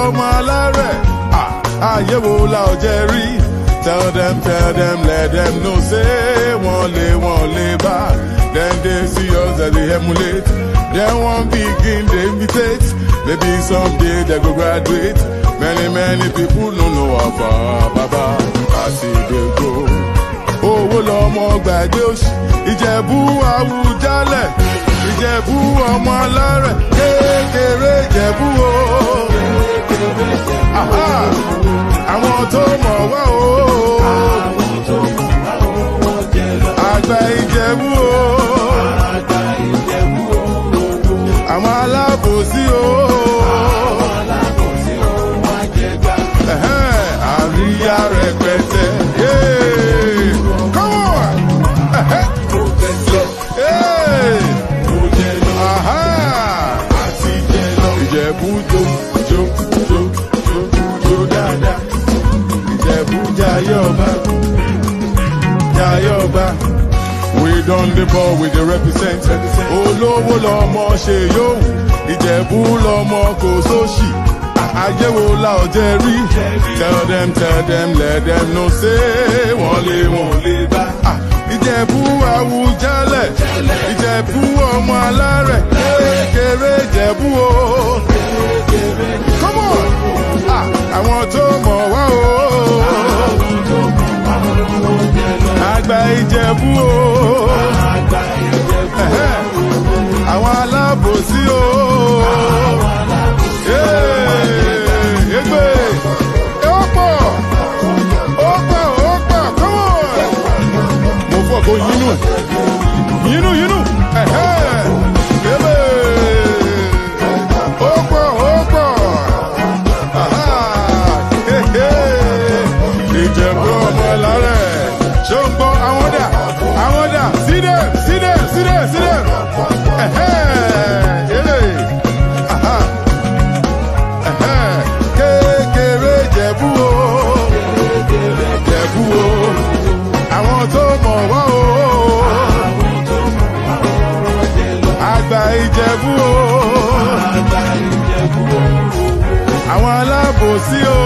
ọmọ alárẹ̀. Ayé wo la ò jẹ́ rí? Tell them, let them know, say, won't lay back. Then they see us as they emulate. Then one begin, they imitate. Maybe someday they go graduate. Many people don't know about Baba. I see they go. Oh, Lomo Gbadiosh. Ìjẹ̀bú Awùjalẹ̀. Ìjẹ̀bú ọmọ alárẹ̀. Kékeré Ìjẹ̀bú o. Aha! Àwọn tó mọ̀ wá o. Àgbà Ìjẹ̀bú o. Àwọn alábòsí o. Àríyá rẹpẹtẹ. Come on! Ìjẹ̀bú jó dáadáa. Ìjẹ̀bú Jayọba. We done the ball with the represent. Olówó lọmọ ṣe yóò. Ìjẹ̀bú lọmọ kò sóṣì. Ayé wo la ò jẹ́ rí? Tell them, let them know, say, wọ́n lè bá. Ìjẹ̀bú Awùjalẹ̀. Ìjẹ̀bú ọmọ alárẹ̀. Kékeré Ìjẹ̀bú o. Come on! Àwọn tó mọ̀ wá o. Àgbà Ìjẹ̀bú o. Àwọn alábòsí o. Egbe. Ó pọ̀, come on. Mo fọ́ kó yínú. Egbe. Ó pọ̀. Ìjẹ̀bú ọmọ alárẹ̀. Ṣé ń gbọ́ àwọn dà? See them. Kékeré Ìjẹ̀bú o. Àwọn tó mọ̀ wá o. Àgbà Ìjẹ̀bú o. Àwọn alábòsí o.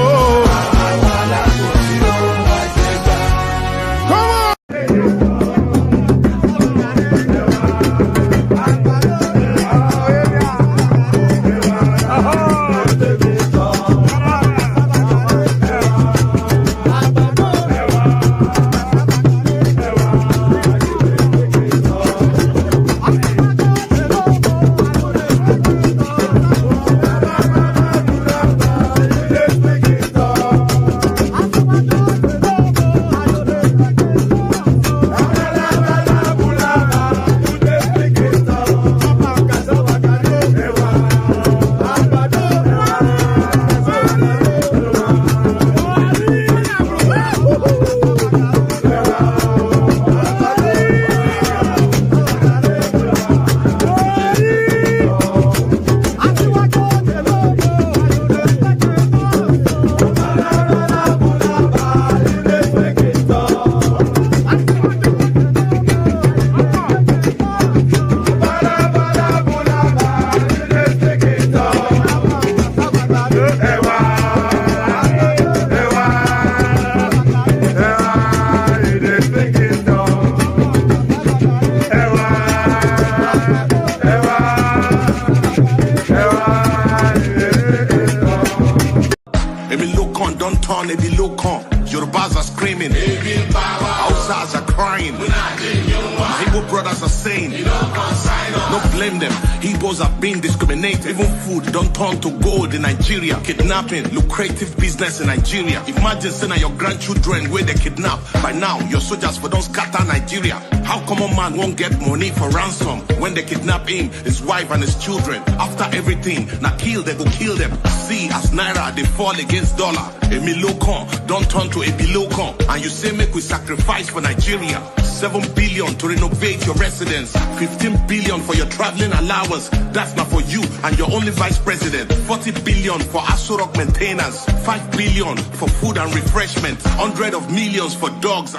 They be local. Yorubas are screaming. Hausas are crying. My Igbo brothers are saying, don't blame them. Igbos are being discriminated. Even food don't turn to gold in Nigeria. Kidnapping, lucrative business in Nigeria. Imagine saying your grandchildren where they kidnap. By now, your soldiers for don't scatter Nigeria. How come a man won't get money for ransom when they kidnap him, his wife and his children? After everything, now they go kill them. See, as Naira, they fall against dollar. Nnpcl don't turn to a Nnpcl. And you say make we sacrifice for Nigeria. 7 billion to renovate your residence. 15 billion for your traveling allowance. That's not for you and your only vice president. 40 billion for Asurok maintenance. 5 billion for food and refreshment. 100 of millions for dogs.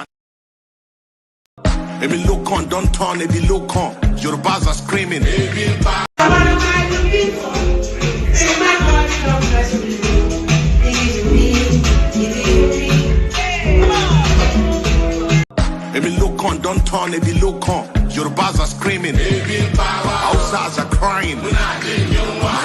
Nnpcl don't turn Nnpcl. Yorubas are screaming. don't turn a below con. Yorubas are screaming, Hausas are crying, my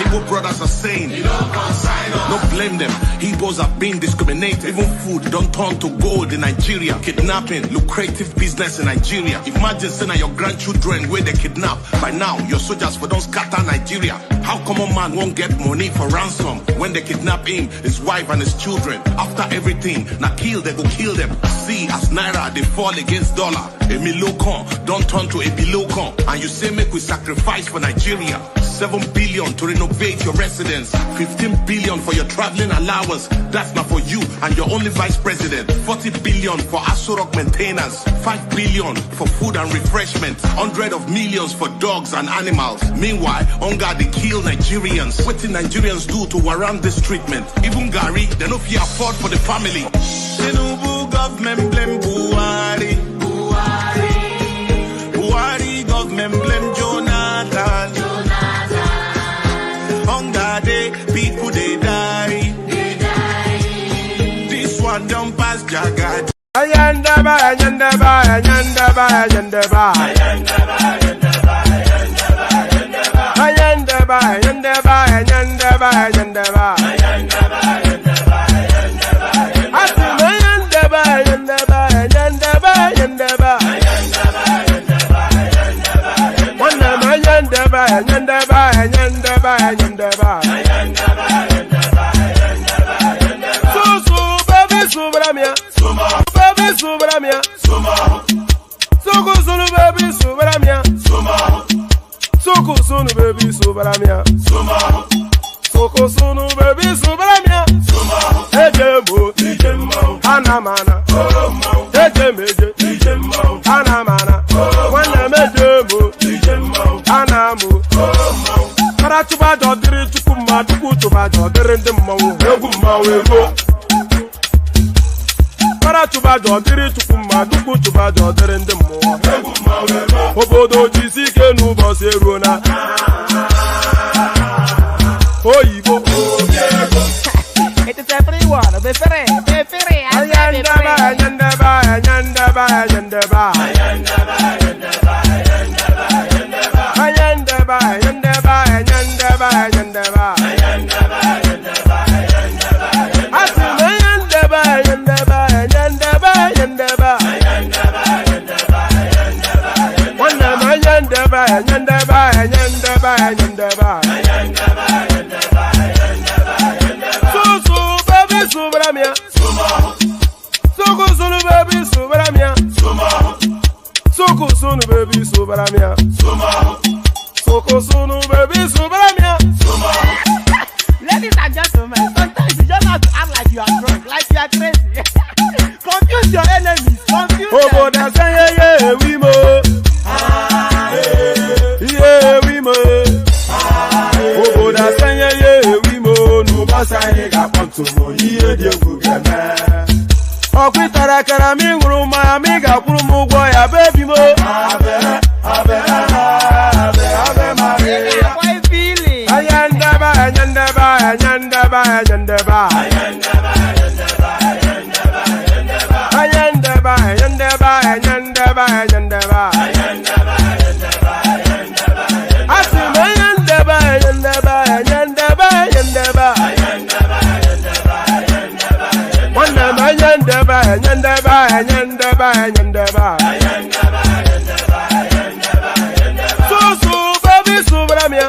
Igbo brothers are saying, don't blame them. Igbos are being discriminated. Even food don't turn to gold in Nigeria. Kidnapping, lucrative business in Nigeria. Imagine saying your grandchildren where they kidnap. By now, your soldiers for don't scatter Nigeria. How common man won't get money for ransom when they kidnap him, his wife and his children? After everything, now kill, they go kill them. See, as Naira, they fall against dollar. A milocon don't turn to a bilocon. And you say make we sacrifice for Nigeria. 7 billion to renovate your residence, 15 billion for your traveling allowance. That's not for you and your only vice president. 40 billion for Asorok maintenance, 5 billion for food and refreshment, 100 of millions for dogs and animals. Meanwhile, hunger they kill Nigerians. What did Nigerians do to warrant this treatment? Even Gary, they no fear afford for the family. Tinubu government blame Buhari. Buhari government blame Jonathan. Hunger day, people they die. This one don't pass Jagat. Ayandaba, ayandaba, ayandaba, ayandaba. Ayandaba, ayandaba, ayandaba, ayandaba. Ayandaba, ayandaba, ayandaba, ayandaba. Ayandaba, ayandaba, ayandaba. Susu, baby, subramia. Baby, subramia. Suku, sunu, baby, subramia. Suku, sunu, baby, subramia. Suku, sunu, baby, subramia. Ejemo, ejemo. Anamana. Ejemeje, ejemo. Anamana. Wana mejemo, ejemo. Anamu. Paratuba dodiri tukuma duku tuba dodiri ndemawo eguma ego. Paratuba dodiri tukuma duku tuba dodiri ndemawo eguma ego. Obodo jisike nubo serona. Oyibo. It is everyone. Be free. Ayandaba, ayandaba, ayandaba, ayandaba. Ayandaba, ayandaba, ayandaba, ayandaba. Asuma ayandaba, ayandaba, ayandaba, ayandaba. Wana ayandaba, ayandaba, ayandaba, ayandaba. Susu, baby, subramia. Suku, sunu, baby, subramia. Suku, sunu, baby, subramia. Suku, sunu, baby, subramia. Ladies and gentlemen, sometimes you just have to act like you are drunk, like you are crazy. Confuse your enemies. Confuse them. Oboda say yeah, we mo. Yeah, we mo. Oboda say yeah, we mo. No basa ni ka ponto mo. Iye de gugeme. Okwitara kara mi nguru ma mi ga kuru mu gwo ya baby mo. Abe Maria. How are you feeling? Ayandaba, ayandaba, ayandaba, ayandaba. Ayandaba, ayandaba, ayandaba, ayandaba. Asuma ayandaba, ayandaba, ayandaba, ayandaba. Wana ayandaba, ayandaba, ayandaba, ayandaba. Susu, baby, subramia.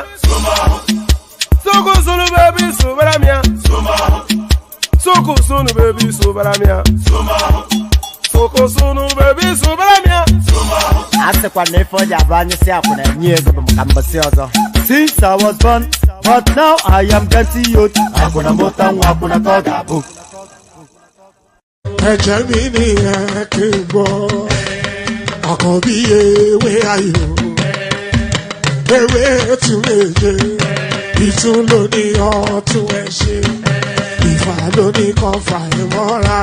Suku, sunu, baby, subramia. Suku, sunu, baby, subramia. Suku, sunu, baby, subramia. Ase kwa nefo jabanye si akuna nyego bamkambasi ozo. Since I was born, but now I am getting youth. Akuna mota nwa akuna koga bu. Ẹ̀jẹ̀ mi ni ẹ kí n gbọ́, àkọ́bí ewé ayò, ewé tún méje, ìtún ló ní ọ̀tún ẹ̀ ṣe, ìfà ló ní kan fà ẹ̀ mọ́ra,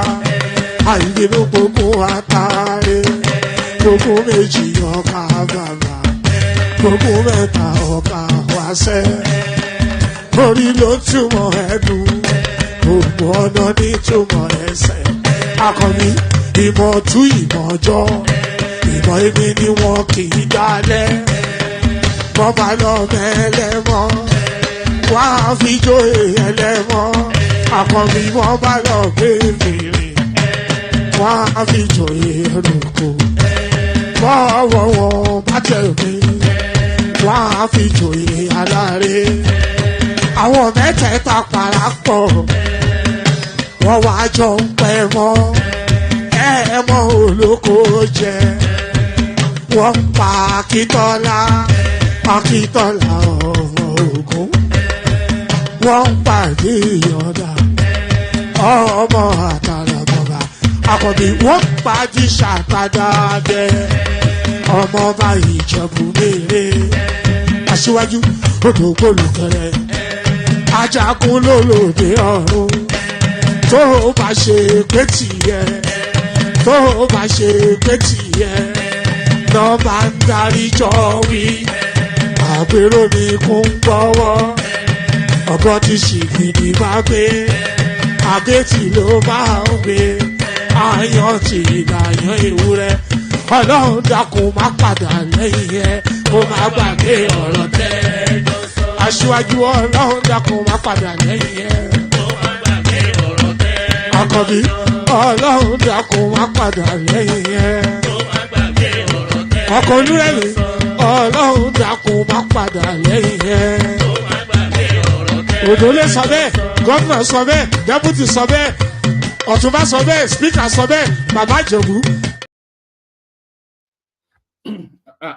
àìbínú gbogbo àtàrẹ, gbogbo méjì ọkà bàbà, gbogbo mẹ́ta ọkà wáṣẹ́, orí ló túmọ̀ ẹ̀dùn, gbogbo ọ̀nà ní túmọ̀ ẹsẹ̀. Akọni ìmọ̀ tú ìmọ̀ ọjọ́, ìbọn èmi ni wọn kì í dalẹ̀ bọ́ bá lọ mẹ́lẹ́mọ́ wá fi jóye ẹlẹ́mọ́ àkànbí wọn bá lọ gbé fèrè wá fi jóye ẹlòkó bọ́wọ́ wọn bá tẹ̀lé wá fi jóye aláre àwọn mẹ́tẹ̀ẹ̀ta parapọ̀ wọ́n wá jọ ń pẹ́ mọ́ ẹ̀ẹ́mọ́ olóko jẹ wọ́n pa Akíntọ́lá ọmọ Ògún wọ́n pàdé ìyọ̀dà ọmọ àtàlàbọ̀bà àkọ́bí wọ́n pàdé ṣàtàdàdẹ ọmọ ọba Ìjẹ̀bú mèrè aṣíwájú odò gbólùkẹrẹ ajagun lólòdì ọ̀run tó bá ṣe pé tìyẹ tó bá ṣe pé tìyẹ lọ bá ń darí jọ wí àpérò mi kún gbọ́wọ́ ọ̀bọ ti ṣìgìdì máa gbé àgétì ló máa ń gbé àyàn tí ìlàyàn ewúrẹ́ ọlọ́run dákun má padà lẹ́yìn ẹ kó má gbàgbé ọ̀rọ̀ tẹ́ aṣíwájú ọlọ́run dákun má padà lẹ́yìn ẹ kó má gbàgbé ọ̀rọ̀ tẹ́ àkọ́bí ọlọ́run dákun má padà lẹ́yìn ẹ kó má gbàgbé ọ̀rọ̀ tẹ́ ọkọ̀ onírẹ̀lẹ̀ ọlọ́run dákun má padà lẹ́yìn ẹ kó má gbàgbé ọ̀rọ̀ tẹ́ òdòlé sọ bẹ́ẹ̀ gọ́vnà sọ bẹ́ẹ̀ dẹ́pútì sọ bẹ́ẹ̀ ọ̀túnbá sọ bẹ́ẹ̀ spíkà sọ bẹ́ẹ̀ bàbá Ìjẹ̀bú.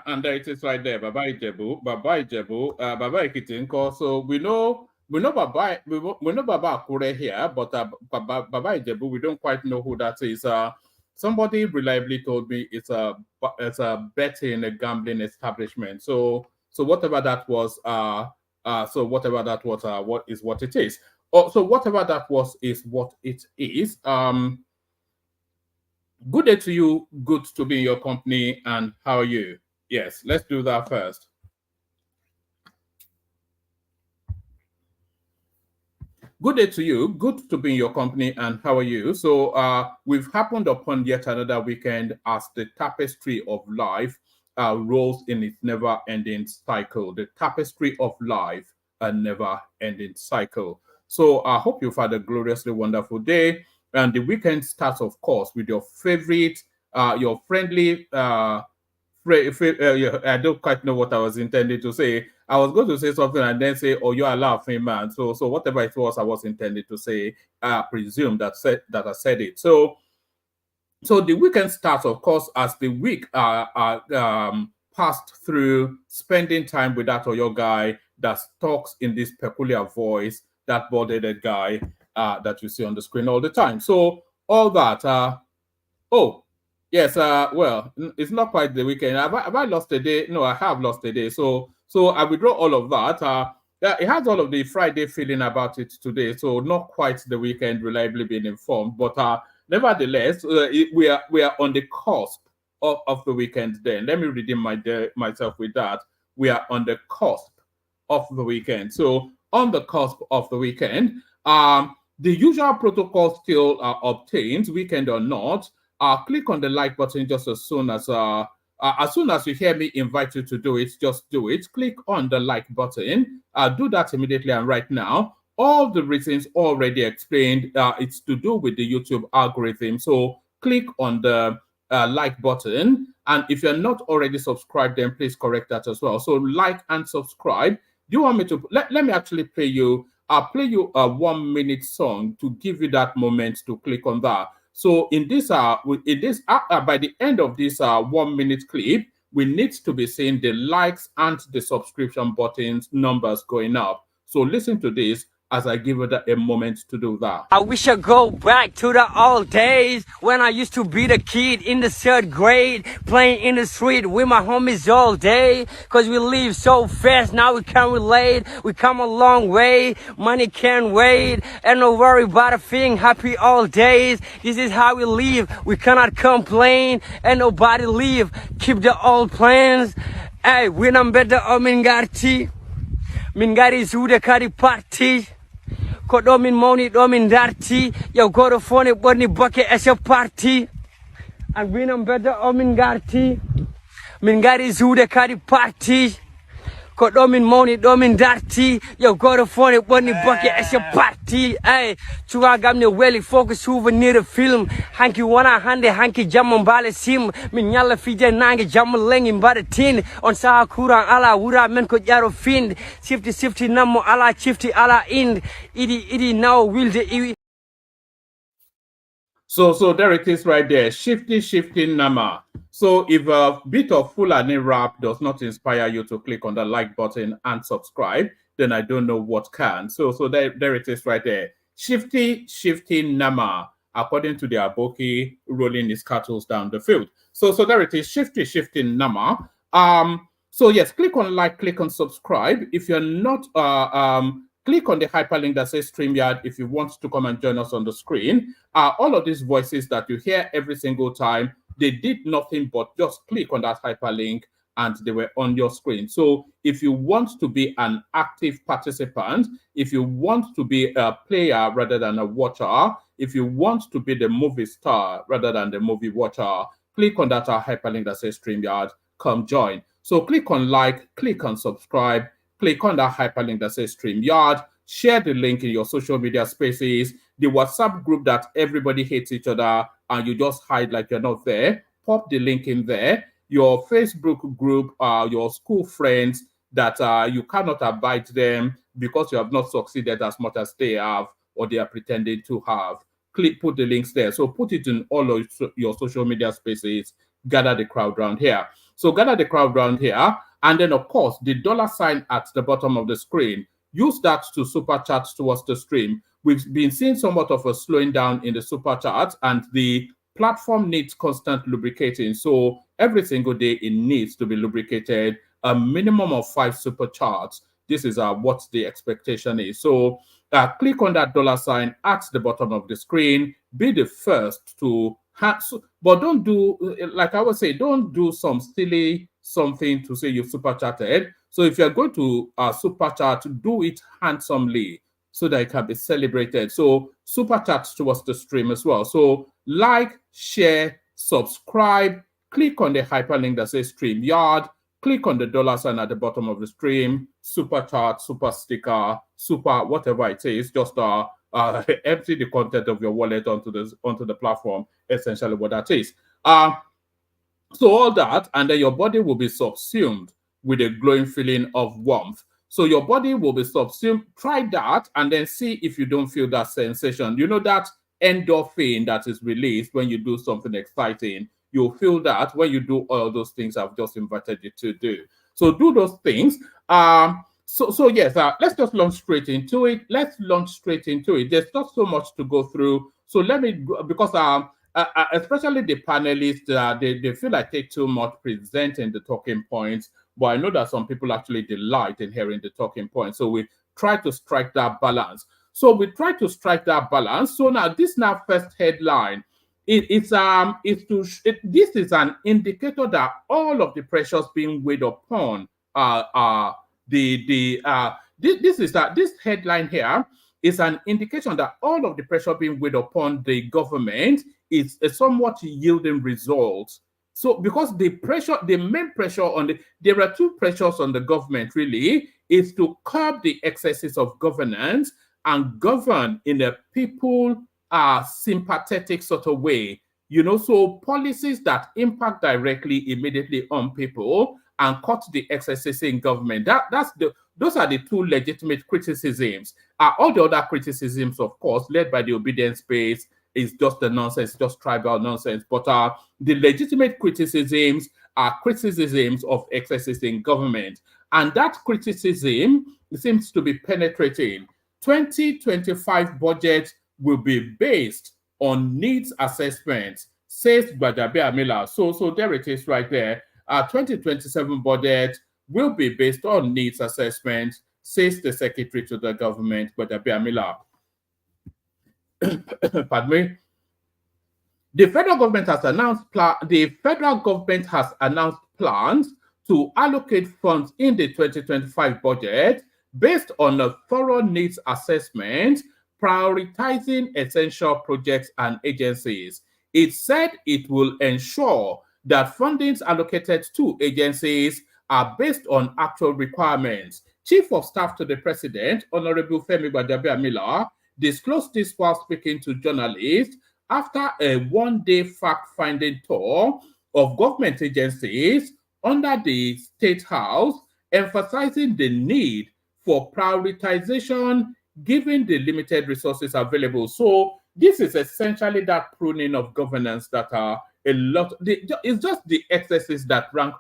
And there it is right there, Baba Ijebu, Baba Ekiti. So we know Baba Akure here, but Baba Ijebu, we don't quite know who that is. Somebody reliably told me it's a betting, a gambling establishment. So whatever that was, what is what it is. So whatever that was is what it is. Good day to you. Good to be in your company. And how are you? Yes, let's do that first. Good day to you. Good to be in your company. And how are you? So we've happened upon yet another weekend as the tapestry of life rolls in its never-ending cycle. The tapestry of life, a never-ending cycle. So I hope you've had a gloriously wonderful day. And the weekend starts, of course, with your favorite, your friendly, I don't quite know what I was intending to say. I was going to say something and then say, oh, you're a laughing man. So whatever it was I was intended to say, I presume that I said it. So the weekend starts, of course, as the week passed through spending time with that Oyo guy that talks in this peculiar voice, that bald-headed guy that you see on the screen all the time. So all that, well, it's not quite the weekend. Have I lost a day? No, I have lost a day. So I withdraw all of that. It has all of the Friday feeling about it today. So not quite the weekend, reliably being informed. But nevertheless, we are on the cusp of the weekend then. Let me redeem myself with that. We are on the cusp of the weekend. So on the cusp of the weekend, the usual protocol still obtains, weekend or not. Click on the like button just as soon as you hear me invite you to do it, just do it. Click on the like button. Do that immediately and right now. All the reasons already explained. It's to do with the YouTube algorithm. So click on the like button. And if you're not already subscribed, then please correct that as well. So like and subscribe. Do you want me to let me actually play you? I'll play you a 1-minute song to give you that moment to click on that. So by the end of this 1-minute clip, we need to be seeing the likes and the subscription buttons numbers going up. So listen to this as I give it a moment to do that. I wish I go back to the old days when I used to be the kid in the 3rd grade, playing in the street with my homies all day. Cause we live so fast, now we can't relate. We come a long way, money can't wait. And no worry about a thing, happy all days. This is how we live, we cannot complain. And nobody leave, keep the old plans. Hey, when I'm better, Mingari Zuda Kari Party. Kodomin Moni Domin Darty, yo go to phone it bunny bucket as your party. and we know better Mingati. Mingari Zude Kari Party. Ko domin money domin darty. Yo go to phone it bunny bucket as your party. Hey, chuga gamne welly focus souvenir the film. Hanky wana hande hanky jamon bale sim. Minyala fije nange jamon lengin bada tin. On sa kurang ala wura men ko jaro find. Shifty namo ala shifty ala ind. Idi now will the So there it is right there. Shifty Nama. So if a bit of Fulani rap does not inspire you to click on the like button and subscribe, then I don't know what can. So there it is right there. Shifty Nama, according to the Aboki rolling his cattle down the field. So there it is. Shifty Nama. So yes, click on like, click on subscribe. If you're not click on the hyperlink that says StreamYard if you want to come and join us on the screen. All of these voices that you hear every single time, they did nothing but just click on that hyperlink and they were on your screen. So if you want to be an active participant, if you want to be a player rather than a watcher, if you want to be the movie star rather than the movie watcher, click on that hyperlink that says StreamYard, come join. So click on like, click on subscribe, click on that hyperlink that says StreamYard, share the link in your social media spaces, the WhatsApp group that everybody hates each other and you just hide like you're not there, pop the link in there, your Facebook group, your school friends that you cannot abide them because you have not succeeded as much as they have or they are pretending to have. Put the links there. So put it in all of your social media spaces, gather the crowd around here. So gather the crowd around here. And then, of course, the $ at the bottom of the screen, use that to super chat towards the stream. We've been seeing somewhat of a slowing down in the super chat, and the platform needs constant lubricating. So every single day it needs to be lubricated, a minimum of 5 super chats. This is what the expectation is. So click on that $ at the bottom of the screen. Be the first to but don't do, like I would say, don't do some silly something to say you've super chatted. So if you're going to super chat, do it handsomely so that it can be celebrated. So super chat towards the stream as well. So like, share, subscribe, click on the hyperlink that says StreamYard, click on the $ at the bottom of the stream, super chat, super sticker, super whatever it is, just empty the content of your wallet onto the platform, essentially what that is. So all that, and then your body will be subsumed with a glowing feeling of warmth. So your body will be subsumed. Try that and then see if you don't feel that sensation. You know that endorphin that is released when you do something exciting. You'll feel that when you do all those things I've just invited you to do. So do those things. So yes, let's just launch straight into it. There's not so much to go through. So let me, because especially the panelists, they feel like take too much presenting the talking points, but I know that some people actually delight in hearing the talking points. So we try to strike that balance. So now this first headline. This is an indicator that all of the pressures being weighed upon this headline here is an indication that all of the pressure being weighed upon the government is somewhat yielding results. So because there are two pressures on the government really, is to curb the excesses of governance and govern in a people sympathetic sort of way. So policies that impact directly, immediately on people and cut the excesses in government. Those are the two legitimate criticisms. All the other criticisms, of course, led by the obedience base, is just the nonsense, just tribal nonsense. But the legitimate criticisms are criticisms of excesses in government. And that criticism seems to be penetrating. 2025 budget will be based on needs assessments, says Gbadabe Amila. So there it is right there. 2027 budget will be based on needs assessment, says the secretary to the government, Gbadabe Amila. Pardon me. The federal government has announced plans to allocate funds in the 2025 budget based on a thorough needs assessment, prioritizing essential projects and agencies. It said it will ensure that fundings allocated to agencies are based on actual requirements. Chief of Staff to the President, Honorable Femi Gbajabiamila, disclosed this while speaking to journalists after a one-day fact-finding tour of government agencies under the State House, emphasizing the need for prioritization given the limited resources available. So this is essentially that pruning of governance that are a lot. It's just the excesses that rank.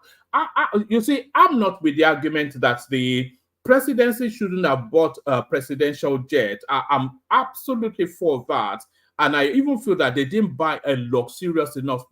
You see, I'm not with the argument that the presidency shouldn't have bought a presidential jet. I'm absolutely for that. And I even feel that they didn't buy a luxurious enough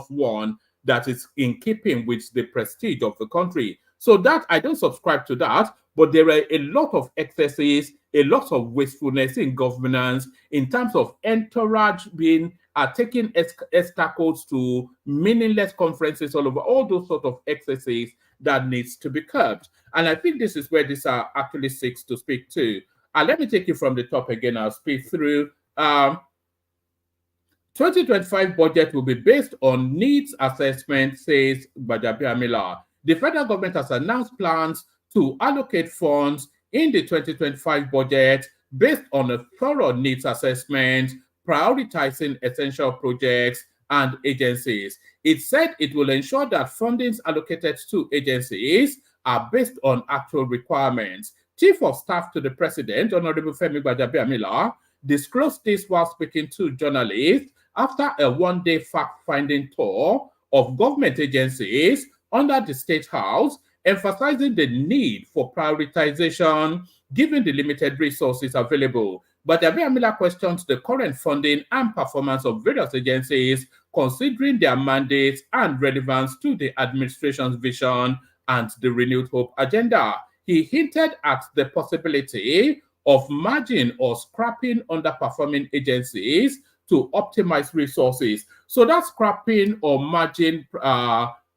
one that is in keeping with the prestige of the country. So that I don't subscribe to that, but there are a lot of excesses, a lot of wastefulness in governance in terms of entourage being taking escargots to meaningless conferences all over, all those sort of excesses that needs to be curbed. And I think this is where this actually seeks to speak to. Let me take you from the top again. I'll speak through. 2025 budget will be based on needs assessment, says Gbajabiamila. The federal government has announced plans to allocate funds in the 2025 budget based on a thorough needs assessment, prioritizing essential projects and agencies. It said it will ensure that fundings allocated to agencies are based on actual requirements. Chief of Staff to the President, Honorable Femi Gbajabiamila, disclosed this while speaking to journalists after a one-day fact-finding tour of government agencies under the State House, emphasizing the need for prioritization given the limited resources available. But Gbajabiamila questions the current funding and performance of various agencies, considering their mandates and relevance to the administration's vision and the Renewed Hope agenda. He hinted at the possibility of merging or scrapping underperforming agencies to optimize resources. So that scrapping or merging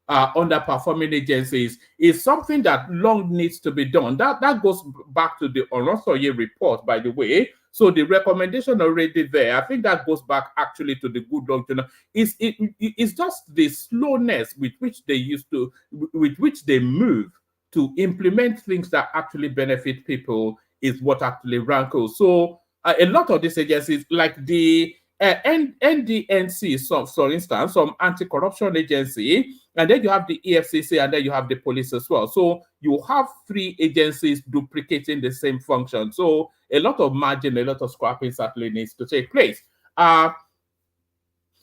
underperforming agencies is something that long needs to be done. That goes back to the Oronsoye report, by the way. So the recommendation already there, I think that goes back actually to the good luck journal. It's just the slowness with which they move to implement things that actually benefit people is what actually rankles. So a lot of these agencies, like the NDNC, for instance, some anti-corruption agency, and then you have the EFCC, and then you have the police as well. So you have three agencies duplicating the same function. So a lot of margin, a lot of scrapping certainly needs to take place.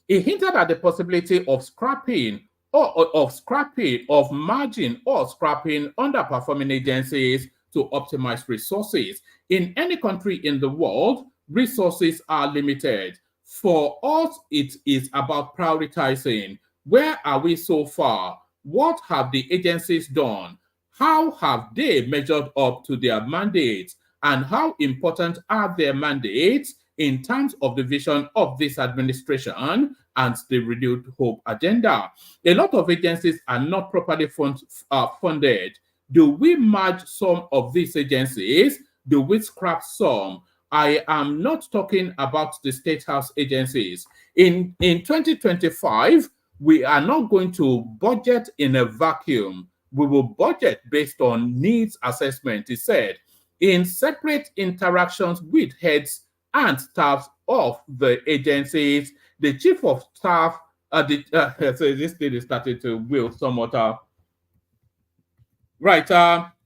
He hinted at the possibility of scrapping of margin or scrapping underperforming agencies to optimize resources. In any country in the world, resources are limited. For us, it is about prioritizing. Where are we so far? What have the agencies done? How have they measured up to their mandates? And how important are their mandates in terms of the vision of this administration and the Renewed Hope agenda? A lot of agencies are not properly funded. Do we merge some of these agencies? Do we scrap some? I am not talking about the State House agencies. In 2025, we are not going to budget in a vacuum. We will budget based on needs assessment, he said. In separate interactions with heads and staff of the agencies, the chief of staff, so this thing is starting to will somewhat.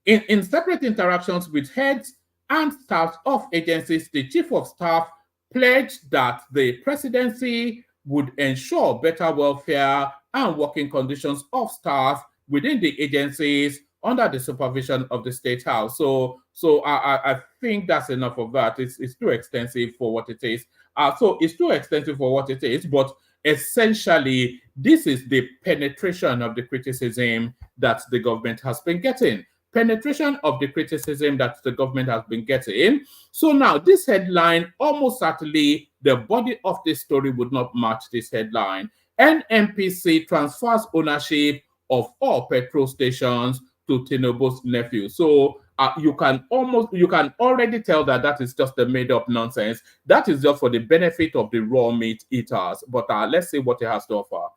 In separate interactions with heads and staff of agencies, the chief of staff pledged that the presidency would ensure better welfare and working conditions of staff within the agencies under the supervision of the State House. So I think that's enough of that. It's too extensive for what it is. But essentially, this is the penetration of the criticism that the government has been getting. Penetration of the criticism that the government has been getting. So now this headline, almost certainly the body of this story would not match this headline. Nnpcl transfers ownership of all petrol stations to Tinubu'S nephew. So you can already tell that that is just a made up nonsense. That is just for the benefit of the raw meat eaters. But let's see what it has to offer.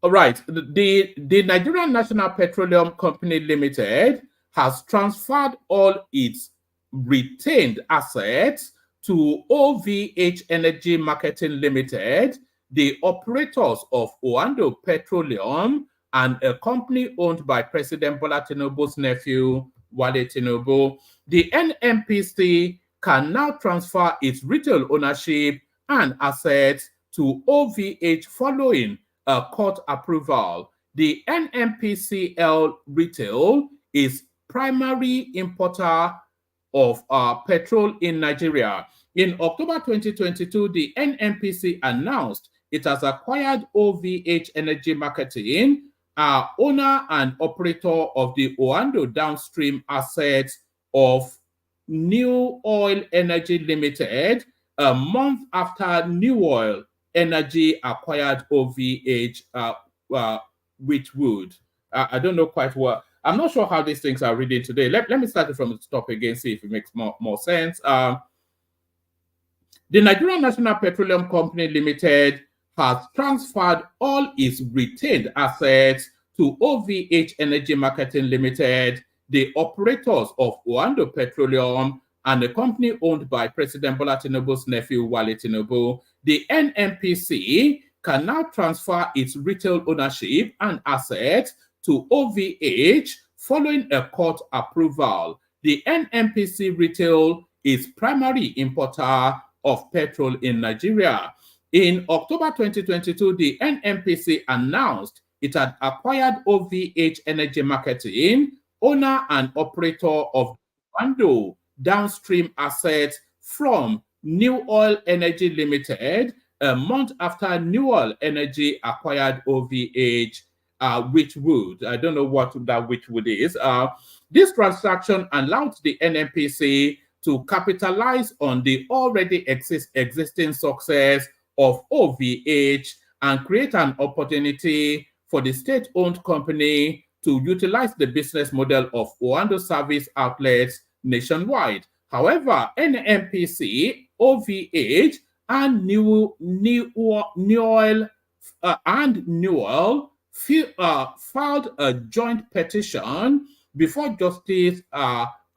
All right, the Nigerian National Petroleum Company Limited has transferred all its retained assets to OVH Energy Marketing Limited, the operators of Oando Petroleum, and a company owned by President Bola Tinubu's nephew, Wale Tinubu. The NNPC can now transfer its retail ownership and assets to OVH following a court approval. The Nnpcl Retail is primary importer of petrol in Nigeria. In October 2022, the NNPC announced it has acquired OVH Energy Marketing, owner and operator of the Oando downstream assets of New Oil Energy Limited, a month after New Oil Energy acquired OVH Wheatwood. I don't know quite what. I'm not sure how these things are reading today. Let me start it from the top again, see if it makes more sense. The Nigerian National Petroleum Company Limited has transferred all its retained assets to OVH Energy Marketing Limited, the operators of Oando Petroleum, and a company owned by President Bola Tinubu's nephew, Wale Tinubu. The NNPC can now transfer its retail ownership and assets to OVH following a court approval. The NNPC Retail is primary importer of petrol in Nigeria. In October 2022, the NNPC announced it had acquired OVH Energy Marketing, owner and operator of Oando downstream assets from New Oil Energy Limited, a month after New Oil Energy acquired OVH Wheatwood. I don't know what that Wheatwood is. This transaction allowed the NNPC to capitalize on the already existing success of OVH and create an opportunity for the state-owned company to utilize the business model of Oando service outlets nationwide. However, NNPC, OVH, and New Oil filed a joint petition before Justice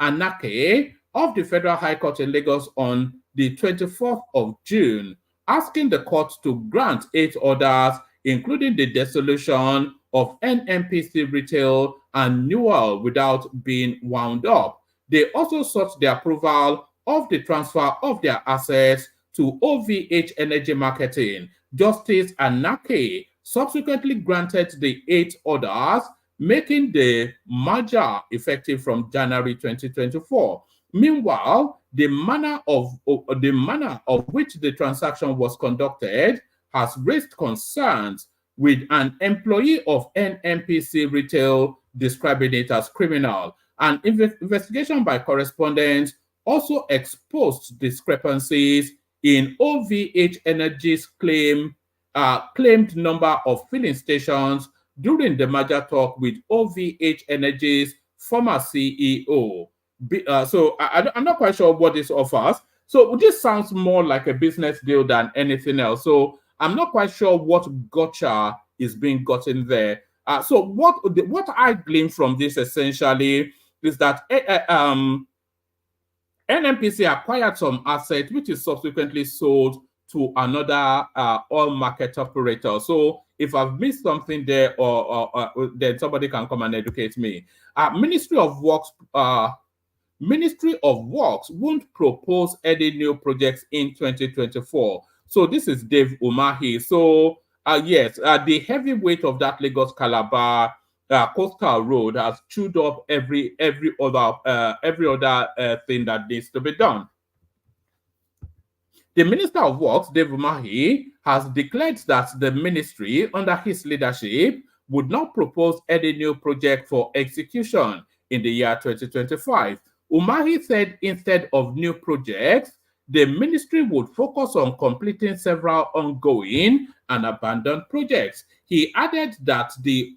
Anake of the Federal High Court in Lagos on the 24th of June, asking the court to grant 8 orders, including the dissolution of NNPC Retail and New Oil without being wound up. They also sought the approval of the transfer of their assets to OVH Energy Marketing. Justice Anake subsequently granted the 8 orders, making the merger effective from January 2024. Meanwhile, the manner of which the transaction was conducted has raised concerns, with an employee of NNPC Retail describing it as criminal. An investigation by correspondents also exposed discrepancies in OVH Energy's claimed number of filling stations during the merger talk with OVH Energy's former CEO. So I'm not quite sure what this offers. So this sounds more like a business deal than anything else. So I'm not quite sure what gotcha is being gotten there. So what I glean from this essentially is that NNPC acquired some assets which is subsequently sold to another oil market operator. So if I've missed something there, or then somebody can come and educate me. Ministry of Works won't propose any new projects in 2024. So this is Dave Umahi. So yes, the heavy weight of that Lagos Calabar coastal road has chewed up every other thing that needs to be done. The Minister of Works, Dave Umahi, has declared that the ministry, under his leadership, would not propose any new project for execution in the year 2025. Umahi said instead of new projects, the ministry would focus on completing several ongoing and abandoned projects. He added that the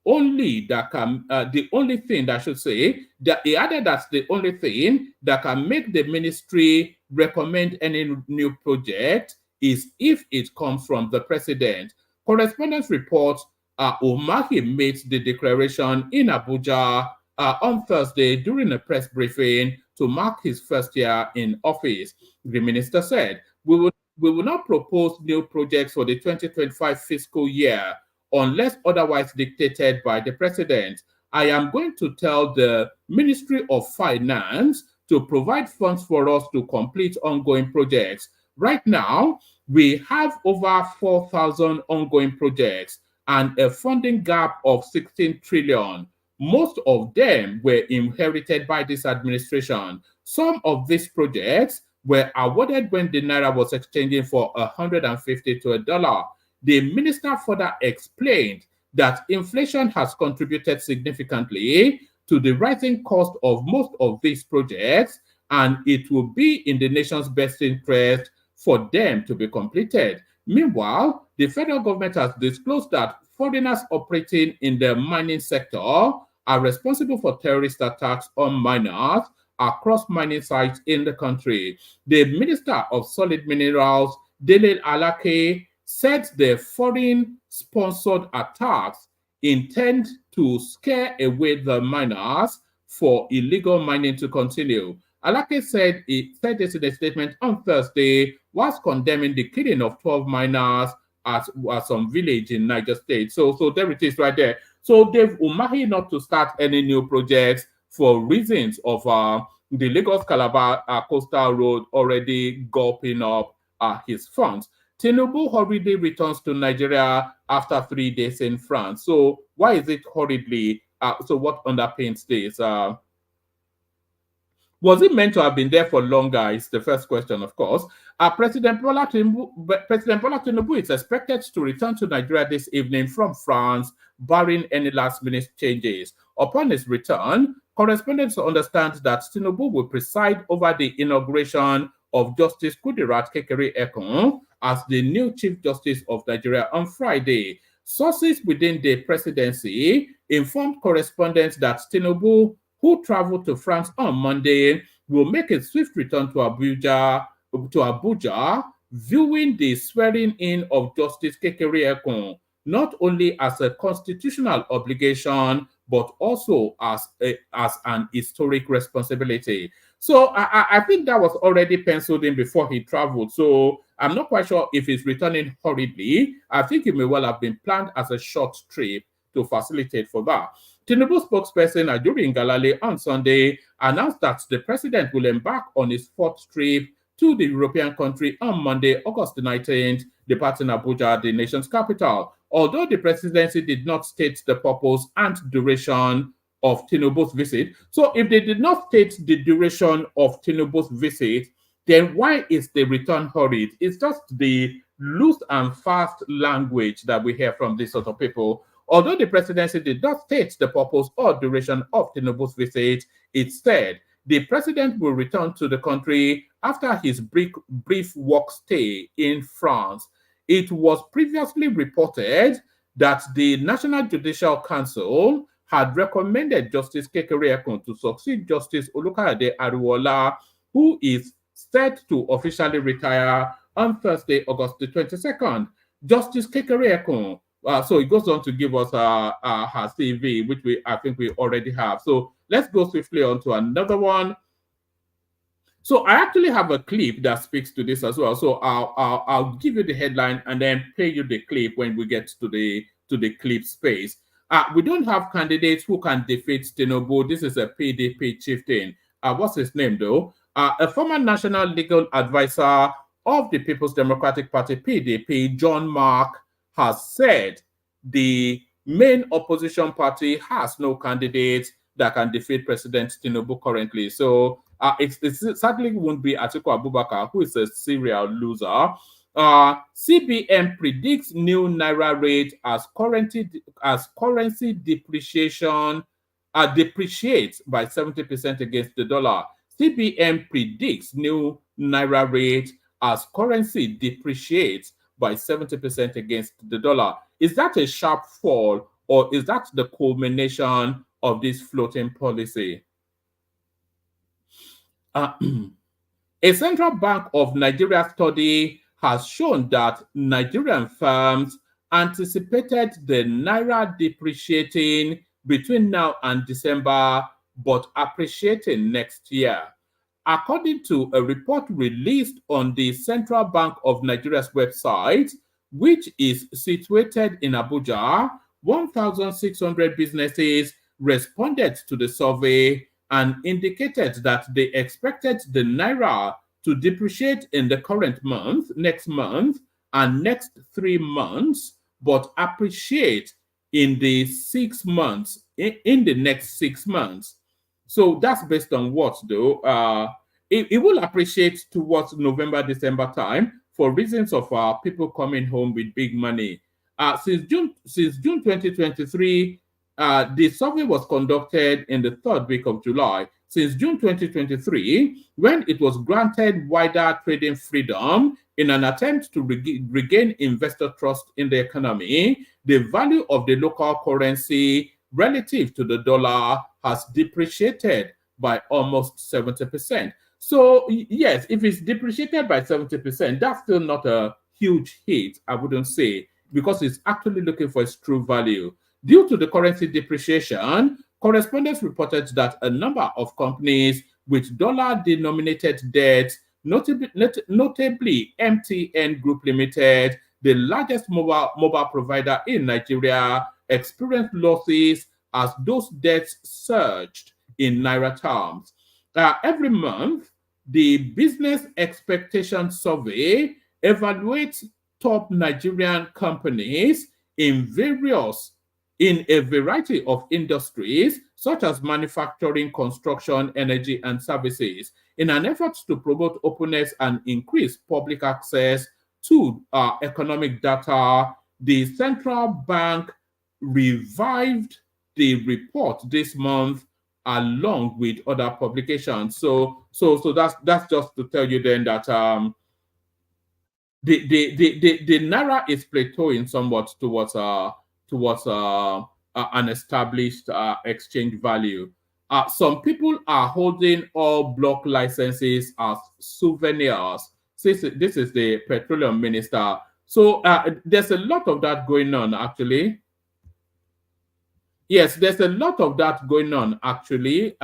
only thing that should say that he added that the only thing that can make the ministry recommend any new project is if it comes from the president. Correspondence reports Umahi made the declaration in Abuja on Thursday during a press briefing to mark his first year in office. The minister said, we will not propose new projects for the 2025 fiscal year unless otherwise dictated by the president. I am going to tell the Ministry of Finance to provide funds for us to complete ongoing projects. Right now, we have over 4,000 ongoing projects and a funding gap of 16 trillion. Most of them were inherited by this administration. Some of these projects were awarded when the naira was exchanging for 150 to $1. The minister further explained that inflation has contributed significantly to the rising cost of most of these projects, and it will be in the nation's best interest for them to be completed. Meanwhile, the federal government has disclosed that foreigners operating in the mining sector are responsible for terrorist attacks on miners across mining sites in the country. The Minister of Solid Minerals, Dele Alake, said the foreign-sponsored attacks intend to scare away the miners for illegal mining to continue. Alake said this in a statement on Thursday, whilst condemning the killing of 12 miners at some village in Niger State. So there it is right there. So Dave Umahi not to start any new projects for reasons of the Lagos-Calabar coastal road already gulping up his funds. Tinubu hurriedly returns to Nigeria after 3 days in France. So why is it hurriedly? So what underpins this? Was it meant to have been there for longer? Is the first question, of course. President Bola Tinubu is expected to return to Nigeria this evening from France, barring any last-minute changes. Upon his return, correspondents understand that Tinubu will preside over the inauguration of Justice Kudirat Kekere-Ekun as the new Chief Justice of Nigeria on Friday. Sources within the presidency informed correspondents that Tinubu, who traveled to France on Monday, will make a swift return to Abuja, viewing the swearing-in of Justice Kekere-Ekun not only as a constitutional obligation, but also as an historic responsibility. So I think that was already penciled in before he traveled. So I'm not quite sure if he's returning hurriedly. I think it may well have been planned as a short trip to facilitate for that. Tinubu spokesperson Ajuri Ngalale on Sunday announced that the president will embark on his fourth trip to the European country on Monday, August 19th, departing Abuja, the nation's capital. Although the presidency did not state the purpose and duration of Tinubu's visit, so if they did not state the duration of Tinubu's visit, then why is the return hurried? It's just the loose and fast language that we hear from these sort of people. Although the presidency did not state the purpose or duration of Tinubu's visit, it said the president will return to the country after his brief work stay in France. It was previously reported that the National Judicial Council had recommended Justice Kekere-Ekun to succeed Justice Olukayode Ariwola, who is set to officially retire on Thursday, August the 22nd. Justice Kekere-Ekun, so it goes on to give us her CV, which I think we already have. So let's go swiftly on to another one. So I actually have a clip that speaks to this as well. So I'll give you the headline and then play you the clip when we get to the clip space. We don't have candidates who can defeat Tinubu. This is a PDP chieftain. What's his name though? A former national legal advisor of the People's Democratic Party (PDP), John Mark, has said the main opposition party has no candidates that can defeat President Tinubu currently. So it certainly won't be Atiku Abubakar, who is a serial loser. CBN predicts new naira rate as currency depreciation depreciates by 70% against the dollar. CBN predicts new naira rate as currency depreciates by 70% against the dollar. Is that a sharp fall, or is that the culmination of this floating policy? A Central Bank of Nigeria study has shown that Nigerian firms anticipated the naira depreciating between now and December, but appreciating next year. According to a report released on the Central Bank of Nigeria's website, which is situated in Abuja, 1,600 businesses responded to the survey and indicated that they expected the naira to depreciate in the current month, next month, and next 3 months, but appreciate in the 6 months, in the next 6 months. So that's based on what, though? It will appreciate towards November, December time for reasons of people coming home with big money. Since June 2023, the survey was conducted in the third week of July. Since June 2023, when it was granted wider trading freedom in an attempt to regain investor trust in the economy, the value of the local currency relative to the dollar has depreciated by almost 70%. So, yes, if it's depreciated by 70%, that's still not a huge hit, I wouldn't say, because it's actually looking for its true value. Due to the currency depreciation, correspondents reported that a number of companies with dollar-denominated debt, notably MTN Group Limited, the largest mobile provider in Nigeria, experienced losses as those debts surged in naira terms. Every month, the Business Expectation Survey evaluates top Nigerian companies in a variety of industries, such as manufacturing, construction, energy, and services, in an effort to promote openness and increase public access to economic data. The central bank revived the report this month along with other publications. So that's just to tell you then that the naira is plateauing somewhat towards an established exchange value. Some people are holding all block licenses as souvenirs. This is the petroleum minister. So there's a lot of that going on, actually. Yes, there's a lot of that going on, actually.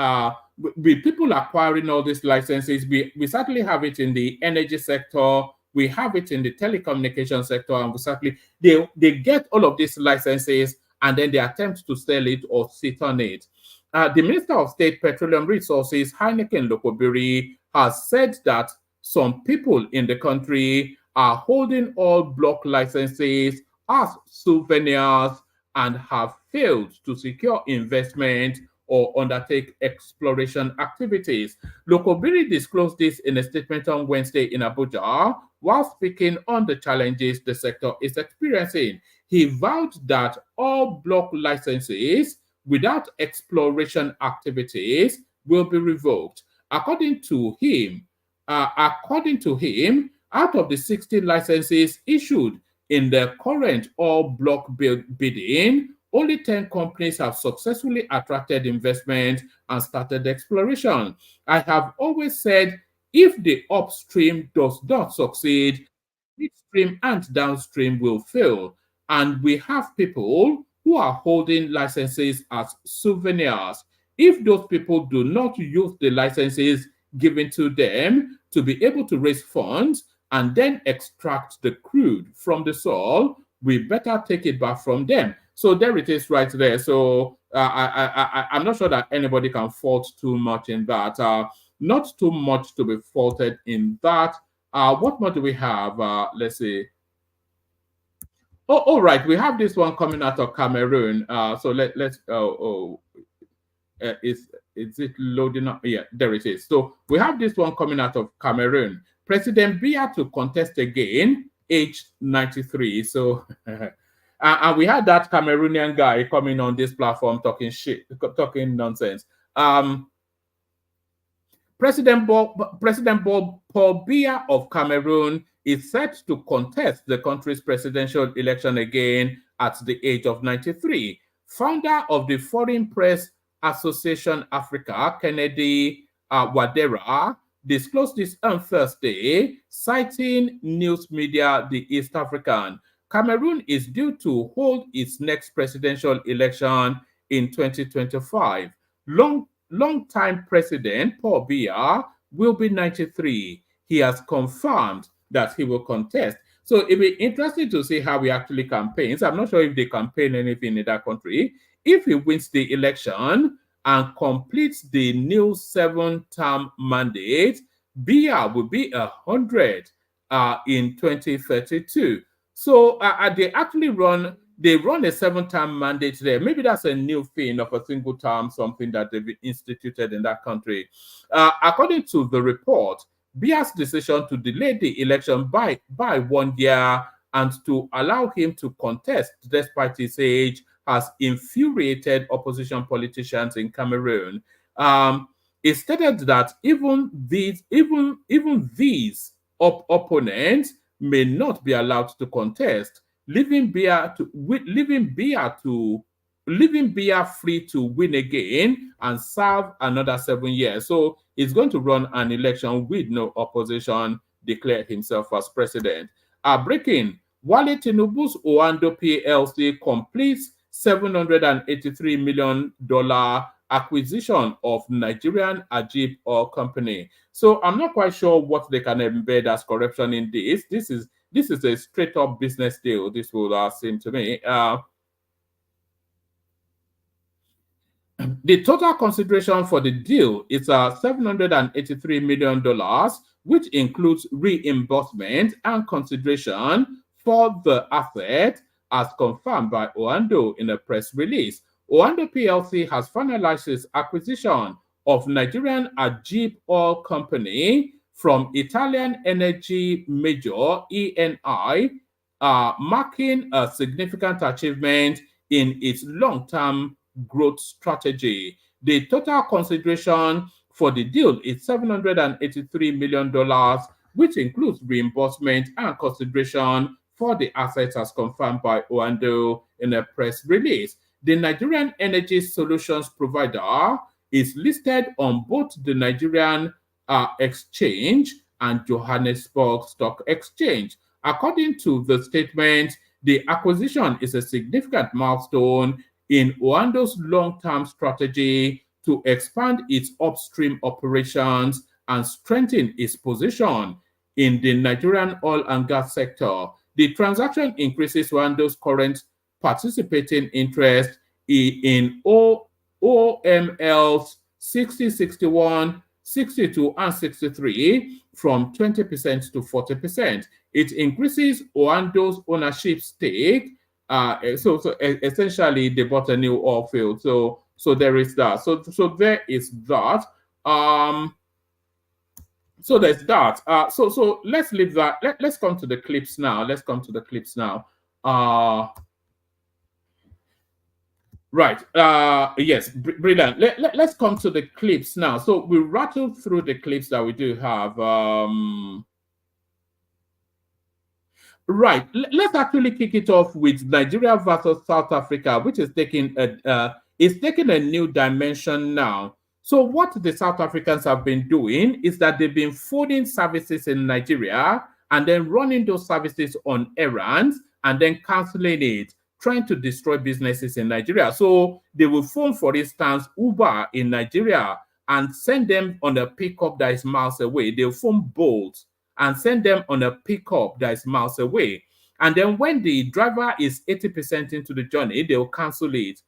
With people acquiring all these licenses, we certainly have it in the energy sector, we have it in the telecommunication sector, and we certainly, they get all of these licenses and then they attempt to sell it or sit on it. The Minister of State Petroleum Resources, Heineken Lokobiri, has said that some people in the country are holding all block licenses as souvenirs and have failed to secure investment or undertake exploration activities. Lokobiri disclosed this in a statement on Wednesday in Abuja while speaking on the challenges the sector is experiencing. He vowed that all block licenses without exploration activities will be revoked. According to him, out of the 60 licenses issued in the current all block bidding, only 10 companies have successfully attracted investment and started exploration. I have always said if the upstream does not succeed, midstream and downstream will fail. And we have people who are holding licenses as souvenirs. If those people do not use the licenses given to them to be able to raise funds and then extract the crude from the soil, we better take it back from them. So there it is right there. So I'm not sure that anybody can fault too much in that. Not too much to be faulted in that. What more do we have? Let's see. Oh, all right. We have this one coming out of Cameroon. So let's. Is it loading up? Yeah, there it is. So we have this one coming out of Cameroon. President Biya to contest again, age 93. So, and we had that Cameroonian guy coming on this platform talking shit, talking nonsense. President Paul Biya of Cameroon is set to contest the country's presidential election again at the age of 93. Founder of the Foreign Press Association Africa, Kennedy Wadera, disclosed this on Thursday, citing news media The East African. Cameroon is due to hold its next presidential election in 2025. Long-time President Paul Biya will be 93. He has confirmed that he will contest. So it'll be interesting to see how he actually campaigns. I'm not sure if they campaign anything in that country. If he wins the election and completes the new 7-term mandate, Biya will be 100 in 2032. So they actually run a 7-term mandate there. Maybe that's a new thing of a single term, something that they've instituted in that country. According to the report, Biya's decision to delay the election by 1 year and to allow him to contest despite his age has infuriated opposition politicians in Cameroon. It stated that even these opponents may not be allowed to contest, leaving Biya free to win again and serve another 7 years. So he's going to run an election with no opposition, declare himself as president. Breaking, Wale Tinubu's Nnpcl completes $783 million acquisition of Nigerian Ajib Oil Company. So I'm not quite sure what they can embed as corruption in this. This is a straight up business deal. This will seem to me. The total consideration for the deal is $783 million, which includes reimbursement and consideration for the asset, as confirmed by Oando in a press release. Oando PLC has finalized its acquisition of Nigerian Ajib Oil Company from Italian energy major ENI, marking a significant achievement in its long-term growth strategy. The total consideration for the deal is $783 million, which includes reimbursement and consideration for the assets as confirmed by Oando in a press release. The Nigerian energy solutions provider is listed on both the Nigerian Exchange and Johannesburg Stock Exchange. According to the statement, the acquisition is a significant milestone in Oando's long-term strategy to expand its upstream operations and strengthen its position in the Nigerian oil and gas sector. The transaction increases Oando's current participating interest in OML's 60, 61, 62, and 63 from 20% to 40%. It increases Oando's ownership stake. So essentially, they bought a new oil field. So there is that. So there is that. So there's that. So let's leave that. Let's come to the clips now. Right. Yes, brilliant. Let's come to the clips now. So we rattle through the clips that we do have. Right. Let's actually kick it off with Nigeria versus South Africa, which is taking a new dimension now. So what the South Africans have been doing is that they've been phoning services in Nigeria and then running those services on errands and then canceling it, trying to destroy businesses in Nigeria. So they will phone, for instance, Uber in Nigeria and send them on a pickup that is miles away. They'll phone Bolt and send them on a pickup that is miles away. And then when the driver is 80% into the journey, they'll cancel it.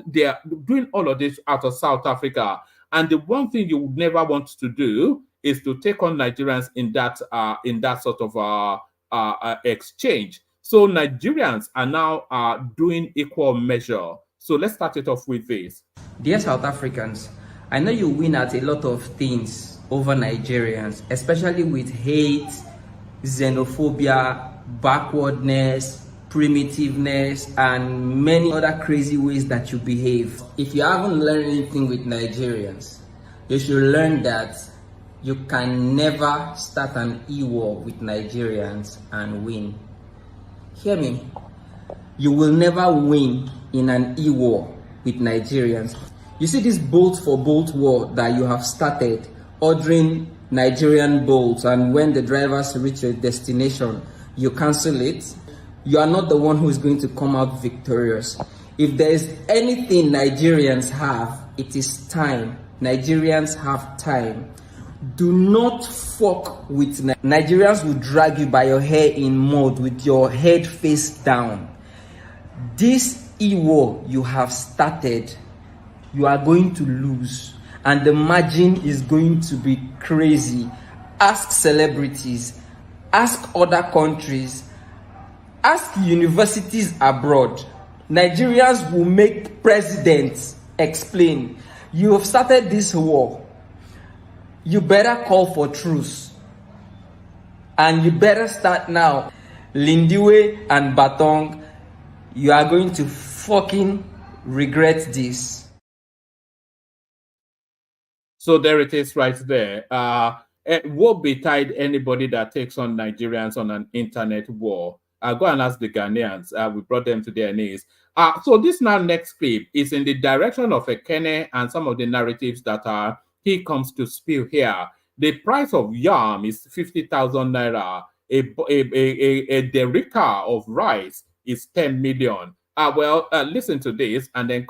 They are doing all of this out of South Africa. And the one thing you would never want to do is to take on Nigerians in that sort of exchange. So Nigerians are now doing equal measure. So let's start it off with this. Dear South Africans, I know you win at a lot of things over Nigerians, especially with hate, xenophobia, backwardness, primitiveness, and many other crazy ways that you behave. If you haven't learned anything with Nigerians, you should learn that You can never start an e-war with Nigerians and win. Hear me. You will never win in an e-war with Nigerians. You see this bolt for bolt war that you have started, ordering Nigerian bolts, and when the drivers reach your destination, you cancel it. You are not the one who is going to come out victorious. If there is anything Nigerians have, it is time. Nigerians have time. Do not fuck with Nigerians will drag you by your hair in mud with your head face down. This e-war you have started, you are going to lose, and the margin is going to be crazy. Ask celebrities, ask other countries, ask universities abroad. Nigerians will make presidents explain. You have started this war. You better call for truce. And you better start now. Lindiwe and Batong, you are going to fucking regret this. So there it is right there. It won't betide anybody that takes on Nigerians on an internet war. Go and ask the Ghanaians. We brought them to their knees. So this now next clip is in the direction of Ekene and some of the narratives that he comes to spill here. The price of yam is 50,000 naira. A derica of rice is 10 million. Listen to this and then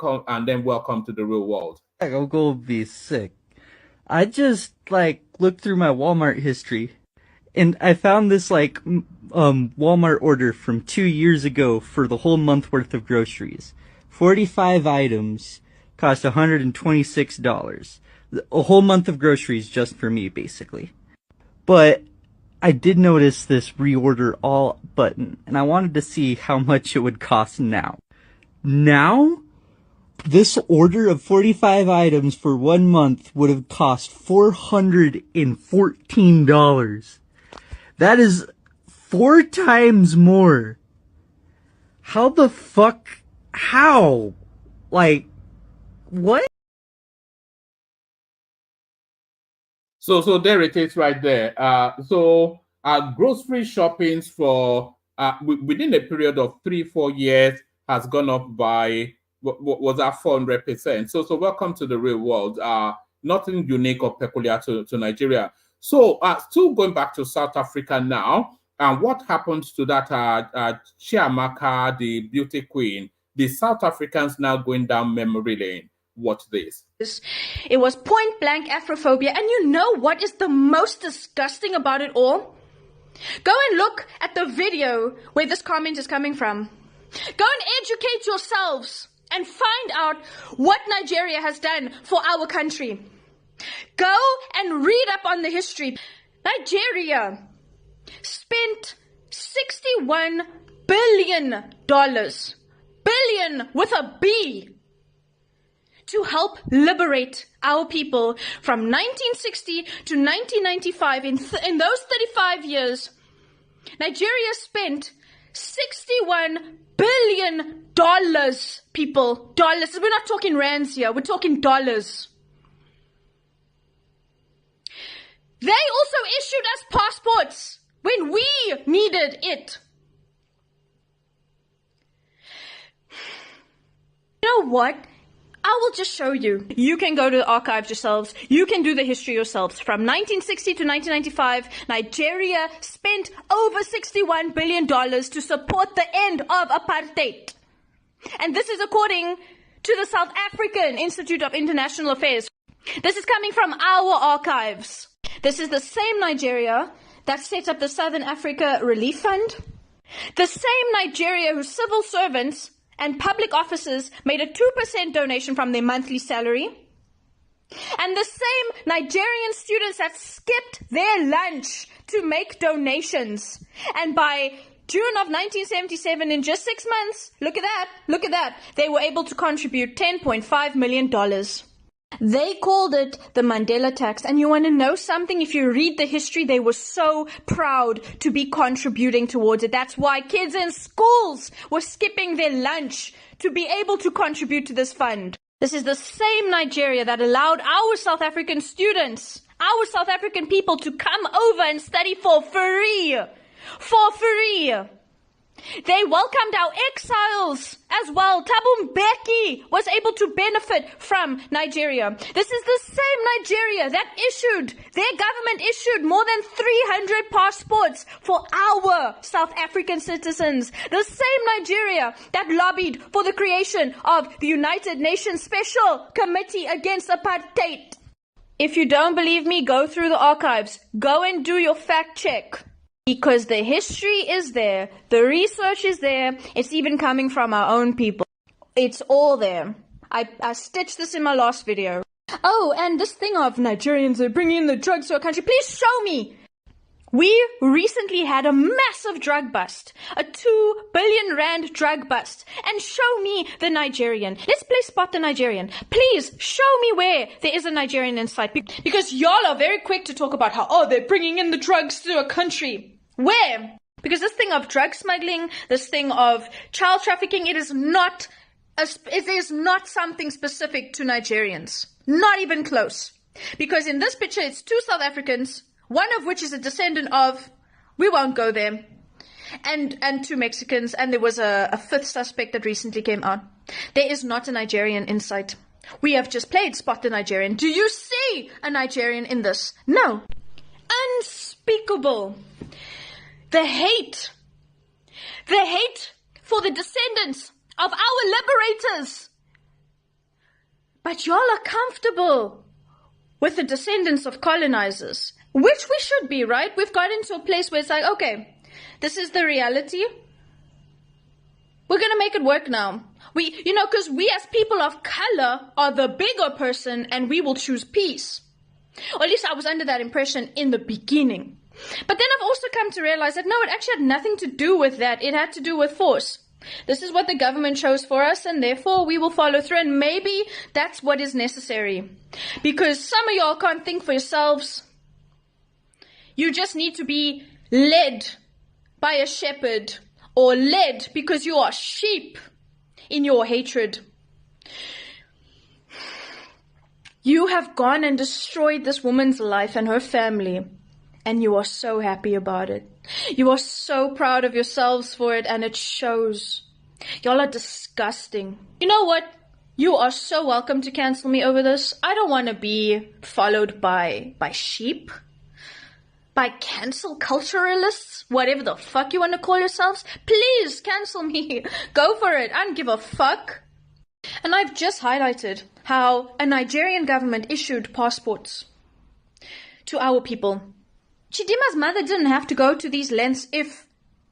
welcome to the real world. I'm gonna be sick. I just looked through my Walmart history, and I found this Walmart order from 2 years ago for the whole month worth of groceries. 45 items cost $126. A whole month of groceries just for me, basically. But I did notice this reorder all button, and I wanted to see how much it would cost now. Now? This order of 45 items for 1 month would have cost $414. That is 4 times more. How the fuck? How? What? So there it is right there. Grocery shoppings for within a period of 3-4 years has gone up by was that 400%. So welcome to the real world. Nothing unique or peculiar to Nigeria. So still going back to South Africa now, and what happened to that Chiamaka, the beauty queen? The South Africans now going down memory lane. Watch this. It was point blank Afrophobia, and you know what is the most disgusting about it all? Go and look at the video where this comment is coming from. Go and educate yourselves and find out what Nigeria has done for our country. Go and read up on the history. Nigeria spent $61 billion, billion with a B, to help liberate our people from 1960 to 1995. In those 35 years, Nigeria spent $61 billion, people. Dollars. We're not talking rands here. We're talking dollars. They also issued us passports when we needed it. You know what? I will just show you. You can go to the archives yourselves. You can do the history yourselves. From 1960 to 1995, Nigeria spent over $61 billion to support the end of apartheid. And this is according to the South African Institute of International Affairs. This is coming from our archives. This is the same Nigeria that set up the Southern Africa Relief Fund. The same Nigeria whose civil servants and public officers made a 2% donation from their monthly salary. And the same Nigerian students that skipped their lunch to make donations. And by June of 1977, in just 6 months, look at that, they were able to contribute $10.5 million. They called it the Mandela tax. And you want to know something? If you read the history, they were so proud to be contributing towards it. That's why kids in schools were skipping their lunch to be able to contribute to this fund. This is the same Nigeria that allowed our South African students, our South African people to come over and study for free. For free. They welcomed our exiles as well. Thabo Mbeki was able to benefit from Nigeria. This is the same Nigeria that their government issued more than 300 passports for our South African citizens. The same Nigeria that lobbied for the creation of the United Nations Special Committee Against Apartheid. If you don't believe me, go through the archives. Go and do your fact check. Because the history is there, the research is there, it's even coming from our own people. It's all there. I stitched this in my last video. Oh, and this thing of Nigerians are bringing in the drugs to our country, please show me! We recently had a massive drug bust, a 2 billion rand drug bust, and show me the Nigerian. Let's play Spot the Nigerian. Please show me where there is a Nigerian in sight, because y'all are very quick to talk about how, they're bringing in the drugs to a country. Where? Because this thing of drug smuggling, this thing of child trafficking, it is not something specific to Nigerians. Not even close. Because in this picture, it's 2 South Africans, one of which is a descendant of, we won't go there, and 2 Mexicans, and there was a 5th suspect that recently came out. There is not a Nigerian in sight. We have just played Spot the Nigerian. Do you see a Nigerian in this? No. Unspeakable. The hate for the descendants of our liberators. But y'all are comfortable with the descendants of colonizers, which we should be, right? We've gotten to a place where it's like, okay, this is the reality. We're going to make it work now. Because we as people of color are the bigger person and we will choose peace. Or at least I was under that impression in the beginning. But then I've also come to realize that no, it actually had nothing to do with that. It had to do with force. This is what the government chose for us, and therefore we will follow through, and maybe that's what is necessary. Because some of y'all can't think for yourselves. You just need to be led by a shepherd, or led because you are sheep in your hatred. You have gone and destroyed this woman's life and her family, and you are so happy about it. You are so proud of yourselves for it, and it shows. Y'all are disgusting. You know what? You are so welcome to cancel me over this. I don't want to be followed by sheep, by cancel culturalists, whatever the fuck you want to call yourselves. Please cancel me. Go for it. I don't give a fuck. And I've just highlighted how a Nigerian government issued passports to our people. Chidima's mother didn't have to go to these lengths if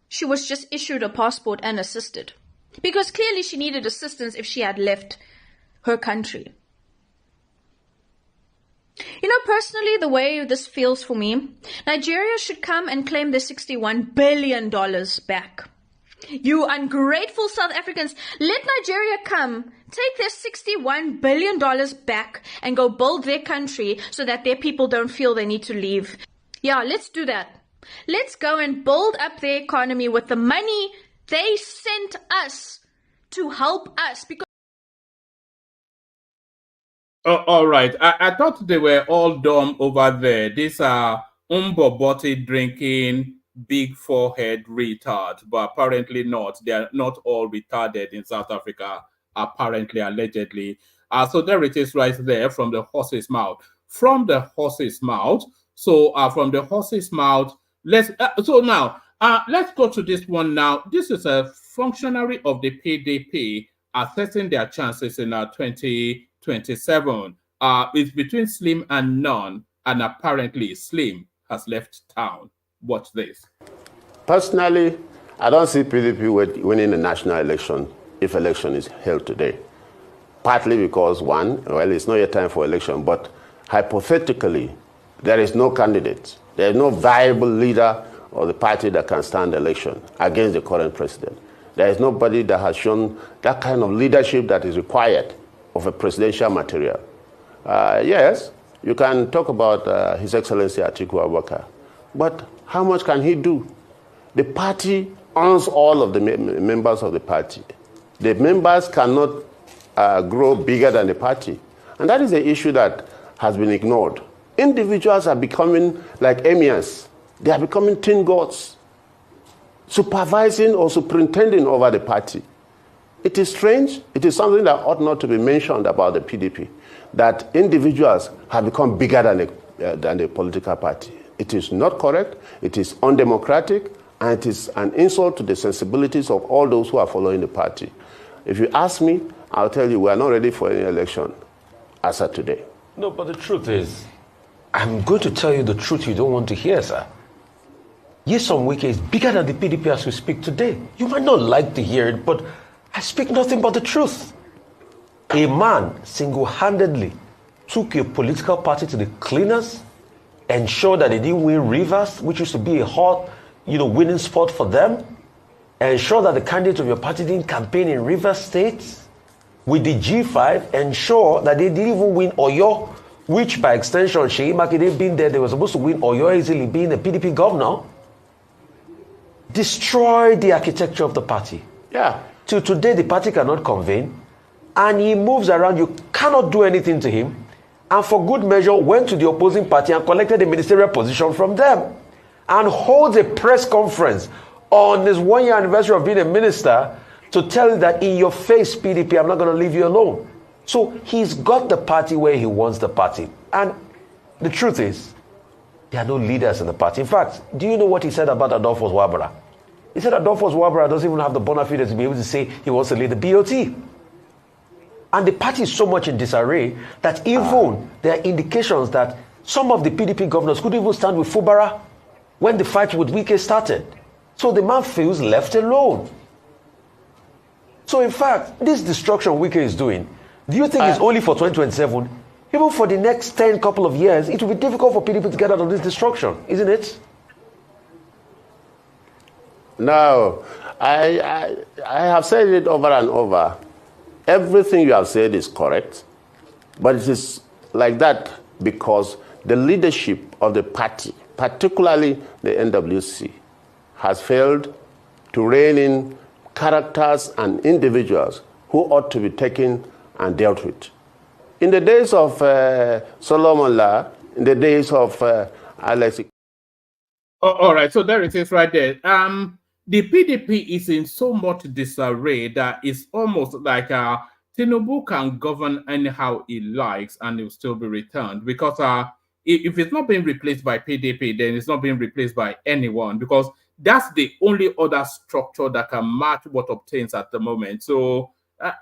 she was just issued a passport and assisted. Because clearly she needed assistance if she had left her country. Personally, the way this feels for me, Nigeria should come and claim their $61 billion back. You ungrateful South Africans, let Nigeria come, take their $61 billion back and go build their country so that their people don't feel they need to leave. Yeah, let's do that. Let's go and build up their economy with the money they sent us to help us. Because all right. I thought they were all dumb over there. These are Umboboti drinking big forehead retard, but apparently not. They are not all retarded in South Africa, apparently, allegedly. So there it is right there from the horse's mouth. From the horse's mouth. So from the horse's mouth, let's go to this one now. This is a functionary of the PDP assessing their chances in 2027. It's between Slim and None, and apparently Slim has left town. Watch this. Personally, I don't see PDP winning the national election if election is held today. Partly because, one, well, it's not yet time for election, but hypothetically, there is no candidate. There is no viable leader of the party that can stand election against the current president. There is nobody that has shown that kind of leadership that is required of a presidential material. Yes, you can talk about His Excellency Atiku Abubakar, but how much can he do? The party owns all of the members of the party. The members cannot grow bigger than the party. And that is the issue that has been ignored Individuals are becoming like emirs. They are becoming tin gods, supervising or superintending over the party. It is strange. It is something that ought not to be mentioned about the PDP, that individuals have become bigger than a political party. It is not correct. It is undemocratic, and it is an insult to the sensibilities of all those who are following the party. If you ask me, I'll tell you we are not ready for any election as of today. No, but the truth is, I'm going to tell you the truth you don't want to hear, sir. Nyesom Wike is bigger than the PDP as we speak today. You might not like to hear it, but I speak nothing but the truth. A man single-handedly took a political party to the cleaners, ensured that they didn't win Rivers, which used to be a hot, winning spot for them, ensure that the candidate of your party didn't campaign in Rivers State. With the G5, ensure that they didn't even win Oyo, which by extension, Sheyi Makinde being there, they were supposed to win Oyo easily, being the PDP governor. Destroy the architecture of the party. Yeah. Till today, the party cannot convene, and he moves around. You cannot do anything to him. And for good measure, went to the opposing party and collected a ministerial position from them, and holds a press conference on his 1-year anniversary of being a minister to tell you that in your face, PDP, I'm not going to leave you alone. So he's got the party where he wants the party. And the truth is, there are no leaders in the party. In fact, do you know what he said about Adolphus Wabara? He said Adolphus Wabara doesn't even have the bona fides to be able to say he wants to lead the BOT. And the party is so much in disarray that even there are indications that some of the PDP governors couldn't even stand with Fubara when the fight with Wike started. So the man feels left alone. So in fact, this destruction Wike is doing, do you think it's only for 2027? Even for the next 10 couple of years, it will be difficult for PDP to get out of this destruction, isn't it? No, I have said it over and over. Everything you have said is correct, but it is like that because the leadership of the party, particularly the NWC, has failed to rein in characters and individuals who ought to be taken and dealt with. In the days of Solomon La, in the days of Alex. All right, so there it is right there. The PDP is in so much disarray that it's almost like Tinubu can govern anyhow he likes and it will still be returned. Because if it's not being replaced by PDP, then it's not being replaced by anyone. Because that's the only other structure that can match what obtains at the moment. So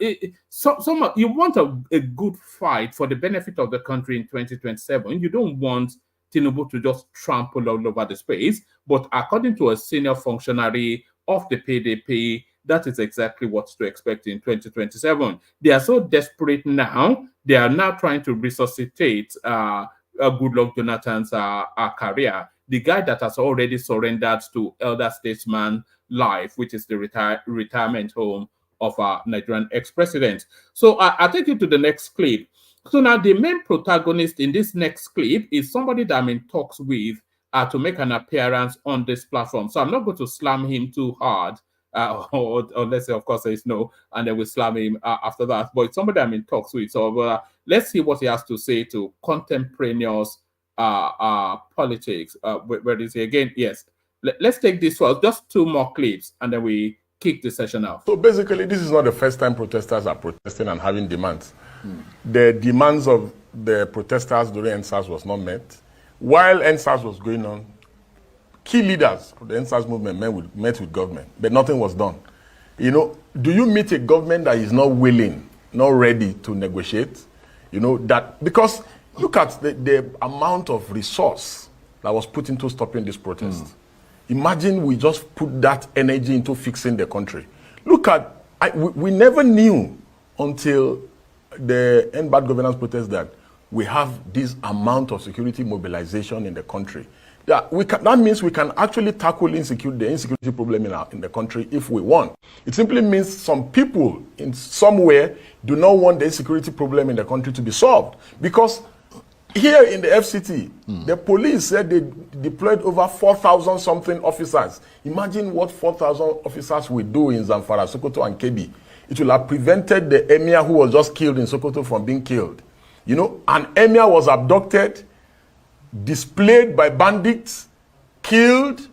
you want a good fight for the benefit of the country in 2027. You don't want Tinubu to just trample all over the space. But according to a senior functionary of the PDP, that is exactly what to expect in 2027. They are so desperate now. They are now trying to resuscitate Goodluck Jonathan's career. The guy that has already surrendered to elder statesman life, which is the retirement home of our Nigerian ex-president. So I'll take you to the next clip. So now the main protagonist in this next clip is somebody that I'm in talks with to make an appearance on this platform. So I'm not going to slam him too hard, or let's say, of course, there is no, and then we'll slam him after that. But it's somebody I'm in talks with. So let's see what he has to say to contemporaneous politics. Where is he again? Yes. Let's take this first, just 2 more clips, and then we kick the session off. So basically, this is not the first time protesters are protesting and having demands. The demands of the protesters during NSAS was not met. While NSAS was going on, key leaders of the NSAS movement met with government, but nothing was done. Do you meet a government that is not willing, not ready to negotiate? That because look at the amount of resource that was put into stopping this protest. Imagine we just put that energy into fixing the country. Look at, we never knew until the End Bad Governance protest that we have this amount of security mobilization in the country. That means we can actually tackle the insecurity problem in the country if we want. It simply means some people in somewhere do not want the insecurity problem in the country to be solved. Because here in the FCT, the police said they deployed over 4,000 something officers. Imagine what 4,000 officers will do in Zamfara, Sokoto, and Kebbi. It will have prevented the emir who was just killed in Sokoto from being killed. An emir was abducted displayed by bandits, killed,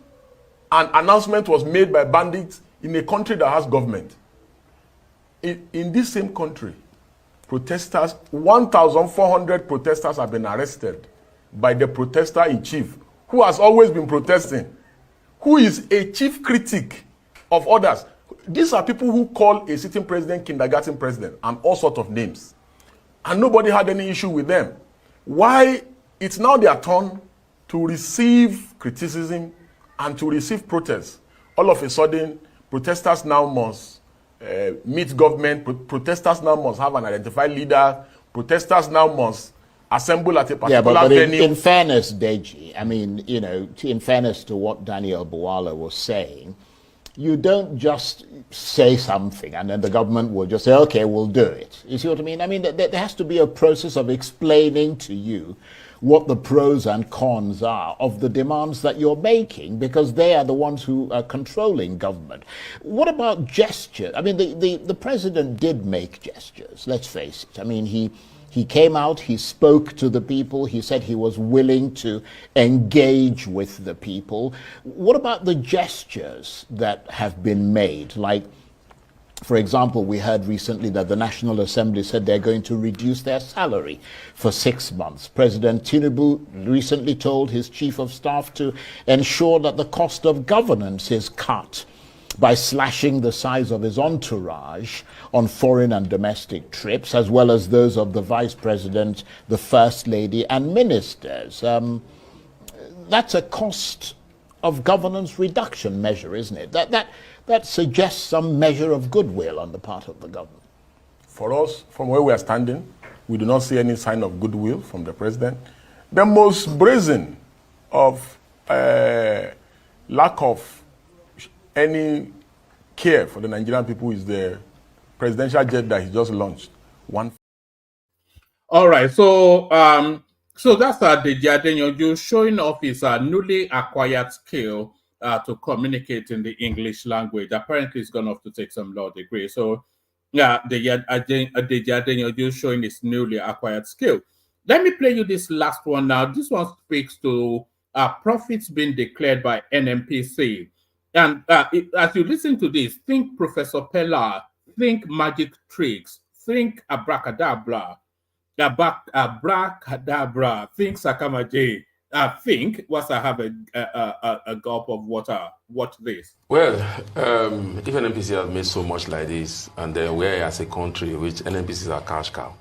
an announcement was made by bandits in a country that has government. In this same country, protesters, 1,400 protesters have been arrested by the protester in chief, who has always been protesting, who is a chief critic of others. These are people who call a sitting president kindergarten president and all sorts of names. And nobody had any issue with them. Why? It's now their turn to receive criticism and to receive protests. All of a sudden, protesters now must meet government. Protesters now must have an identified leader. Protesters now must assemble at a particular venue. In fairness, Deji, I mean, you know, in fairness to what Daniel Buwala was saying, you don't just say something and then the government will just say, okay, we'll do it. You see what I mean? I mean, there has to be a process of explaining to you what the pros and cons are of the demands that you're making, because they are the ones who are controlling government. What about gesture? I mean, the president did make gestures, let's face it. I mean, he came out, he spoke to the people, he said he was willing to engage with the people. What about the gestures that have been made? Like, for example, we heard recently that the National Assembly said they're going to reduce their salary for 6 months. President Tinubu recently told his chief of staff to ensure that the cost of governance is cut by slashing the size of his entourage on foreign and domestic trips, as well as those of the vice president, the first lady, and ministers. That's a cost of governance reduction measure, isn't it? That suggests some measure of goodwill on the part of the government. For us, from where we are standing, we do not see any sign of goodwill from the president. The most brazen of lack of any care for the Nigerian people is the presidential jet that he just launched. All right, so that's Deji Adeyanju showing off his newly acquired skill to communicate in the English language. Apparently, he's gone off to take some law degree. So, yeah, Deji Adeyanju showing his newly acquired skill. Let me play you this last one now. This one speaks to profits being declared by Nnpcl. And as you listen to this, think Professor Pella, think magic tricks, think abracadabra, think Sakamaje, think once I have a gulp of water, watch this. Well, if Nnpcl has made so much like this, and then we're as a country which Nnpcl is a cash cow,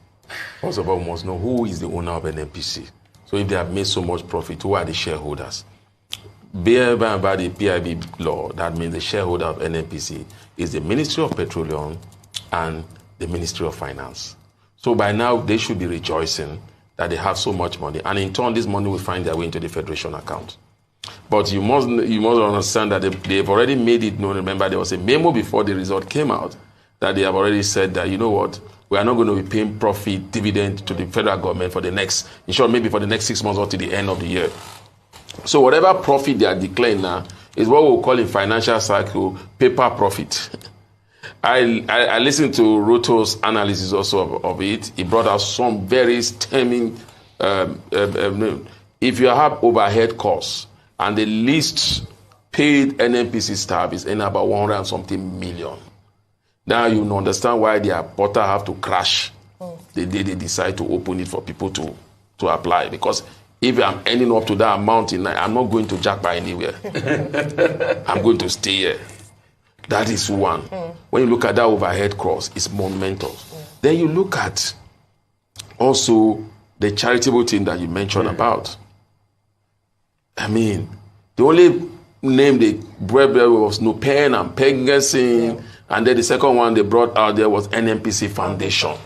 first of all, we must know who is the owner of Nnpcl. So if they have made so much profit, who are the shareholders? By the PIB law, that means the shareholder of Nnpcl is the Ministry of Petroleum and the Ministry of Finance. So by now, they should be rejoicing that they have so much money. And in turn, this money will find their way into the Federation account. But you must understand that they've already made it known. Remember, there was a memo before the result came out that they have already said that, you know what, we are not going to be paying profit dividend to the federal government for the next, in short, maybe for the next 6 months or to the end of the year. So whatever profit they are declaring now is what we'll call in financial cycle paper profit. I listened to Roto's analysis also of it. He brought out some very stemming. If you have overhead costs and the least paid Nnpcl staff is in about 100 and something million, now you understand why their portal have to crash. They decide to open it for people to apply, because if I'm ending up to that amount, I'm not going to jackpot anywhere. I'm going to stay here. That is one. When you look at that overhead cost, it's monumental. Then you look at also the charitable thing that you mentioned about. I mean, the only name they brought was Nnpcl and Pegasin, and then the second one they brought out there was Nnpcl Foundation.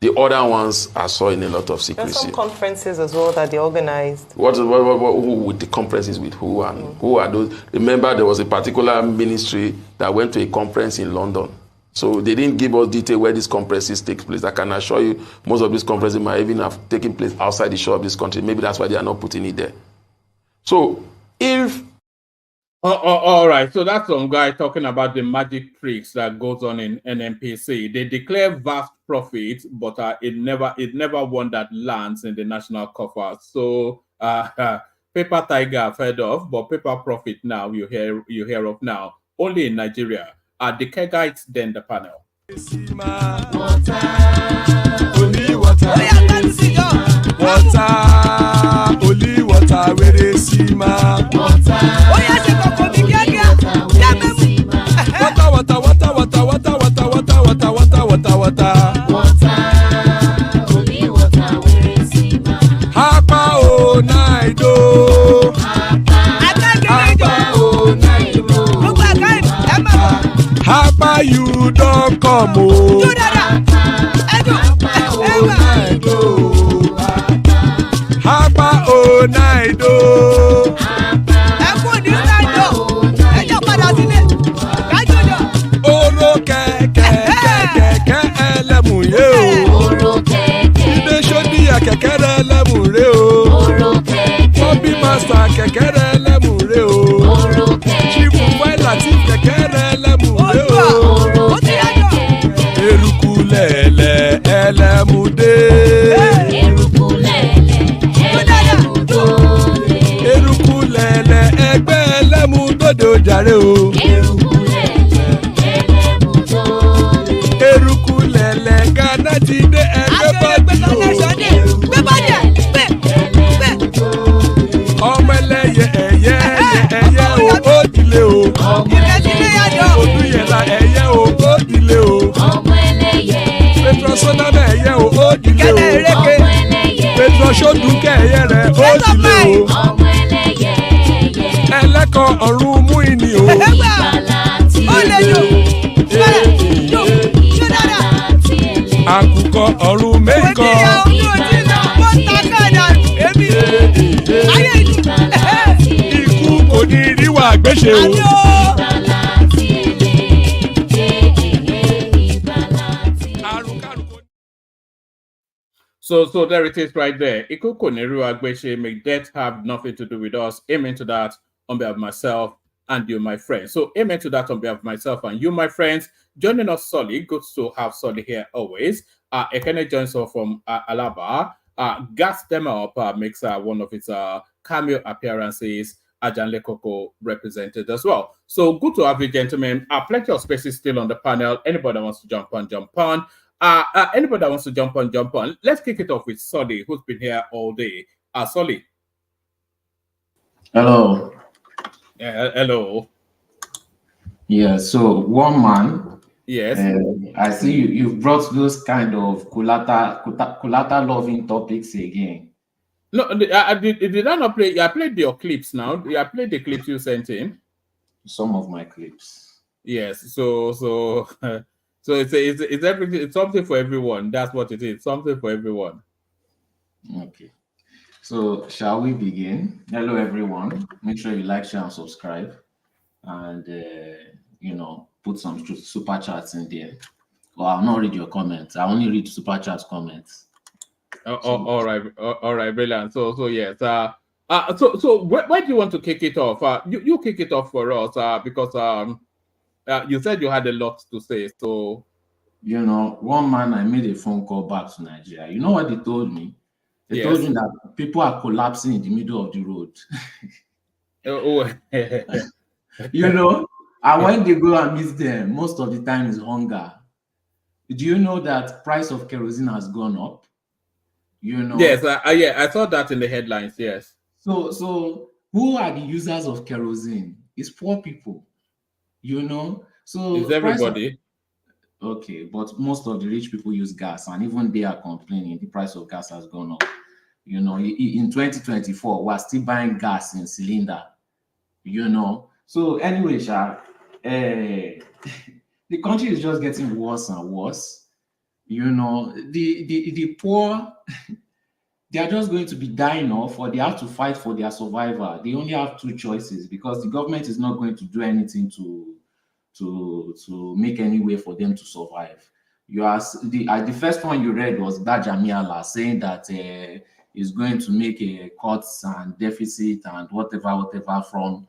The other ones I saw in a lot of secrecy. There's some conferences as well that they organized. Who with the conferences with who, and who are those? Remember, there was a particular ministry that went to a conference in London. So they didn't give us detail where these conferences take place. I can assure you, most of these conferences might even have taken place outside the shore of this country. Maybe that's why they are not putting it there. So if all right, so that's some guy talking about the magic tricks that goes on in Nnpcl. They declare vast profits, but it never one that lands in the national coffers. So Paper tiger I've heard of, but paper profit now you hear of now only in Nigeria. The Kegites then the panel. Only water, where they see ma. Water, only water, where they see ma. Hapa o naido. Hapa o naido. Hapa you don't come o. Hapa o naido. Oro kẹ̀kẹ́ ẹlẹ́mùrè o. Ilé sọ́díyà kẹ̀kẹ́ ẹlẹ́mùrè o. Bobby Master kẹ̀kẹ́ ẹlẹ́mùrè o. Chief Latif kẹ̀kẹ́ ẹlẹ́mùrè o. Eruku lẹ̀lẹ̀ ẹlẹ́mùdé. Eruku lẹ̀lẹ̀ ẹgbẹ́ ẹlẹ́mùdódò jàre o. Eruku lẹ̀lẹ̀ Ghana ti dé ẹgbẹ́ bọ́dì o. Ọmọ ẹlẹ́yẹ ẹyẹ o ó dilé o. Odúyẹ̀lá ẹyẹ o ó dilé o. Petrol sódàmẹ ẹyẹ o ó dilé o. Petrol sódùkẹ́ ẹyẹ rẹ̀ ó dilé o. Ẹlẹ́kọ̀ ọ̀run mú ìní o. Àkùkọ ọ̀run méjìkọ. Ikú kò ní ríwà gbéṣe o. So there it is right there. Ikuko Neru Agbeche, may death have nothing to do with us. Amen to that on behalf of myself and you, my friends. So amen to that on behalf of myself and you, my friends. Joining us, Solly. Good to have Solly here always. Ekene joins us from Alaba. Gas them up makes one of its cameo appearances. Ajanle Koko represented as well. So good to have you, gentlemen. Plenty of spaces still on the panel. Anybody wants to jump on, jump on. Anybody that wants to jump on, jump on. Let's kick it off with Solly, who's been here all day. Solly. Hello. Hello. Yeah, so one man. Yes. I see you've brought those kind of culata loving topics again. No, did I not play? I played your clips now. I played the clips you sent in. Some of my clips. Yes. So it's everything. It's something for everyone. That's what it is. Something for everyone. Okay. So shall we begin? Hello, everyone. Make sure you like, share, and subscribe, and put some super chats in there. Well, I'll not read your comments. I only read super chat comments. All right, brilliant. So yes. So where do you want to kick it off? You kick it off for us. Because you said you had a lot to say. So one man, I made a phone call back to Nigeria. You know what they told me? They told me that people are collapsing in the middle of the road. And when they go and meet them, most of the time is hunger. Do you know that price of kerosene has gone up? Yes, I saw that in the headlines. Yes. So who are the users of kerosene? It's poor people. So it's everybody. Okay, but most of the rich people use gas, and even they are complaining the price of gas has gone up. In 2024, we're still buying gas in cylinder. So anyway, the country is just getting worse and worse. The poor, they are just going to be dying off, or they have to fight for their survival. They only have two choices because the government is not going to do anything to make any way for them to survive. The first one you read was Bajamiala saying that is going to make cuts and deficit and whatever from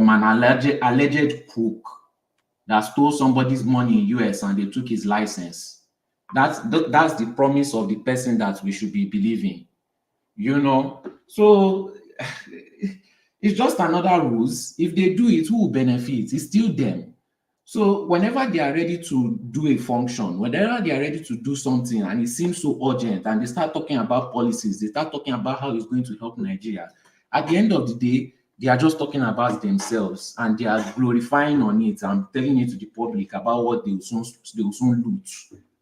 an alleged crook that stole somebody's money in US and they took his license. That's the promise of the person that we should be believing. You know, so it's just another rules. If they do it, who will benefit? It's still them. So whenever they are ready to do a function, whenever they are ready to do something and it seems so urgent and they start talking about policies, they start talking about how it's going to help Nigeria, at the end of the day, they are just talking about themselves and they are glorifying on it and telling it to the public about what they will soon loot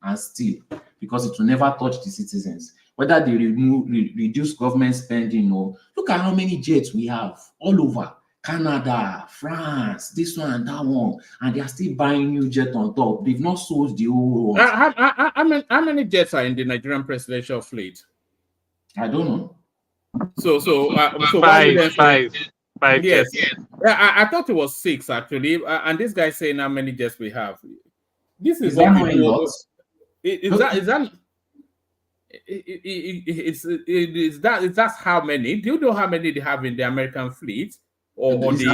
and steal, because it will never touch the citizens. Whether they reduce government spending or look at how many jets we have all over. Canada, France, this one and that one, and they are still buying new jet on top. They've not sold the old ones. How many jets are in the Nigerian presidential fleet? I don't know. So Five yes. jets. I thought it was 6 actually, and this guy saying how many jets we have. This is that what not a lot? Is that how many? Do you know how many they have in the American fleet, or the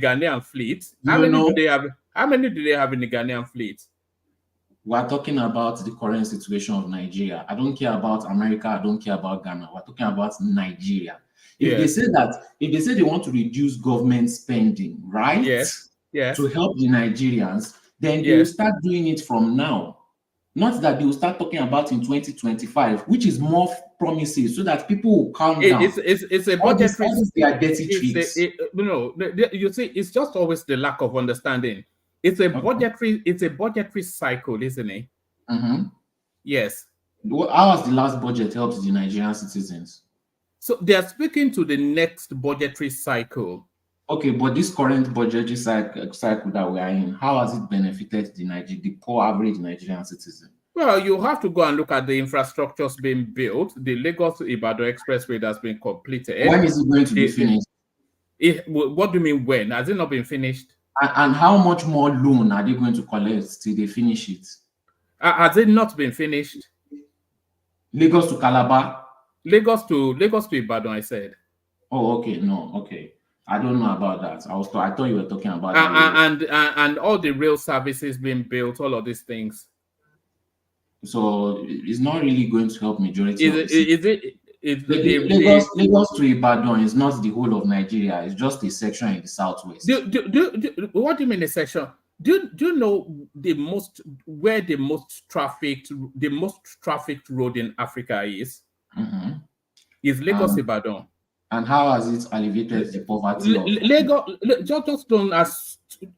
Ghanaian fleet? How many do they have in the Ghanaian fleet? We're talking about the current situation of Nigeria. I don't care about America. I don't care about Ghana. We're talking about Nigeria. If they say they want to reduce government spending, right? Yes. To help the Nigerians, then they will start doing it from now. Not that they will start talking about in 2025, which is more promises, so that people will calm down. It's a budgetary. They are dirty tricks. You see, it's just always the lack of understanding. It's a budgetary cycle, isn't it? Mm-hmm. Yes. How has the last budget helped the Nigerian citizens? So they are speaking to the next budgetary cycle. Okay, but this current budgetary cycle that we are in, how has it benefited the poor average Nigerian citizen? Well, you have to go and look at the infrastructures being built. The Lagos to Ibadan Expressway that's been completed. When is it going to be finished? What do you mean when? Has it not been finished? And how much more loan are they going to collect till they finish it? Has it not been finished? Lagos to Calabar? Lagos to Ibadan, I said. Oh, okay. No, okay. I don't know about that. I thought you were talking about and all the rail services being built, all of these things. So it's not really going to help majority. Lagos to Ibadan is not the whole of Nigeria. It's just a section in the southwest. What do you mean a section? Do you know the most trafficked road in Africa is? Mm-hmm. Is Lagos Ibadan. And how has it alleviated the poverty? Lagos,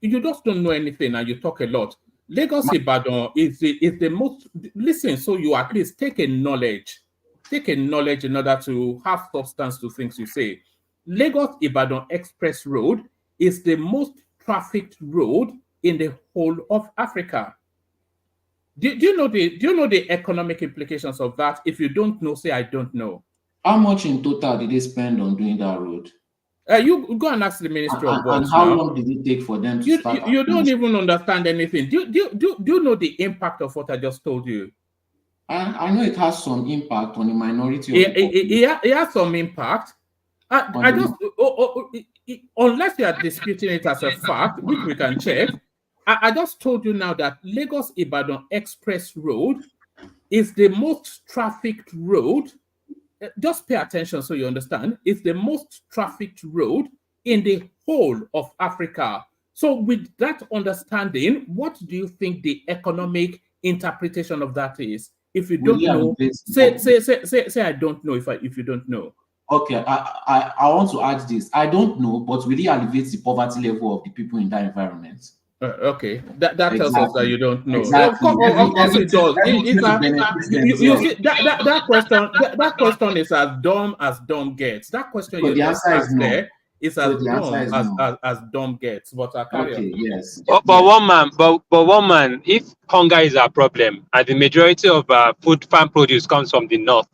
you just don't know anything and you talk a lot. Lagos Ibadan is the most. Listen, so you at least take a knowledge in order to have substance to things you say. Lagos Ibadan Express Road is the most trafficked road in the whole of Africa. Do you know the economic implications of that? If you don't know, say I don't know. How much in total did they spend on doing that road? You go and ask the Ministry of Works. And how long did it take for them to start? You don't even understand anything. Do you know the impact of what I just told you? I know it has some impact on the minority. It has some impact. Unless you are disputing it as a fact, which we can check, I just told you now that Lagos Ibadan Express Road is the most trafficked road. Just pay attention so you understand. It's the most trafficked road in the whole of Africa. So with that understanding, what do you think the economic interpretation of that is? If you don't know, say I don't know if you don't know. Okay, I want to add this. I don't know, but will it alleviate the poverty level of the people in that environment? Okay, that tells us that you don't know. Exactly. Of course it does. You see that question is as dumb gets. That question you just asked there is as dumb gets. But yes. But one man, if hunger is a problem and the majority of farm produce comes from the north,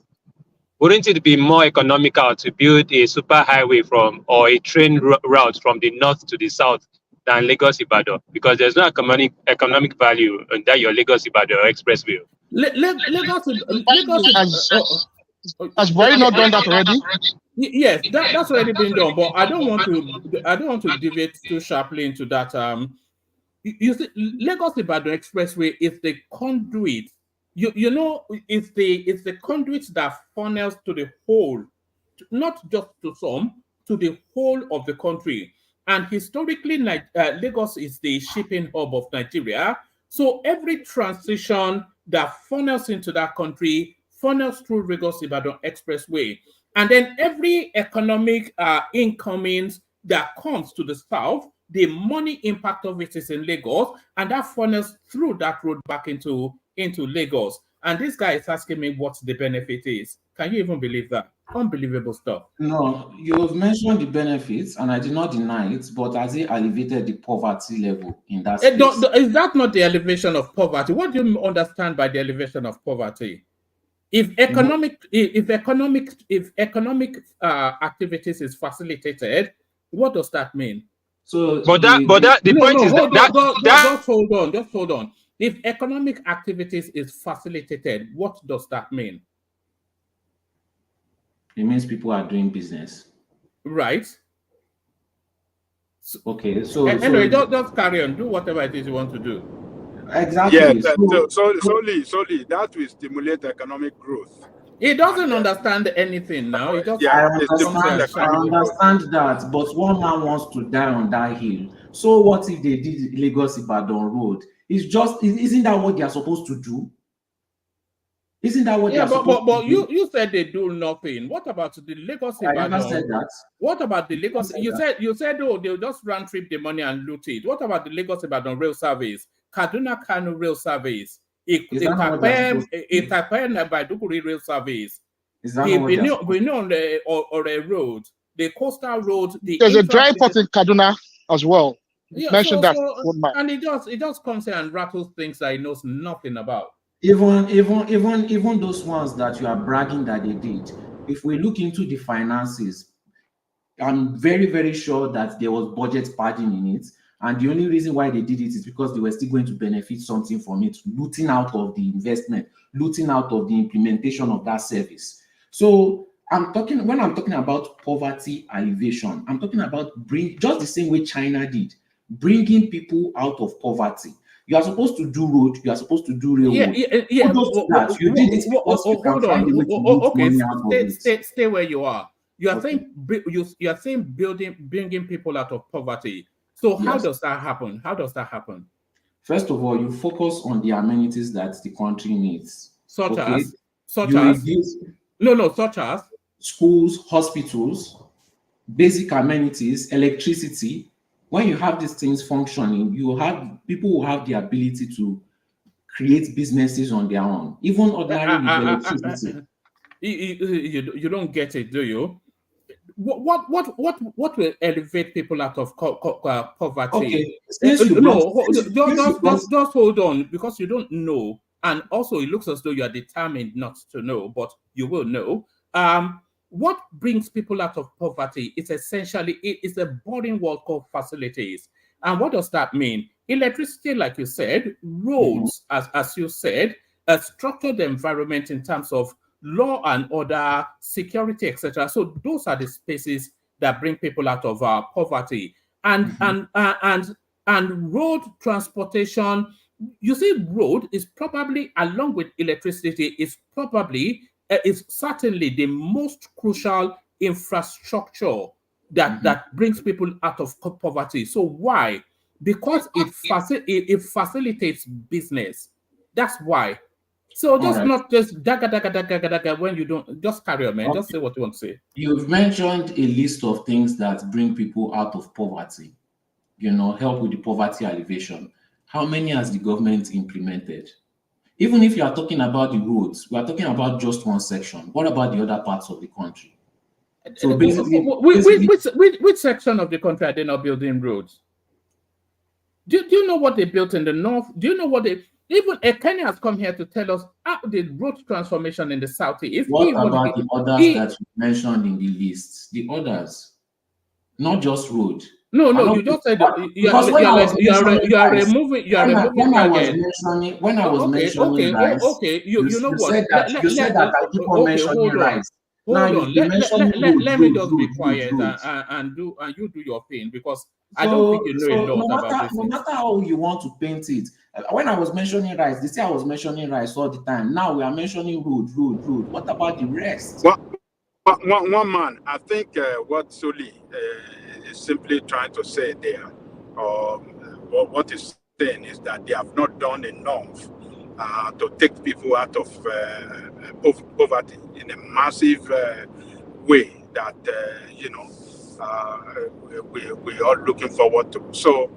wouldn't it be more economical to build a super highway or a train route from the north to the south than Lagos Ibadan? Because there's no economic value in that your Lagos Ibadan expressway. Has Buhari not done that already? Yes, that's already been done. But I don't want to deviate too sharply into that. You see, Lagos Ibadan Expressway is the conduit you know, it's the conduit that funnels to the whole, not just to some, to the whole of the country. And historically, Lagos is the shipping hub of Nigeria. So every transition that funnels into that country funnels through Lagos Ibadan Expressway. And then every economic incomings that comes to the south, the money impact of it is in Lagos, and that funnels through that road back into Lagos. And this guy is asking me what the benefit is. Can you even believe that? Unbelievable stuff. No, you've mentioned the benefits, and I did not deny it, but has it elevated the poverty level in that space? Is that not the elevation of poverty? What do you understand by the elevation of poverty? If economic activities is facilitated, what does that mean? So, the point is that just hold on. If economic activities is facilitated, what does that mean? It means people are doing business. Right. Okay, so anyway, just carry on. Do whatever it is you want to do. Exactly. Yes, solely that will stimulate economic growth. He doesn't understand anything now. He just I understand that, but one man wants to die on that hill. So what if they did Lagos Ibadan Road? Isn't that what they are supposed to do? Isn't that what they are supposed to do? But you said they do nothing. What about the Lagos Ibadan? I never said that. What about the Lagos? You said oh, they'll just round trip the money and loot it. What about the Lagos Ibadan rail service? Kaduna Kano rail service? Maiduguri rail service? We know on a road, the coastal road. There's a dry port in Kaduna as well. Yeah, mentioned that. And it just comes here and rattles things that he knows nothing about. Even those ones that you are bragging that they did, if we look into the finances, I'm very, very sure that there was budget padding in it. And the only reason why they did it is because they were still going to benefit something from it, looting out of the investment, looting out of the implementation of that service. So when I'm talking about poverty alleviation, I'm talking about just the same way China did, bringing people out of poverty. You are supposed to do road. You are supposed to do railroad. You did it because you can find a way to okay, stay where you are. You are saying bringing people out of poverty. So how does that happen? How does that happen? First of all, you focus on the amenities that the country needs. Such as schools, hospitals, basic amenities, electricity. When you have these things functioning, people will have the ability to create businesses on their own, even ordinarily with electricity. You don't get it, do you? What will elevate people out of poverty? Okay. Just hold on, because you don't know, and also it looks as though you are determined not to know, but you will know. What brings people out of poverty is essentially it's a boring world called facilities. And what does that mean? Electricity, like you said, roads, as you said, a structured environment in terms of law and order, security, etc. So those are the spaces that bring people out of poverty. And road transportation, you see, road is probably, along with electricity, is certainly the most crucial infrastructure that brings people out of poverty. So why? Because it facilitates business. That's why. So not just daga when you don't, just carry on, man. Okay. Just say what you want to say. You've mentioned a list of things that bring people out of poverty, help with the poverty alleviation. How many has the government implemented? Even if you are talking about the roads, we are talking about just one section. What about the other parts of the country? So basically, which section of the country are they not building roads? Do you know what they built in the north? Do you know what even Kenya has come here to tell us the road transformation in the southeast? What about the others that you mentioned in the list? The others, not just road. No, you just said you are removing. When I was mentioning rice, you know what? You said that I keep on mentioning rice. Now Hold you've on. been mentioning Let me just be quiet roads. and you do your thing, because I don't think you know a lot about this No thing. matter how you want to paint it, when I was mentioning rice, they say I was mentioning rice all the time. Now we are mentioning road. What about the rest? One man, I think what Soli is simply trying to say there, what he's saying is that they have not done enough to take people out of poverty in a massive way that we are looking forward to. So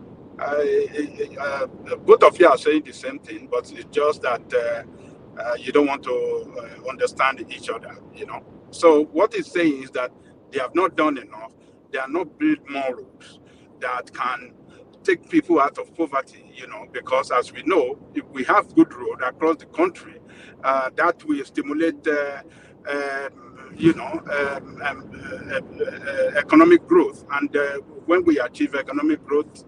both of you are saying the same thing, but it's just that you don't want to understand each other, So what he's saying is that they have not done enough. They are not built more roads that can take people out of poverty, because as we know, if we have good road across the country, that will stimulate, economic growth. And when we achieve economic growth,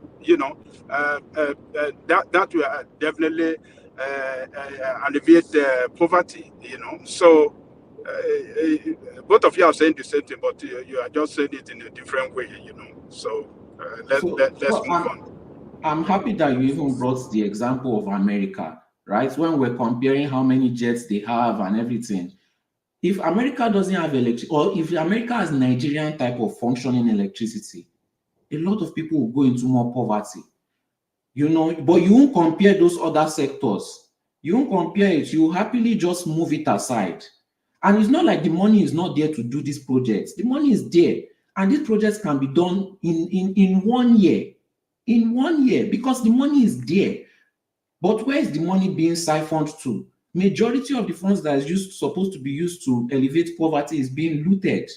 that will definitely alleviate poverty, So both of you are saying the same thing, but you are just saying it in a different way, So let's move on. I'm happy that you even brought the example of America, right? When we're comparing how many jets they have and everything. If America doesn't have electricity, or if America has Nigerian type of functioning electricity, a lot of people will go into more poverty. But you won't compare those other sectors. You won't compare it. You happily just move it aside. And it's not like the money is not there to do these projects. The money is there. And these projects can be done in 1 year. In 1 year, because the money is there. But where is the money being siphoned to? Majority of the funds that is supposed to be used to alleviate poverty is being looted.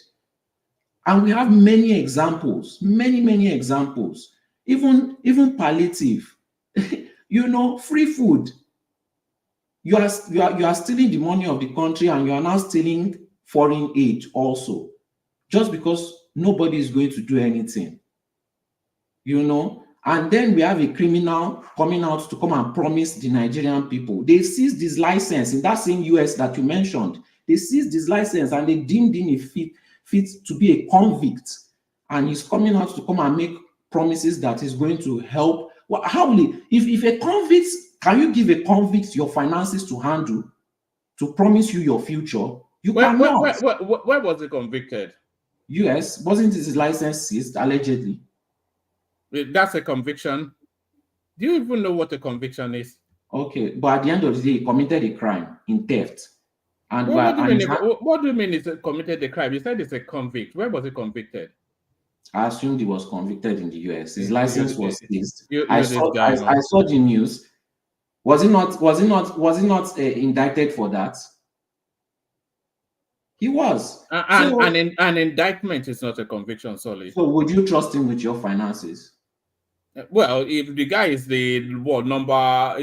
And we have many examples, many examples. Even palliative, free food. You are stealing the money of the country, and you are now stealing foreign aid also, just because nobody is going to do anything. And then we have a criminal coming out to come and promise the Nigerian people. They seized this license in that same US that you mentioned. They seized this license and they deemed him fit to be a convict. And he's coming out to come and make promises that is going to help. Well, how will he, if a convict, can you give a convict your finances to handle, to promise you your future? You cannot. Where was he convicted? US. Wasn't his license seized, allegedly? That's a conviction. Do you even know what a conviction is? Okay, but at the end of the day, he committed a crime in theft. And what do you mean he committed a crime? You said it's a convict. Where was he convicted? I assumed he was convicted in the US. His license was seized. I saw the news. Was he not indicted for that? He was. An indictment is not a conviction, solely. So would you trust him with your finances? Well, if the guy is the number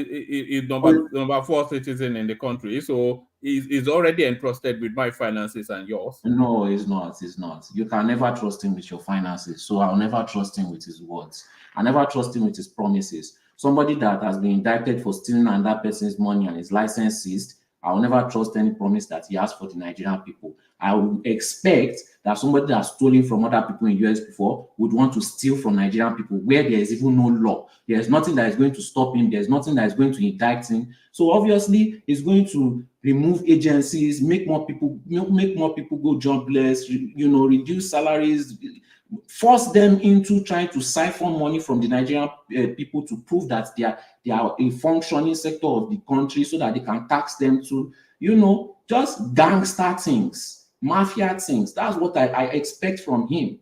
4 citizen in the country, so he's already entrusted with my finances and yours. No, he's not. He's not. You can never trust him with your finances. So I'll never trust him with his words. I never trust him with his promises. Somebody that has been indicted for stealing another person's money and his license seized, I'll never trust any promise that he has for the Nigerian people. I would expect that somebody that has stolen from other people in the US before would want to steal from Nigerian people where there is even no law. There is nothing that is going to stop him. There's nothing that is going to indict him. So obviously, he's going to remove agencies, make more people go jobless, reduce salaries, force them into trying to siphon money from the Nigerian people to prove that they are a functioning sector of the country so that they can tax them to, just gangster things, mafia things. That's what I expect from him,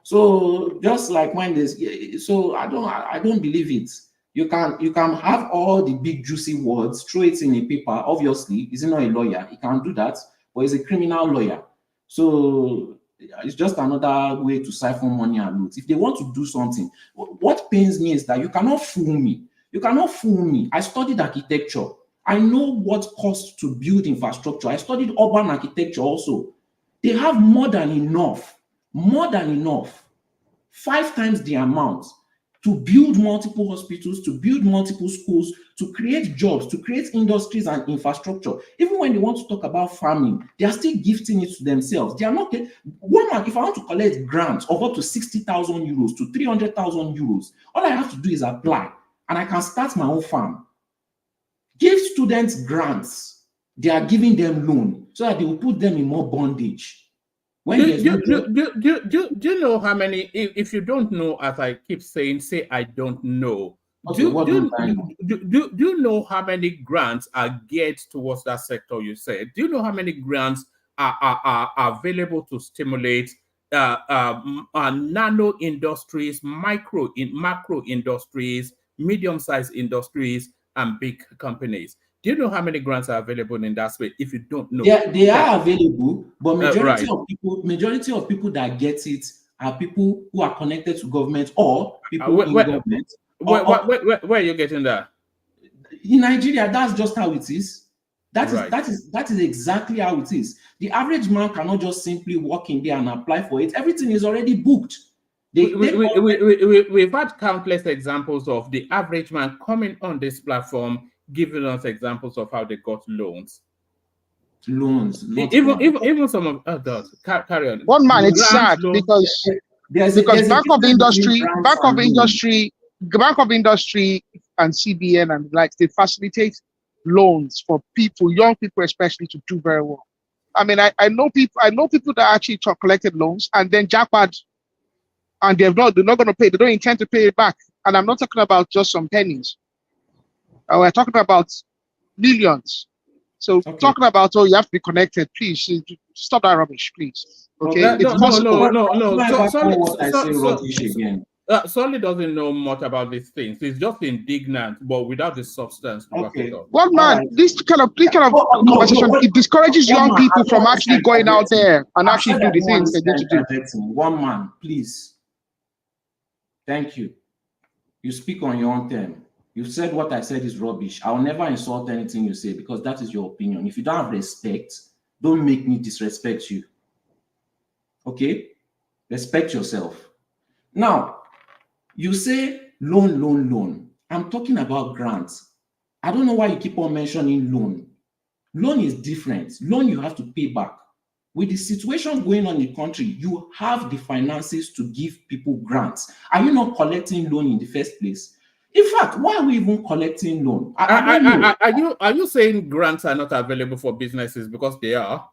So just like when I don't believe it. You can have all the big juicy words, throw it in a paper. Obviously, he's not a lawyer. He can't do that, but he's a criminal lawyer. So it's just another way to siphon money and loot. If they want to do something, what pains me is that you cannot fool me. You cannot fool me. I studied architecture. I know what costs to build infrastructure. I studied urban architecture also. They have more than enough. 5 times the amount. to build multiple hospitals, to build multiple schools, to create jobs, to create industries and infrastructure. Even when they want to talk about farming, they are still gifting it to themselves. They are not one man. If I want to collect grants of up to 60,000 euros to 300,000 euros, all I have to do is apply, and I can start my own farm. Give students grants. They are giving them loan so that they will put them in more bondage. When Do you know how many? If you don't know, as I keep saying, say I don't know. Okay, what don't I know? Do you know how many grants are geared towards that sector you said? Do you know how many grants are available to stimulate nano industries, macro industries, medium-sized industries, and big companies? Do you know how many grants are available in that space? If you don't know, they are available, but majority right. of people that get it are people who are connected to government or people in government. Where are you getting that? In Nigeria, that's just how it is. That Right. is exactly how it is. The average man cannot just simply walk in there and apply for it. Everything is already booked. We've had countless examples of the average man coming on this platform, giving us examples of how they got loans. Even some of others. Carry on. One man, it's sad because Bank of Industry and CBN and like they facilitate loans for people, young people especially, to do very well. I mean, I know people that actually collected loans and then jackpot, and they're not going to pay. They don't intend to pay it back. And I'm not talking about just some pennies. We're talking about millions. So talking about, you have to be connected, please stop that rubbish, please. Okay, it's possible. Solly doesn't know much about these things. He's just indignant, but without the substance to back it up. One man, this kind of conversation, it discourages young people from actually going out there and actually do the things they need to do. One man, please. Thank you. You speak on your own term. You said what I said is rubbish. I'll never insult anything you say because that is your opinion. If you don't have respect, don't make me disrespect you. Okay? Respect yourself. Now, you say loan. I'm talking about grants. I don't know why you keep on mentioning loan. Loan is different. Loan you have to pay back. With the situation going on in the country, you have the finances to give people grants. Are you not collecting loan in the first place? In fact, why are we even collecting loan? Are you saying grants are not available for businesses because they are?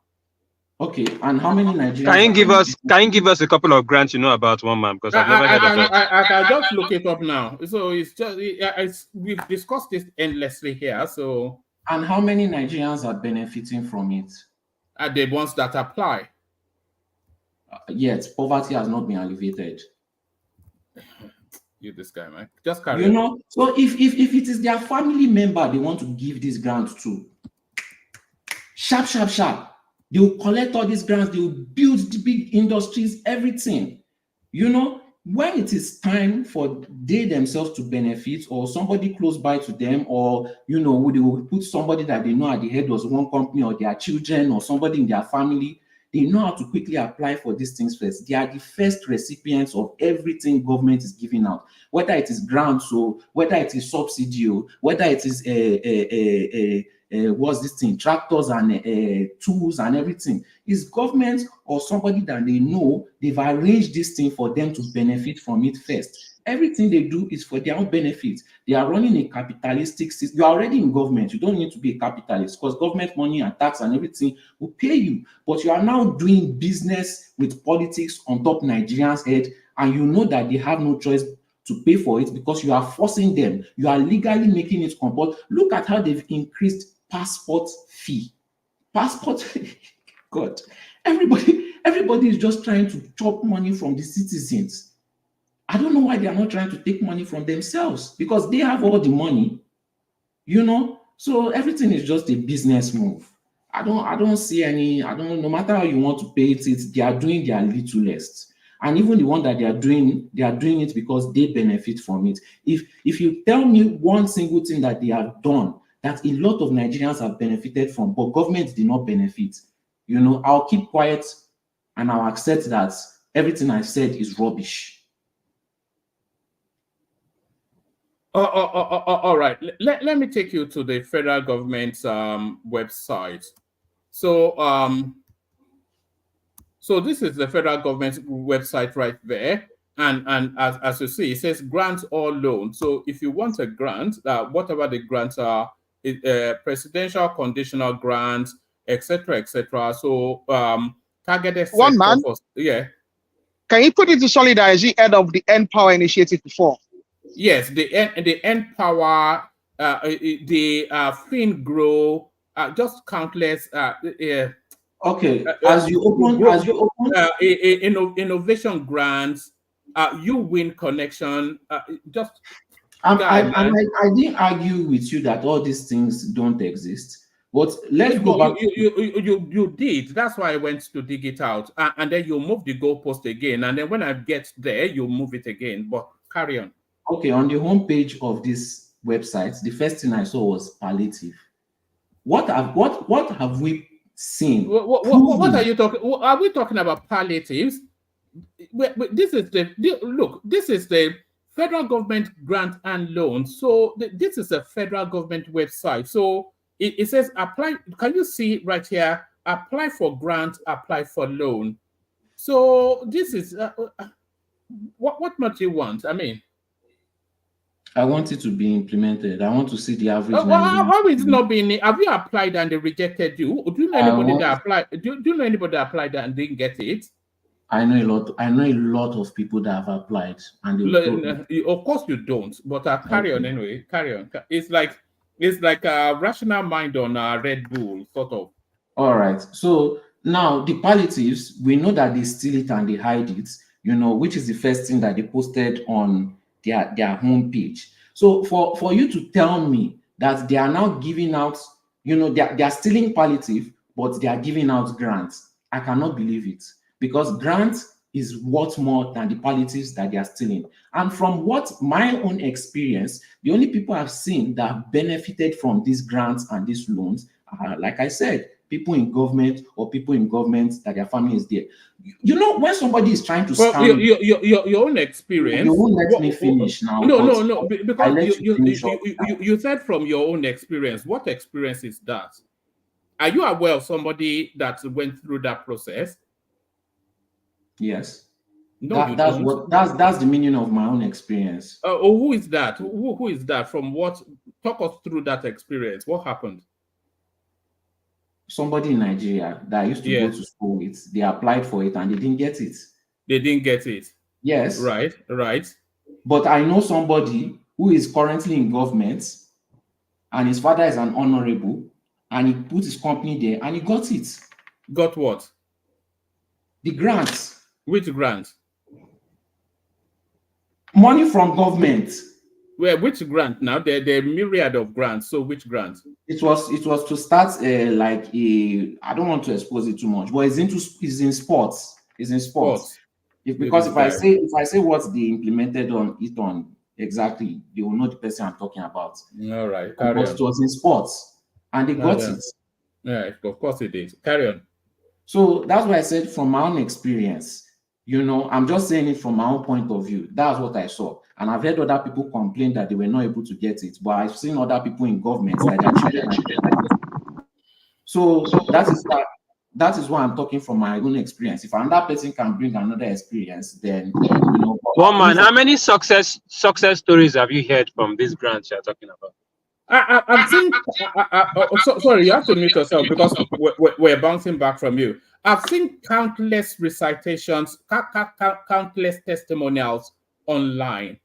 Okay, and how many Nigerians? Can you give us a couple of grants you know about, one man? Because I've never heard of it. I can just look it up now. So it's just we've discussed this endlessly here. So, and how many Nigerians are benefiting from it? The ones that apply. Yet poverty has not been alleviated. You this guy, man. Just carry on. So if it is their family member they want to give this grant to, sharp. They will collect all these grants, they will build the big industries, everything. When it is time for they themselves to benefit or somebody close by to them, or they will put somebody that they know at the head of one company or their children or somebody in their family, they know how to quickly apply for these things first. They are the first recipients of everything government is giving out, whether it is grants or whether it is subsidy or whether it is what's this thing, tractors and tools and everything. Is government or somebody that they know, they've arranged this thing for them to benefit from it first. Everything they do is for their own benefit. They are running a capitalistic system. You're already in government. You don't need to be a capitalist because government money and tax and everything will pay you. But you are now doing business with politics on top Nigerians' head, and you know that they have no choice to pay for it because you are forcing them. You are legally making it compulsory. Look at how they've increased passport fee. Passport, God, everybody is just trying to chop money from the citizens. I don't know why they are not trying to take money from themselves because they have all the money, So everything is just a business move. I don't see any. No matter how you want to pay it, they are doing their littlest. And even the one that they are doing it because they benefit from it. If you tell me one single thing that they have done that a lot of Nigerians have benefited from, but government did not benefit, I'll keep quiet and I'll accept that everything I said is rubbish. All right. Let me take you to the federal government's website. So this is the federal government's website right there. And as you see, it says grants or loans. So if you want a grant, whatever the grants are, presidential conditional grants, etc., etc. So targeted One sector man, for, yeah. can you put it to solid as the head of the Nnpcl initiative before? Yes, the Nnpower, the FinGrow, just countless. Okay, as you open, Innovation grants, you win connection. Just I man. didn't argue with you that all these things don't exist. But let's go back. You did. That's why I went to dig it out, and then you move the goalpost again, and then when I get there, you move it again. But carry on. Okay, on the homepage of this website, the first thing I saw was palliative. What have we seen? What are you talking? Are we talking about palliatives? This is look. This is the federal government grant and loan. So this is a federal government website. So it says apply. Can you see right here? Apply for grant. Apply for loan. So this is what much you want? I mean. I want it to be implemented. I want to see the average. How is it not being? Have you applied and they rejected you? Do you know anybody that applied? Do you know anybody that applied and didn't get it? I know a lot. I know a lot of people that have applied, and of course you don't. But carry on anyway. Carry on. It's like a rational mind on Red Bull, sort of. All right. So now the palliatives, we know that they steal it and they hide it. You know, which is the first thing that they posted on their homepage. So for you to tell me that they are now giving out, you know, they are stealing palliative, but they are giving out grants, I cannot believe it, because grants is worth more than the palliatives that they are stealing. And from what my own experience, the only people I've seen that have benefited from these grants and these loans are, like I said, people in government or people in government that their family is there. You know, when somebody is trying to scam your own experience. You won't let me finish now. No, because you said from your own experience. What experience is that? Are you aware of somebody that went through that process? Yes. No, that's the meaning of my own experience. Who is that? Who is that? From what? Talk us through that experience. What happened? Somebody in Nigeria that I used to go to school with, they applied for it and they didn't get it. They didn't get it. Yes. Right. But I know somebody who is currently in government and his father is an honorable and he put his company there and he got it. Got what? The grants. Which grant? Money from government. Well, which grant now? There are myriad of grants. So which grant? It was to start like a. I don't want to expose it too much, but it's in sports. It's in sports. Because if I say what they implemented on exactly, they will know the person I'm talking about. All right. But it was in sports, and they got it. Yeah, of course it is. Carry on. So that's why I said from my own experience. You know, I'm just saying it from my own point of view. That's what I saw. And I've heard other people complain that they were not able to get it. But I've seen other people in government that are So that is why I'm talking from my own experience. If another person can bring another experience, then you know. One man, how many success stories have you heard from these grants you're talking about? I've seen. Sorry, you have to mute yourself because we're bouncing back from you. I've seen countless recitations, countless testimonials online.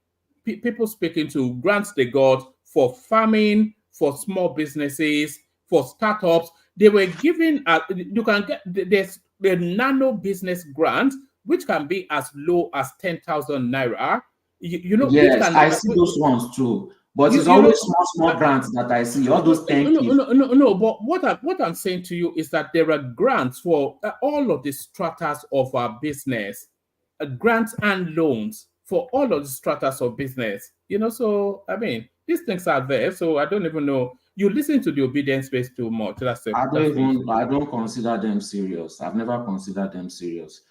People speaking to grants they got for farming, for small businesses, for startups. They were given. You can get there's the nano business grant, which can be as low as 10,000 naira. You know. Yes, I see those ones too. But it's always small grants that I see. All those 10. No. But what I'm saying to you is that there are grants for all of the stratas of our business, grants and loans for all of the stratas of business. You know, so I mean, these things are there. So I don't even know. You listen to the obedience space too much. I don't consider them serious. I've never considered them serious.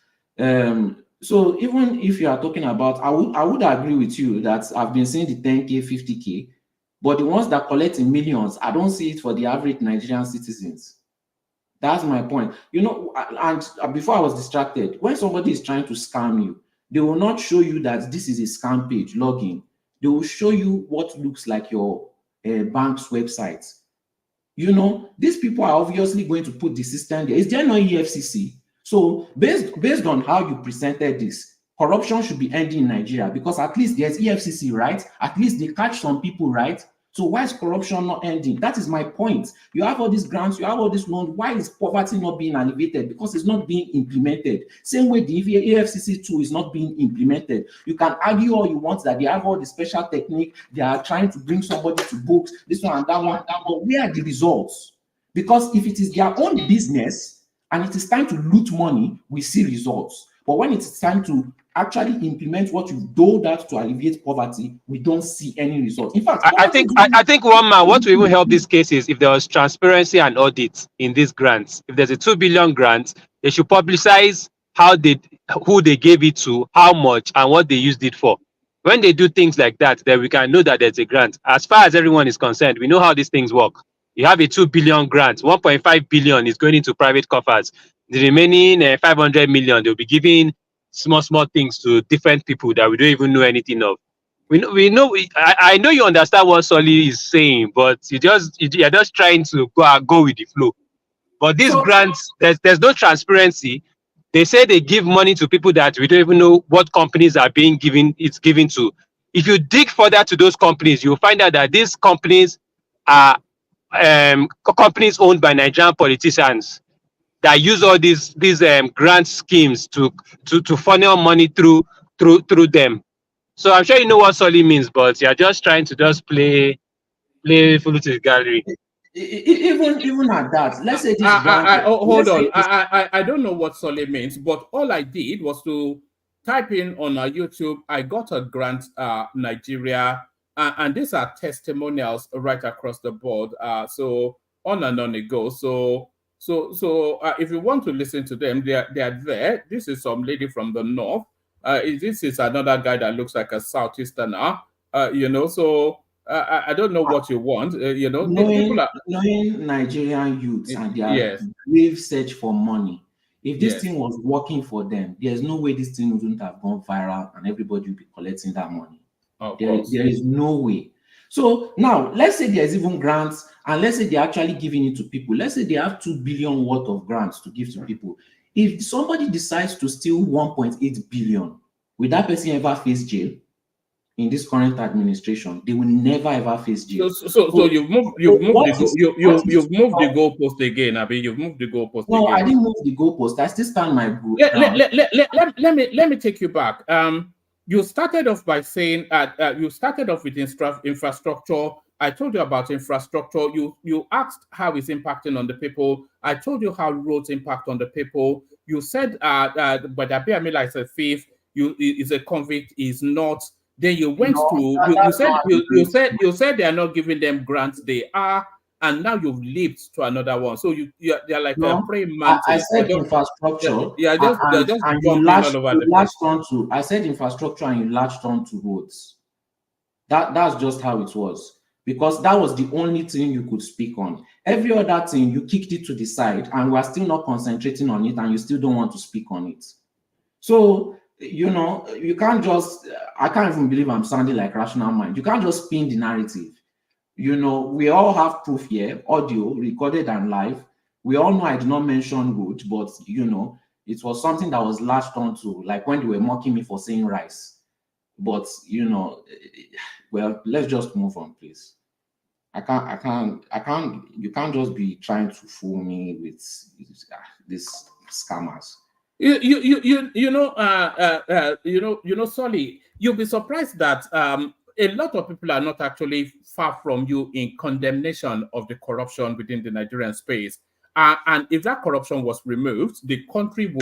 So even if you are talking about, I would agree with you that I've been seeing the 10K, 50K, but the ones that collect in millions, I don't see it for the average Nigerian citizens. That's my point. And before I was distracted, when somebody is trying to scam you, they will not show you that this is a scam page, login. They will show you what looks like your bank's website. These people are obviously going to put the system there. Is there no EFCC? So based on how you presented this, corruption should be ending in Nigeria because at least there's EFCC, right? At least they catch some people, right? So why is corruption not ending? That is my point. You have all these grants, you have all this loans. Why is poverty not being alleviated? Because it's not being implemented. Same way the EFCC too is not being implemented. You can argue all you want that they have all the special technique. They are trying to bring somebody to books, this one and that one. But where are the results? Because if it is their own business and it is time to loot money, we see results. But when it is time to actually implement what you've doled out to alleviate poverty, we don't see any results. In fact, I think one man, what will even help this case is if there was transparency and audit in these grants. If there's a 2 billion grant, they should publicize who they gave it to, how much, and what they used it for. When they do things like that, then we can know that there's a grant. As far as everyone is concerned, we know how these things work. You have a 2 billion grant, 1.5 billion is going into private coffers. The remaining 500 million, they'll be giving small things to different people that we don't even know anything of. I know you understand what Solly is saying, but you're just trying to go with the flow. But these grants, there's no transparency. They say they give money to people that we don't even know what companies are being given to. If you dig further to those companies, you'll find out that these companies are companies owned by Nigerian politicians that use all these grant schemes to funnel money through them. So I'm sure you know what Solly means, but you're just trying to just play full to the gallery. Even at that, let's say this grant. Hold on. I don't know what Solly means, but all I did was to type in on YouTube. I got a grant, Nigeria, and these are testimonials right across the board. So on and on it goes. So if you want to listen to them, they are there. This is some lady from the north. This is another guy that looks like a southeasterner. So I don't know what you want. Knowing Nigerian youths and their brave search for money. If this thing was working for them, there's no way this thing wouldn't have gone viral and everybody would be collecting that money. There is no way. So now, let's say there's even grants, and let's say they're actually giving it to people. Let's say they have 2 billion worth of grants to give to people. If somebody decides to steal 1.8 billion, will that person ever face jail? In this current administration, they will never ever face jail. So you've moved the goalpost again. I mean, you've moved the goalpost again. No, I didn't move the goalpost. I still stand my group. Let me take you back. You started off by saying you started off with infrastructure. I told you about infrastructure. You asked how it's impacting on the people. I told you how roads impact on the people. You said but Abiamila is a thief. Is a convict. Is not. Then you went you said they are not giving them grants. They are, and now you've leaped to another one. So they're like a praying mantis. I said infrastructure. They're just jumping all over the place. I said infrastructure, and you latched on to roads. That's just how it was, because that was the only thing you could speak on. Every other thing you kicked it to the side, and we're still not concentrating on it, and you still don't want to speak on it. So you can't just, I can't even believe I'm sounding like rational mind. You can't just spin the narrative. We all have proof here, audio, recorded and live. We all know I did not mention road, but it was something that was latched onto, like when they were mocking me for saying rice. But well, let's just move on, please. You can't just be trying to fool me with these scammers. Solly, you'll be surprised that a lot of people are not actually far from you in condemnation of the corruption within the Nigerian space. And if that corruption was removed, the country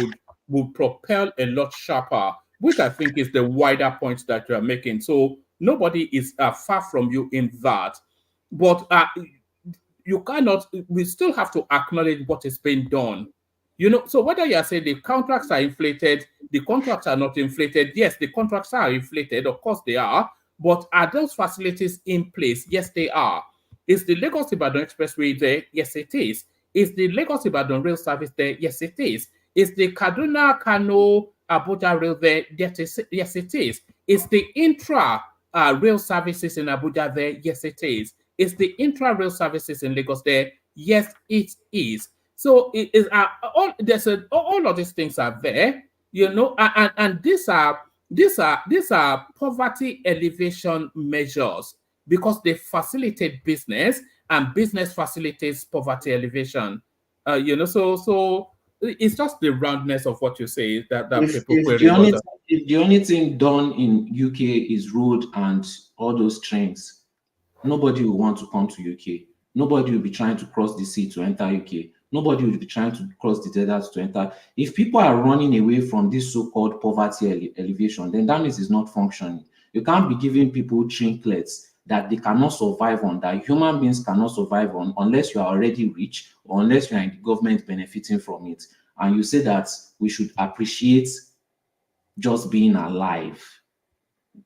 would propel a lot sharper, which I think is the wider point that you are making. So nobody is far from you in that. But we still have to acknowledge what is being done. You know, so whether you are saying the contracts are inflated, the contracts are not inflated, yes, the contracts are inflated, of course they are, but are those facilities in place? Yes, they are. Is the Lagos-Ibadan Expressway there? Yes, it is. Is the Lagos-Ibadan rail service there? Yes, it is. Is the Kaduna-Kano Abuja rail there? Yes, it is. Is the intra rail services in Abuja there? Yes, it is. Is the intra rail services in Lagos there? Yes, it is. So it is all of these things are there, you know, and these are poverty elevation measures because they facilitate business and business facilitates poverty elevation. You know, so it's just the roundness of what you say that people query. If the only thing done in UK is road and all those trains, nobody will want to come to UK. Nobody will be trying to cross the sea to enter UK. Nobody will be trying to cross the desert to enter. If people are running away from this so-called poverty elevation, then that means it's not functioning. You can't be giving people trinkets that they cannot survive on, that human beings cannot survive on, unless you are already rich or unless you are in the government benefiting from it. And you say that we should appreciate just being alive,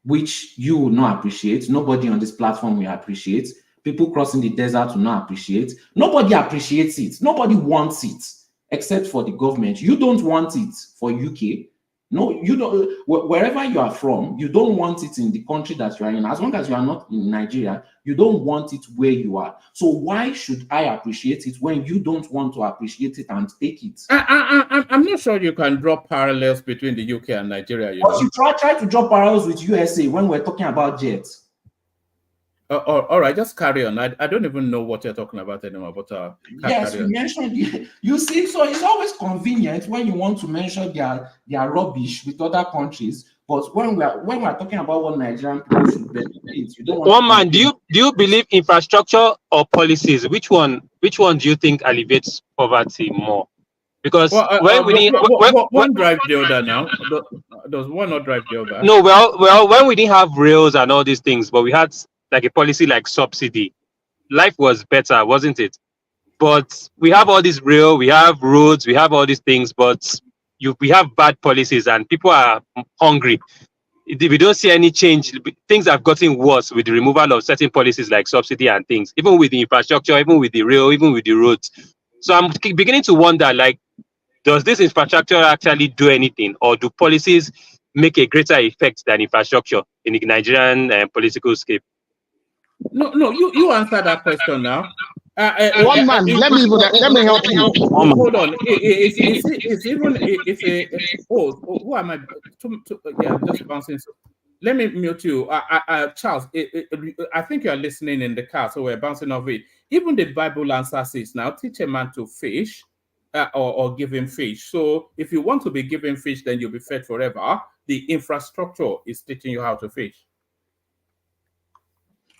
which you will not appreciate. Nobody on this platform will appreciate. People crossing the desert will not appreciate. Nobody appreciates it. Nobody wants it except for the government. You don't want it for UK. No, you don't. Wherever you are from, you don't want it in the country that you are in. As long as you are not in Nigeria, you don't want it where you are. So why should I appreciate it when you don't want to appreciate it and take it? I'm not sure you can draw parallels between the UK and Nigeria. But you try to draw parallels with USA when we're talking about jets. All right, just carry on. I don't even know what you're talking about anymore, but yes, you mentioned. You see, so it's always convenient when you want to mention their rubbish with other countries. But when we're talking about what Nigerian people should benefit, you don't want. One man, do you believe infrastructure or policies? Which one do you think alleviates poverty more? Because one drive the other now. Does one not drive the other? No, well, when we didn't have rails and all these things, but we had like a policy like subsidy, life was better, wasn't it? But we have all this rail, we have roads, we have all these things, but we have bad policies and people are hungry. We don't see any change. Things have gotten worse with the removal of certain policies like subsidy and things, even with the infrastructure, even with the rail, even with the roads. So I'm beginning to wonder, like, does this infrastructure actually do anything, or do policies make a greater effect than infrastructure in the Nigerian political scape? No, you answer that question now. One man, let me help you. Hold on. Who am I? Yeah, just bouncing. Let me mute you. Charles, I think you are listening in the car, so we're bouncing off it. Even the Bible answers is now teach a man to fish or give him fish. So if you want to be given fish, then you'll be fed forever. The infrastructure is teaching you how to fish.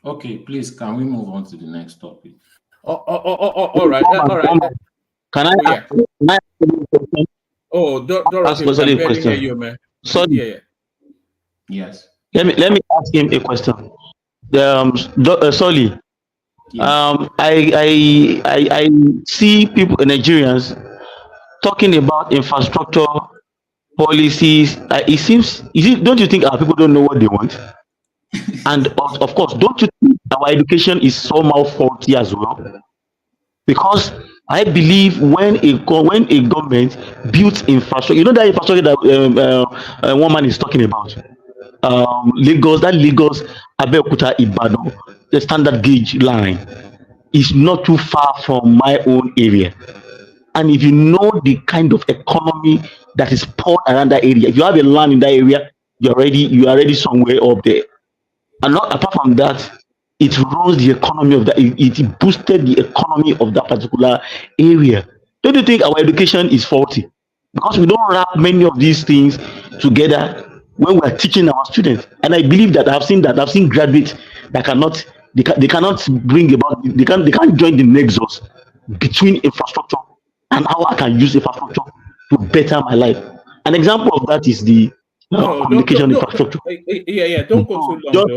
Okay, please, can we move on to the next topic? All right. Can I? Dorothy, ask a question? Hear you, man. Sorry. Yeah. Yes. Let me ask him a question. Sorry. Yes. I see people, Nigerians, talking about infrastructure policies. Don't you think our people don't know what they want? And of course, don't you think our education is somehow faulty as well? Because I believe when a government builds infrastructure, you know that infrastructure that one man is talking about, Lagos Abeokuta Ibadan, the standard gauge line is not too far from my own area. And if you know the kind of economy that is poured around that area, if you have a land in that area, you are already somewhere up there. And not apart from that, it rose the economy of that. It boosted the economy of that particular area. Don't you think our education is faulty? Because we don't wrap many of these things together when we are teaching our students. And I believe that I've seen graduates that they can't join the nexus between infrastructure and how I can use infrastructure to better my life. An example of that is the communication infrastructure. Yeah. Don't go too long.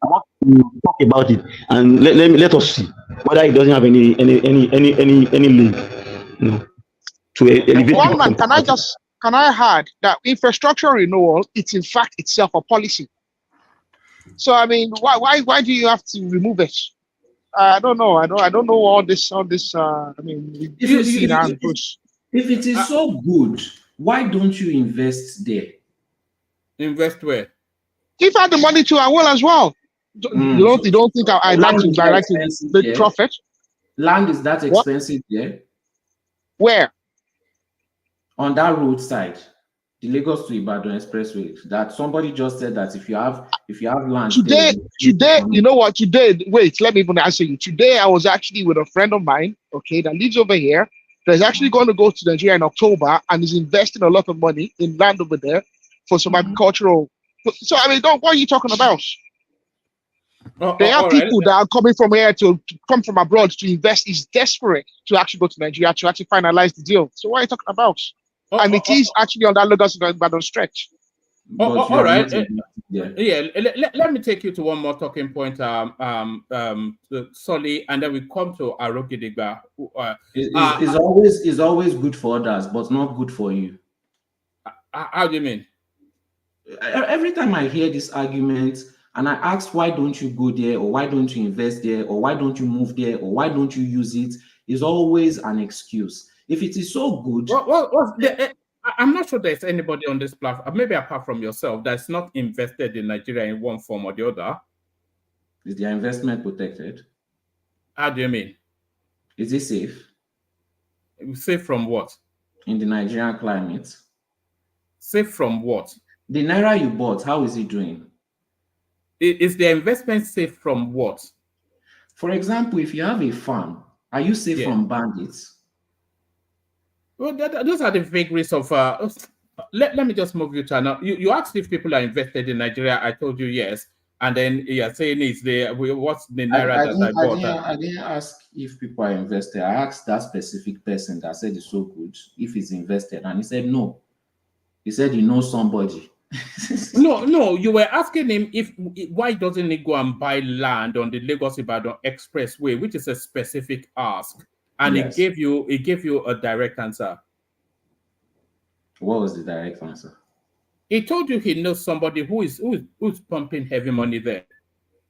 I want to talk about it and let us see whether it doesn't have any link. to elevate One your man, can I add that infrastructure renewal, it's in fact itself a policy. So I mean, why do you have to remove it? I don't know. I don't know all this. I mean, If you see, if it is so good, why don't you invest there? Invest where? If I had the money to, I will as well. You don't think I'd like to make profit? Land is that expensive there? Where? On that roadside, the Lagos to Ibadan expressway. That somebody just said that if you have land today, you know what? Today, wait, let me even answer you. Today, I was actually with a friend of mine, okay, that lives over here. That's actually going to go to Nigeria in October and is investing a lot of money in land over there for some agricultural. So I mean, what are you talking about? There are people that are coming from here to come from abroad to invest. Is desperate to actually go to Nigeria to actually finalize the deal. So what are you talking about? And it is actually on that Lagos Ibadan stretch. All right. Let me take you to one more talking point, Solly, and then we come to Arogidigba. It's always good for others, but not good for you. How do you mean? Every time I hear this argument and I ask why don't you go there, or why don't you invest there, or why don't you move there, or why don't you use it, is always an excuse. If it is so good, I'm not sure there's anybody on this platform, maybe apart from yourself, that's not invested in Nigeria in one form or the other. Is their investment protected? How do you mean? Is it safe? Safe from what? In the Nigerian climate. Safe from what? The naira you bought, how is it doing? Is the investment safe from what? For example, if you have a farm, are you safe from bandits? Well, those are the vagaries of. Let me just move you to another. You asked if people are invested in Nigeria. I told you yes, and then you're saying what's the naira that I bought? I didn't ask if people are invested. I asked that specific person that said it's so good if he's invested, and he said no. He said he knows somebody. No, you were asking him why doesn't he go and buy land on the Lagos Ibadan Expressway, which is a specific ask, and Yes. he gave you a direct answer. What was the direct answer? He told you he knows somebody who's pumping heavy money there.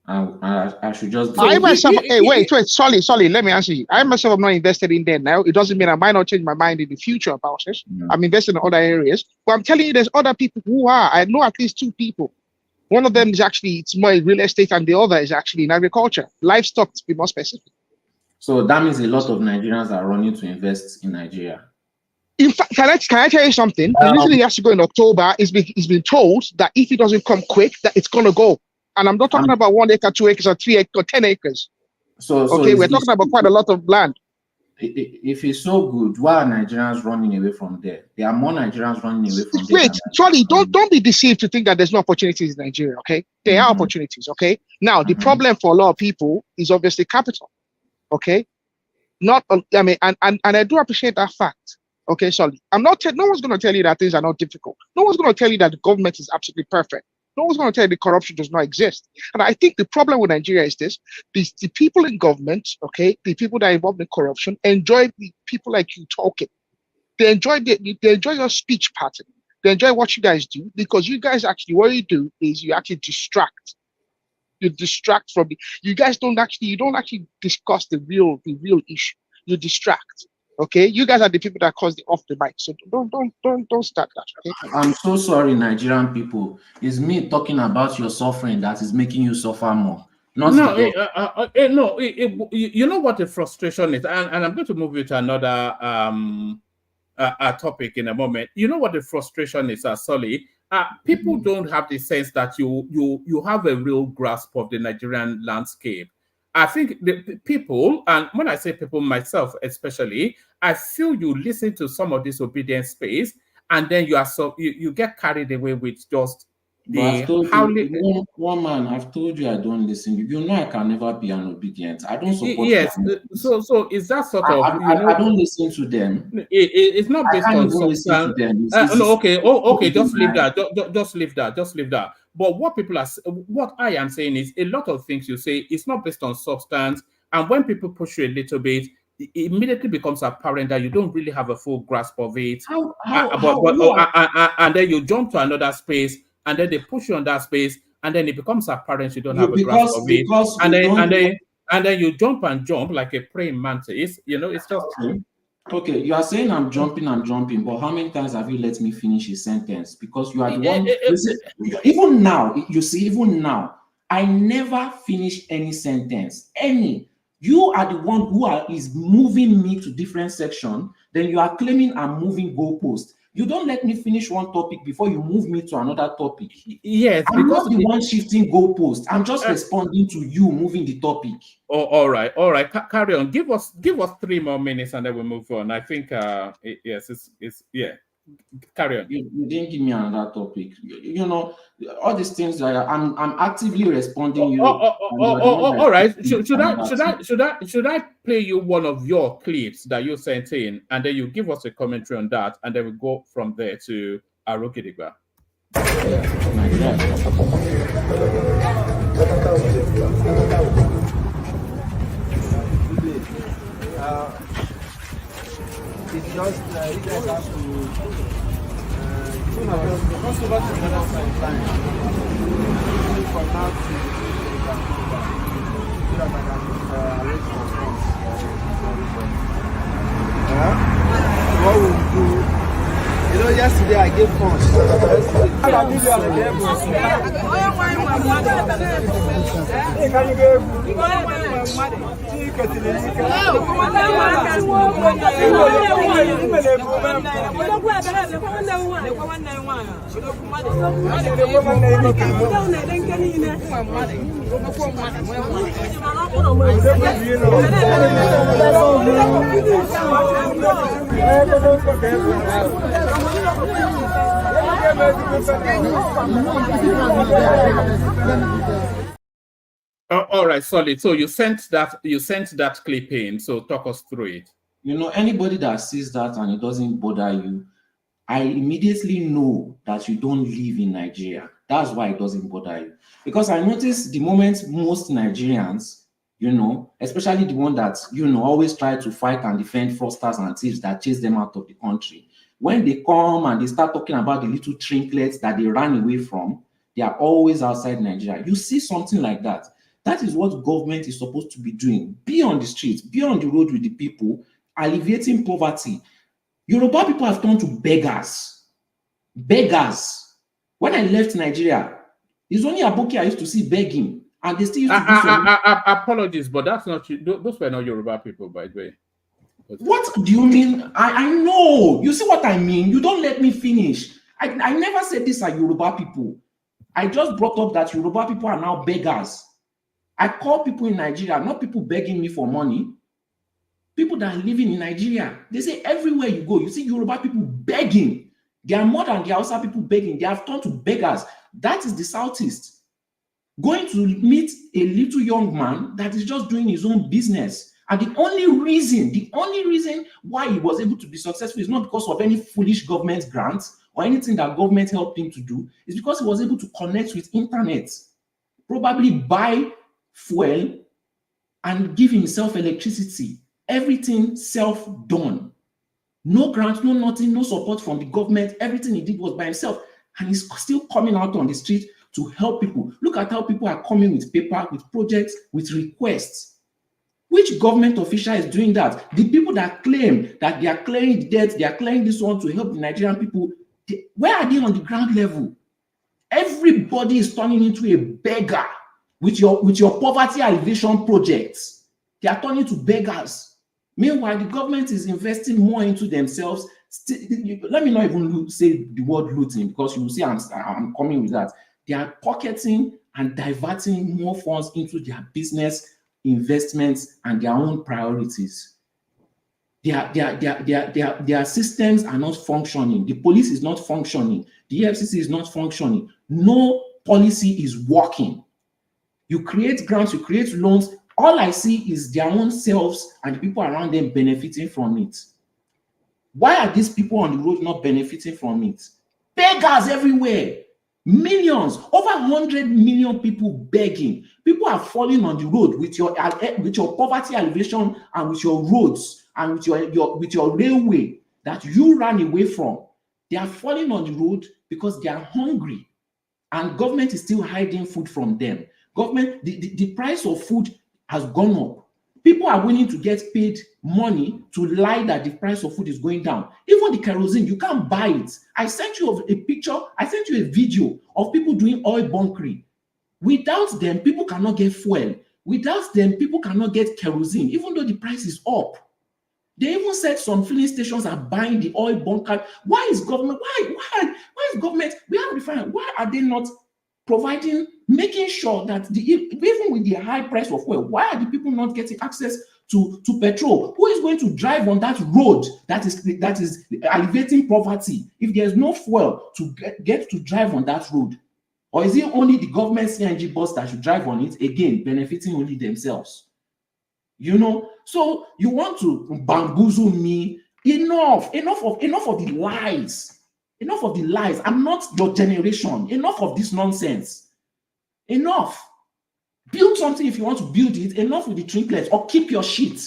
I should just. I myself, wait, sorry, let me answer you. I myself am not invested in there now. It doesn't mean I might not change my mind in the future about it. I'm invested in other areas, but I'm telling you, there's other people who are. I know at least two people. One of them is actually it's more real estate, and the other is actually in agriculture, livestock to be more specific. So that means a lot of Nigerians are running to invest in Nigeria. In fact, can I tell you something? The reason he has to go in October is he's been told that if it doesn't come quick, that it's gonna go. And I'm not talking about 1 acre, 2 acres, or 3 acres, or 10 acres. So we're talking about quite a lot of land. If it's so good, why are Nigerians running away from there? There are more Nigerians running away from there. Wait, Charlie, don't be deceived to think that there's no opportunities in Nigeria, okay? There are opportunities, okay? Now, the problem for a lot of people is obviously capital, okay? I do appreciate that fact, okay, Charlie? No one's going to tell you that things are not difficult. No one's going to tell you that the government is absolutely perfect. No one's going to tell you the corruption does not exist. And I think the problem with Nigeria is this: the people in government, okay, the people that are involved in corruption enjoy the people like you talking. They enjoy your speech pattern. They enjoy what you guys do, because you guys actually, what you do is you actually distract. You distract from you guys don't actually discuss the real issue. You distract. Okay, you guys are the people that cause the off the mic, so don't start that. Okay? I'm so sorry, Nigerian people. It's me talking about your suffering that is making you suffer more. You know what the frustration is, and I'm going to move you to another topic in a moment. You know what the frustration is, Solly? People don't have the sense that you have a real grasp of the Nigerian landscape. I think the people, and when I say people, myself especially, I feel you listen to some of this obedience space, and then you get carried away with just I've told you I don't listen. You know I can never be an obedient. I don't support. Yes, so is that sort of I don't listen to them. It's not based on substance. Okay. Just leave that. Just leave that. But what I am saying is a lot of things you say is not based on substance, and when people push you a little bit, it immediately becomes apparent that you don't really have a full grasp of it. And then you jump to another space, and then they push you on that space, and then it becomes apparent you don't have a grasp of it. And then you jump and jump like a praying mantis. It's just. Okay, you are saying I'm jumping, but how many times have you let me finish a sentence? Because you are the one. Even now, you see, even now, I never finish any sentence. You are the one who is moving me to different section. Then you are claiming I'm moving goalpost. You don't let me finish one topic before you move me to another topic. Yes, I'm not the one shifting goalpost. I'm just responding to you moving the topic. Oh, all right. Carry on. Give us 3 more minutes, and then we'll move on. I think Carry on. You didn't give me another topic. All these things that I'm actively responding. All right. Should I play you one of your clips that you sent in, and then you give us a commentary on that, and then we go from there to Arokidigba? It's just you guys have to cross over to the other side line. From now to Vancouver, so that I can arrange for funds. What we'll do, yesterday I gave funds. All right, solid. So you sent that clip in. So talk us through it. Anybody that sees that and it doesn't bother you, I immediately know that you don't live in Nigeria. That's why it doesn't bother you. Because I noticed the moment most Nigerians, especially the one that, always try to fight and defend fraudsters and thieves that chase them out of the country, when they come and they start talking about the little trinkets that they ran away from, they are always outside Nigeria. You see something like that. That is what government is supposed to be doing. Be on the streets, be on the road with the people, alleviating poverty. Yoruba people have turned to beggars. Beggars. When I left Nigeria, it's only Aboki I used to see begging, and they still used to do so. Apologies, but that's not you. Those were not Yoruba people, by the way. What do you mean? I know. You see what I mean? You don't let me finish. I never said these are Yoruba people. I just brought up that Yoruba people are now beggars. I call people in Nigeria, not people begging me for money. People that are living in Nigeria, they say everywhere you go, you see Yoruba people begging. They are more than the Hausa people begging. They have turned to beggars. That is the Southeast. Going to meet a little young man that is just doing his own business. And the only reason why he was able to be successful is not because of any foolish government grants or anything that government helped him to do. It's because he was able to connect with internet, probably buy fuel and give himself electricity. Everything self-done. No grant, no nothing, no support from the government. Everything he did was by himself. And he's still coming out on the street to help people. Look at how people are coming with paper, with projects, with requests. Which government official is doing that? The people that claim that they are clearing debt, they are clearing this one to help the Nigerian people, where are they on the ground level? Everybody is turning into a beggar with your poverty alleviation projects. They are turning to beggars. Meanwhile, the government is investing more into themselves. Let me not even say the word looting, because you will see I'm coming with that. They are pocketing and diverting more funds into their business investments and their own priorities. Their systems are not functioning. The police is not functioning. The FCC is not functioning. No policy is working. You create grants, you create loans. All I see is their own selves and the people around them benefiting from it. Why are these people on the road not benefiting from it? Beggars everywhere. Millions, over 100 million people begging. People are falling on the road with your poverty alleviation and with your roads and with your railway that you ran away from. They are falling on the road because they are hungry, and government is still hiding food from them. Government, the price of food has gone up. People are willing to get paid money to lie that the price of food is going down. Even the kerosene, you can't buy it. I sent you a picture, I sent you a video of people doing oil bunkering. Without them, people cannot get fuel. Without them, people cannot get kerosene, even though the price is up. They even said some filling stations are buying the oil bunker. Why is government, why is government, we have refined, why are they not providing, making sure that even with the high price of oil, why are the people not getting access to petrol? Who is going to drive on that road that is alleviating poverty if there's no fuel to get to drive on that road? Or is it only the government CNG bus that should drive on it, again, benefiting only themselves? You know, so you want to bamboozle me. Enough of the lies. Enough of the lies. I'm not your generation. Enough of this nonsense. Enough. Build something if you want to build it. Enough with the trinkets, or keep your shit.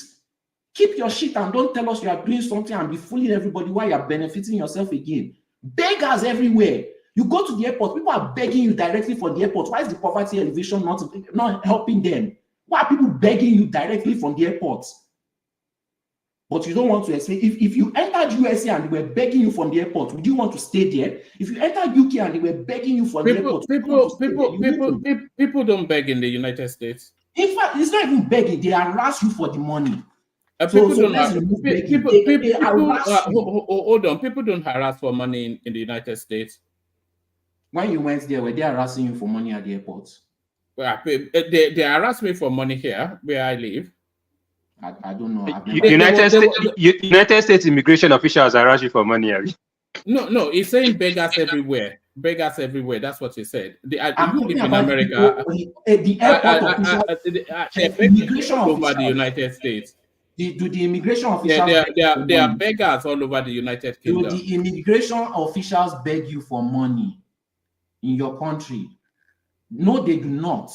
Keep your shit and don't tell us you are doing something and be fooling everybody while you are benefiting yourself again. Beggars everywhere. You go to the airport, people are begging you directly for the airport. Why is the poverty elevation not helping them? Why are people begging you directly from the airport? But you don't want to explain. If you entered USA and they were begging you from the airport, would you want to stay there? If you entered UK and they were begging you from the airport, people don't beg in the United States. In fact, it's not even begging. They harass you for the money. Hold on. People don't harass for money in the United States. When you went there, were they harassing you for money at the airport? Well, they harass me for money here where I live. I don't know. United States immigration officials harass you for money. No, he's saying beggars everywhere. Beggars everywhere. That's what he said. You live in America. The airport officials, immigration all over officials, the United States. Do the immigration officials? They are beggars all over the United Kingdom. Do the immigration officials beg you for money in your country? No, they do not.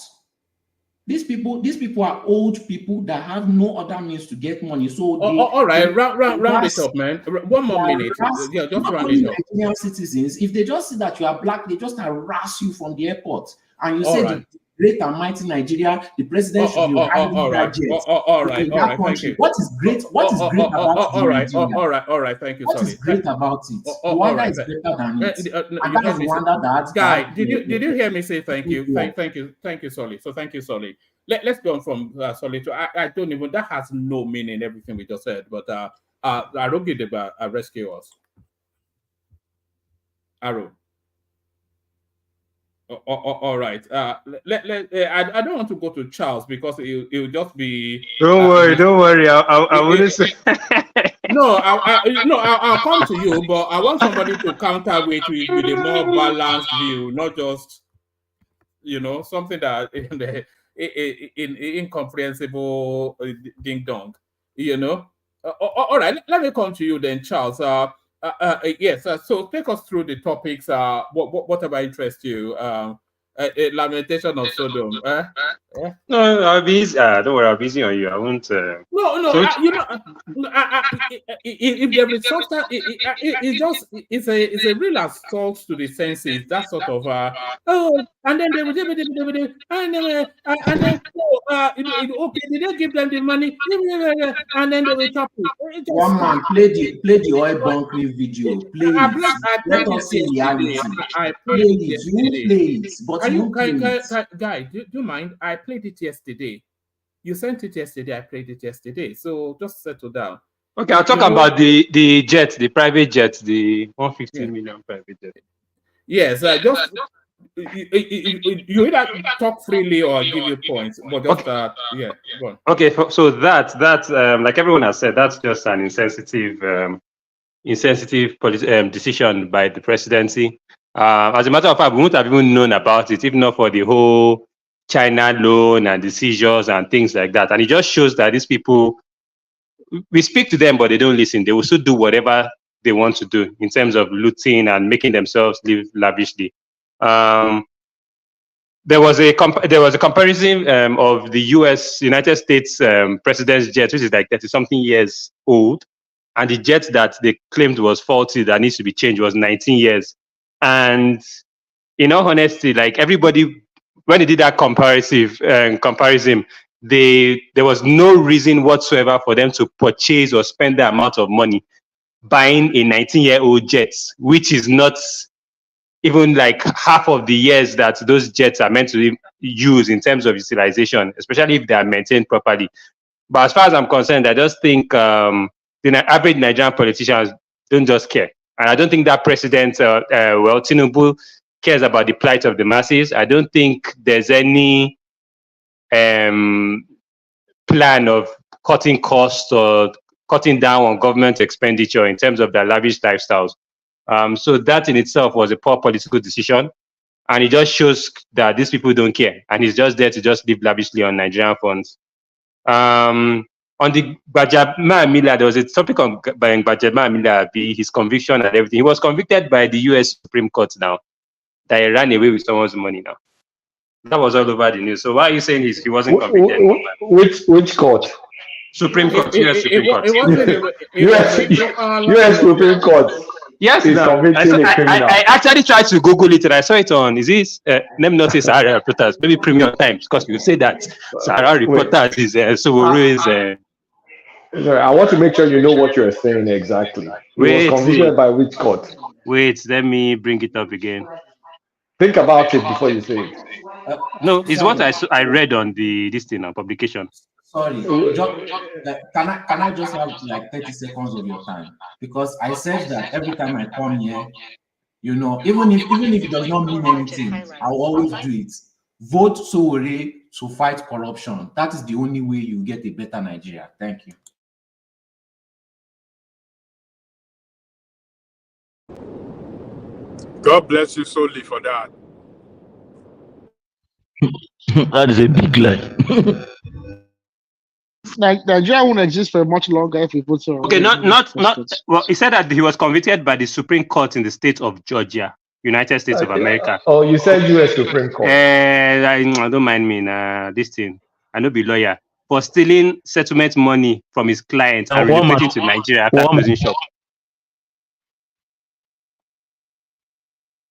These people are old people that have no other means to get money. So all right, round it up, man. One more minute. Yeah, just round it up. Nigerian citizens, if they just see that you are black, they just harass you from the airport, and you say the great and mighty Nigeria, the president should be riding that jet. All right, thank you. What is great? What is great about Nigeria? All right, thank you. What is great about it? Rwanda is better than it. Rwanda that guy. Did you hear me say thank you? Thank you, Solly. So thank you, Solly. Let's go on from Solly to I don't even, that has no meaning, everything we just said. But Aro Gideba rescue us. Aro. All right. I don't want to go to Charles because it'll just be. Don't worry. I wouldn't say. No, I'll come to you, but I want somebody to counter with a more balanced view, not just something that in incomprehensible ding dong. All right. Let me come to you then, Charles. Yes. So take us through the topics. Whatever interests you. Lamentation of Sodom. No, I'll be easy. Don't worry, I'll be easy on you. I won't. No. If there is substance, it's a real assault to the senses. That sort of and then they will okay, did they give them the money? And then they will chop it. One man play the oil bunkering video. Let us see reality. I played it. You play it, but guy, do you mind? I played it yesterday. You sent it yesterday. I played it yesterday. So just settle down. Okay, I'll talk about the jet, the private jet, the 150 million private jet. Yes, just you either talk freely or give you points, but just go on. Okay, so that like everyone has said, that's just an insensitive decision by the presidency. As a matter of fact, we wouldn't have even known about it if not for the whole China loan and the seizures and things like that. And it just shows that these people, we speak to them, but they don't listen. They will still do whatever they want to do in terms of looting and making themselves live lavishly. The there was a comparison of the United States president's jet, which is like 30-something years old, and the jet that they claimed was faulty that needs to be changed was 19 years. And in all honesty, like everybody, when they did that comparison, there was no reason whatsoever for them to purchase or spend the amount of money buying a 19-year-old jet, which is not even like half of the years that those jets are meant to use in terms of utilization, especially if they are maintained properly. But as far as I'm concerned, I just think the average Nigerian politicians don't just care. And I don't think that president, Tinubu, cares about the plight of the masses. I don't think there's any plan of cutting costs or cutting down on government expenditure in terms of their lavish lifestyles. So that in itself was a poor political decision. And it just shows that these people don't care. And he's just there to just live lavishly on Nigerian funds. On the Gbajabiamila, there was a topic on Gbajabiamila, his conviction and everything. He was convicted by the US Supreme Court now, that he ran away with someone's money now. That was all over the news. So why are you saying he wasn't convicted? Which court? Supreme Court, US Supreme Court. US Supreme Court. Yes, I actually tried to Google it and I saw it on, is this, let me not say Sahara Reporters, maybe Premium Times, because you say that Sahara Reporters is Sorry, I want to make sure you know what you're saying exactly. He was convicted by which court? Wait, let me bring it up again. Think about it before you say it. No, it's what I read on this thing on publication. Sorry, can I just have like 30 seconds of your time? Because I said that every time I come here, you know, even if it does not mean anything, I'll always do it. Vote Sowore to fight corruption. That is the only way you get a better Nigeria. Thank you. God bless you solely for that. That is a big lie. Nigeria won't exist for much longer if we put so. Okay, not. Well, he said that he was convicted by the Supreme Court in the state of Georgia, United States of America. Oh, you said U.S. Supreme Court. I don't mind me. This thing, I know be lawyer for stealing settlement money from his clients and relocating to Nigeria after closing shop.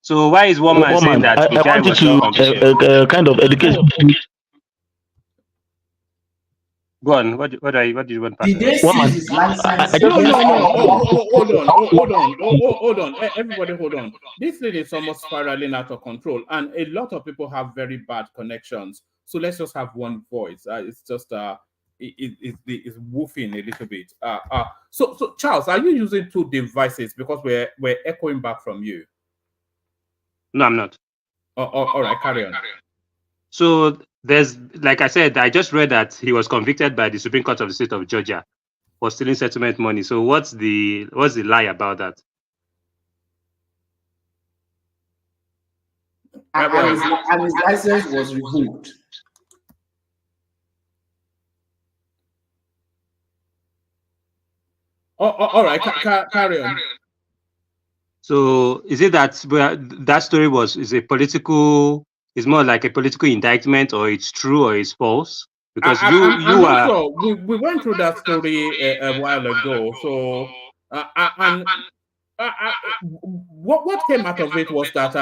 So why is one man saying that? I want you to kind of educate. Go on. What do you want? Did they seize his license? No. Hold on. Everybody, hold on. This thing is almost spiraling out of control, and a lot of people have very bad connections. So let's just have one voice. It's just it's woofing a little bit. So Charles, are you using two devices because we're echoing back from you? No, I'm not. All right, carry on. So there's, like I said, I just read that he was convicted by the Supreme Court of the state of Georgia for stealing settlement money. So what's the lie about that? And his license was revoked. All right, carry on. So is it that that story is more like a political indictment, or it's true or it's false? Because we went through that story a while ago. So what came out of it was that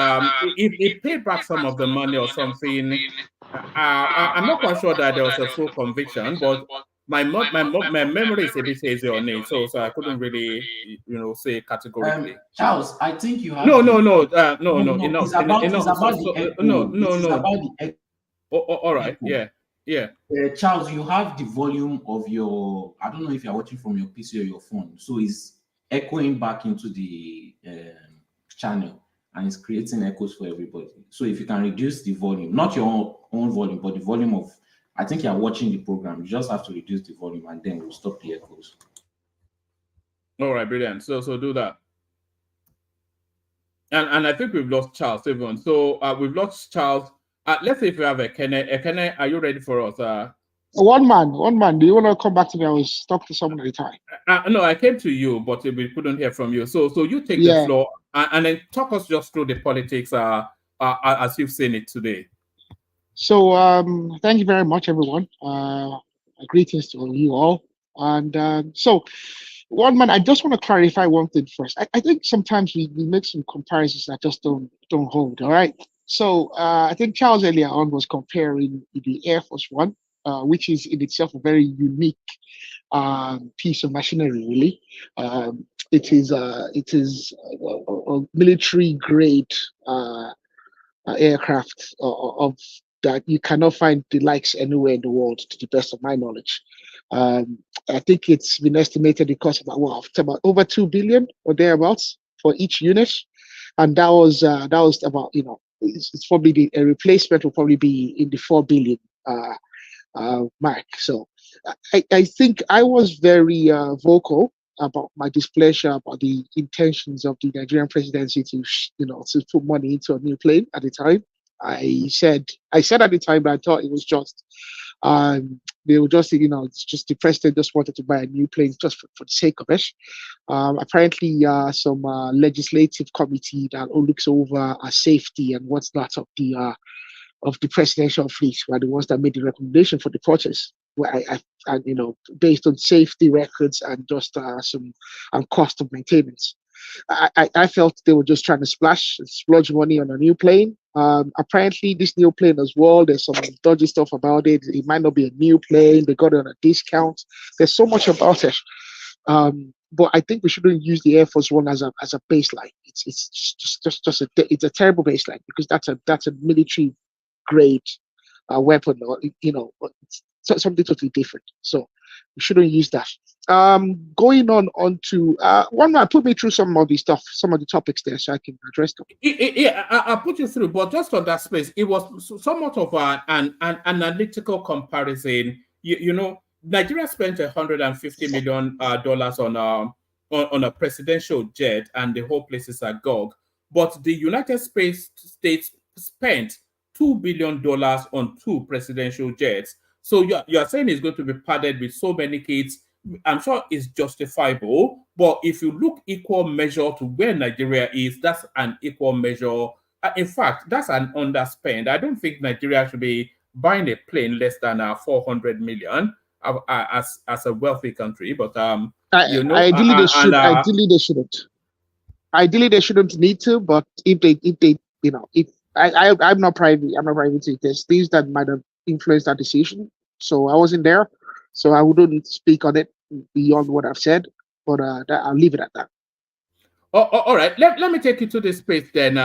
he paid back some of the money or something. I'm not quite sure that there was a full conviction, but my memory is a bit hazy on it, so I couldn't really, say categorically. Charles, I think you have. No. Enough. It's about the. All right. Yeah. Charles, you have the volume of your. I don't know if you're watching from your PC or your phone, so it's echoing back into the channel, and it's creating echoes for everybody. So if you can reduce the volume, not your own volume, but the volume of. I think you're watching the program. You just have to reduce the volume, and then we'll stop the echoes. All right, brilliant. So do that. And I think we've lost Charles, everyone. So we've lost Charles. Let's see if we have Ekene. Ekene, are you ready for us? One man. Do you want to come back to me? I was talking to someone at the time. No, I came to you, but we couldn't hear from you. So you take the floor and then talk us just through the politics as you've seen it today. So thank you very much, everyone. Greetings to you all. And so, one man, I just want to clarify one thing first. I think sometimes we make some comparisons that just don't hold. All right. So I think Charles earlier on was comparing the Air Force One, which is in itself a very unique piece of machinery. Really, it is a military grade. Aircraft of that you cannot find the likes anywhere in the world, to the best of my knowledge. I think it's been estimated it costs about over 2 billion or thereabouts for each unit, and that was about it's probably a replacement will probably be in the 4 billion mark. So I think I was very vocal about my displeasure about the intentions of the Nigerian presidency to to put money into a new plane at the time. I said at the time that I thought it was just they were just it's just the president just wanted to buy a new plane just for the sake of it. Apparently, some legislative committee that looks over safety and what's not of the presidential fleet were the ones that made the recommendation for the purchase. Where I based on safety records and just some cost of maintenance. I felt they were just trying to splurge money on a new plane. Apparently, this new plane as well, there's some dodgy stuff about it. It might not be a new plane. They got it on a discount. There's so much about it. But I think we shouldn't use the Air Force One as a baseline. It's a terrible baseline because that's a military grade weapon, or it's something totally different. So we shouldn't use that. Going on to one man, put me through some of the topics there, so I can address them. Yeah, I'll put you through, but just on that space, it was somewhat of an analytical comparison. Nigeria spent $150 million on a presidential jet, and the whole place is agog. But the United States spent $2 billion on 2 presidential jets. So you're saying it's going to be padded with so many kids. I'm sure it's justifiable, but if you look equal measure to where Nigeria is, that's an equal measure. In fact, that's an underspend. I don't think Nigeria should be buying a plane less than 400 million as a wealthy country. But Ideally, they should. Ideally, they shouldn't. Ideally, they shouldn't need to. But if they, if I'm not privy. I'm not privy to it. There's things that might have influenced that decision. So I wasn't there, so I wouldn't speak on it beyond what I've said. But I'll leave it at that. All right. Let me take you to this space then.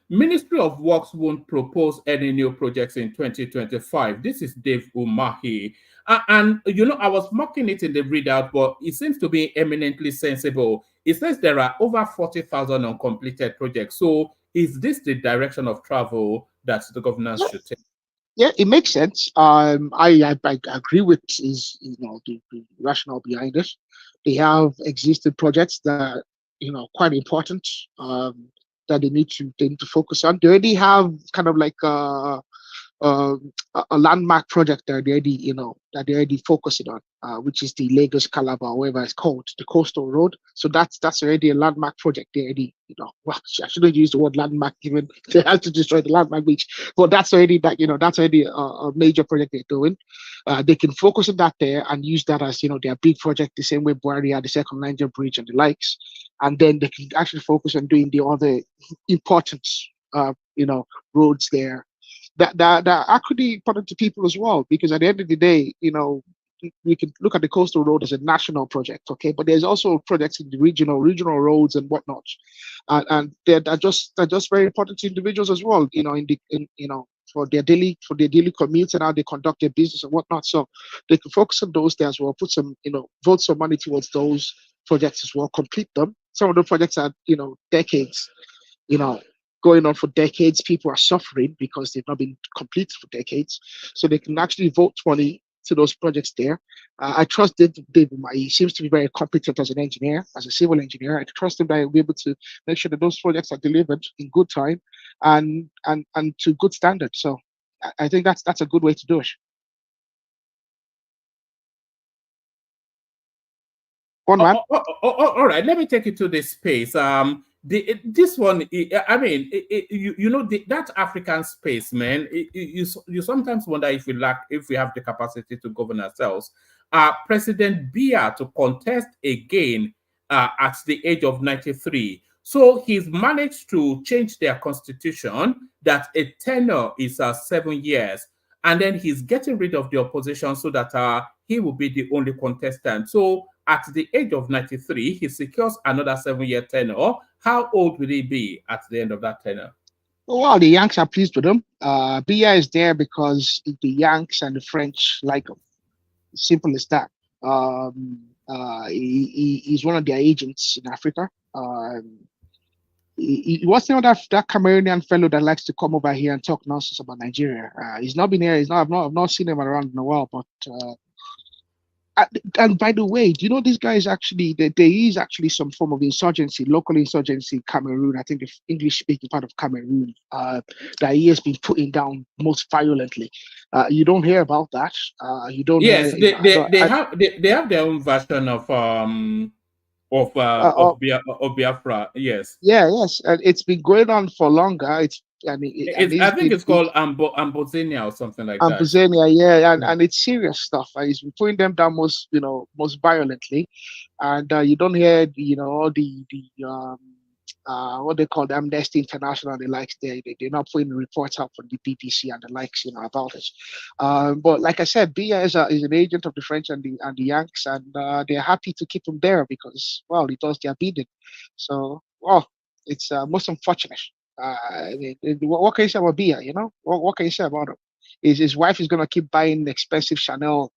Ministry of Works won't propose any new projects in 2025. This is Dave Umahi. And I was mocking it in the readout, but it seems to be eminently sensible. It says there are over 40,000 uncompleted projects. So is this the direction of travel that the governance should take? Yeah, it makes sense. I agree with the rationale behind it. They have existing projects that quite important that they need to focus on. They already have kind of like a landmark project that they already focusing on, which is the Lagos Calabar, whatever it's called, the coastal road. So that's already a landmark project. They already, well, I shouldn't use the word landmark given they have to destroy the landmark beach, but that's already that's already a major project they're doing. They can focus on that there and use that as their big project, the same way Buhari had the second Niger bridge and the likes, and then they can actually focus on doing the other important roads there that are actually important to people as well, because at the end of the day, we can look at the coastal road as a national project, okay, but there's also projects in the regional roads and whatnot, and they're just very important to individuals as well, for their daily commutes and how they conduct their business and whatnot. So they can focus on those there as well, put some vote some money towards those projects as well, complete them. Some of the projects are decades going on for decades. People are suffering because they've not been completed for decades. So they can actually vote money to those projects there. I trust Dave. He seems to be very competent as an engineer, as a civil engineer. I trust him that he'll be able to make sure that those projects are delivered in good time and to good standards. So I think that's a good way to do it. All right, let me take you to this space. this one, I mean, you know, that African space, man. You sometimes wonder if we have the capacity to govern ourselves. President Biya to contest again at the age of 93. So he's managed to change their constitution that a tenure is 7 years, and then he's getting rid of the opposition so that he will be the only contestant. So at the age of 93, he secures another 7-year tenure. How old will he be at the end of that tenure? Well, the Yanks are pleased with him. Biya is there because the Yanks and the French like him. Simple as that. He's one of their agents in Africa. He wasn't that Cameroonian fellow that likes to come over here and talk nonsense about Nigeria. He's not been here. I've not seen him around in a while. But and by the way, do you know this guy is actually there is actually some form of insurgency, local insurgency in Cameroon. I think the English-speaking part of Cameroon that he has been putting down most violently. You don't hear about that. You don't. Yes, hear, they have their own version of Biafra. Yes. Yeah, yes, and it's been going on for longer. I think it's called Ambozenia or something like that. Ambozenia, yeah, and it's serious stuff. He's been putting them down most violently, and you don't hear all the what they call the Amnesty International and the likes. They're not putting reports out from the BBC and the likes, about it. But like I said, Biya is an agent of the French and the Yanks, and they're happy to keep him there because, well, he does their bidding. So, well, it's most unfortunate. What can you say about Biya? What can you say about him? His wife is gonna keep buying expensive Chanel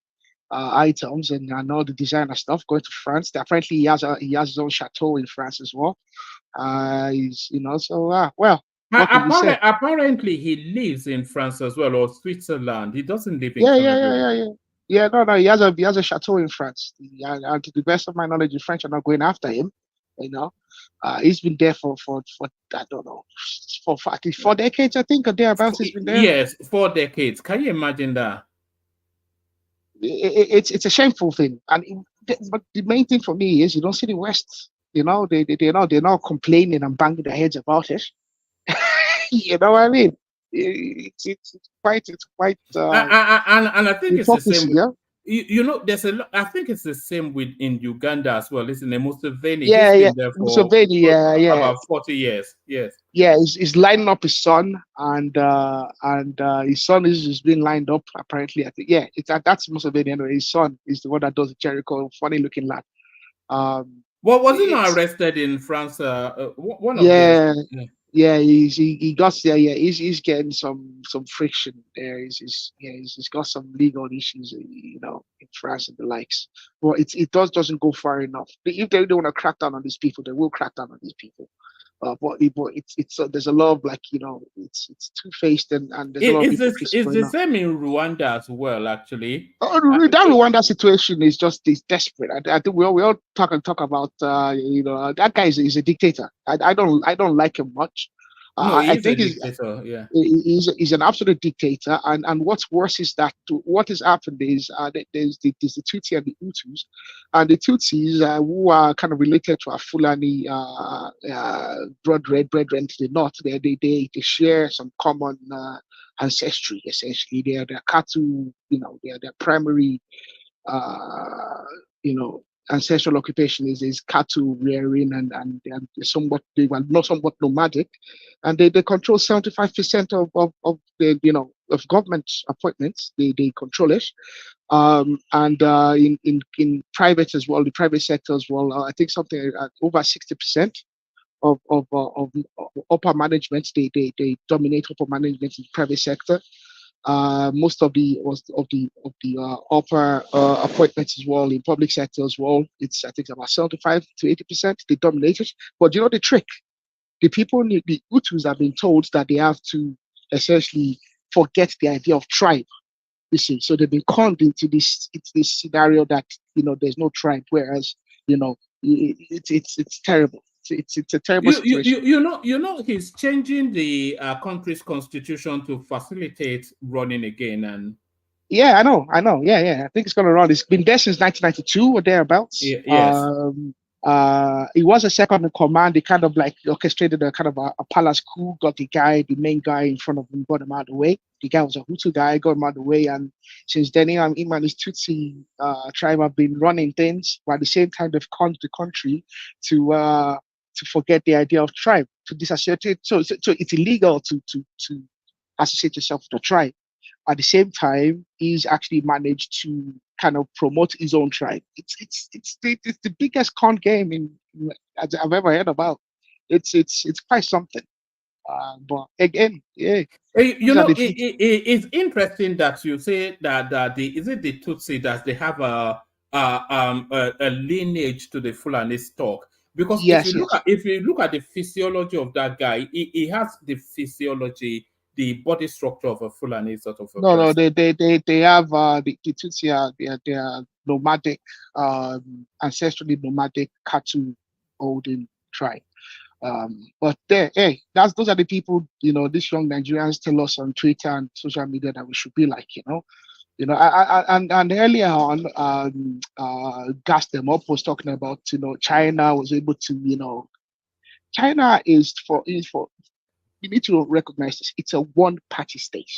items and all the designer stuff, going to France. Apparently, he has his own chateau in France as well. Well. Apparently, he lives in France as well, or Switzerland. He doesn't live in Cameroon. Yeah. No. He has a chateau in France. And to the best of my knowledge, the French are not going after him. He's been there for I don't know, for at least 4 decades, I think, or thereabouts. He's been there. Yes, 4 decades. Can you imagine that? It's a shameful thing, but the main thing for me is you don't see the West. They're not complaining and banging their heads about it. You know what I mean? It's quite. And I think it's the same. Yeah? There's a lot. I think it's the same in Uganda as well. Listen, Museveni. Yeah. He's been there for Museveni, about 40 years. Yes. Yeah, he's lining up his son, and his son is being lined up. Apparently, I think. Yeah, that's Museveni anyway. His son is the one that does the Jericho. Funny looking lad. Well, was he not arrested in France? One of Yeah, he got there. Yeah, he's getting some friction there. He's got some legal issues, in France and the likes. Well, it doesn't go far enough. If they don't want to crack down on these people, they will crack down on these people. But it's there's a lot of it's two-faced and there's a lot of hypocrisy. It's the same in Rwanda as well, actually. That Rwanda situation is desperate. I think we all talk about that guy is a dictator. I don't like him much. No, I think he's an absolute dictator, and what's worse is that what has happened is there's the Tutsi and the Hutus, and the Tutsis who are kind of related to our Fulani brethren to the north. They share some common ancestry. Essentially, they're Katu, their primary ancestral occupation is cattle rearing, and they were not somewhat nomadic, and they control 75% of the of government appointments. They control it, and in private as well, the private sector as well. I think something over 60% of upper management. They dominate upper management in the private sector. Most of the upper appointments as well in public sector as well. I think about 75 to 80%. They dominate it. But the trick, the people, the Hutus have been told that they have to essentially forget the idea of tribe. You see, so they've been conned into this scenario that there's no tribe, whereas it's terrible. It's a terrible situation. He's changing the country's constitution to facilitate running again, and yeah, I know. Yeah. I think it's gonna run. It's been there since 1992 or thereabouts. Yes. He was a second in command. They kind of like orchestrated a kind of a palace coup, got the main guy in front of him, got him out of the way. The guy was a Hutu guy, got him out of the way. And since then, him and his Tutsi tribe have been running things, but at the same time, they've come to the country to forget the idea of tribe, to disassociate. So it's illegal to associate yourself with a tribe. At the same time, he's actually managed to kind of promote his own tribe. It's the biggest con game I've ever heard about. It's quite something. But again, yeah. It's interesting that you say that is it the Tutsi that they have a lineage to the Fulani stock? Because Yes, if you look at the physiology of that guy, he has the physiology, the body structure of a Fulani sort of a No, person. they have the Tutsi they are nomadic, ancestrally nomadic cattle holding tribe. But those are the people, these young Nigerians tell us on Twitter and social media that we should be like, and earlier on, Gas Them Up was talking about, China was able to, China is for, you need to recognize this. It's a one-party state.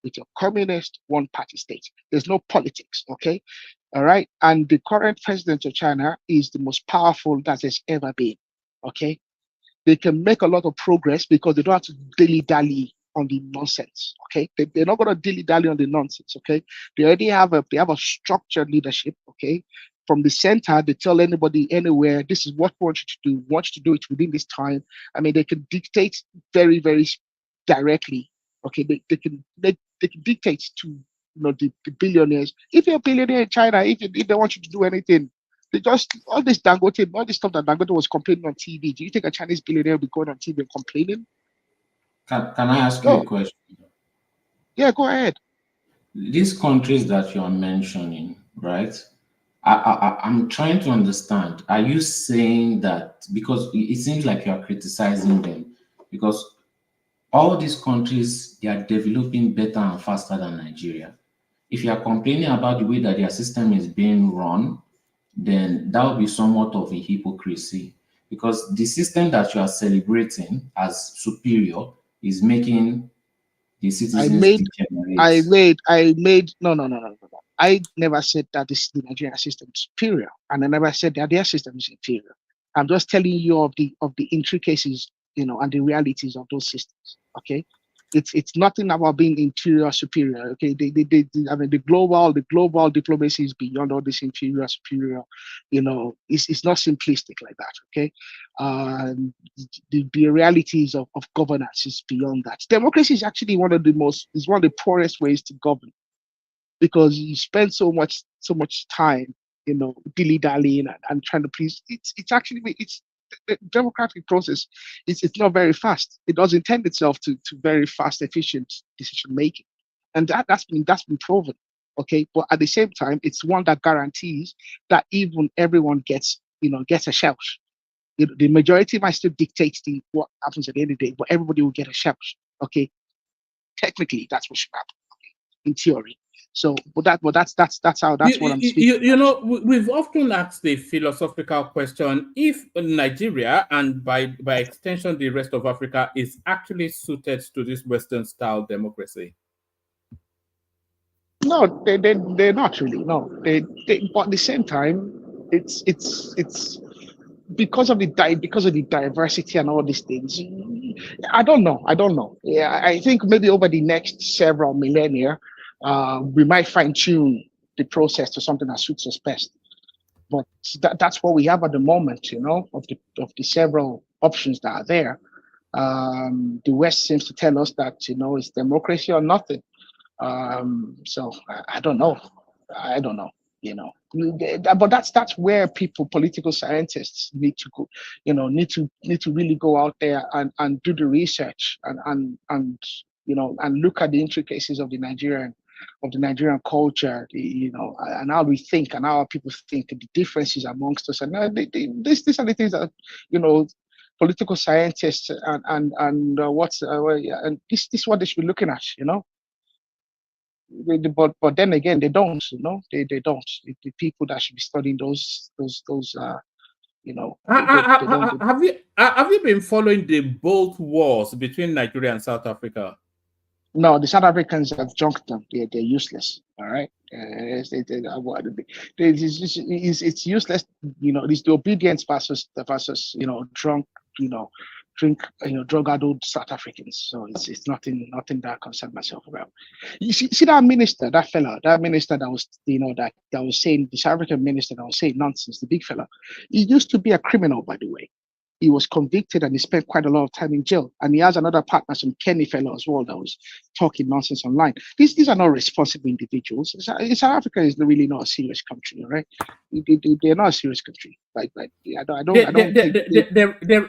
It's a communist one-party state. There's no politics, okay? All right? And the current president of China is the most powerful that there's ever been, okay? They can make a lot of progress because they don't have to dilly-dally on the nonsense, okay? They're not going to dilly-dally on the nonsense, okay? They already have a structured leadership, okay? From the center, they tell anybody anywhere, this is what we want you to do. We want you to do it within this time. I mean, they can dictate very, very directly, okay? They can dictate to the billionaires. If you're a billionaire in China, if they want you to do anything, they just all this Dangote, all this stuff that Dangote was complaining on TV. Do you think a Chinese billionaire will be going on TV and complaining? Can I ask you a question? Yeah, go ahead. These countries that you are mentioning, right? I'm trying to understand. Are you saying that because it seems like you are criticizing them because all these countries they are developing better and faster than Nigeria? If you are complaining about the way that their system is being run, then that would be somewhat of a hypocrisy because the system that you are celebrating as superior is making the citizens degenerate. I made no. I never said that the Nigerian system is superior, and I never said that their system is inferior. I'm just telling you of the intricacies, and the realities of those systems. Okay, it's nothing about being inferior or superior. Okay, I mean the global diplomacy is beyond all this inferior superior. It's not simplistic like that. Okay, the realities of governance is beyond that. Democracy is actually one of the poorest ways to govern because you spend so much time, dilly-dallying and trying to please. It's the democratic process. It's not very fast. It doesn't tend itself to very fast, efficient decision making, and that's been proven. Okay, but at the same time, it's one that guarantees that even everyone gets a shout. The majority might still dictate what happens at the end of the day, but everybody will get a shout. Okay, technically that's what should happen. Okay, in theory. So, but that's how what I'm speaking. We've often asked the philosophical question: if Nigeria and by extension the rest of Africa is actually suited to this Western style democracy. No, they're not really. No, but at the same time, it's because of the diversity and all these things. I don't know. Yeah, I think maybe over the next several millennia, we might fine tune the process to something that suits us best. But that's what we have at the moment, of the several options that are there. The West seems to tell us that it's democracy or nothing. So I don't know. But that's where political scientists need to go, need to really go out there and do the research and look at the intricacies of the Nigerian culture, and how we think and how people think, the differences amongst us, and these are the things that political scientists and this is what they should be looking at, But then again, they don't. They don't. The people that should be studying those You know, they don't. Have you been following the both wars between Nigeria and South Africa? No, the South Africans have junked them. They're useless. All right. It's useless. You know, it's the obedience versus drunk, drug addled South Africans. So it's nothing that I concern myself about. You see that minister, that minister that was that was saying, the South African minister that was saying nonsense, the big fella. He used to be a criminal, by the way. He was convicted and he spent quite a lot of time in jail. And he has another partner, some Kenny fellow as well, that was talking nonsense online. These are not responsible individuals. South Africa is really not a serious country, all right? They're not a serious country.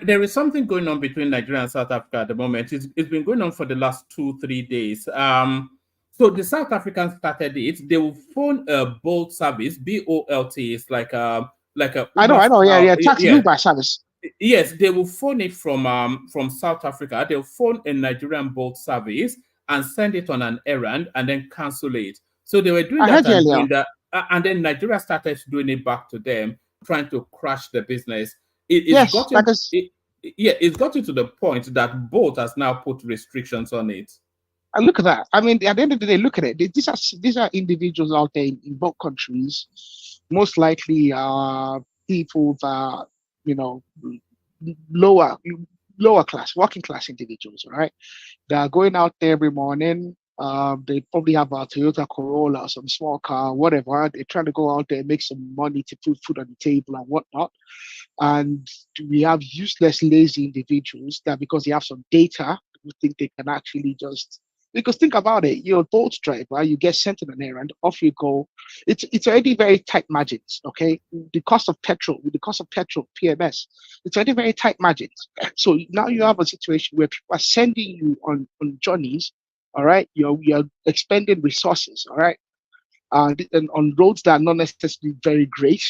There is something going on between Nigeria and South Africa at the moment. It's been going on for the last 2-3 days. So the South Africans started it. They will phone a Bolt service, BOLT. It's like a I know. Yeah. Taxi Uber service. Yes, they will phone it from South Africa. They'll phone a Nigerian Bolt service and send it on an errand and then cancel it. So they were doing that, and then Nigeria started doing it back to them, trying to crash the business. It's gotten to the point that Bolt has now put restrictions on it. And look at that. I mean, at the end of the day, look at it. These are individuals out there in both countries, most likely people that lower class, working class individuals, right? They are going out there every morning. They probably have a Toyota Corolla or some small car, whatever. They're trying to go out there and make some money to put food on the table and whatnot. And we have useless, lazy individuals that, because they have some data, who think they can actually just. Because think about it, you're a Bolt driver, you get sent on an errand, off you go. It's already very tight margins, okay? The cost of petrol, PMS, it's already very tight margins. So now you have a situation where people are sending you on journeys, all right? You're expending resources, all right? And on roads that are not necessarily very great.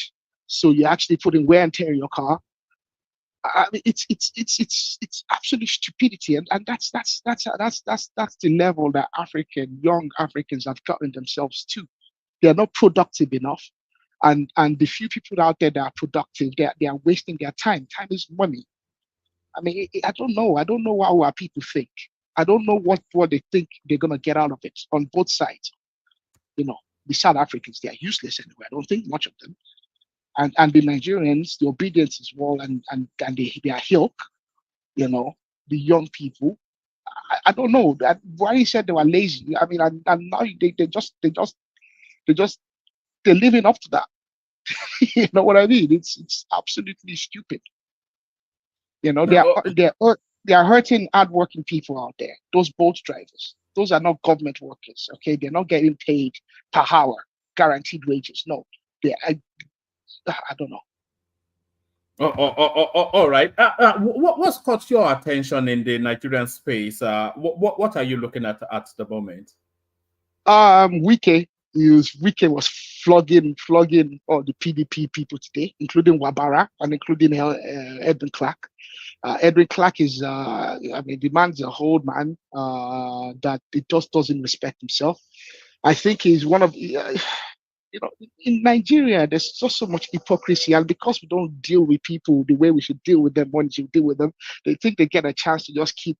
So you're actually putting wear and tear in your car. I mean, it's absolute stupidity, and that's the level that young Africans have gotten themselves to. They are not productive enough, and the few people out there that are productive, they are wasting their time. Time is money. I mean, I don't know what our people think. I don't know what they think they're gonna get out of it on both sides. The South Africans, they are useless anyway. I don't think much of them. And the Nigerians, the obedience as well, and they are hilk, the young people. I don't know. Why he said they were lazy. I mean, and now they're living up to that. You know what I mean? It's absolutely stupid. They are hurting hardworking people out there. Those Bolt drivers, those are not government workers. Okay, they're not getting paid per hour, guaranteed wages. No, I don't know. All right. What's caught your attention in the Nigerian space? What are you looking at the moment? Wike was flogging all the PDP people today, including Wabara and including Edwin Clark. Edwin Clark is, the man's a old man that it just doesn't respect himself. I think he's one of in Nigeria, there's just so much hypocrisy, and because we don't deal with people the way we should deal with them when we should deal with them, they think they get a chance to just keep,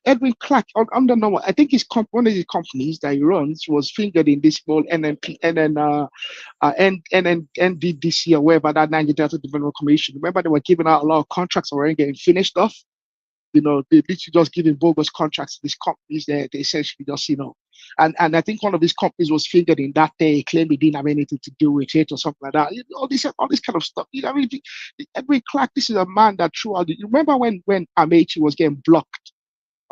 Edwin Clark, under normal, I think one of the companies that he runs was fingered in this whole NDDC or wherever, that Nigeria Delta Development Commission. Remember, they were giving out a lot of contracts already getting finished off. They literally just giving bogus contracts to these companies. They essentially just, and I think one of these companies was fingered in that day, claimed he didn't have anything to do with it or something like that. All this kind of stuff. Edwin Clark, this is a man that throughout you remember when Amechi was getting blocked,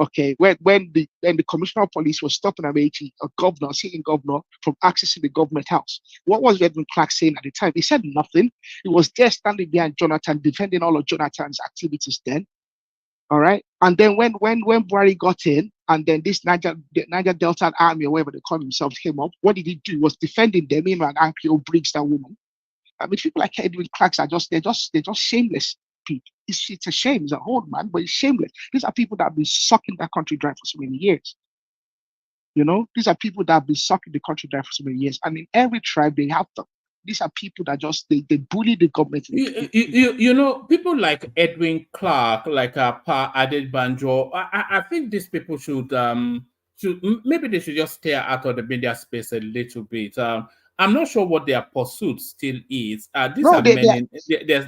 okay, when the commissioner of police was stopping Amechi, a sitting governor, from accessing the government house. What was Edwin Clark saying at the time? He said nothing. He was there standing behind Jonathan, defending all of Jonathan's activities then. All right. And then when Buhari got in, and then this Niger Delta Army or whatever they call themselves came up, what did he do? He was defending them, and Nnpcl brings that woman. I mean, people like Edwin Clark are they're just shameless people. It's a shame. He's an old man, but he's shameless. These are people that have been sucking that country dry for so many years. These are people that have been sucking the country dry for so many years. And in every tribe, they have them. these are people that just they bully the government. You know, people like Edwin Clark, like Pa Adebanjo. I think these people should maybe they should just stay out of the media space a little bit. I'm not sure what their pursuit still is. These No, are men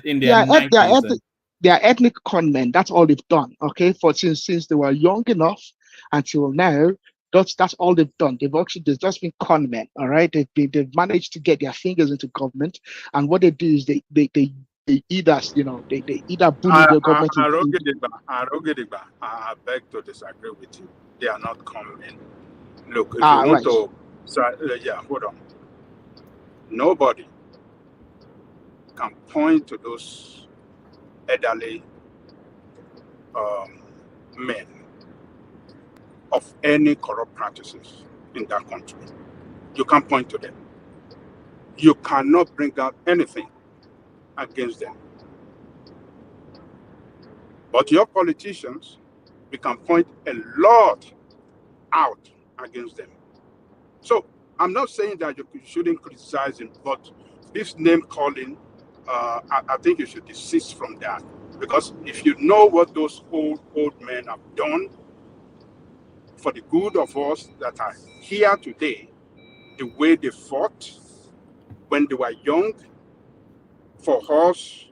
in their 90s. They are ethnic con men. That's all they've done. Okay, for since they were young enough until now, that's all they've done. They've just been con men. All right, they've managed to get their fingers into government, and what they do is they either they either bully the government. I beg to disagree with you. They are not con men. Look, if you want to, hold on. Nobody can point to those elderly men of any corrupt practices in that country. You can't point to them. You cannot bring out anything against them. But your politicians, we can point a lot out against them. So I'm not saying that you shouldn't criticize him, but this name calling, I think you should desist from that. Because if you know what those old men have done for the good of us that are here today, the way they fought when they were young, for us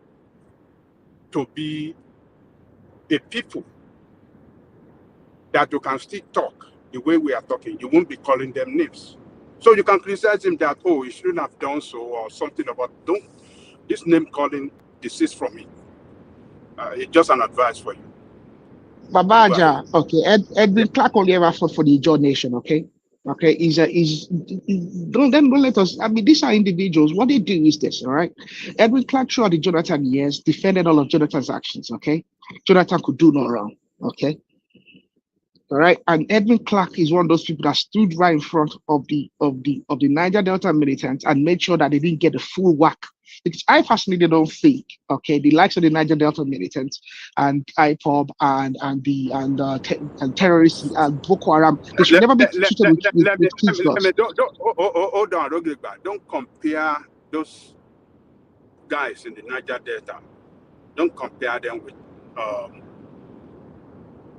to be a people that you can still talk the way we are talking, you won't be calling them names. So you can criticize him that, oh, he shouldn't have done so, or something about, don't, this name calling, desist from it. It's just an advice for you. Babaja, okay, Edwin Clark only ever fought for the Ijaw nation, okay? Okay, don't let us. I mean, these are individuals. What they do is this, all right? Edwin Clark throughout the Jonathan years defended all of Jonathan's actions, okay? Jonathan could do no wrong, okay? All right, and Edwin Clark is one of those people that stood right in front of the Niger Delta militants and made sure that they didn't get the full whack. Because I personally don't think, okay, the likes of the Niger Delta militants and IPOB and terrorists and Boko Haram, they should never be treated with kid gloves. Hold on, don't compare those guys in the Niger Delta. Don't compare them with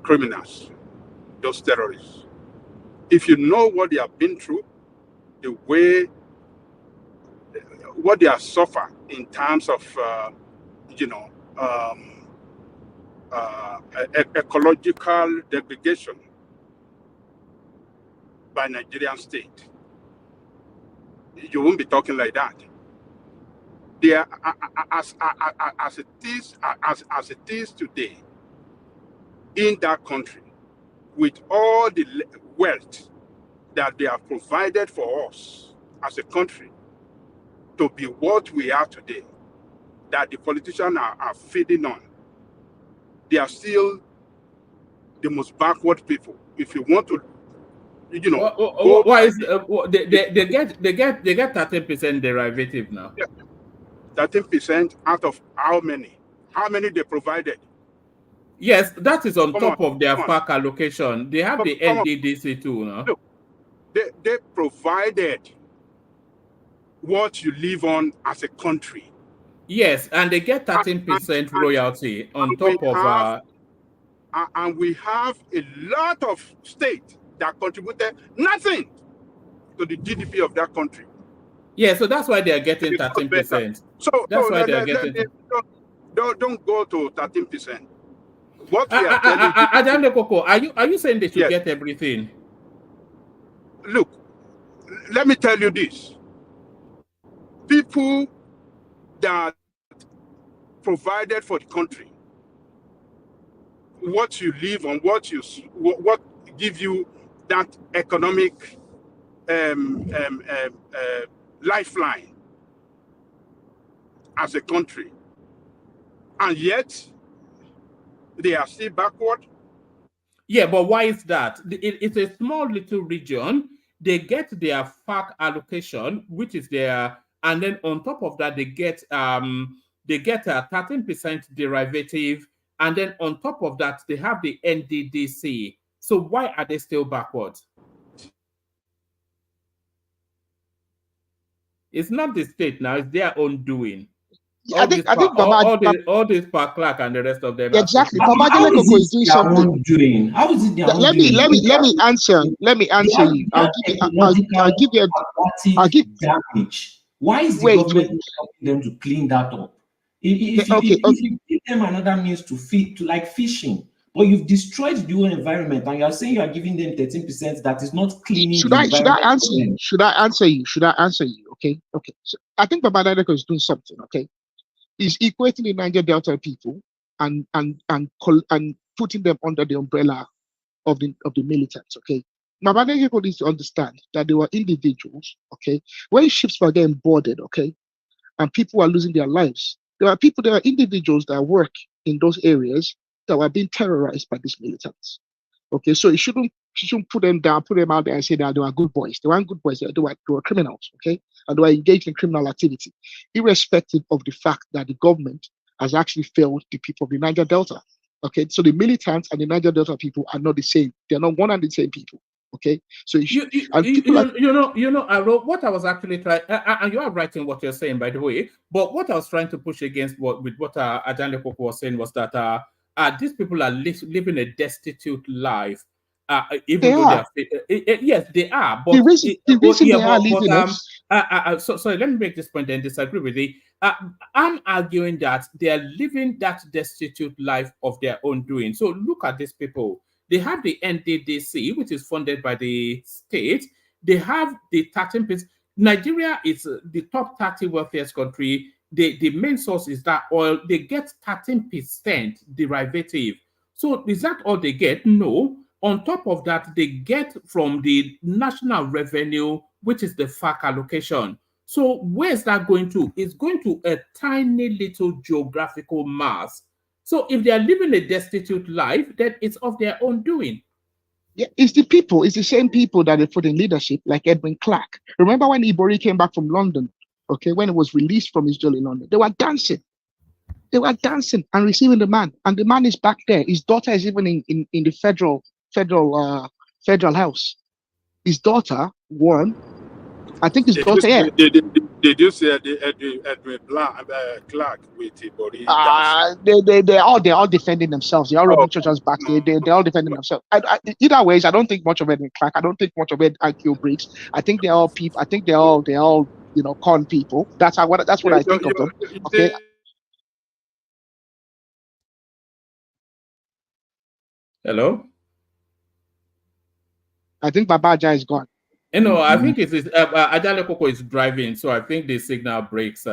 criminals, those terrorists. If you know what they have been through, the way what they have suffered in terms of ecological degradation by Nigerian state, you won't be talking like that. They are, as it is today in that country, with all the wealth that they have provided for us as a country to be what we are today, that the politicians are feeding on, they are still the most backward people. If you want to, why is they get 30% derivative now? Yeah. 13% out of how many? How many they provided? Yes, that is on top of their FAC allocation. They have the NDDC too, no? Look, they provided what you live on as a country. Yes, and they get 13% royalty on top of. And we have a lot of states that contributed nothing to the GDP of that country. Yeah, so that's why they are getting 13%. So that's why they are getting. Don't go to 13%. What we are telling you, Coco, are you saying they should get everything? Look, let me tell you this. People that provided for the country, what you live on, what give you that economic lifeline as a country, and yet they are still backward. Yeah, but why is that? It's a small little region. They get their FAC allocation, which is their, and then on top of that, they get a 13% derivative, and then on top of that, they have the NDDC. So why are they still backward? It's not the state now; it's their own doing. I think All this per Clark and the rest of them exactly. are Babajide Koko is doing something. Doing? How is it their own Let doing? me answer you. I'll give damage. Why is the wait. government not helping them to clean that up? If you give them another means to feed, to like fishing, but you've destroyed the whole environment, and you are saying you are giving them 13% that is not cleaning Should the I environment. answer you? Should I answer you? Okay. So I think Babajide Koko is doing something. Okay, he's equating the Niger Delta people and putting them under the umbrella of the militants. Okay. Babajide Koko needs to understand that they were individuals. Okay, when ships were getting boarded, okay, and people were losing their lives, there are individuals that work in those areas that were being terrorized by these militants. Okay, so you shouldn't put them down, put them out there and say that they were good boys. They weren't good boys, they were criminals, okay? And they were engaged in criminal activity, irrespective of the fact that the government has actually failed the people of the Niger Delta. Okay, so the militants and the Niger Delta people are not the same. They're not one and the same people. Okay, so I wrote what I was actually trying, and you are right in what you're saying, by the way. But what I was trying to push against what Ajane Koko was saying was that these people are living a destitute life. Even though they are, yes, they are. But the reason they are living it. Sorry, let me make this point and disagree with you. I'm arguing that they are living that destitute life of their own doing. So look at these people. They have the NDDC, which is funded by the state. They have the 13%. Nigeria is the top 30 wealthiest country. The main source is that oil. They get 13% derivative. So is that all they get? No. On top of that, they get from the national revenue, which is the FAC allocation. So where's that going to? It's going to a tiny little geographical mass. So if they are living a destitute life, then it's of their own doing. Yeah, it's the same people that they put in leadership, like Edwin Clark. Remember when Ibori came back from London, okay, when he was released from his jail in London, they were dancing. They were dancing and receiving the man. And the man is back there. His daughter is even in the federal house. His daughter won. I think his daughter, yeah. Did you see Edwin Clark with Ibori? They're all defending themselves. They're all rubbing churches back. They're all defending themselves. Either ways, I don't think much of Edwin Clark. I don't think much of IQ Briggs. I think they're all people. I think they're all con people. That's what I think of them. Okay. Hello. I think Babaja is gone. I think it's Ajale Koko is driving, so I think the signal breaks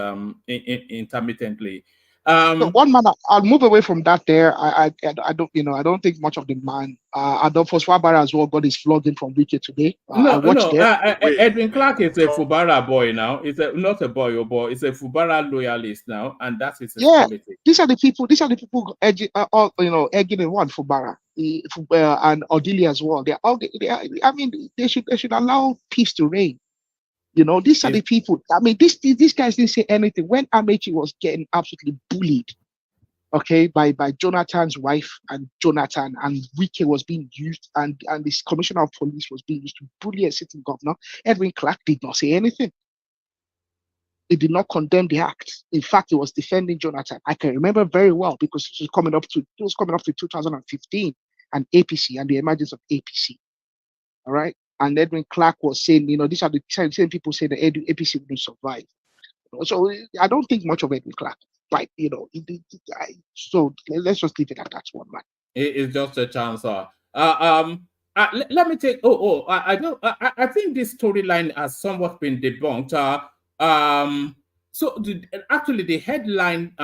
intermittently. So one man, I'll move away from that. There, I don't, I don't think much of the man. Adolfo Swabara as well got his flogging from Wiki today. I watched Edwin Clark is a Fubara boy now. It's not a boy or boy. It's a Fubara loyalist now, and that's his politics. These are the people egging in one Fubara and Odilia as well. They should allow peace to reign. These are the people. These guys didn't say anything when Amechi was getting absolutely bullied, okay, by Jonathan's wife and Jonathan, and Wike was being used, and this commissioner of police was being used to bully a sitting governor. Edwin Clark did not say anything. He did not condemn the act. In fact, he was defending Jonathan. I can remember very well because it was coming up to 2015 and APC and the emergence of APC. All right. And Edwin Clark was saying, these are the same people saying that APC wouldn't survive. So I don't think much of Edwin Clark, right? So let's just leave it at that one, man. It's just a chance. Let me take. I think this storyline has somewhat been debunked. Actually, the headline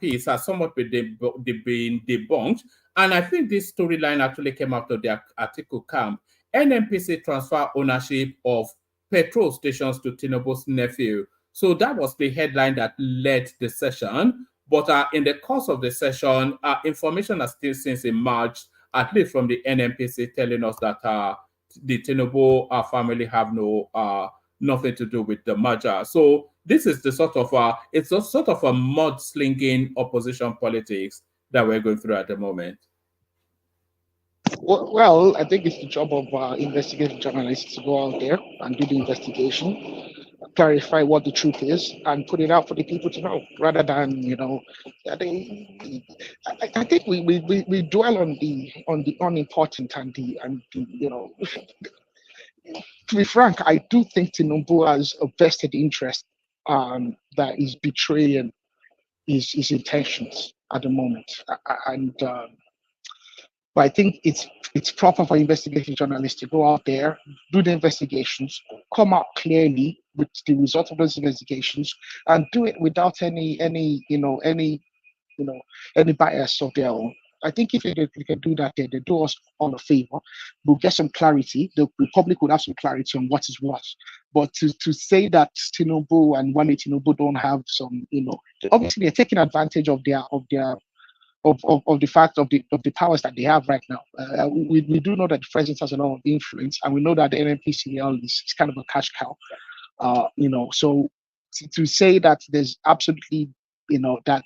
piece has somewhat been debunked, and I think this storyline actually came out of the article camp. Nnpcl transfer ownership of petrol stations to Tinubu'S nephew. So that was the headline that led the session. But in the course of the session, information has still since emerged, at least from the Nnpcl, telling us that the Tinubu family have nothing to do with the merger. So this is the sort of it's a sort of a mudslinging opposition politics that we're going through at the moment. Well, I think it's the job of investigative journalists to go out there and do the investigation. clarify what the truth is and put it out for the people to know, rather than I think we dwell on the unimportant and the. To be frank, I do think Tinubu has a vested interest that is betraying his intentions at the moment, and but I think it's proper for investigative journalists to go out there, do the investigations, come out clearly with the result of those investigations, and do it without any bias of their own. I think if they can do that, they do us all a favor. We'll get some clarity. The public will have some clarity on what is what. But to say that Tinubu and Wale Tinubu don't have some, obviously they're taking advantage of the fact of the powers that they have right now. We do know that the president has a lot of influence, and we know that the Nnpcl is kind of a cash cow. So to say that there's absolutely, that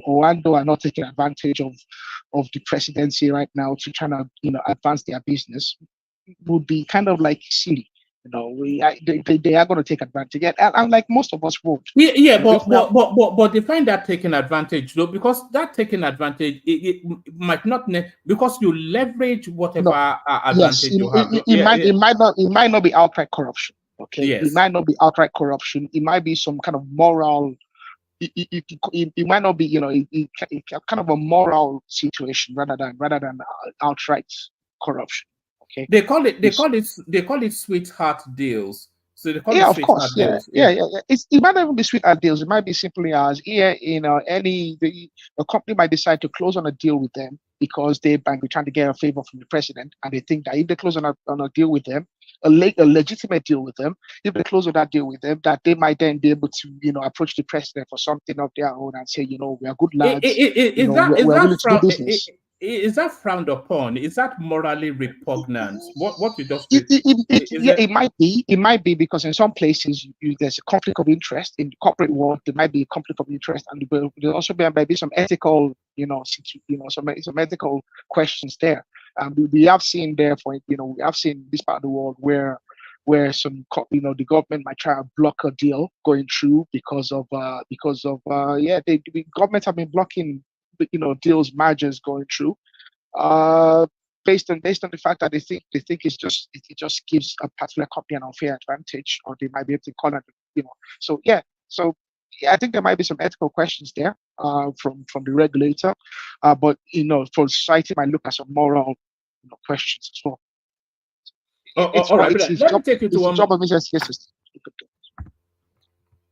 Orlando are not taking advantage of the presidency right now to try to advance their business would be kind of like silly. They are going to take advantage, and like most of us would. But they find that taking advantage though, because that taking advantage it might not because you leverage whatever advantage you have. It might not be outright corruption. Okay, yes. It might not be outright corruption. It might be some kind of moral. It might not be, kind of a moral situation rather than outright corruption. Okay. They call it sweetheart deals. So they call it of sweetheart course, deals. Yeah. It might not even be sweetheart deals. It might be simply as a company might decide to close on a deal with them because they might be trying to get a favor from the president, and they think that if they close on a deal with them, a legitimate deal with them, if they close on that deal with them, that they might then be able to, approach the president for something of their own and say, we are good lads. We're willing to do business. Is that frowned upon? Is that morally repugnant? What you just it might be. It might be because in some places there's a conflict of interest in the corporate world. There might be a conflict of interest, and there also might be some ethical, some ethical questions there. We have seen we have seen this part of the world where some the government might try to block a deal going through because of the government have been blocking deals, mergers going through, based on the fact that they think it just gives a particular company an unfair advantage, or they might be able to call it, So I think there might be some ethical questions there from the regulator, but for society might look at some moral questions as well. All right, let me take you to one. Job of investigators.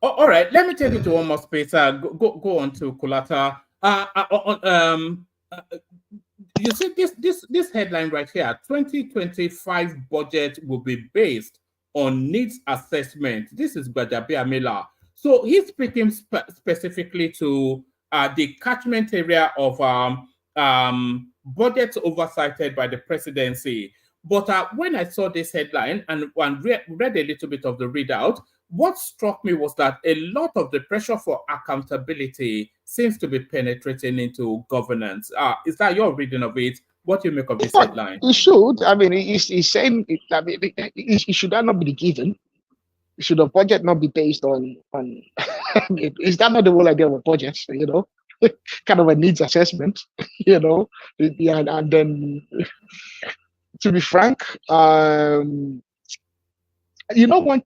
All right, let me take you to one more space. Go on to Kulata. You see this headline right here: 2025 budget will be based on needs assessment. This is Gbajabiamila. So he's speaking specifically to the catchment area of budgets oversighted by the presidency. But when I saw this headline and read a little bit of the readout, what struck me was that a lot of the pressure for accountability seems to be penetrating into governance. Is that your reading of it? What do you make of this headline? It should. I mean, he's saying it should not be given. Should a budget not be based on is that not the whole idea of a budget? Kind of a needs assessment, and then to be frank, one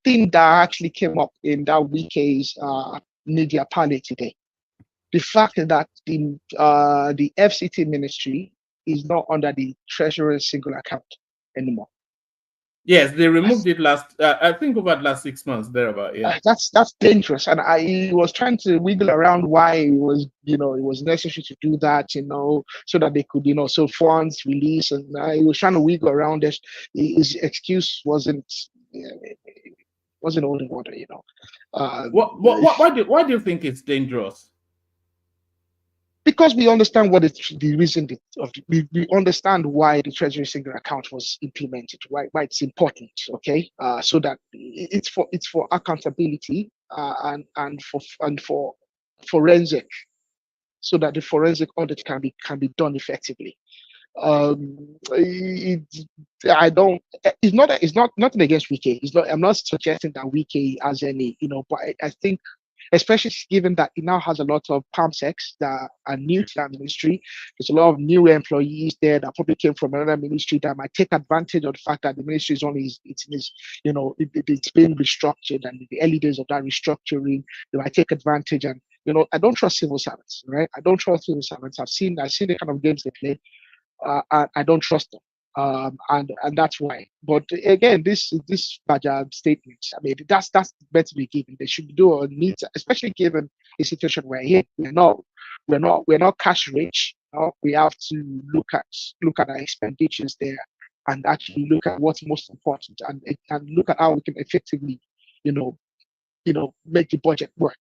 thing that actually came up in that week's media panel today, the fact that the FCT ministry is not under the Treasury single account anymore. Yes, they removed it I think over the last 6 months, thereabout. Yeah, that's dangerous, and he was trying to wiggle around why it was necessary to do that, so that they could, so funds release, and he was trying to wiggle around this. His excuse wasn't holding water, Why do you think it's dangerous? Because we understand what the reason we understand why the Treasury single account was implemented, why it's important, okay? So that it's for accountability and for forensic, so that the forensic audit can be done effectively. I don't. It's not. It's not nothing against Wike. It's not. I'm not suggesting that Wike has any. But I think, especially given that it now has a lot of palm sex that are new to that ministry. There's a lot of new employees there that probably came from another ministry that might take advantage of the fact that the ministry is only it's in this, it's being restructured, and in the early days of that restructuring, they might take advantage. And I don't trust civil servants, right? I don't trust civil servants. I've seen the kind of games they play. I don't trust them. And that's why. But again, this Bajab statement, I mean, that's meant to be given. They should do a need, especially given the situation we're in. We're not cash rich. We have to look at our expenditures there and actually look at what's most important and look at how we can effectively, make the budget work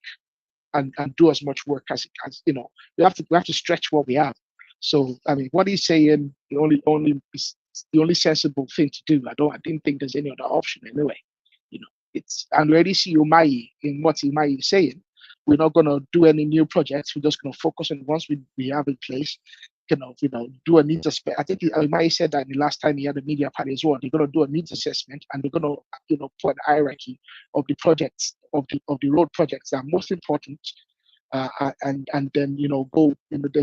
and do as much work as we have to stretch what we have. So I mean, what he's saying, the only sensible thing to do. I didn't think there's any other option anyway. And we already see Umahi in what Umahi is saying. We're not gonna do any new projects. We're just gonna focus on ones we have in place. Do a needs assessment. I think Umahi said that the last time he had a media party as well. They're gonna do a needs assessment and they're gonna put a hierarchy of the projects of the road projects that are most important. And then go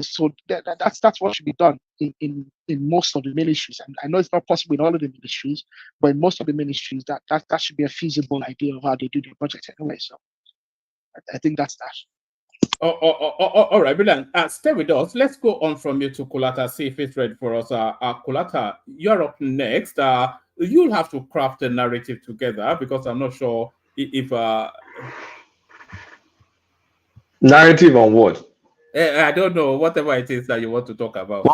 so that's what should be done in most of the ministries. And I know it's not possible in all of the ministries, but in most of the ministries that should be a feasible idea of how they do their projects anyway. So I think that's that. All right, brilliant. Stay with us. Let's go on from you to Kulata, see if it's ready for us. Kulata, you're up next. You'll have to craft a narrative together because I'm not sure if narrative on what? I don't know. Whatever it is that you want to talk about.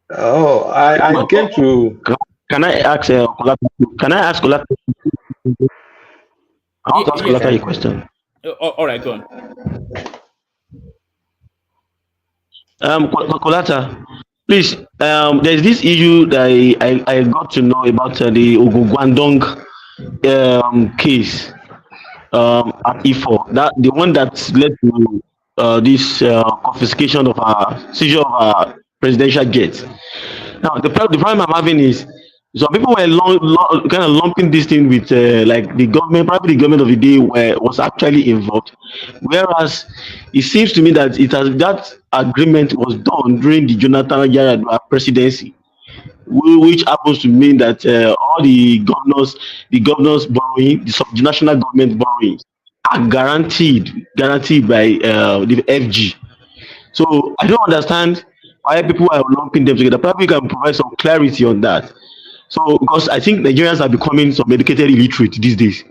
Oh, I came to. Can I ask Kulata? Can I ask Kulata? I want to ask Kulata a question. All right, go on. Kulata, please. There's this issue that I got to know about the Guangdong case. At E4, that the one that led to this confiscation of seizure of our presidential jet. Now, the problem I'm having is some people were kind of lumping this thing with like the government, probably the government of the day was actually involved, whereas it seems to me that that agreement was done during the Jonathan Yar'Adua presidency, which happens to mean that all the governors borrowing, the national government borrowing, are guaranteed by the FG. So I don't understand why people are lumping them together. Probably can provide some clarity on that. So because I think Nigerians are becoming some educated illiterate these days,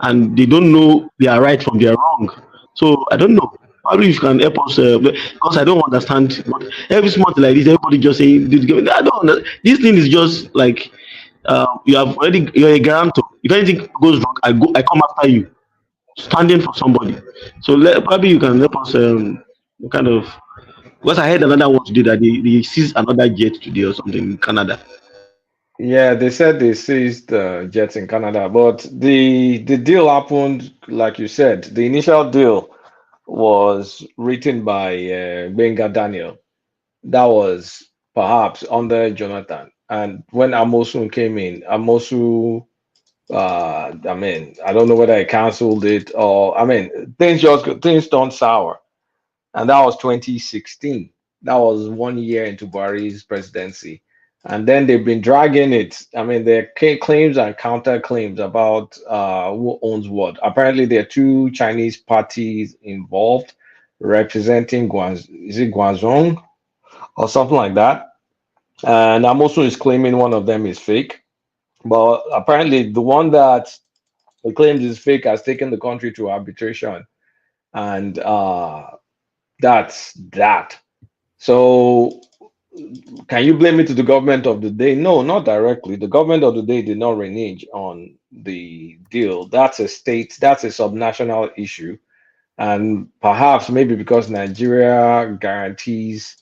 and they don't know their right from their wrong. So I don't know. Probably if you can help us, because I don't understand. But every month like this, everybody just saying this. I don't understand. This thing is just like you're a guarantor. If anything goes wrong, I come after you, standing for somebody. So probably you can help us kind of. Because I heard another one today that they seized another jet today or something in Canada. Yeah, they said they seized jets in Canada, but the deal happened like you said. The initial deal was written by Benga Daniel. That was perhaps under Jonathan. And when Amosu came in, Amosu, I mean, I don't know whether he canceled it or, I mean, things turned sour. And that was 2016. That was 1 year into Buhari's presidency. And then they've been dragging it. I mean, there are claims and counterclaims about who owns what. Apparently, there are two Chinese parties involved representing Guangzhou or something like that. And Amosu is claiming one of them is fake. But apparently, the one that he claims is fake has taken the country to arbitration. And that's that. So can you blame it to the government of the day? No, not directly. The government of the day did not renege on the deal. That's a subnational issue. And perhaps maybe because Nigeria guarantees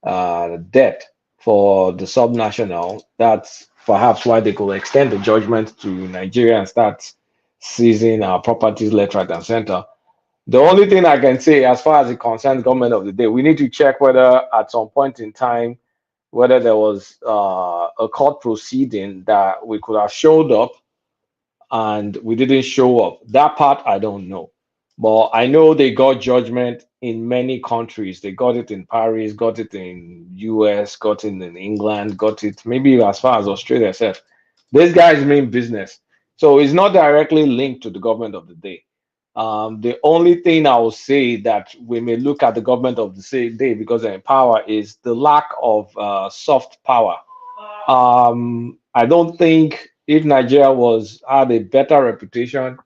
debt for the subnational, that's perhaps why they could extend the judgment to Nigeria and start seizing our properties left, right, and center. The only thing I can say, as far as it concerns government of the day, we need to check whether at some point in time, whether there was a court proceeding that we could have showed up and we didn't show up. That part I don't know. But I know they got judgment in many countries. They got it in Paris, got it in US, got it in England, got it maybe as far as Australia said. These guys mean business. So it's not directly linked to the government of the day. The only thing I will say that we may look at the government of the day because they're in power is the lack of soft power. I don't think if Nigeria had a better reputation,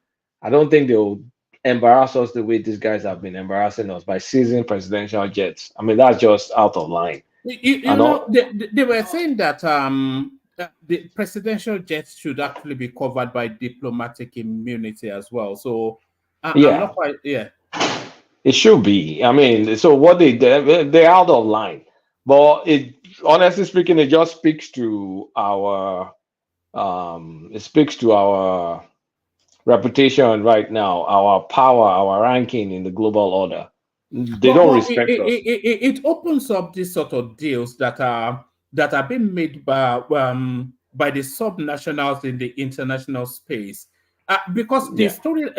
I don't think they will embarrass us the way these guys have been embarrassing us by seizing presidential jets. I mean, that's just out of line. You know, they were saying that the presidential jets should actually be covered by diplomatic immunity as well. So I'm not quite, It should be. I mean, so what they're out of line. But it, honestly speaking, it just speaks to our reputation right now, our power, our ranking in the global order. They don't respect us. It opens up these sort of deals that are being made by the subnationals in the international space. Because the story,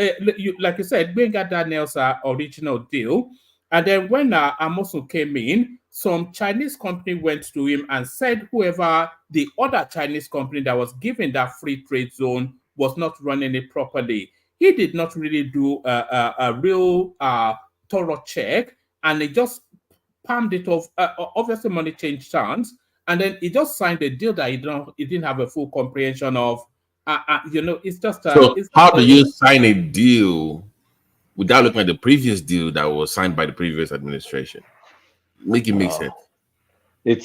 like you said, Benga Daniel's original deal, and then when Amosu came in, some Chinese company went to him and said whoever the other Chinese company that was given that free trade zone was not running it properly. He did not really do a real thorough check, and he just palmed it off. Obviously, money changed hands, and then he just signed a deal that he didn't have a full comprehension of. It's just. So how do you sign a deal without looking at the previous deal that was signed by the previous administration? Make it make sense. And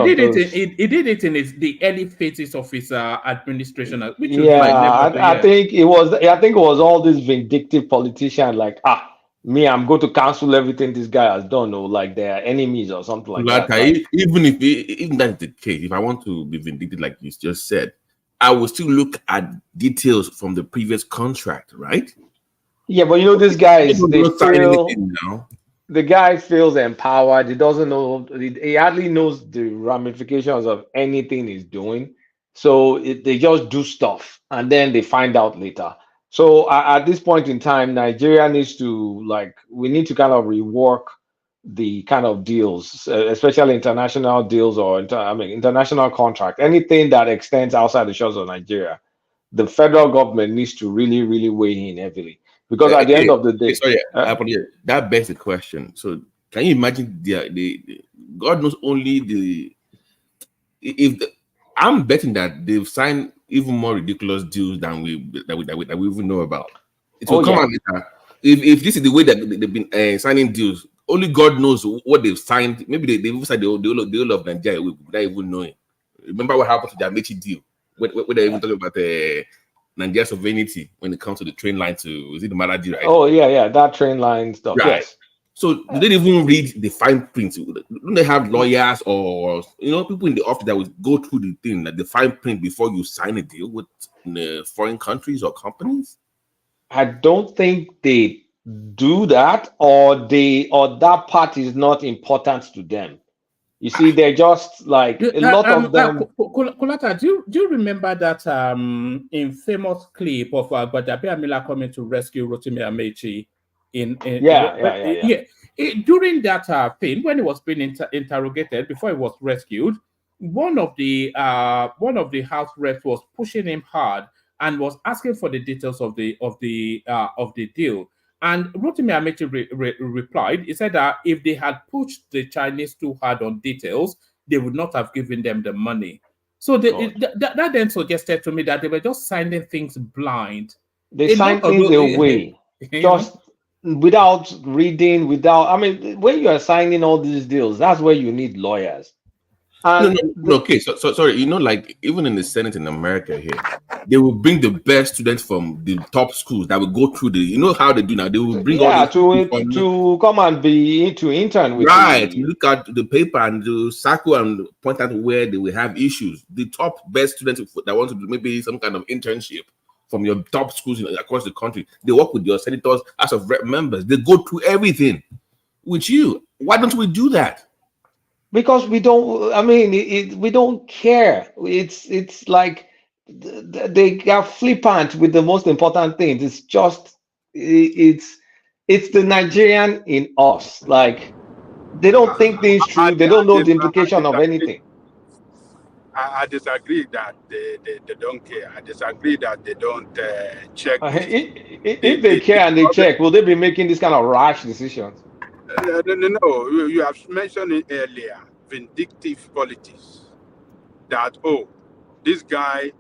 he did it in the early phases of his administration, which was I think it was all these vindictive politicians like me, I'm going to cancel everything this guy has done, or like they are enemies or something like that. Right? Even that's the case, if I want to be vindictive, like you just said, I will still look at details from the previous contract, right? Yeah, but this guy the guy feels empowered. He doesn't know. He hardly knows the ramifications of anything he's doing. So they just do stuff and then they find out later. So at this point in time, Nigeria needs to we need to kind of rework the kind of deals, especially international deals or international contract, anything that extends outside the shores of Nigeria. The federal government needs to really, really weigh in heavily. Because at the end of the day, that begs the question. So, can you imagine the God knows only I'm betting that they've signed even more ridiculous deals than we even know about. It will come out later. If this is the way that they've been signing deals, only God knows what they've signed. Maybe they even signed the whole of Nigeria without even knowing. Remember what happened to the Amechi deal? Where they even talking about Nigeria's sovereignty when it comes to the train line is it the Maradi, right? Oh, yeah, that train line stuff. Right. Yes. So they didn't even read the fine print. Don't they have lawyers or people in the office that would go through the thing, like the fine print before you sign a deal with foreign countries or companies? I don't think they do that, or that part is not important to them. You see, they're just like a lot of them. Kulata, do you remember that infamous clip of Gbadabe Amila coming to rescue Rotimi Amechi? During that thing, when he was being interrogated before he was rescued, one of the house reps was pushing him hard and was asking for the details of the deal. And Rotimi Amechi replied, he said that if they had pushed the Chinese too hard on details, they would not have given them the money. So that then suggested to me that they were just signing things blind. They signed things away, just without reading, when you are signing all these deals, that's where you need lawyers. Okay, so sorry, like even in the Senate in America here, they will bring the best students from the top schools that will go through how they do now. They will bring all to come and to intern with you look at the paper and do circle and point out where they will have issues. The top best students that want to do maybe some kind of internship from your top schools across the country. They work with your senators, House of Rep members. They go through everything with you. Why don't we do that? Because we don't. I mean, we don't care. It's like they are flippant with the most important things. It's just it's the Nigerian in us. Like they don't think things through. They don't know the implication of anything. I disagree that they don't care. I disagree that they don't check. If they care and they check, will they be making this kind of rash decisions? No. You have mentioned it earlier. Vindictive politics. That this guy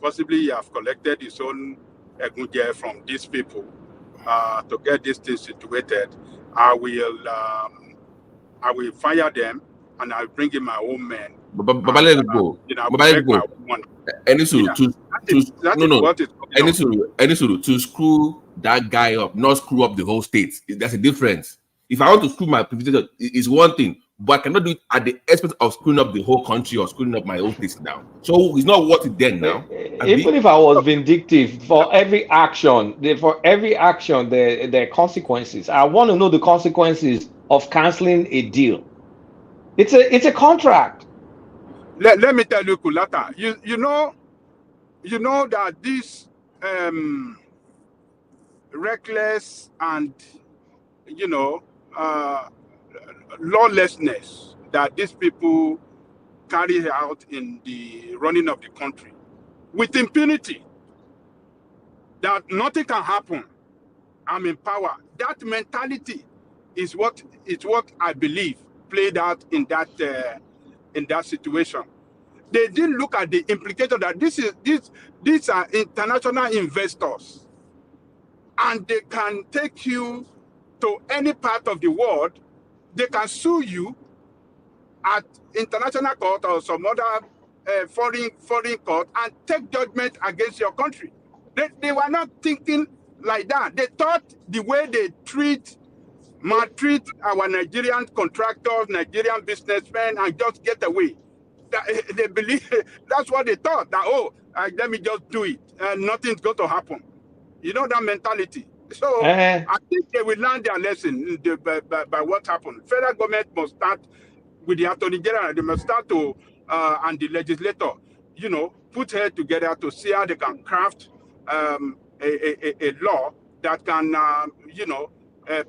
possibly have collected his own egunje from these people to get this thing situated. I will fire them and I'll bring in my own men. But let's go. To screw that guy up, not screw up the whole state. That's a difference. If I want to screw my president, it's one thing, but I cannot do it at the expense of screwing up the whole country or screwing up my own state now. So it's not worth it then now. Even if I was vindictive, for every action, there are consequences. I want to know the consequences of canceling a deal. It's a contract. Let me tell you, Kulata, you know that this reckless and lawlessness that these people carry out in the running of the country with impunity, that nothing can happen. I'm in power. That mentality is what I believe played out in that situation. They didn't look at the implication that these are international investors, and they can take you to any part of the world. They can sue you at international court or some other foreign court and take judgment against your country. They were not thinking like that. They thought the way they maltreat our Nigerian contractors, Nigerian businessmen, and just get away. They believe that's what they thought. That let me just do it, and nothing's going to happen. You know that mentality. So I think they will learn their lesson by what happened. Federal government must start with the Attorney General. They must start to and the legislator, put head together to see how they can craft a law that can,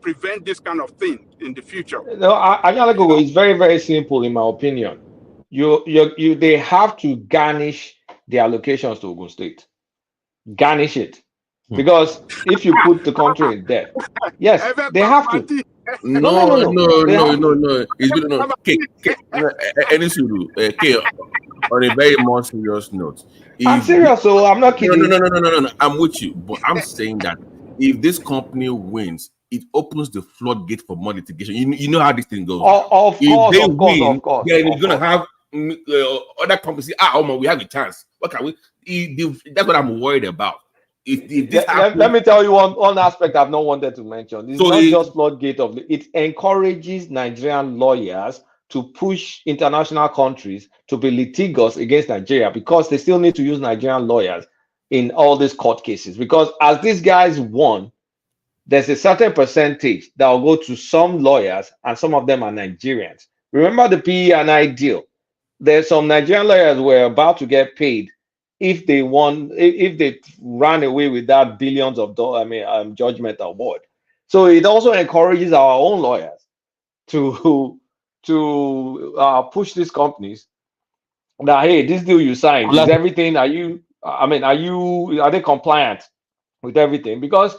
prevent this kind of thing in the future. No, Anyalagogo is very, very simple in my opinion. They have to garnish the allocations to Ogun State. Garnish it. Because if you put the country in debt, yes, they have to. No. It's good. No. On a very more serious note. I'm serious, so I'm not kidding. No. I'm with you, but I'm saying that if this company wins, it opens the floodgate for more litigation. You know how this thing goes. Of course. Then it's gonna have other companies say, we have a chance. What can we? That's what I'm worried about. Let me tell you one aspect I've not wanted to mention. It's not just floodgate it encourages Nigerian lawyers to push international countries to be litigious against Nigeria because they still need to use Nigerian lawyers in all these court cases. Because as these guys won, there's a certain percentage that will go to some lawyers, and some of them are Nigerians. Remember the PE&I deal? There's some Nigerian lawyers were about to get paid if they ran away with that billions of dollars, judgment award. So it also encourages our own lawyers to push these companies that, hey, this deal you signed, is everything? Are they compliant with everything? Because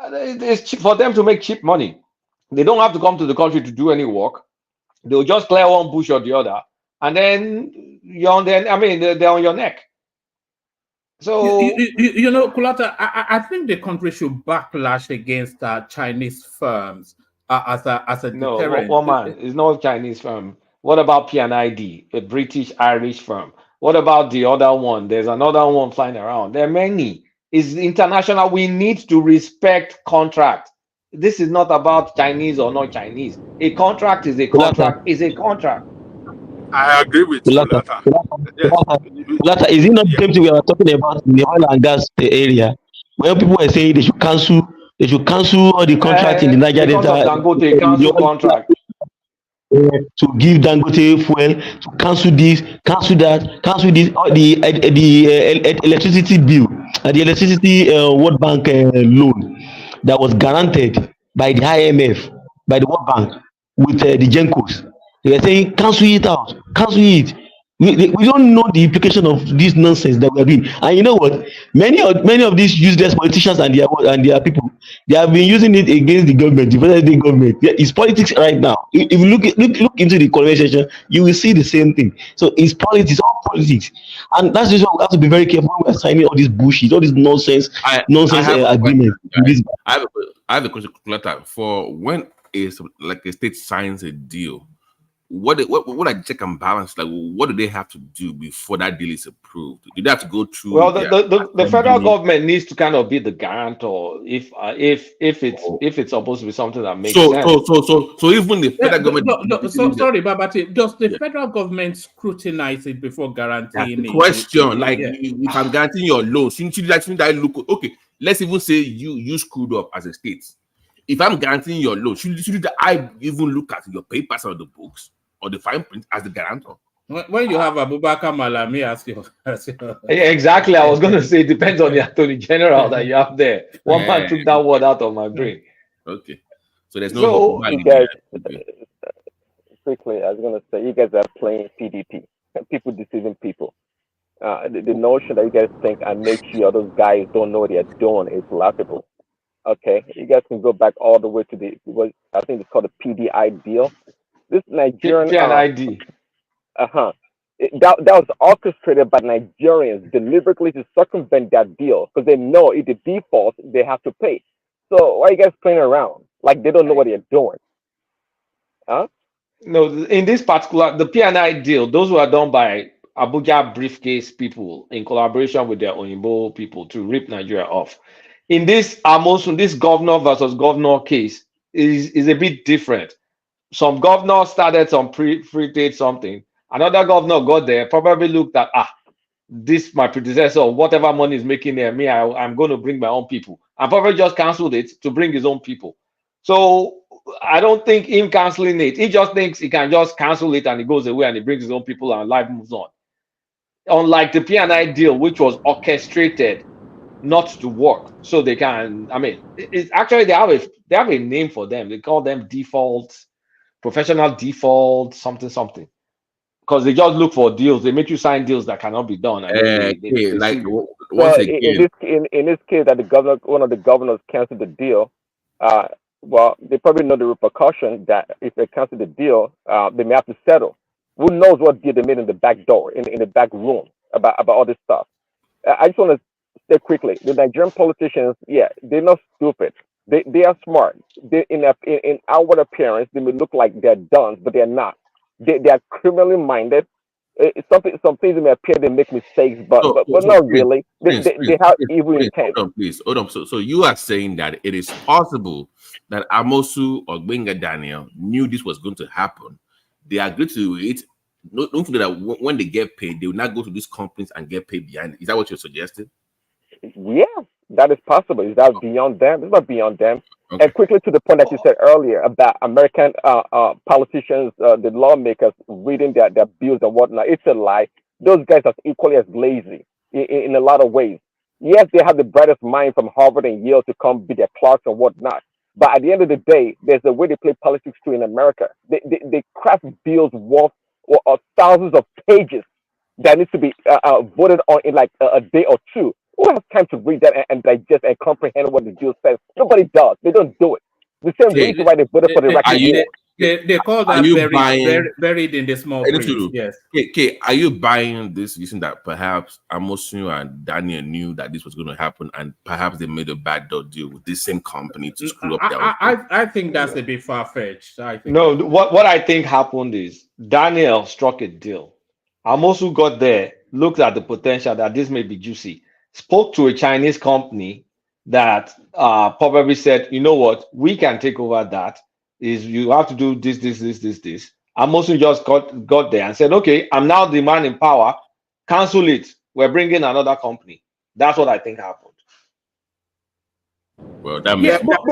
it's cheap for them to make cheap money. They don't have to come to the country to do any work. They'll just clear one bush or the other, and then they're on your neck. So Kulata, I think the country should backlash against Chinese firms as a deterrent. No, man, it's not a Chinese firm. What about P&ID, a British-Irish firm? What about the other one? There's another one flying around. There are many. It's international. We need to respect contract. This is not about Chinese or not Chinese. A contract is a contract. Is a contract. I agree with Kulata, Kulata. Kulata, Yes. Kulata, is it not the same thing we were talking about in the oil and gas area? When people were saying they should cancel all the contracts in the Niger Because of Delta, Dangote, the cancel oil contract. to give Dangote fuel, to cancel this, cancel that, cancel this, electricity bill, the electricity World Bank loan that was guaranteed by the IMF, by the World Bank with the Gencos. They were saying cancel it out, cancel it. We don't know the implication of this nonsense that we are doing. And you know what? Many of these useless politicians and their people, they have been using it against the government, the present day government. Yeah, it's politics right now. If you look into the conversation, you will see the same thing. So it's politics, all politics, and that's just why we have to be very careful when we are signing all this bullshit, all this I nonsense have a question, agreement. guys. I have a question, Kulata. For when a state signs a deal, what are the check and balance? Like, what do they have to do before that deal is approved? Do they have to go through? Well, the federal government needs to kind of be the guarantor if it's supposed to be something that makes sense. So even the federal government. So sorry, Babati. Does the federal government scrutinize it before guaranteeing That's the it? question. Like, if I'm guaranteing your loan, shouldn't that look okay? Let's even say you screwed up as a state. If I'm guaranteeing your loan, should I even look at your papers or the books or the fine print as the guarantor? When you have Abubakar Malami as your Exactly, I was going to say it depends on the attorney general that you have there. One man took that word out of my brain. Okay, so there's no. You guys, quickly, I was going to say, you guys are playing PDP, people deceiving people. The notion that you guys think and make sure those guys don't know what they're doing is laughable. Okay, you guys can go back all the way to I think it's called the PDI deal. This Nigerian PNID. That was orchestrated by Nigerians deliberately to circumvent that deal because they know if they default, they have to pay. So why are you guys playing around like they don't know what they're doing? Huh? No, in this particular, the PNI deal, those were done by Abuja briefcase people in collaboration with their Oyinbo people to rip Nigeria off. In this this governor versus governor case is a bit different. Some governor started some free trade something. Another governor got there, probably looked at this my predecessor, whatever money is making there, I'm going to bring my own people, and probably just canceled it to bring his own people. So I don't think him canceling it. He just thinks he can just cancel it and he goes away and he brings his own people and life moves on. Unlike the PNI deal, which was orchestrated not to work, so they can. I mean, it's actually they have a name for them. They call them professional default, something. Because they just look for deals. They make you sign deals that cannot be done. And once again, in this case, that one of the governors canceled the deal. Well, they probably know the repercussion that if they cancel the deal, they may have to settle. Who knows what deal they made in the back door, in the back room about all this stuff. I just want to say quickly, the Nigerian politicians, they're not stupid. They are smart. In outward appearance, they may look like they're done, but they're not. They are criminally minded. Some things may appear they make mistakes, but not really. They have evil intent. Hold on. So you are saying that it is possible that Amosu or Gbenga Daniel knew this was going to happen. They agreed to it. Don't forget that when they get paid, they will not go to these companies and get paid behind it. Is that what you're suggesting? Yeah, that is possible. Is that beyond them? It's not beyond them. Okay. And quickly to the point that you said earlier about American politicians, the lawmakers reading their bills and whatnot, it's a lie. Those guys are equally as lazy in a lot of ways. Yes, they have the brightest mind from Harvard and Yale to come be their clerks and whatnot. But at the end of the day, there's a way they play politics too in America. They craft bills worth thousands of pages that needs to be voted on in like a day or two. Who has time to read that and digest and comprehend what the bill says? Nobody does. They don't do it. The same reason why they voted for the Iraqi war. They call that buried in the small print. Yes. Okay, are you buying this using that perhaps Amosu and Daniel knew that this was going to happen and perhaps they made a bad deal with this same company to screw up their I think that's a bit far-fetched. No, what I think happened is Daniel struck a deal. Amosu got there, looked at the potential that this may be juicy, spoke to a Chinese company that probably said, you know what, we can take over that. Is you have to do this, Amosun just got there and said, okay, I'm now the man in power. Cancel it. We're bringing another company. That's what I think happened. Well, that Yeah, makes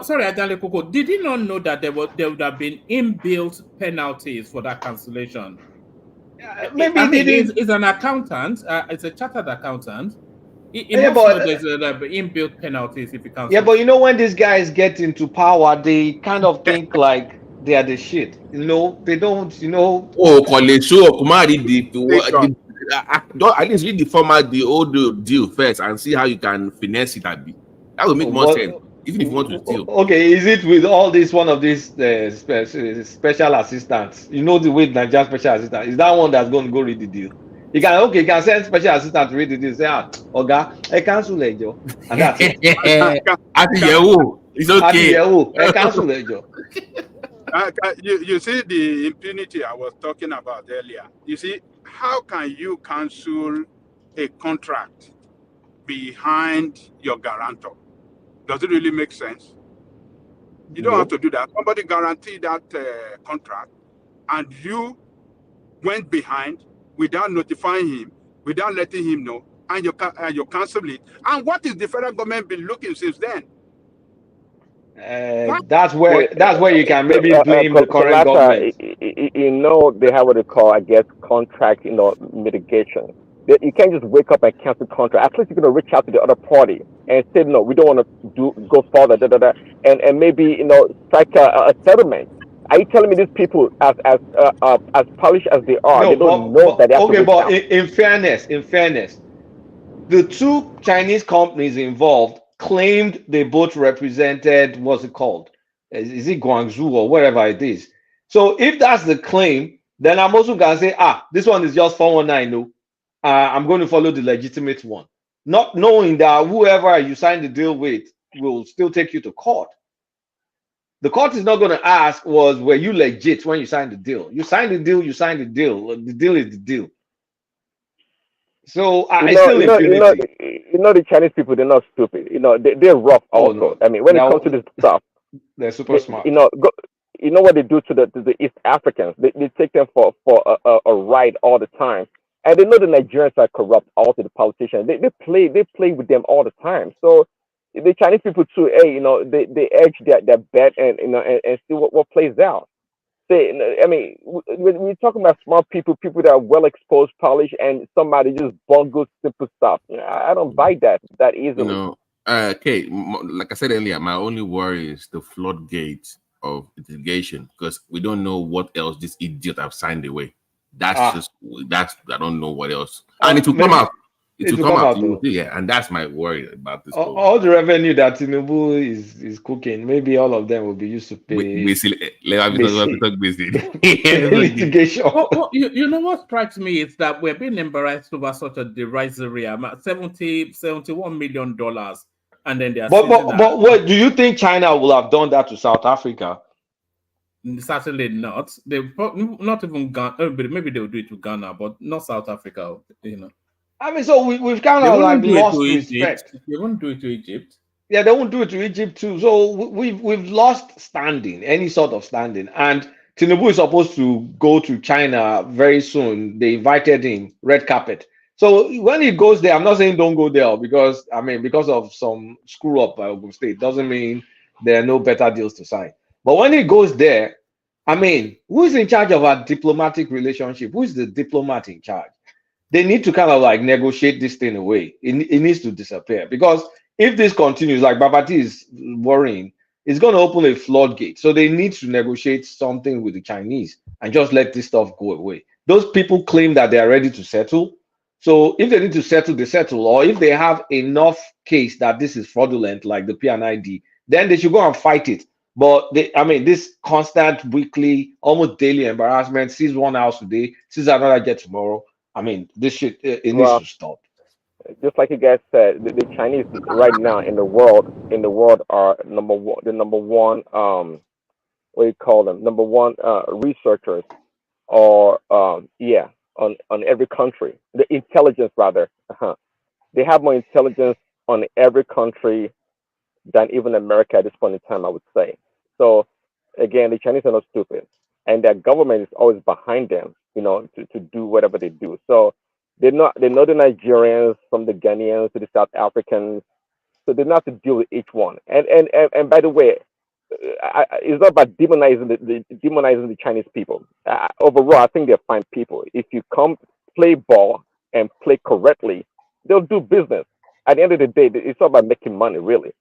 sorry, Adale Koko. Did you not know that there would have been inbuilt penalties for that cancellation? Maybe I they mean, didn't. he's an accountant. It's a chartered accountant. He Yeah, must know but there's inbuilt penalties if he yeah, cancels. but you know, when these guys get into power, they kind of think like they are the shit. You know, they don't. You know. Oh, Kole, show Kumar read at least read the format, the old deal first, and see how you can finesse it. That will make more sense, even if you want to steal. Okay, is it with all this one of these special assistants? You know the way Nigerian special assistant is that one that's going to go read the deal. You can send special assistant to read the deal. Say, Oga, I cancel it, Joe, and that's it. It's okay. I cancel it, Joe. You see the impunity I was talking about earlier. You see, how can you cancel a contract behind your guarantor? Does it really make sense? You don't have to do that. Somebody guaranteed that contract, and you went behind without notifying him, without letting him know, and you cancel it. And what is the federal government been looking since then? That's where you can maybe blame the current government. You know, they have what they call, I guess, contract, mitigation. You can't just wake up and cancel contract. At least you're gonna reach out to the other party and say, no, we don't want to go further, and maybe strike a settlement. Are you telling me these people, as polished as they are, they don't know that they have to reach out? In fairness, the two Chinese companies involved claimed they both represented, what's it called? Is it Guangzhou or wherever it is? So if that's the claim, then I'm also gonna say, this one is just 419. No, I'm going to follow the legitimate one, not knowing that whoever you signed the deal with will still take you to court. The court is not going to ask, were you legit when you signed the deal? You signed the deal. You signed the deal. The deal is the deal. So the Chinese people, they're not stupid. They're rough also. No. I mean, when it comes to this stuff, they're super smart. You know what they do to the East Africans? They take them for a ride all the time, and they know the Nigerians are corrupt. Also, the politicians, they play with them all the time. So the Chinese people too, they edge their bet and see what plays out. I mean, we're talking about smart people that are well exposed, polished, and somebody just bungles simple stuff. I don't buy that easily. Okay, like I said earlier, my only worry is the floodgate of litigation, because we don't know what else this idiot have signed away. That's I don't know what else, and it will come out. It will come out, yeah, and that's my worry about this. All the revenue that Tinubu is cooking, maybe all of them will be used to pay litigation. You know what strikes me is that we're being embarrassed over such a derisory amount, $71 million, and then they are. But what do you think China will have done that to South Africa? Certainly not. They not even Ghana. Maybe they'll do it to Ghana, but not South Africa. I mean, so we've kind of like lost respect. They won't do it to Egypt. Yeah, they won't do it to Egypt too. So we've lost standing, any sort of standing. And Tinubu is supposed to go to China very soon. They invited him, red carpet. So when he goes there, I'm not saying don't go there because of some screw up by Ogun State doesn't mean there are no better deals to sign. But when he goes there, I mean, who is in charge of our diplomatic relationship? Who is the diplomat in charge? They need to kind of like negotiate this thing away. It needs to disappear, because if this continues, like Babati is worrying, it's going to open a floodgate. So they need to negotiate something with the Chinese and just let this stuff go away. Those people claim that they are ready to settle. So if they need to settle, they settle. Or if they have enough case that this is fraudulent, like the PNID, then they should go and fight it. But this constant weekly, almost daily embarrassment, sees one house today, sees another jet tomorrow. I mean, this shit, it needs to stop. Just like you guys said, the Chinese right now in the world are number one, what do you call them? Number one researchers, or on every country. The intelligence, rather. They have more intelligence on every country than even America at this point in time, I would say. So again, the Chinese are not stupid, and their government is always behind them, to do whatever they do. So they know the Nigerians from the Ghanaians to the South Africans, so they know how to deal with each one. And by the way, it's not about demonizing the Chinese people. Overall, I think they're fine people. If you come play ball and play correctly, they'll do business. At the end of the day, it's all about making money, really.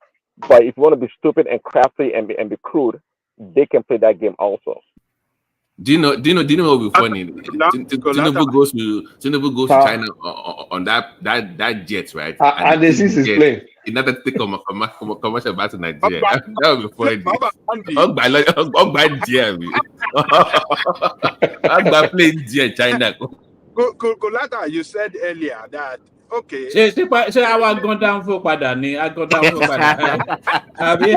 But if you want to be stupid and crafty and be crude, they can play that game also. Do you know what will be funny? Tinubu goes to China on that jet, right? And the sees his plane. He never take a commercial back to Nigeria. That would be funny. Ogba plane jet China. Kolata, you said earlier that okay. Ṣé àwa gan down for padà ni? A gan down for padà. Àbí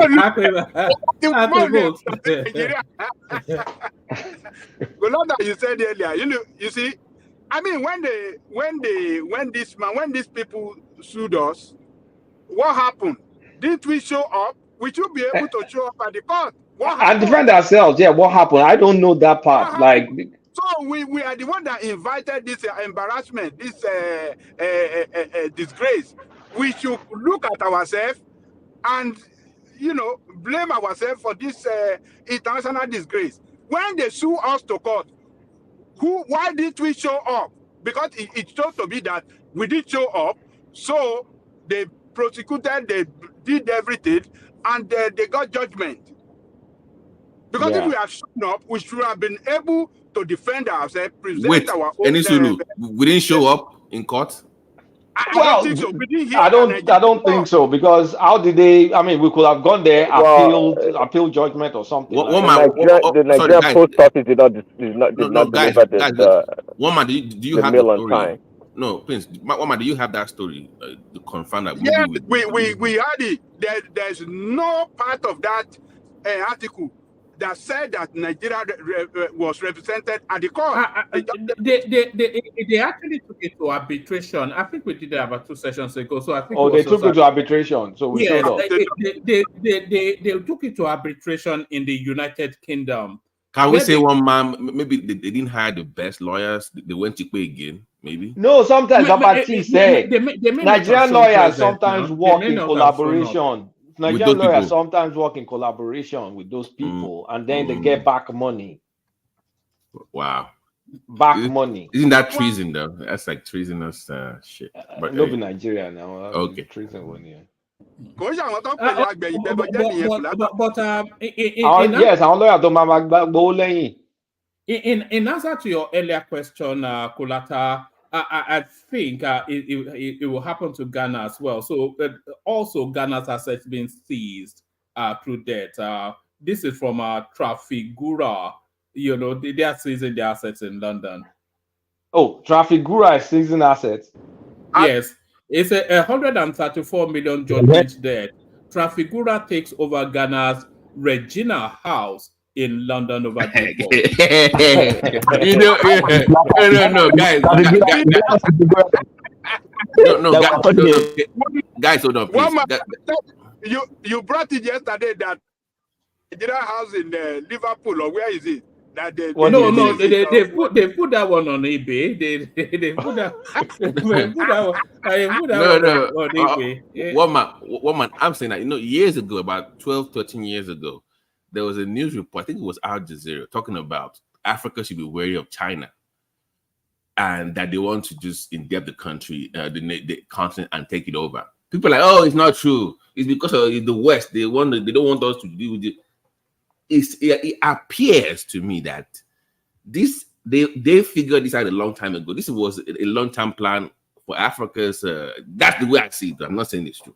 Kolata, you said earlier. You see, I mean, when these people sued us, what happened? Didn't we show up? We should be able to show up at the court. What happened? And defend ourselves. Yeah, what happened? I don't know that part. Like. So we are the one that invited this embarrassment, this disgrace. We should look at ourselves and blame ourselves for this international disgrace. When they sue us to court, why did we show up? Because it showed to be that we did show up. So they prosecuted, they did everything, and they got judgment. Because if we had shown up, we should have been able to defend ourselves, present our own. We didn't show up in court. I don't think so, because how did they? I mean, we could have gone there, appeal judgment or something. The Nigerian post office did not deliver this. Woman, do you have the story? No, Prince. Woman, do you have that story to confirm that? Yeah, we had it. There's no part of that article that said that Nigeria was represented at the court. They actually took it to arbitration. I think we did that about 2 sessions ago. So I think. Oh, they took it to arbitration. So we showed up. They took it to arbitration in the United Kingdom. Can we say one man? Maybe they didn't hire the best lawyers. They went to pay again. Maybe. No, sometimes Abati said Nigerian lawyers sometimes work in collaboration. Nigerian lawyers sometimes work in collaboration with those people, and then they get back money. Wow. Money. Isn't that treason, though? That's like treasonous shit. But no, be Nigeria now. Okay. Treason one year. Yes, our lawyer don't in answer to your earlier question, Kolata, I think it will happen to Ghana as well. So also Ghana's assets being seized through debt. This is from Trafigura. They are seizing their assets in London. Oh, Trafigura is seizing assets. Yes, it's a 134 million judgment debt. Trafigura takes over Ghana's Regina House in London over the guys, hold on, please. You brought it yesterday that Regina House in Liverpool, or where is it? They put that one on eBay. They put that. On eBay. One man. I'm saying that years ago, about 12, 13 years ago, there was a news report. I think it was Al Jazeera talking about Africa should be wary of China, and that they want to just endear the country, the continent, and take it over. People are like, oh, it's not true. It's because of the West. They don't want us to deal with it. It appears to me that they figured this out a long time ago. This was a long-term plan for Africa's. That's the way I see it. I'm not saying it's true,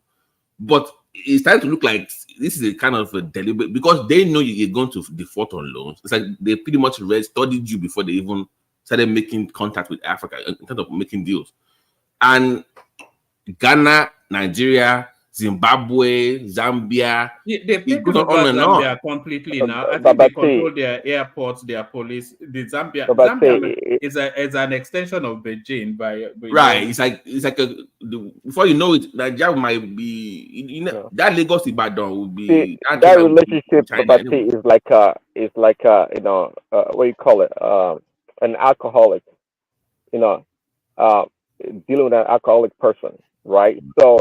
but it's starting to look like this is a kind of a deliberate, because they know you're going to default on loans. It's like they pretty much studied you before they even started making contact with Africa in terms of making deals. And Ghana, Nigeria, Zimbabwe, Zambia. They've It taken goes over on and on. Zambia completely now. I think But they see, control their airports, their police. The Zambia but Zambia see, is an extension of Beijing by Right, it's like before you know it, Nigeria might be that Lagos Ibadan would be that relationship, China but anyway. see, is like what do you call it? An alcoholic, you know, dealing with an alcoholic person, right? So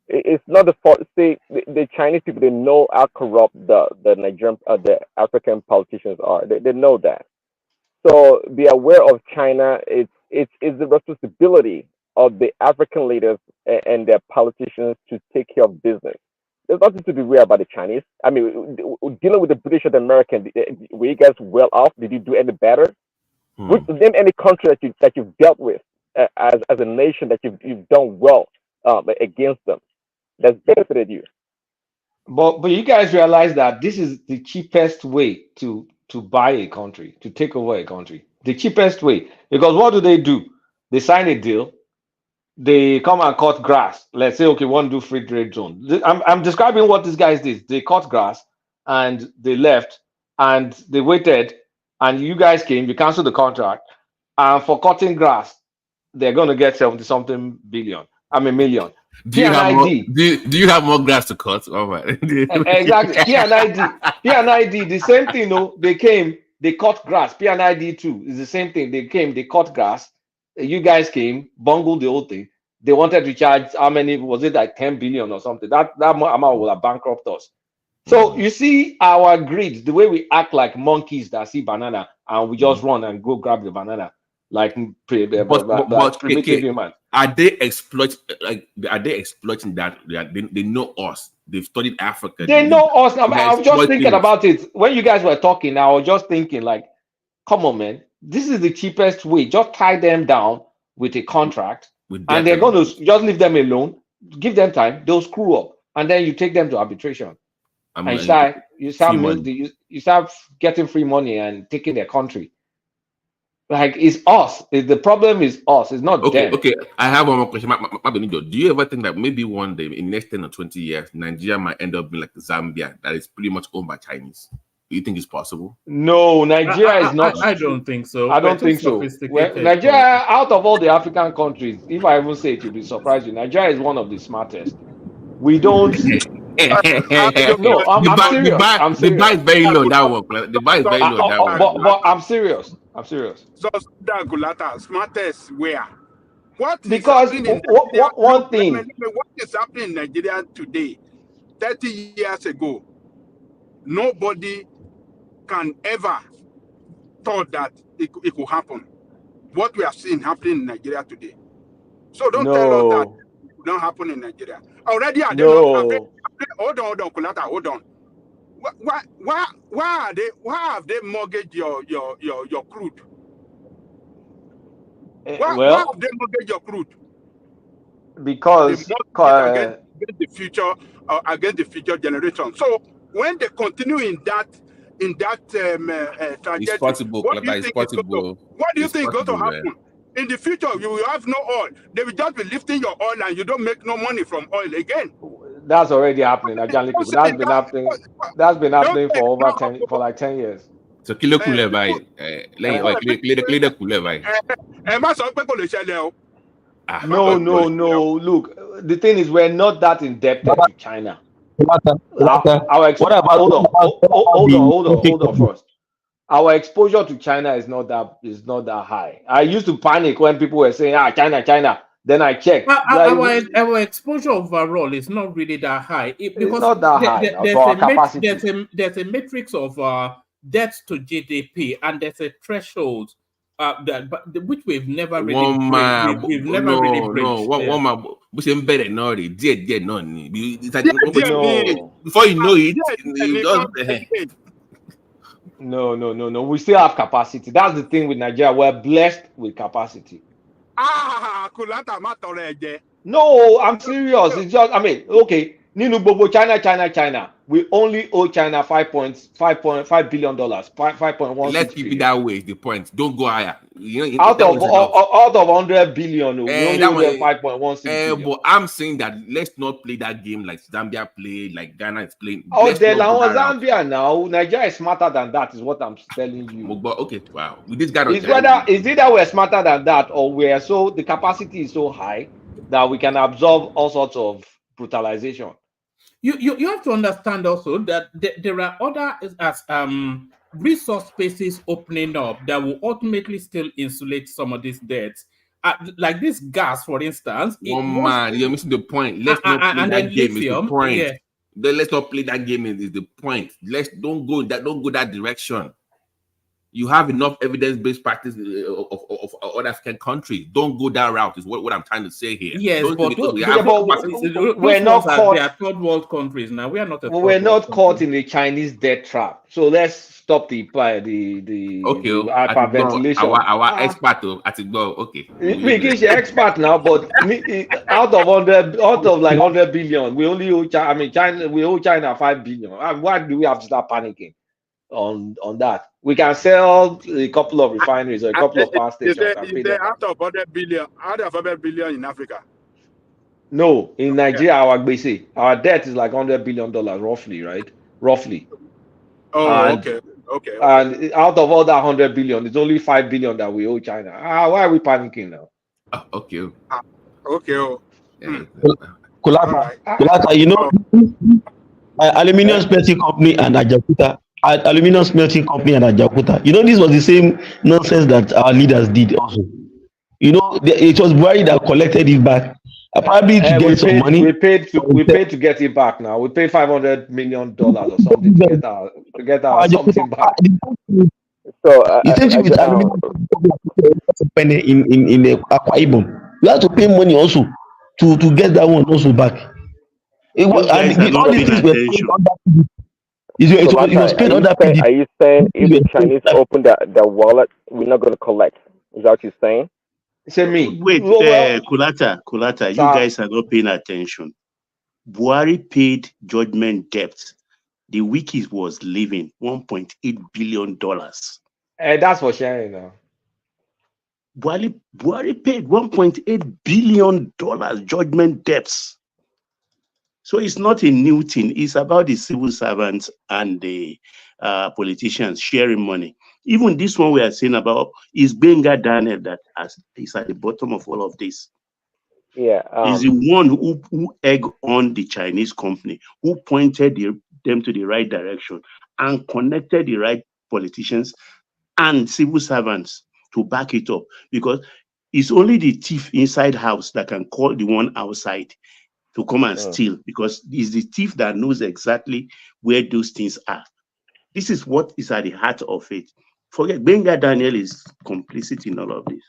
it's not the fault. See, the Chinese people, they know how corrupt the Nigerian, the African politicians are. They know that. So be aware of China. It's the responsibility of the African leaders and their politicians to take care of business. There's nothing to be worried about the Chinese. I mean, dealing with the British and the Americans, were you guys well off? Did you do any better? Name any country that you've dealt with as a nation that you've done well against them, that's benefited you. But you guys realize that this is the cheapest way to buy a country, to take over a country. The cheapest way. Because what do? They sign a deal. They come and cut grass. Let's say, okay, we want to do free trade zone. I'm describing what these guys did. They cut grass and they left and they waited and you guys came, you canceled the contract. And for cutting grass, they're going to get 70-something million. Do you have more grass to cut? Oh my. Exactly. P&ID, the same thing. No, they came, they cut grass. P&ID too is the same thing. They came, they cut grass. You guys came, bungled the whole thing. They wanted to charge how many? Was it like 10 billion or something? That amount would have bankrupt us. So you see our greed, the way we act like monkeys that see banana and we just run and go grab the banana like primitive humans. Are they exploiting that? They know us. They've studied Africa. They know us. I was just thinking about it when you guys were talking. I was just thinking, like, come on, man. This is the cheapest way. Just tie them down with a contract, and they're going to just leave them alone. Give them time. They'll screw up, and then you take them to arbitration. And you start getting free money and taking their country. Like, it's us. The problem is us. It's not them. Okay. I have one more question. Do you ever think that maybe one day, in next 10 or 20 years, Nigeria might end up being like Zambia, that is pretty much owned by Chinese? Do you think it's possible? No, Nigeria is not. I don't think so. I don't think so. Well, Nigeria, out of all the African countries, if I even say it, you'll be surprised. Nigeria is one of the smartest. We don't. No, I'm serious. The buy is very low. That one. The buy is very low. But I'm serious. So that Gulata, smartest where? What is because one thing. What is happening in Nigeria today? 30 years ago, nobody can ever thought that it could happen. What we are seeing happening in Nigeria today. So don't tell us that it will not happen in Nigeria. Already are they not? Hold on, Kulata, hold on. Why have they mortgaged your crude? Why have they mortgaged your crude? Because against the future generation. So when they continue in that trajectory, what do you think is going to happen? In the future, you will have no oil. They will just be lifting your oil and you don't make no money from oil again. That's already happening. That's been happening for like 10 years. So kilo kule by kilo kule by. No. Look, the thing is, we're not that indebted to China. Hold on first. Our exposure to China is not that high. I used to panic when people were saying, China. Then I checked. Our exposure overall is not really that high. Because it's not that high. There's a matrix of debt to GDP, and there's a threshold which we've never really breached. One man, before you know it, No. We still have capacity. That's the thing with Nigeria. We're blessed with capacity. No, I'm serious. It's just, okay, China. we only owe China $5.5 billion, $5.16 Let's keep it billion. that way. Is the point? Don't go higher. Out that of was enough. out of 100 billion, we only That owe one, them 5.16 billion. but I'm saying that let's not play that game like Zambia played, like Ghana is playing. Oh, Let's they not go like that route. Zambia now. Nigeria is smarter than that, is what I'm telling you. But okay, wow. With this guy, It's either we're smarter than that, or we're so the capacity is so high that we can absorb all sorts of brutalization. You have to understand also that there are other resource spaces opening up that will ultimately still insulate some of these debts. Like this gas, for instance. You're missing the point. Let's not play that game. Is the point. Yeah. Let's not play that game. Is the point. Don't go that direction. You have enough evidence-based practice of other African countries. Don't go that route. Is what I'm trying to say here. Yes, but we're not caught. They are third world countries now. We are not. We're not caught in the Chinese debt trap. So let's stop the hyperventilation. Our expert at it go. Okay. Because you're expert now, but out of 100 billion, we only owe China. We owe China 5 billion. And why do we have to start panicking on that? We can sell a couple of refineries or a couple of power stations. Is there out of 100 billion in Africa? No, in Nigeria, our debt is like $100 billion, roughly, right? Roughly. Oh, okay. And out of all that 100 billion, it's only 5 billion that we owe China. Why are we panicking now? Okay. Kulata, you know, Aluminium Smelting Company and Ajakuta. Aluminium Smelting Company and Ajakuta. You know, this was the same nonsense that our leaders did also. You know, it was Buhari that collected it back. Probably to get some money. We paid to get it back now. We paid $500 million or something to get our something back. So essentially, with aluminium in the Akwa Ibom, you have to pay money also to get that one also back. It was, and all these things were paid under PDP. It was paid under PDP. Are you saying if the Chinese open their wallet, we're not going to collect? Is that what you're saying? Say me. Wait, Kulata, you guys are not paying attention. Buhari paid judgment debt. The week he was leaving, $1.8 billion. That's for sharing now. Buhari paid $1.8 billion judgment debts. So it's not a new thing. It's about the civil servants and the politicians sharing money. Even this one we are saying about is Benga Daniel that is at the bottom of all of this. Yeah, is the one who egged on the Chinese company, who pointed them to the right direction and connected the right politicians and civil servants to back it up, because it's only the thief inside house that can call the one outside to come and steal, because it's the thief that knows exactly where those things are. This is what is at the heart of it. Forget Benga Daniel is complicit in all of this.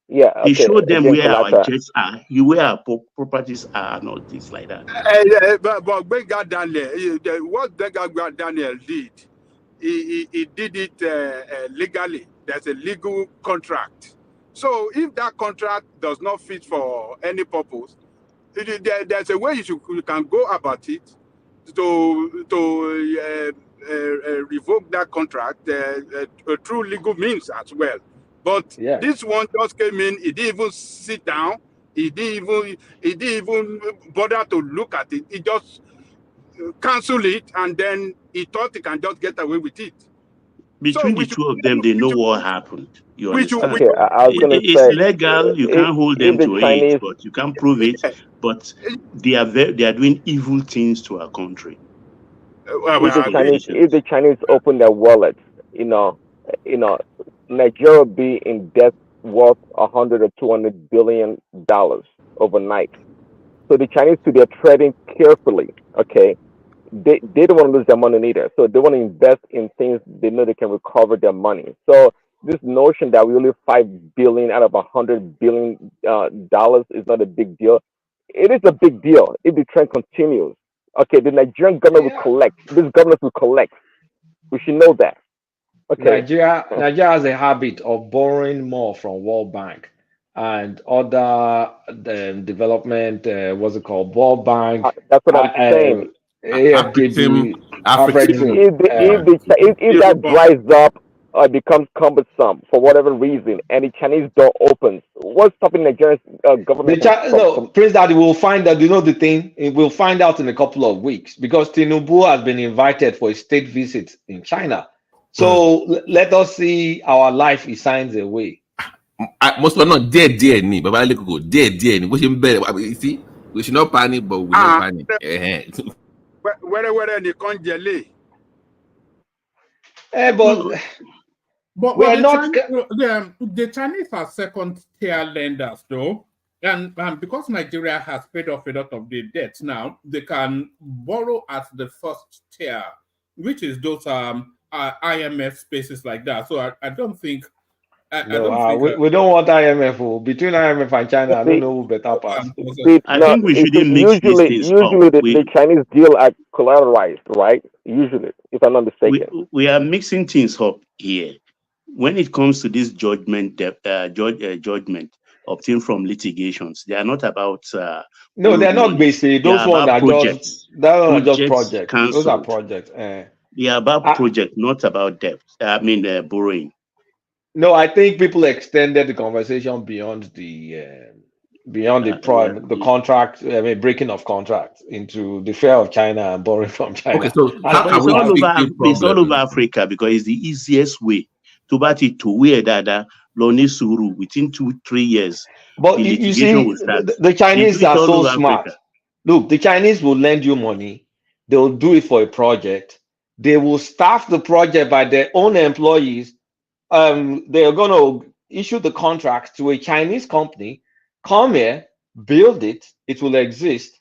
Yeah, he showed them where our jets are, where our properties are, and all things like that. But Benga Daniel, what Benga Daniel did, he did it legally. There's a legal contract. So if that contract does not fit for any purpose, there's a way you can go about it to revoke that contract through legal means as well. But this one just came in. He didn't even sit down. He didn't even bother to look at it. He just canceled it, and then he thought he can just get away with it. Between the two of them, they know what happened. You understand? Okay, I was gonna it's say, legal. You can't hold them to it, but you can't prove it. But they are doing evil things to our country. If the Chinese open their wallets, Nigeria will be in debt worth $100 or $200 billion overnight. So the Chinese, they're trading carefully. Okay, they don't want to lose their money either. So they want to invest in things they know they can recover their money. So this notion that we only $5 billion out of $100 billion is not a big deal. It is a big deal if the trend continues. Okay, the Nigerian government will collect. This government will collect. We should know that. Okay. Nigeria has a habit of borrowing more from World Bank and other development. What's it called? World Bank. That's what I'm saying. African. If that dries up or it becomes cumbersome for whatever reason, and the Chinese door opens, what's stopping Nigeria's government Prince Daddy will find out. You know the thing, we'll find out in a couple of weeks because Tinubu has been invited for a state visit in China. So let us see our life he signs away. Most of not dead, ni, but I go dead, ni. We should better. You see, we should not panic, but we not panic. Where they can't jelly. But we're not. The Chinese are second-tier lenders, though, and because Nigeria has paid off a lot of the debt now, they can borrow at the first tier, which is those IMF spaces like that. So I don't think. We don't want IMF. Between IMF and China, I don't know who better pass. I think we shouldn't mix these things up. Usually the Chinese deal are collateralized, right? Usually, if I'm not mistaken. We are mixing things up here. When it comes to this judgment obtained from litigations, they are not about. No, they're not basic. Those ones are projects. Just projects. Those are projects. They are about project, not about debt. Borrowing. No, I think people extended the conversation beyond the contract, breaking of contract into the fear of China and borrowing from China. Okay, so it's all over Africa because it's the easiest way to bat it to where that Loni Suru within 2-3 years. But you see, the Chinese are so smart. Look, the Chinese will lend you money. They'll do it for a project. They will staff the project by their own employees. They are going to issue the contract to a Chinese company, come here, build it, it will exist.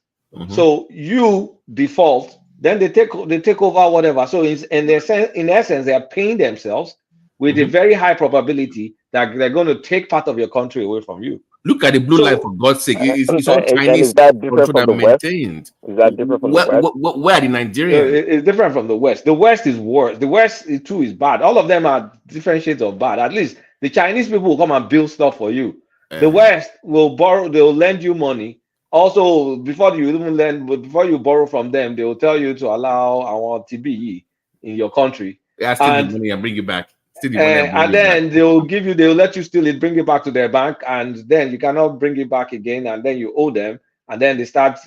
So you default, then they take over whatever. So in essence, they are paying themselves with a very high probability that they're going to take part of your country away from you. Look at the blue line, for God's sake. It's all Chinese control that maintained. Is that different from the West? Where are the Nigerians? It's different from the West. The West is worse. The West too is bad. All of them are different shades of bad. At least the Chinese people will come and build stuff for you. The West will borrow. They will lend you money. Also, before you borrow from them, they will tell you to allow our TBE in your country. Yeah, steal the money and bring it back. And then they'll let you steal it, bring it back to their bank, and then you cannot bring it back again, and then you owe them, and then they start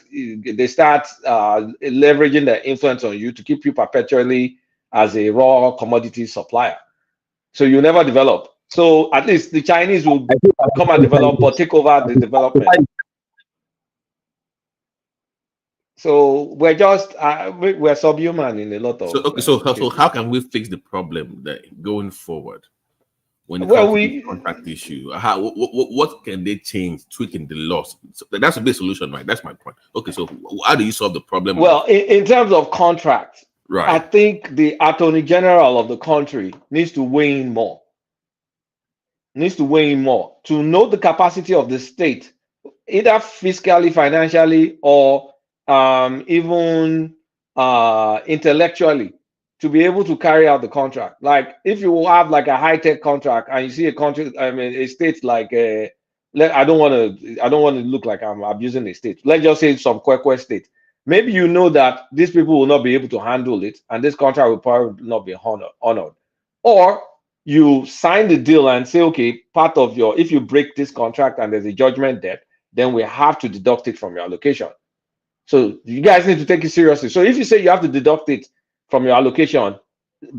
leveraging their influence on you to keep you perpetually as a raw commodity supplier. So you never develop. So at least the Chinese will come and develop, but take over the development. So we're just we're subhuman in a lot of. So how can we fix the problem going forward when it comes to the contract issue? What can they change, tweaking the laws? So that's a big solution, right? That's my point. Okay, so how do you solve the problem? Well, in terms of contracts, right? I think the Attorney General of the country needs to weigh in more. To know the capacity of the state, either fiscally, financially, or even intellectually, to be able to carry out the contract. Like if you have like a high-tech contract and you see a state like I don't want to look like I'm abusing a state. Let's just say some Kwekwe state. Maybe you know that these people will not be able to handle it, and this contract will probably not be honored. Or you sign the deal and say, okay, if you break this contract and there's a judgment debt, then we have to deduct it from your allocation. So you guys need to take it seriously. So if you say you have to deduct it from your allocation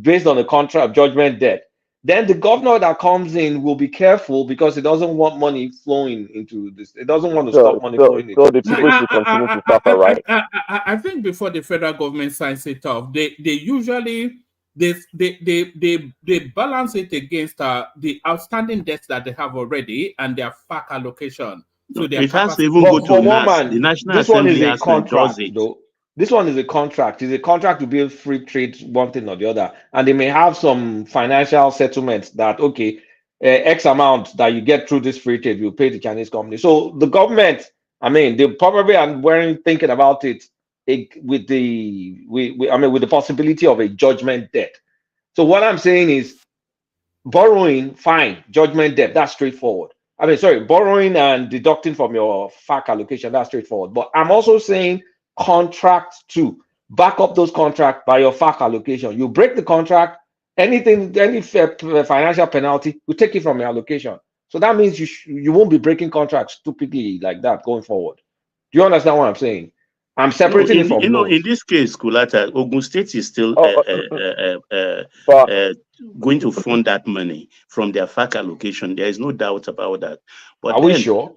based on the contract judgment debt, then the governor that comes in will be careful because he doesn't want money flowing into this. It doesn't want to stop money flowing. So the people should continue to suffer, right? I think before the federal government signs it off, they usually they balance it against the outstanding debts that they have already and their FAC allocation. So it has to even go to NAS. The National Assembly has to endorse it. This one is a contract. It's a contract to build free trade, one thing or the other. And they may have some financial settlements that, okay, X amount that you get through this free trade, you pay the Chinese company. So the government, they probably weren't thinking about it with the possibility of a judgment debt. So what I'm saying is borrowing, fine, judgment debt, that's straightforward. Borrowing and deducting from your FAC allocation, that's straightforward. But I'm also saying contract too, back up those contracts by your FAC allocation. You break the contract, anything, any financial penalty, we take it from your allocation. So that means you won't be breaking contracts stupidly like that going forward. Do you understand what I'm saying? I'm separating it from loans. In this case, Kulata, Ogun State is still going to fund that money from their FAC allocation. There is no doubt about that. But are we sure?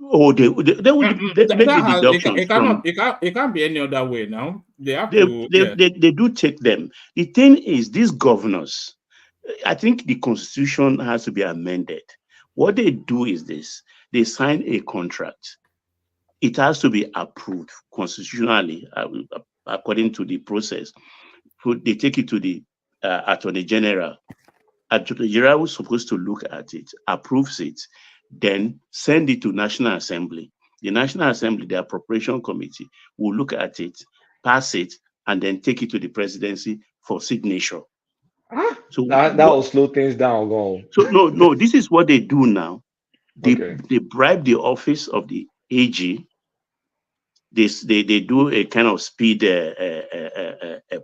Oh, they will make the deductions it can't be any other way now. They have they do take them. The thing is, these governors, I think the constitution has to be amended. What they do is this: they sign a contract. It has to be approved constitutionally according to the process. So they take it to the Attorney General. Attorney General was supposed to look at it, approves it, then send it to National Assembly. The National Assembly, the Appropriation Committee, will look at it, pass it, and then take it to the presidency for signature. So that will slow things down. So no, this is what they do now. They bribe the office of the AG. They do a kind of speed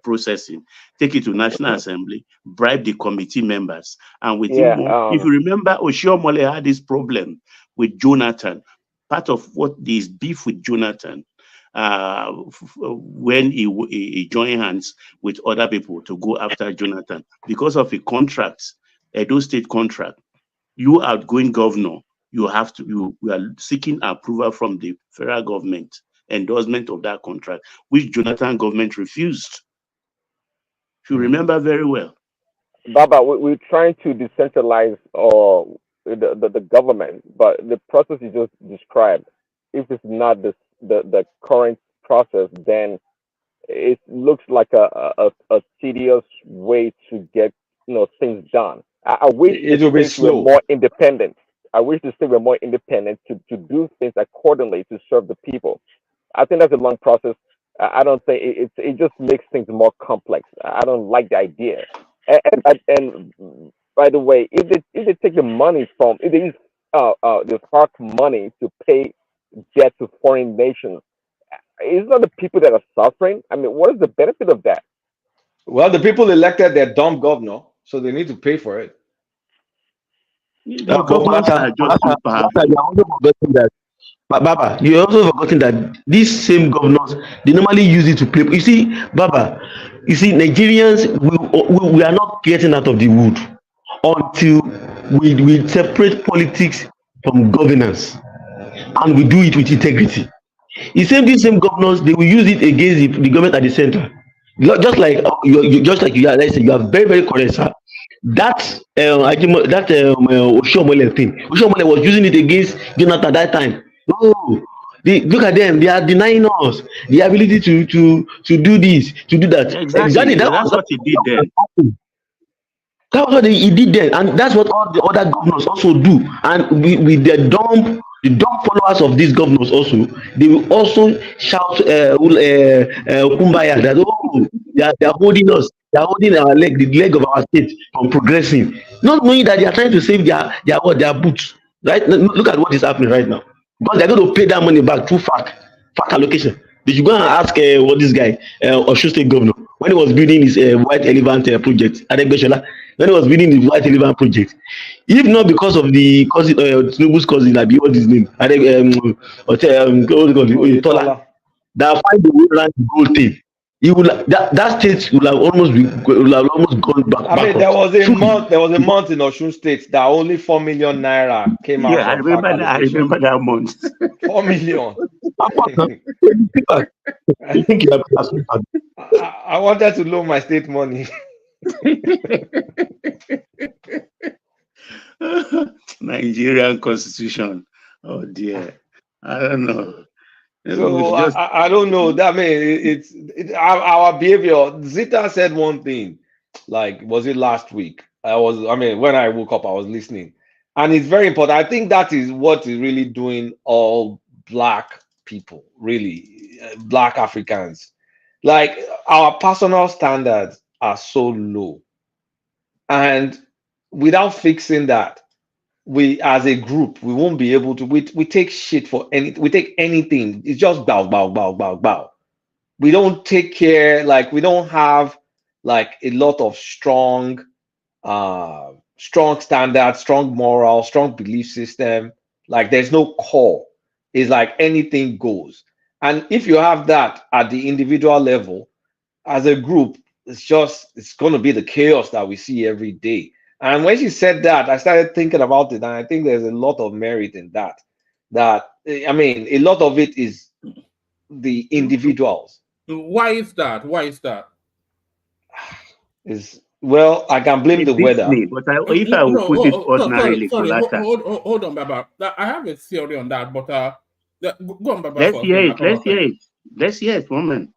processing, take it to National Assembly, bribe the committee members, and within if you remember, Oshiomhole had this problem with Jonathan. Part of what this beef with Jonathan, when he joined hands with other people to go after Jonathan because of a contract, Edo State contract. You outgoing governor, you are seeking approval from the federal government, endorsement of that contract, which Jonathan government refused. If you remember very well. Baba, we're trying to decentralize the government, but the process you just described, if it's not the current process, then it looks like a tedious way to get things done. I wish it will be slow. Were more independent. I wish the state were more independent to do things accordingly to serve the people. I think that's a long process. I don't think it just makes things more complex. I don't like the idea. And by the way, if they take the money from, if they use the FARC money to pay debt to foreign nations, it's not the people that are suffering. I mean, what is the benefit of that? Well, the people elected their dumb governor, so they need to pay for it. Baba, you're also forgetting that these same governors, they normally use it to play. You see, Baba, Nigerians, we are not getting out of the wood until we separate politics from governance, and we do it with integrity. These same governors, they will use it against the government at the center. Just like you are very, very correct, sir. That Oshiomhole thing, Oshiomhole was using it against Jonathan at that time. Oh, look at them, they are denying us the ability to do this, to do that. Exactly. That's what he did then. That was what he did then, and that's what all the other governors also do. And with the dumb followers of these governors also, they will also shout kumbaya, that they are holding us, they are holding our leg, the leg of our state from progressing, not knowing that they are trying to save their boots. Right? Look at what is happening right now, because they're going to pay that money back through FAC allocation. They should go and ask what this guy, Osun State governor, when he was building his white elephant project, Adegbeshola, when he was building the white elephant project, if not because of the cousin, Tinubu's cousin, what is his name, Tola, that find the way around the gold thing, he will that state will have almost gone back. I mean, there was a month in Osun State that only 4 million naira came out. Yeah, I remember that month. 4 million. I wanted to loan my state money. Nigerian constitution. Oh dear, I don't know. So I don't know. That means it's our behavior. Zita said one thing, like, was it last week? When I woke up, I was listening, and it's very important. I think that is what is really doing all Black people, really, Black Africans. Like, our personal standards are so low, and without fixing that, we as a group, we won't be able to. We take shit for anything. We take anything. It's just bow. we don't take care, like we don't have like a lot of strong standards, strong moral, strong belief system. Like there's no core. It's like anything goes. And if you have that at the individual level, as a group, it's going to be the chaos that we see every day. And when she said that, I started thinking about it, and I think there's a lot of merit in that. I mean, a lot of it is the individuals. Why is that? Why is that? Well, I can blame the weather. But if I will put it ordinarily, hold on, Baba. I have a theory on that, but go on, Baba. Let's hear it. Let's hear it, woman.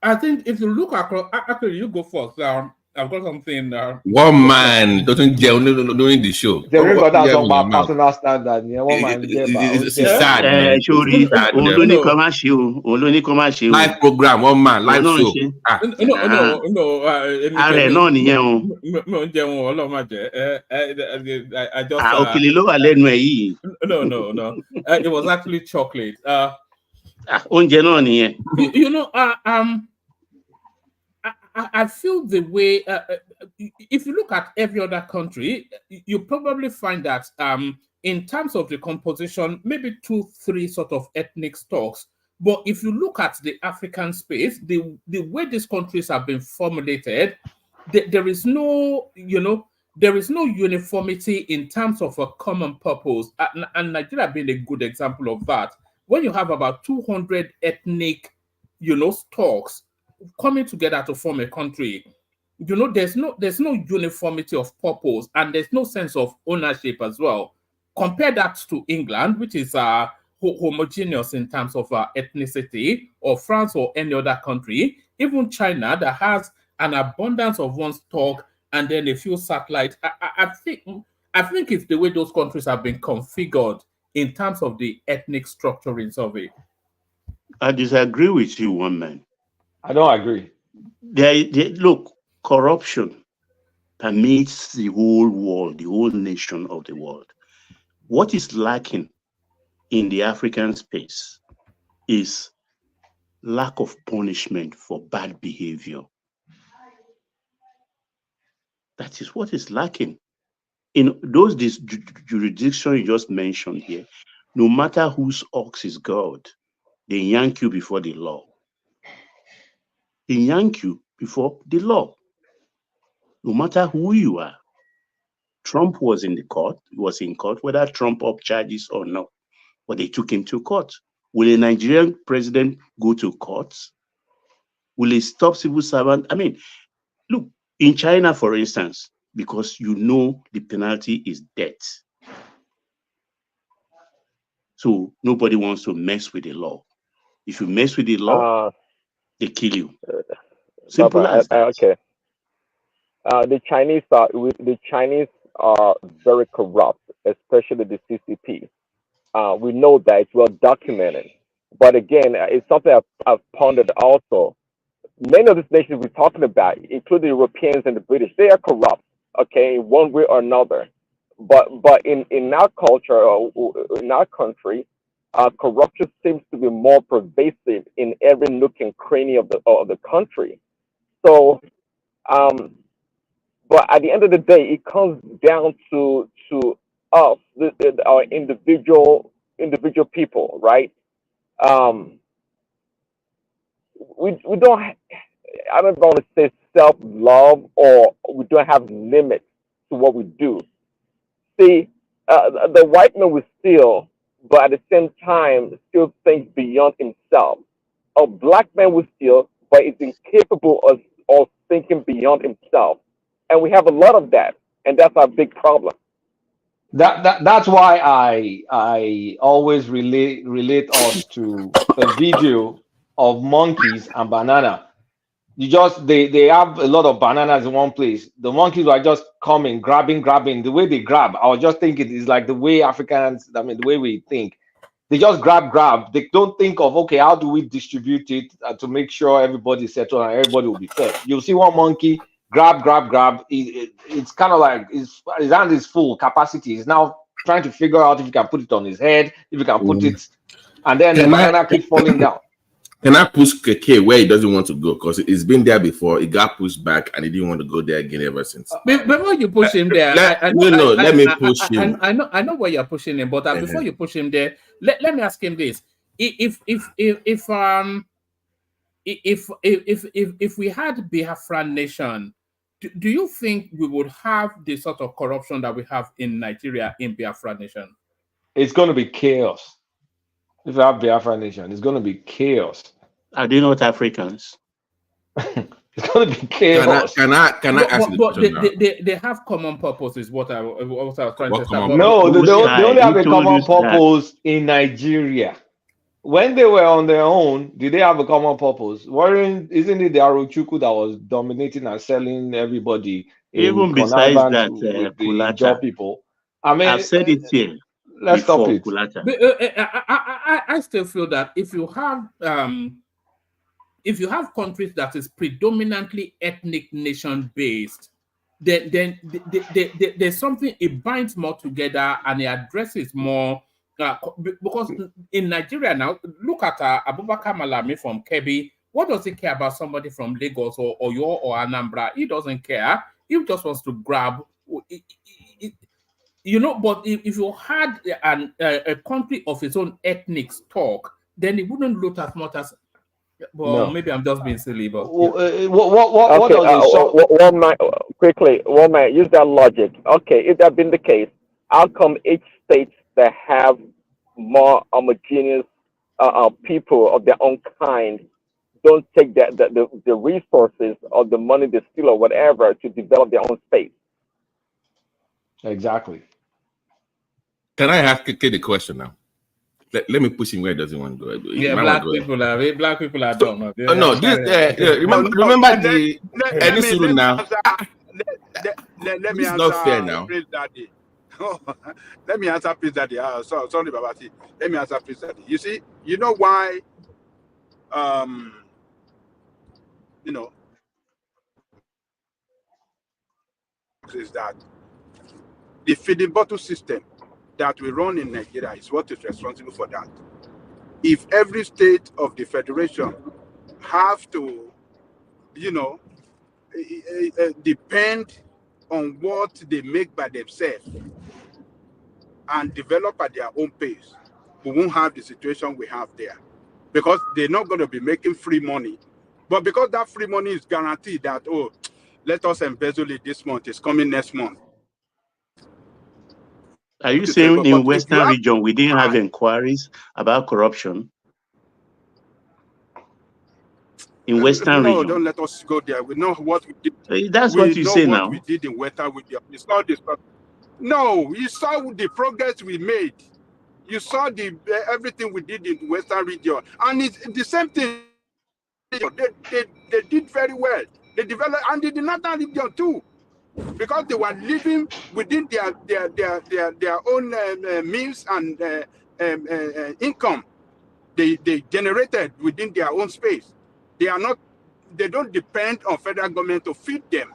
I think if you look across, actually, you go first. I've got something. One man doesn't jail during the show. That's about personal standard. Yeah, one man. It's sad. Live program, one man, live show. No. It was actually chocolate. You know, I feel the way, if you look at every other country, you probably find that in terms of the composition, maybe 2-3 sort of ethnic stocks. But if you look at the African space, the way these countries have been formulated, there is no, there is no uniformity in terms of a common purpose. And Nigeria being a good example of that. When you have about 200 ethnic, stocks coming together to form a country, there's no uniformity of purpose, and there's no sense of ownership as well. Compare that to England, which is homogeneous in terms of ethnicity, or France or any other country, even China that has an abundance of one stock and then a few satellites. I think it's the way those countries have been configured in terms of the ethnic structuring of it. I disagree with you, one man. I don't agree. Look, corruption permeates the whole world, the whole nation of the world. What is lacking in the African space is lack of punishment for bad behavior. That is what is lacking. In those jurisdictions you just mentioned here, no matter whose ox is God, they yank you before the law. They yank you before the law. No matter who you are. Trump was in court, whether Trump up charges or not. But they took him to court. Will a Nigerian president go to court? Will he stop civil servant? I mean, look, in China, for instance, because the penalty is death. So nobody wants to mess with the law. If you mess with the law, they kill you. Simple as that. Okay. The Chinese are very corrupt, especially the CCP. We know that it's well documented. But again, it's something I've pondered also. Many of these nations we're talking about, including the Europeans and the British, they are corrupt, okay, in one way or another. But in our culture, or in our country, corruption seems to be more pervasive in every nook and cranny of the country. So, but at the end of the day, it comes down to us, our individual people, right? We don't. I don't want to say self-love, or we don't have limits to what we do. See, the white man will steal, but at the same time still thinks beyond himself. A black man will steal, but is incapable of thinking beyond himself. And we have a lot of that, and that's our big problem. That's why I always relate us to a video of monkeys and banana. They have a lot of bananas in one place. The monkeys were just coming, grabbing. The way they grab, I was just thinking, it's like the way Africans, the way we think. They just grab. They don't think of, okay, how do we distribute it to make sure everybody's settled and everybody will be fed. You'll see one monkey grab. It's kind of like his hand is full capacity. He's now trying to figure out if he can put it on his head, if he can put it and then the banana keeps falling down. Can I push Keke where he doesn't want to go? Because it's been there before. It got pushed back, and he didn't want to go there again ever since. Before you push him there, let me push him. I know where you're pushing him, but before you push him there, let me ask him this: if we had Biafran nation, do you think we would have the sort of corruption that we have in Nigeria in Biafran nation? It's going to be chaos. If you have Biafran nation, it's going to be chaos. Are they not Africans? It's going to be chaos. Can I ask you but they have common purposes. What I was trying to say. No, they only have a common purpose in Nigeria. When they were on their own, did they have a common purpose? Isn't it the Arochukwu that was dominating and selling everybody? Even besides that, the job people. I mean, I've said it here. Let's stop it. I still feel that if you have countries that is predominantly ethnic nation based, then there's something, it binds more together and it addresses more. Because in Nigeria now, look at Abubakar Malami from Kebbi. What does he care about somebody from Lagos or Oyo or Anambra? He doesn't care. He just wants to grab. But if you had a country of its own ethnic stock, then it wouldn't look as much as. Well, no. Maybe I'm just being silly, but what quickly, use that logic. Okay, if that been the case, how come each state that have more homogeneous people of their own kind don't take the resources or the money they steal or whatever to develop their own state? Exactly. Can I ask Keke the question now? Let me push him where he doesn't want to go. Yeah, black people are dumb. No, remember the any student now. Let me answer. Not fair now. Let me answer, Prince Daddy. Sorry, Babati. Let me answer, Prince Daddy. You see, you know why? Is that the feeding bottle system that we run in Nigeria is what is responsible for that. If every state of the federation have to, depend on what they make by themselves and develop at their own pace, we won't have the situation we have there, because they're not going to be making free money. But because that free money is guaranteed that, let us embezzle it this month, it's coming next month. Are you saying in Western region we didn't have inquiries about corruption? In Western region? No, don't let us go there. We know what we did. That's what you say now. We did in Western region. It's not this. No, you saw the progress we made. You saw everything we did in Western region, and it's the same thing. They did very well. They developed, and they did not region too, because they were living within their own means and income. They generated within their own space. They don't depend on federal government to feed them.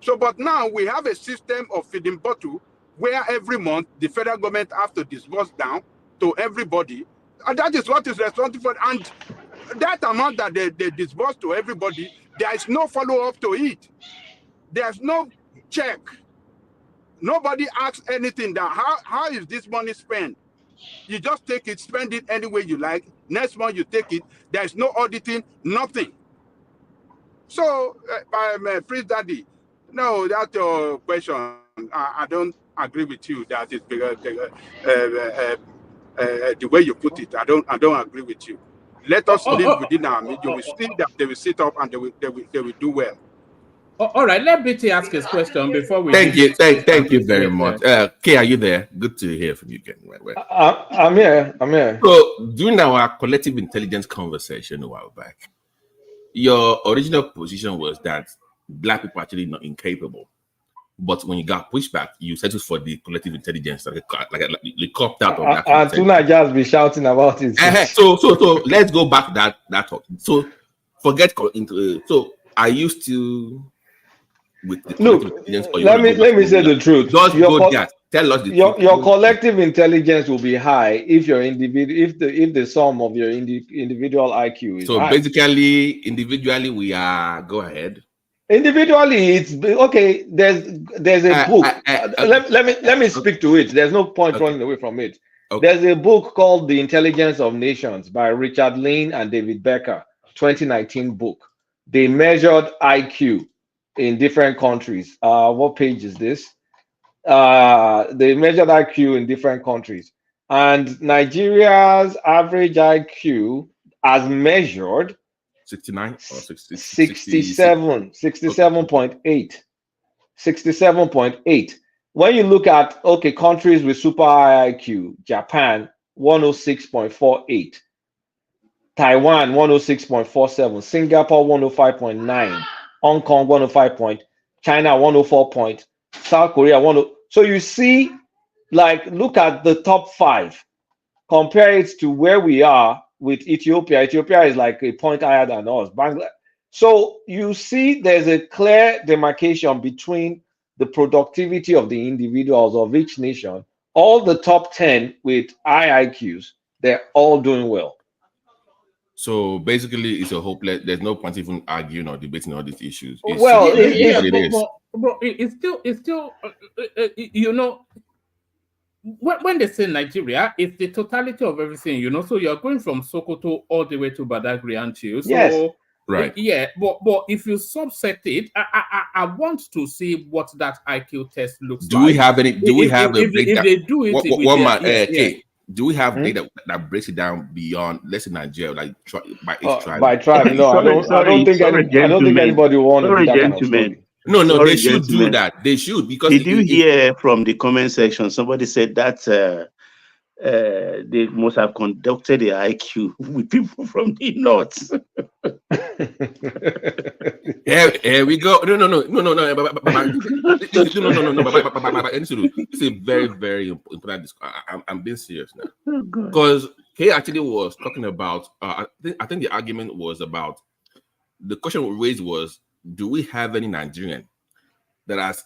So, but now we have a system of feeding bottle where every month the federal government has to disburse down to everybody, and that is what is responsible for. And that amount that they disburse to everybody, there is no follow-up to it. There's no check. Nobody asks anything that how is this money spent? You just take it, spend it any way you like. Next month you take it. There's no auditing, nothing. So, Prince Daddy, no, that's your question. I don't agree with you that it's the way you put it. I don't agree with you. Let us live within our media. You will see that they will sit up and they will do well. All right, let BT ask his question before we. Thank you very much. Kay, are you there? Good to hear from you again. I'm here. So during our collective intelligence conversation a while back, your original position was that Black people are actually not incapable, but when you got pushback, you settled for the collective intelligence, like the copped out of that. And tonight just be shouting about it. So let's go back that talk. So forget into. So are you still with the look? Let me say the truth. Just go there. Tell us the your truth. collective intelligence will be high if your if the sum of your individual IQ is So high. basically, individually, we are. Go ahead. Individually, it's okay. There's a book. Let me speak to it. There's no point running away from it. Okay. There's a book called The Intelligence of Nations by Richard Lane and David Becker, 2019 book. They measured IQ in different countries. What page is this? They measured IQ in different countries, and Nigeria's average IQ, as measured, 69 or 60, 67, 67.8. 67.8. When you look at countries with super high IQ, Japan 106.48, Taiwan 106.47, Singapore 105.9, Hong Kong 105. China 104. South Korea 10. So you see, like, look at the top 5, compare it to where we are with Ethiopia. Ethiopia is like a point higher than us. Bangladesh. So you see there's a clear demarcation between the productivity of the individuals of each nation. All the top 10 with high IQs, they're all doing well. So basically, it's a hopeless. There's no point even arguing or debating all these issues. It's Well, it's still, you know, when they say Nigeria, it's the totality of everything, you know. So you're going from Sokoto all the way to Badagry, aren't you? So, yes. Right. Yeah, but if you subset it, I want to see what that IQ test looks like. Do we have any? Do we have a breakdown? If they do it, do we have data that breaks it down beyond, let's say, Nigeria, like by each tribe? By tribe, no. I don't think anybody will want to do that kind of story. No, they should do that. They should, because did you hear from the comment section? Somebody said that they must have conducted the IQ with people from the north. Here we go. No. It's a very, very important discussion. I'm being serious now, because he actually was talking about. I think the argument was about, the question raised was, do we have any Nigerian that has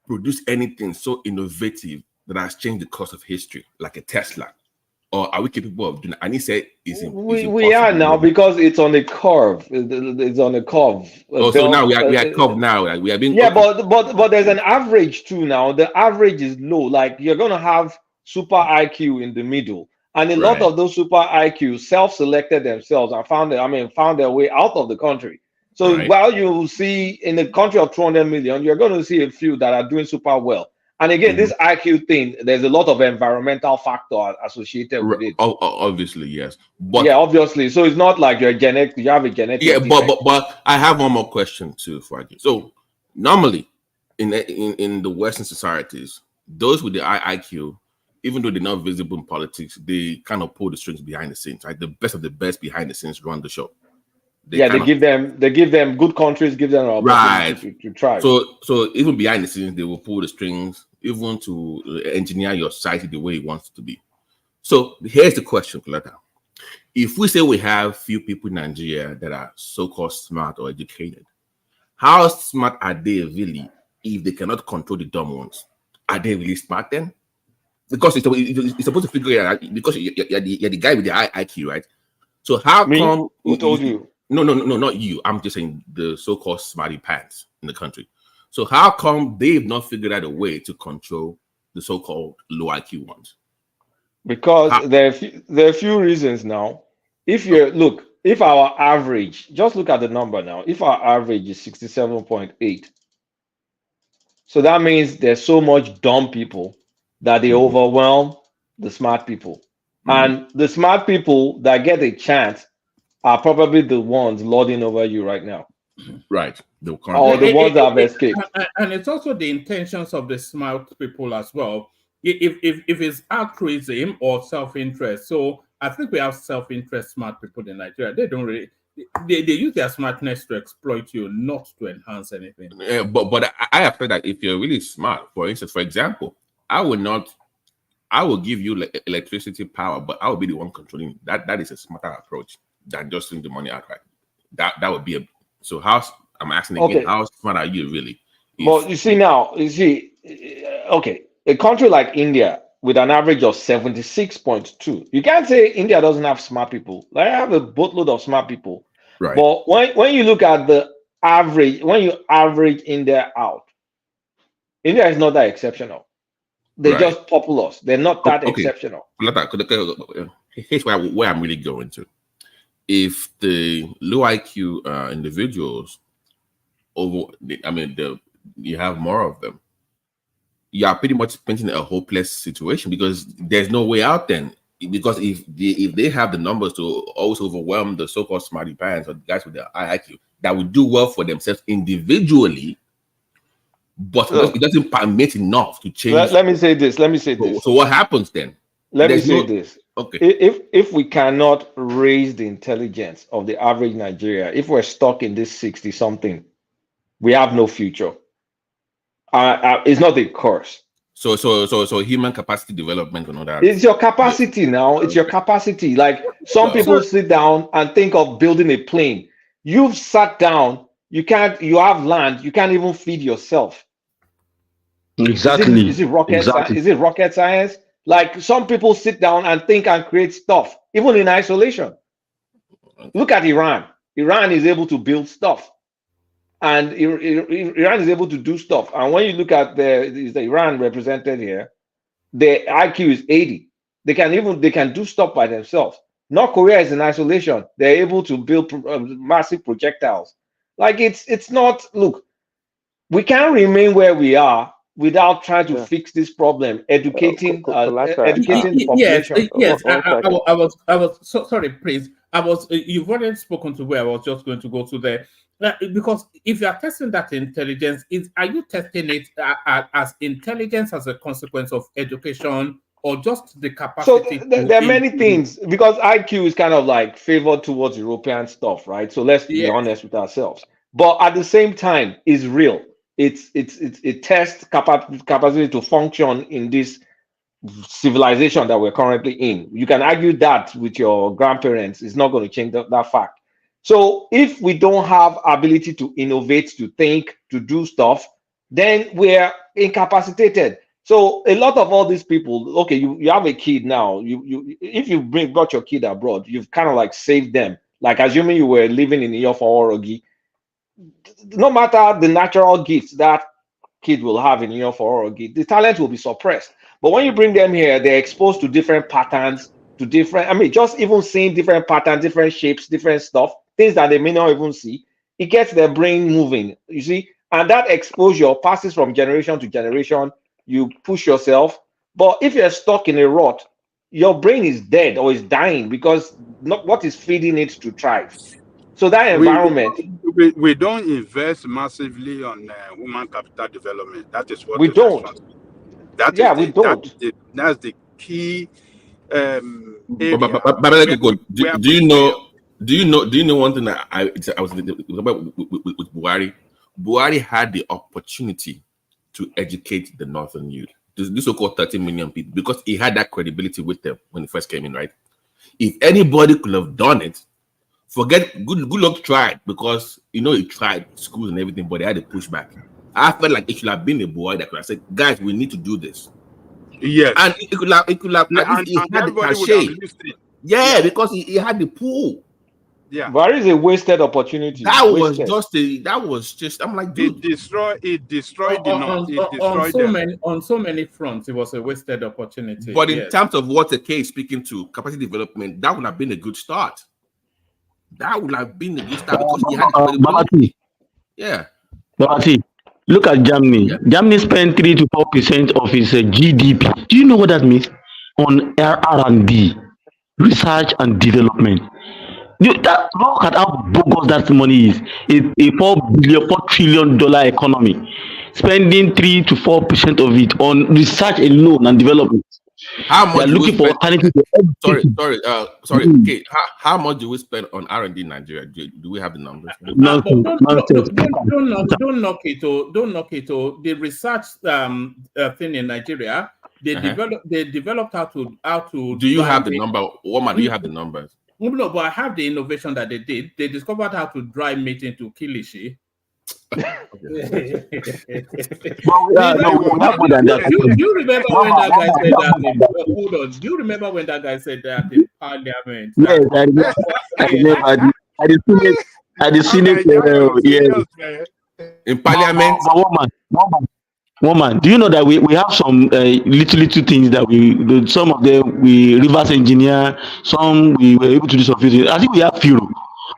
produced anything so innovative that has changed the course of history, like a Tesla? Or are we capable of doing that? And he said, we are now, because it's on a curve. It's on a curve. So now we are curved now. Like, we are being. Yeah, but there's an average too now. The average is low. Like, you're gonna have super IQ in the middle, and a lot of those super IQ self-selected themselves and found their way out of the country. So while you see in a country of 200 million, you're going to see a few that are doing super well. And again, this IQ thing, there's a lot of environmental factor associated with it. Obviously, yes. But yeah, obviously. So it's not like you have a genetic. Yeah, but I have one more question too for you. So normally in the Western societies, those with the high IQ, even though they're not visible in politics, they kind of pull the strings behind the scenes, right? The best of the best behind the scenes run the show. They give them good countries, give them an opportunity to try. So even behind the scenes, they will pull the strings, even to engineer your society the way it wants to be. So here's the question, Coletta. If we say we have few people in Nigeria that are so-called smart or educated, how smart are they really if they cannot control the dumb ones? Are they really smart then? Because it's supposed to figure it out, because you're the guy with the high IQ, right? So how come? Who told you? No, not you. I'm just saying the so-called smarty pants in the country. So how come they've not figured out a way to control the so-called low IQ ones? Because there are a few reasons now. If our average, just look at the number now. If our average is 67.8, so that means there's so much dumb people that they overwhelm the smart people. And the smart people that get a chance are probably the ones lording over you right now. Right. Or the ones that have escaped. And it's also the intentions of the smart people as well. If it's altruism or self-interest. So I think we have self-interest smart people in Nigeria. They don't really, they use their smartness to exploit you, not to enhance anything. Yeah, but I have heard that if you're really smart, for instance, for example, I will give you electricity power, but I will be the one controlling it. That is a smarter approach than just throwing the money outright. That would be so how I'm asking again, how smart are you really? But you see, a country like India with an average of 76.2, you can't say India doesn't have smart people. Like, I have a boatload of smart people. Right. But when you look at the average, when you average India out, India is not that exceptional. They're Right. just populous. They're not that Okay. exceptional. Here's where I'm really going to. If the low IQ individuals you have more of them, you are pretty much painting a hopeless situation because there's no way out then. Because if they have the numbers to always overwhelm the so-called smarty pants or the guys with the high IQ that would do well for themselves individually, but it doesn't permit enough to change. Let me say this. So what happens then? Let me say this. Okay. If we cannot raise the intelligence of the average Nigeria, if we're stuck in this 60 something, we have no future. It's not a curse. So human capacity development and all that. It's your capacity now. It's your capacity. Like some people sit down and think of building a plane. You've sat down. You have land. You can't even feed yourself. Exactly. Is it rocket exactly. Is it rocket science? Like some people sit down and think and create stuff, even in isolation. Look at Iran. Iran is able to build stuff. And Iran is able to do stuff. And when you look at the Iran represented here, the IQ is 80. They can do stuff by themselves. North Korea is in isolation. They're able to build massive projectiles. Like it's not. Look, we can't remain where we are without trying to fix this problem. Educating the population. Yes. I was sorry, please. You've already spoken to where I was just going to go to there. Because if you are testing that intelligence, are you testing it as intelligence as a consequence of education or just the capacity? So there are many things because IQ is kind of like favored towards European stuff, right? So let's be honest with ourselves. But at the same time, it's real. It tests capacity to function in this civilization that we're currently in. You can argue that with your grandparents. It's not going to change that fact. So if we don't have ability to innovate, to think, to do stuff, then we're incapacitated. So a lot of all these people, okay, you have a kid now. If you brought your kid abroad, you've kind of like saved them. Like assuming you were living in Iyo for Orogi, no matter the natural gifts that kid will have in Iyo for Orogi, the talent will be suppressed. But when you bring them here, they're exposed to different patterns, just even seeing different patterns, different shapes, different stuff, things that they may not even see. It gets their brain moving, you see, and that exposure passes from generation to generation. You push yourself, but if you're stuck in a rut, your brain is dead or is dying because not what is feeding it to thrive. So that environment, we don't invest massively on human capital development. That is what we don't. That's the key area. Do you know one thing that I was about with Buhari? Buhari had the opportunity to educate the northern youth, this so-called 30 million people, because he had that credibility with them when he first came in, right? If anybody could have done it, forget good luck tried, because he tried schools and everything, but they had to push back. I felt like it should have been a boy that could have said, guys, we need to do this. Yes. And it could have and he had the cachet. Yeah, because he had the pool. Yeah, but it's a wasted opportunity. That was just I'm like, dude, it destroyed them. On so many fronts. It was a wasted opportunity. But in terms of what the case speaking to capacity development, that would have been a good start. Because he had Babati. Yeah. Babati, look at Germany. Yeah. Germany spent 3 to 4% of its GDP. Do you know what that means? On R&D, research and development. Look at how bogus that money is. It's a $4 trillion economy, spending 3 to 4% of it on research alone and development. How much? They're looking for alternatives. Sorry. Okay, how much do we spend on R&D in Nigeria? Do we have the numbers? Don't knock it. The research thing in Nigeria, they developed how to. Do you have the number? Woman, do you have the numbers? No, but I have the innovation that they did. They discovered how to dry meat into kilishi. We have more than that. Do you remember One when man, that one guy man, said we have that more than in that. hold on? Do you remember when that guy said that in Parliament? Yes, That I remember. I remember. At the Senate, yeah. In Parliament. But one man. Do you know that we have some little things that some of them we reverse engineer, some we were able to do some few things. I think we have Firo.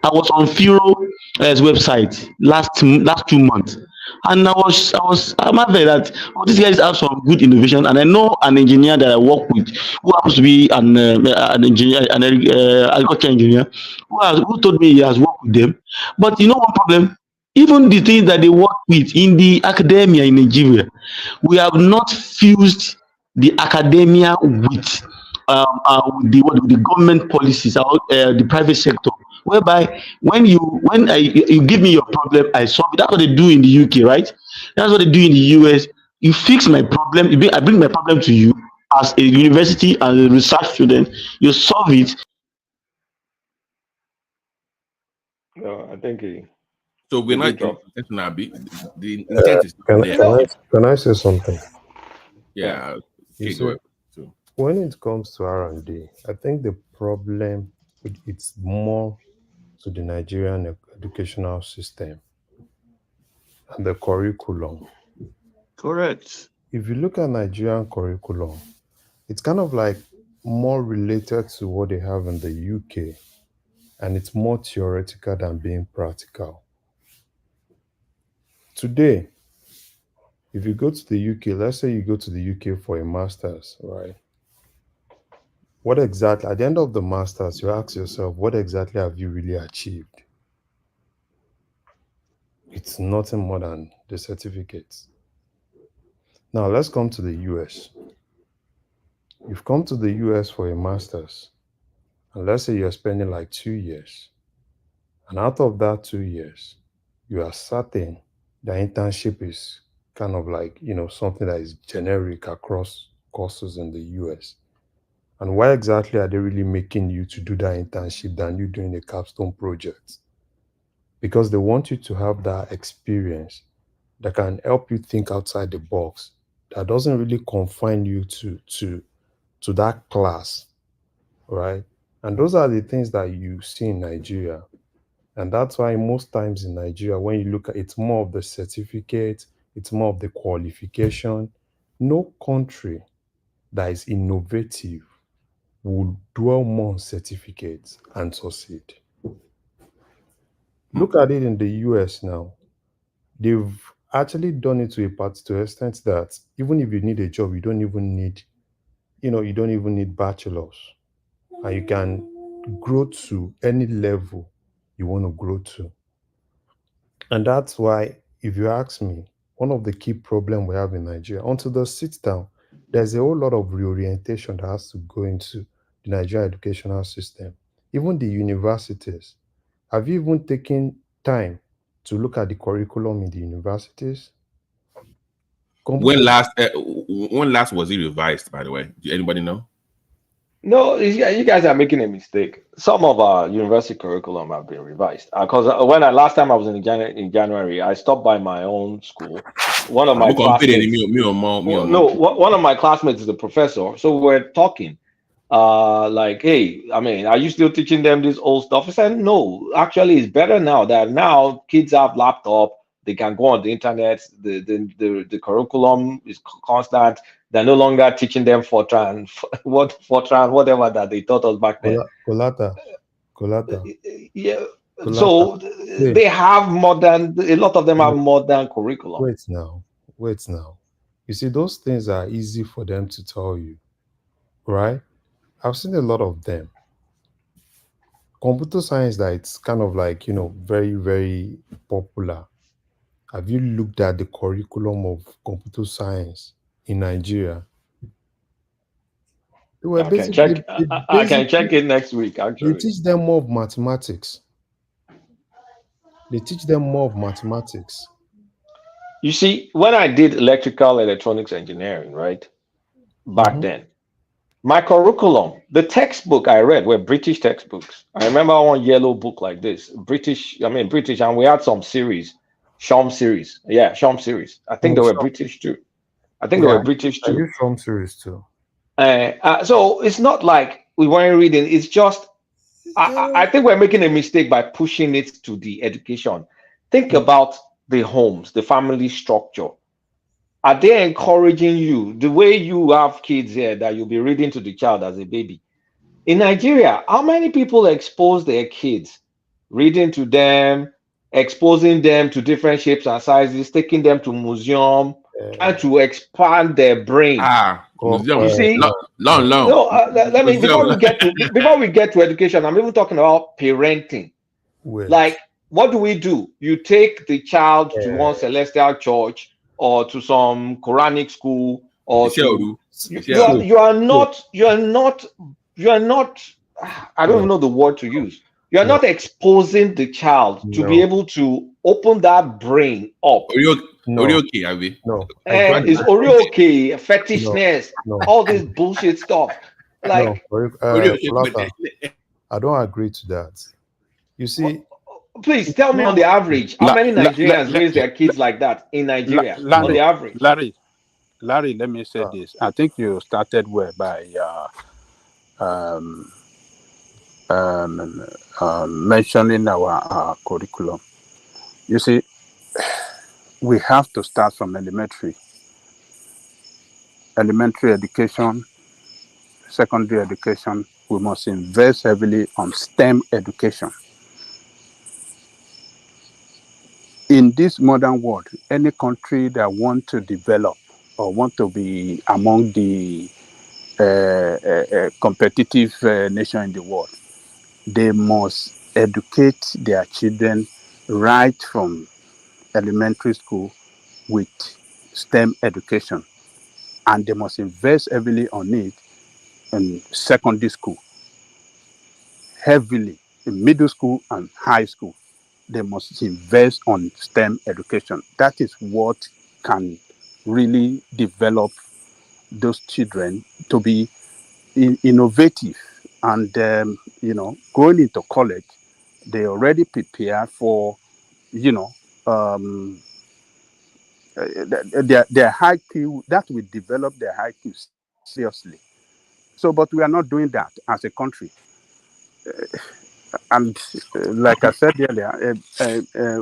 I was on Firo's website last 2 months, and I'm happy that these guys have some good innovation. And I know an engineer that I work with who happens to be an engineer, agriculture engineer, who told me he has worked with them. But you know one problem. Even the things that they work with in the academia in Nigeria, we have not fused the academia with the government policies or the private sector. Whereby you give me your problem, I solve it. That's what they do in the UK, right? That's what they do in the US. You fix my problem. I bring my problem to you as a university and a research student. You solve it. No, I think So we're did he not drop? the intent is there. Can I say something? Yeah. You Okay, see, go ahead. So, when it comes to R&D, I think the problem it's more to the Nigerian educational system and the curriculum. Correct. If you look at Nigerian curriculum, it's kind of like more related to what they have in the UK, and it's more theoretical than being practical. Today, if you go to the UK, let's say you go to the UK for a master's, right? What exactly, at the end of the master's, you ask yourself, what exactly have you really achieved? It's nothing more than the certificates. Now, let's come to the US. You've come to the US for a master's, and let's say you're spending like 2 years. And out of that 2 years, you are certain the internship is kind of like, something that is generic across courses in the US. And why exactly are they really making you to do that internship than you doing a capstone project? Because they want you to have that experience that can help you think outside the box, that doesn't really confine you to that class, right? And those are the things that you see in Nigeria. And that's why most times in Nigeria, when you look at it's more of the certificate, it's more of the qualification. No country that is innovative will dwell more on certificates and succeed. Look at it in the US now. They've actually done it to a extent that even if you need a job, you don't even need bachelor's. And you can grow to any level you want to grow to. And that's why, if you ask me, one of the key problems we have in Nigeria, until they sit down, there's a whole lot of reorientation that has to go into the Nigerian educational system. Even the universities. Have you even taken time to look at the curriculum in the universities? when last was it revised, by the way? Do anybody know? No, you guys are making a mistake. Some of our university curriculum have been revised. Because last time I was in January, I stopped by my own school. One of my classmates. One of my classmates is a professor, so we're talking. Like, hey, I mean, are you still teaching them this old stuff? I said, no, actually, it's better now that now kids have laptop. They can go on the internet. The curriculum is constant. They're no longer teaching them Fortran, whatever that they taught us back then. Colata. Yeah. So they have a lot of them have modern curriculum. Wait now. You see, those things are easy for them to tell you, right? I've seen a lot of them. Computer science, that it's kind of like, very, very popular. Have you looked at the curriculum of computer science in Nigeria? I can check it next week, actually. They teach them more of mathematics. You see, when I did electrical electronics engineering, right, back then, my curriculum, the textbook I read were British textbooks. I remember one yellow book like this, British, and we had some series Sham series. Yeah, Sham series. I think Oh, they were Sham. British too. I think they Yeah, were British I too. use Sham series too. So it's not like we weren't reading. It's just I think we're making a mistake by pushing it to the education. Think about the homes, the family structure. Are they encouraging you the way you have kids here that you'll be reading to the child as a baby? In Nigeria, how many people expose their kids, reading to them, exposing them to different shapes and sizes, taking them to museum, trying to expand their brain? You see, long. no. Let me Museum. before we get to education. I'm even talking about parenting. Wait. Like, what do? You take the child to one celestial church or to some Quranic school or to you are not I don't even know the word to use. You are not exposing the child to be able to open that brain up. Okay, Abby. No. Is Oreo okay? Fetishness, all this bullshit stuff. Like, Falata, I don't agree to that. You see, please tell me on the average, how many Nigerians raise their kids like that in Nigeria? On the average. Larry, let me say this. I think you started well by mentioning our curriculum. You see, we have to start from elementary education, secondary education. We must invest heavily on STEM education. In this modern world, any country that want to develop or want to be among the competitive nation in the world, they must educate their children right from elementary school with STEM education, and they must invest heavily on it in secondary school, heavily in middle school and high school. They must invest on STEM education. That is what can really develop those children to be innovative. And going into college, they already prepare for their high IQ. That will develop their high IQ seriously. So, but we are not doing that as a country. And like I said earlier,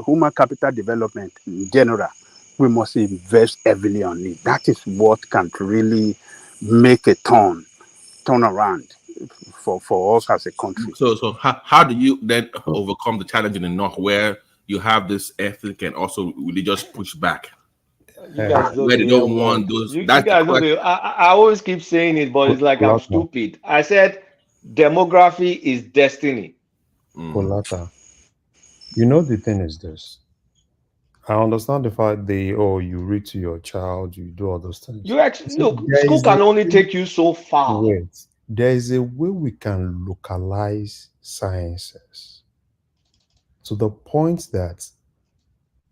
human capital development in general, we must invest heavily on it. That is what can really make a turn around for us as a country. So how do you then overcome the challenge in the north where you have this ethnic and also religious pushback? You guys Where they don't want those. You That's guys the question. I always keep saying it, but it's like I'm stupid. I said demography is destiny. Falata, you know the thing is this. I understand the fact you read to your child, you do all those things. You actually look, school can only take you so far. Wait, there is a way we can localize sciences to the point that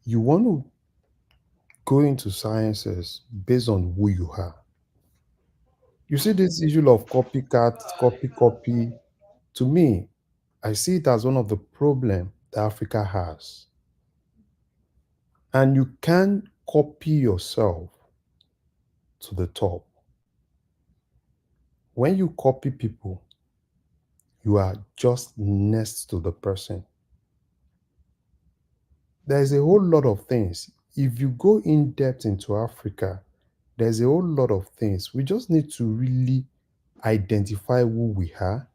you want to go into sciences based on who you are. You see this issue of copycat, copy. To me, I see it as one of the problems that Africa has. And you can't copy yourself to the top. When you copy people, you are just next to the person. There's a whole lot of things. If you go in depth into Africa, there's a whole lot of things. We just need to really identify who we are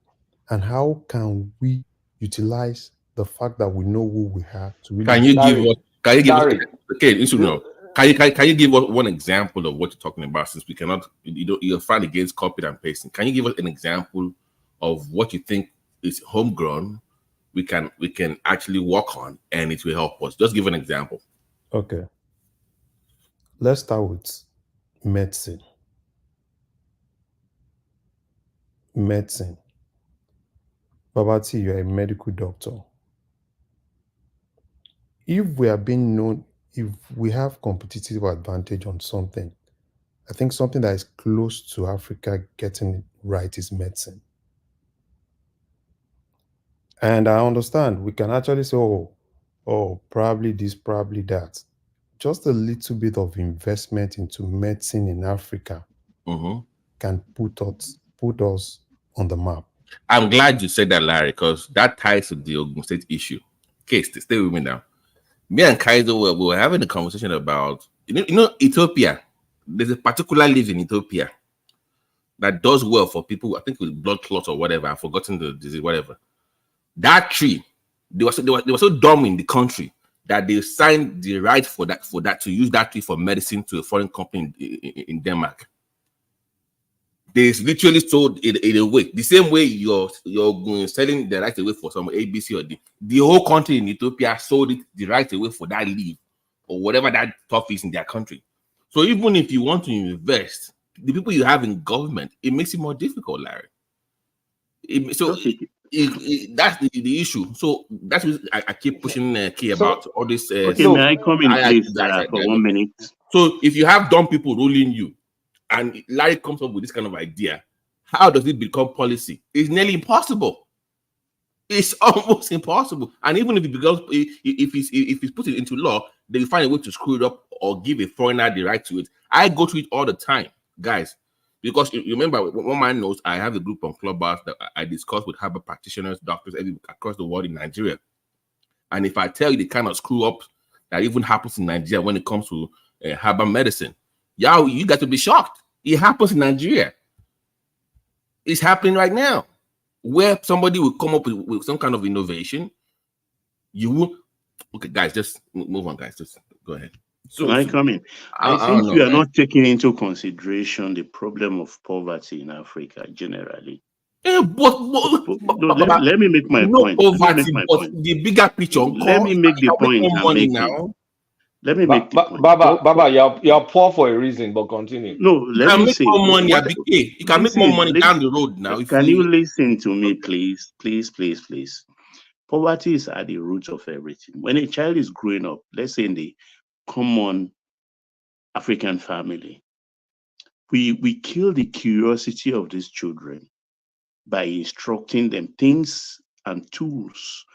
and how can we utilize the fact that we know who we are to really. Can you give us one example of what you're talking about, since we cannot, you're fighting against copy and pasting? Can you give us an example of what you think is homegrown we can actually work on and it will help us? Just give an example. Okay. Let's start with medicine. Babati, you're a medical doctor. If we are being known, if we have competitive advantage on something, I think something that is close to Africa getting it right is medicine. And I understand we can actually say, oh, probably this, probably that. Just a little bit of investment into medicine in Africa can put us on the map. I'm glad you said that, Larry, because that ties to the Ogun State issue. Okay, stay with me now. Me and Kaiser we were having a conversation about Ethiopia. There's a particular leaf in Ethiopia that does well for people, I think with blood clots or whatever. I've forgotten the disease, whatever. That tree, they were so dumb in the country that they signed the right for that to use that tree for medicine to a foreign company in Denmark. They literally sold it away. The same way you're selling the right away for some ABC or D. The whole country in Ethiopia sold it the right away for that leave or whatever that stuff is in their country. So even if you want to invest, the people you have in government, it makes it more difficult, Larry. That's the issue. So that's what I keep pushing key about all this. Okay, may I come in, please, for 1 minute? So if you have dumb people ruling you, and Larry comes up with this kind of idea, how does it become policy? It's nearly impossible. It's almost impossible. And even if it becomes, if it's put it into law, they find a way to screw it up or give a foreigner the right to it. I go through it all the time, guys, because you remember, one man knows I have a group on Clubhouse that I discuss with herbal practitioners, doctors across the world in Nigeria. And if I tell you the kind of screw up that even happens in Nigeria when it comes to herbal medicine, you got to be shocked. It happens in Nigeria. It's happening right now, where somebody will come up with some kind of innovation. You will, okay, guys, just move on, guys. Just go ahead. So I come in. I think you are not taking into consideration the problem of poverty in Africa generally. Let me make my point. Poverty, but the bigger picture. Let me make the point I'm making. Now. Let me make the point. Baba, you're poor for a reason, but continue. No, let me say. More money, you can make more money down the road now. Can you listen to me, please? Please, please, please. Poverty is at the root of everything. When a child is growing up, let's say in the common African family, we kill the curiosity of these children by instructing them things and tools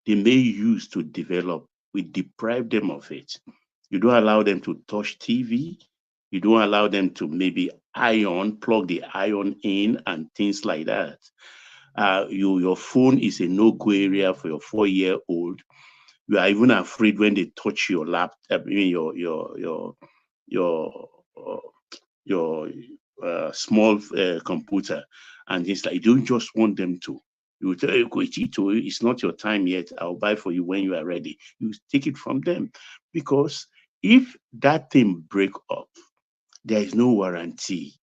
they may use to develop. We deprive them of it. You don't allow them to touch TV. You don't allow them to maybe plug the iron in and things like that. Your phone is a no-go area for your 4-year-old. You are even afraid when they touch your laptop, your small computer, and it's like you don't just want them to. You tell you, it's not your time yet. I'll buy for you when you are ready. You take it from them, because if that thing break up, there is no warranty.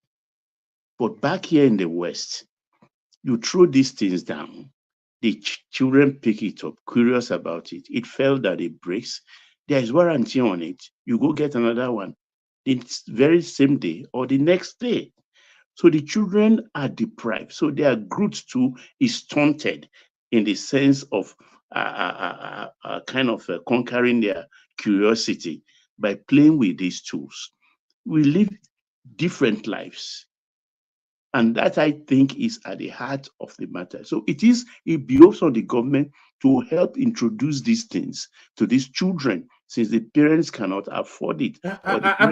But back here in the West, you throw these things down, the children pick it up, curious about it. It fell that it breaks. There is warranty on it. You go get another one the very same day or the next day. So the children are deprived. So their growth too is stunted in the sense of kind of conquering their curiosity by playing with these tools. We live different lives. And that, I think, is at the heart of the matter. So it behoves on the government to help introduce these things to these children, since the parents cannot afford it. I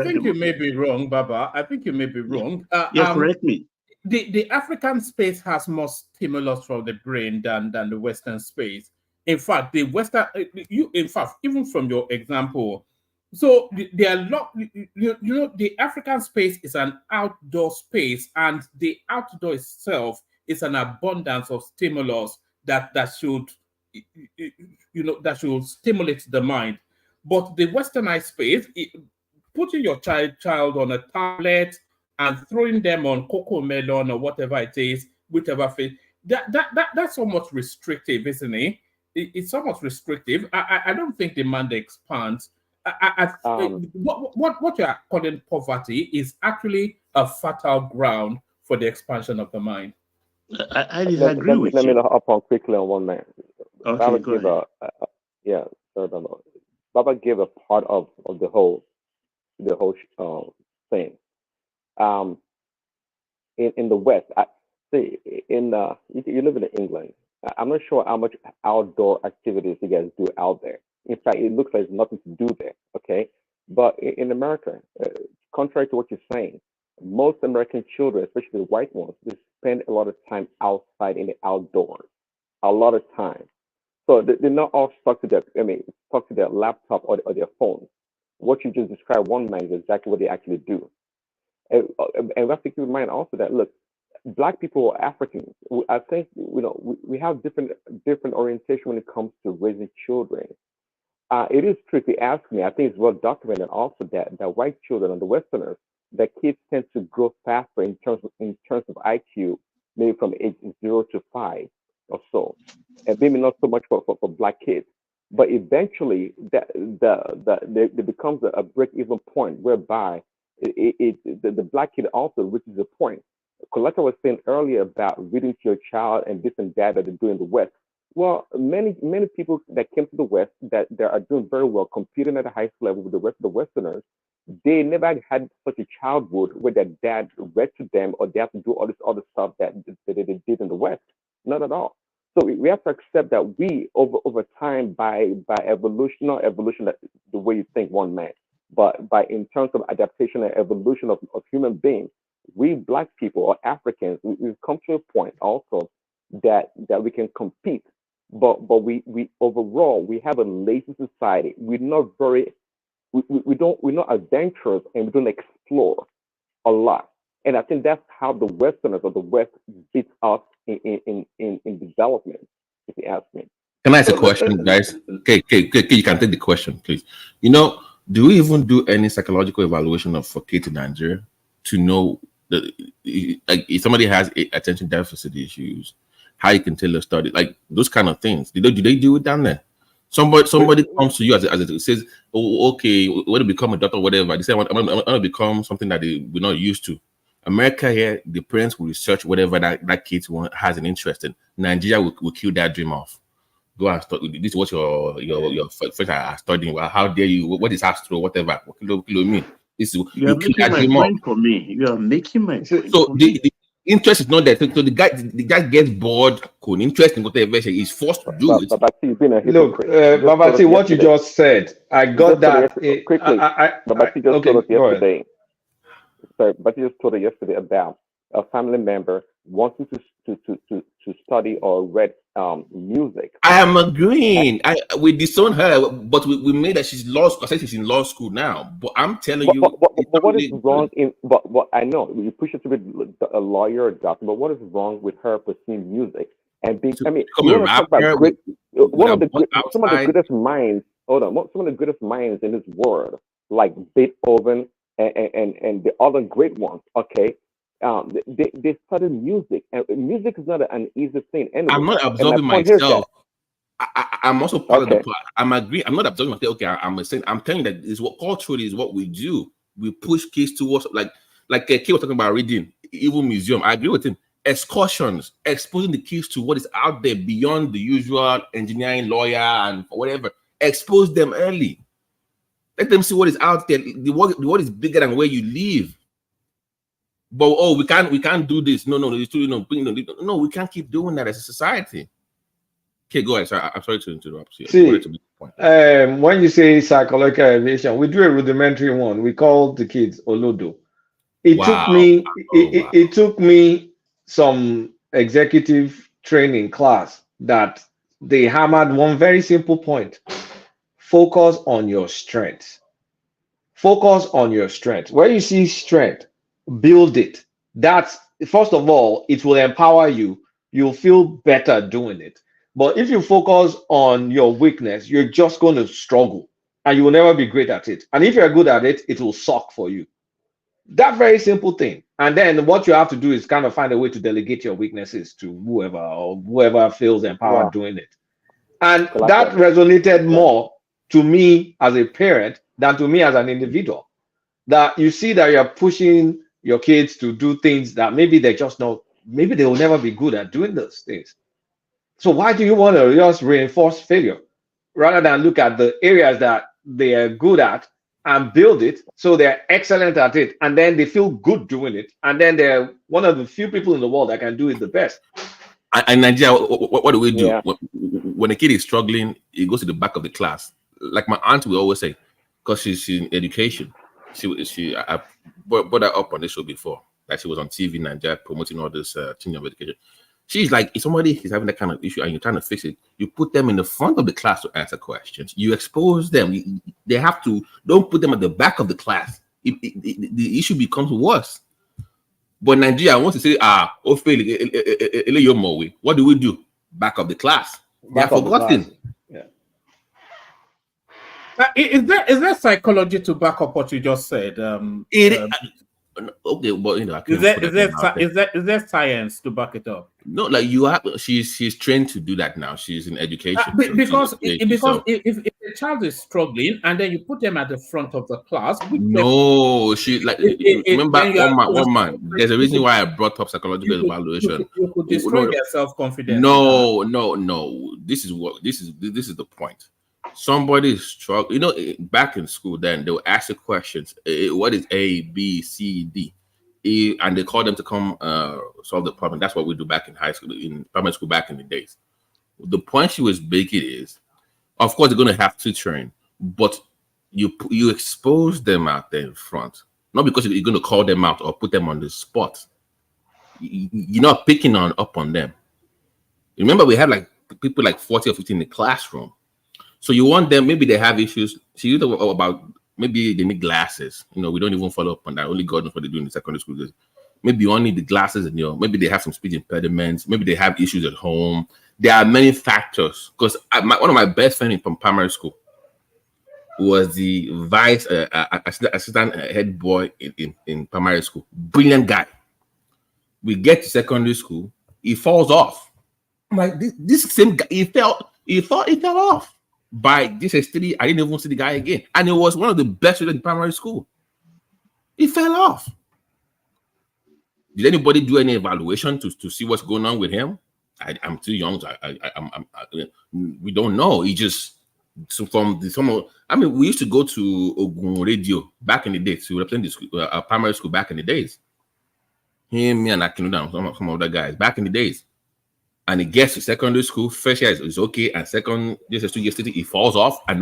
think you may be wrong, Baba. I think you may be wrong. Correct me. The African space has more stimulus for the brain than the Western space. In fact, the Western, even from your example, so there are the African space is an outdoor space, and the outdoor itself is an abundance of stimulus that should that should stimulate the mind. But the westernized space, putting your child on a tablet and throwing them on cocoa melon or whatever it is, whichever phase, that's somewhat restrictive, isn't it? It's somewhat restrictive. I don't think the mind expands. What you are calling poverty is actually a fertile ground for the expansion of the mind. I disagree with you. Let me hop on quickly on one man. Okay, go ahead. Baba gave a part of the whole thing. In the West, you live in England. I'm not sure how much outdoor activities you guys do out there. In fact, it looks like there's nothing to do there. Okay, but in America, contrary to what you're saying, most American children, especially the white ones, they spend a lot of time outside in the outdoors. A lot of time. So they're not all stuck to their, stuck to their laptop or their phone. What you just described, one man, is exactly what they actually do. And we have to keep in mind also that look, black people or Africans, I think we have different orientation when it comes to raising children. It is true if you ask me. I think it's well documented also that white children and the Westerners, that kids tend to grow faster in terms of IQ, maybe from age 0 to 5 or so, and maybe not so much for black kids. But eventually, there becomes a break even point whereby the black kid also reaches a point. Coletta was saying earlier about reading to your child and this and that they do in the West. Well, many people that came to the West that are doing very well, competing at a high school level with the rest of the Westerners, they never had such a childhood where their dad read to them or they have to do all this other stuff that they did in the West. Not at all. So we have to accept that we over time by evolution, not evolution that the way you think one man, but by in terms of adaptation and evolution of human beings, we black people or Africans, we've come to a point also that we can compete, but we overall we have a lazy society. We're not very we're not adventurous and we don't explore a lot. And I think that's how the Westerners of the West beat us in development, if you ask me. Can I ask a question, guys? Okay, you can take the question, please. Do we even do any psychological evaluation of for kids in Nigeria to know that, like, if somebody has attention deficit issues, how you can tell a study, like those kind of things? Do they do it down there? Somebody comes to you as it says, oh, okay, when to become a doctor or whatever. They say, I'm gonna become something that we're not used to. America here, the parents will research whatever that kid has an interest in. Nigeria will kill that dream off. Go and study. This is what your friends are studying. Well, how dare you? What is astro? Whatever. What kilo mean? This is You are making my point for me. You are making my point. So the interest is not there. So the guy gets bored. Con interest in whatever he's forced to do it. Babati, you've been a Look, hypocrite. Babati, what you just said, I got that. Quickly, Babati just told us yesterday. Sorry, Babati just told us yesterday about a family member wanting to study or read music. I am agreeing. We disown her, but we made that she's I said she's in law school now. But I'm telling you, but what is wrong in? But what I know you push her to be a lawyer, or doctor. But what is wrong with her pursuing music and being? I mean, you want to talk about great, some of the greatest minds. Hold on, some of the greatest minds in this world, like Beethoven and the other great ones. Okay. They studied music, and music is not an easy thing. Anyway, I'm not absolving myself. I'm also part of the plan. I'm agree. I'm not absolving myself. Okay, I'm saying. I'm telling you that is what culturally is what we do. We push kids towards like Kay was talking about reading, even museum. I agree with him. Excursions, exposing the kids to what is out there beyond the usual engineering, lawyer, and whatever. Expose them early. Let them see what is out there. What is bigger than where you live. But we can't do this. No, we can't keep doing that as a society. Okay, go ahead. Sorry, I'm sorry to interrupt you. See, when you say psychological evaluation, we do a rudimentary one. We call the kids Olodo. It took me some executive training class that they hammered one very simple point: focus on your strengths. Focus on your strengths. Where you see strength, build it. That's first of all, it will empower you. You'll feel better doing it. But if you focus on your weakness, you're just going to struggle and you will never be great at it. And if you're good at it, it will suck for you. That very simple thing. And then what you have to do is kind of find a way to delegate your weaknesses to whoever feels empowered doing it. And that resonated more to me as a parent than to me as an individual. That you see that you're pushing your kids to do things that maybe they will never be good at doing those things. So why do you want to just reinforce failure rather than look at the areas that they are good at and build it so they're excellent at it, and then they feel good doing it, and then they're one of the few people in the world that can do it the best? And Nigeria, what do we do? Yeah. When a kid is struggling, he goes to the back of the class. Like my aunt will always say, because she's in education. I brought her up on this show before. That she was on TV in Nigeria promoting all this teaching of education. She's like, if somebody is having that kind of issue and you're trying to fix it, you put them in the front of the class to answer questions. You expose them. They have to. Don't put them at the back of the class. The issue becomes worse. But Nigeria wants to say, what do we do? Back of the class. They are forgotten. Yeah. Is there psychology to back up what you just said? Okay, but is there science to back it up? No, like you have. She's trained to do that now. She's in education. Because if a child is struggling and then you put them at the front of the class, remember one man. There's a reason why I brought up psychological evaluation. You could destroy their self-confidence. No. This is the point. Somebody is struggling. Back in school, then they will ask you questions. What is A, B, C, D? And they call them to come solve the problem. That's what we do back in high school, in primary school back in the days. The point she was making is, of course, they're going to have tutoring, but you expose them out there in front, not because you're going to call them out or put them on the spot. You're not picking up on them. Remember, we had like people like 40 or 50 in the classroom. So you want them, maybe they have issues. So you know about maybe they need glasses. We don't even follow up on that. Only God knows what they do in the secondary school. Maybe you only need the glasses, and maybe they have some speech impediments. Maybe they have issues at home. There are many factors. Because one of my best friends from primary school was the vice assistant head boy in primary school. Brilliant guy. We get to secondary school, he falls off. I'm like, this same guy, he fell off. By this S3, I didn't even see the guy again. And it was one of the best students in primary school. He fell off. Did anybody do any evaluation to see what's going on with him? I'm too young. We don't know. He just, we used to go to Ogun Radio back in the days. We were playing the primary school back in the days. Him, me, and Akinuda, some other guys back in the days. And he gets to secondary school, first year is okay, and second year, 2 years, he falls off, and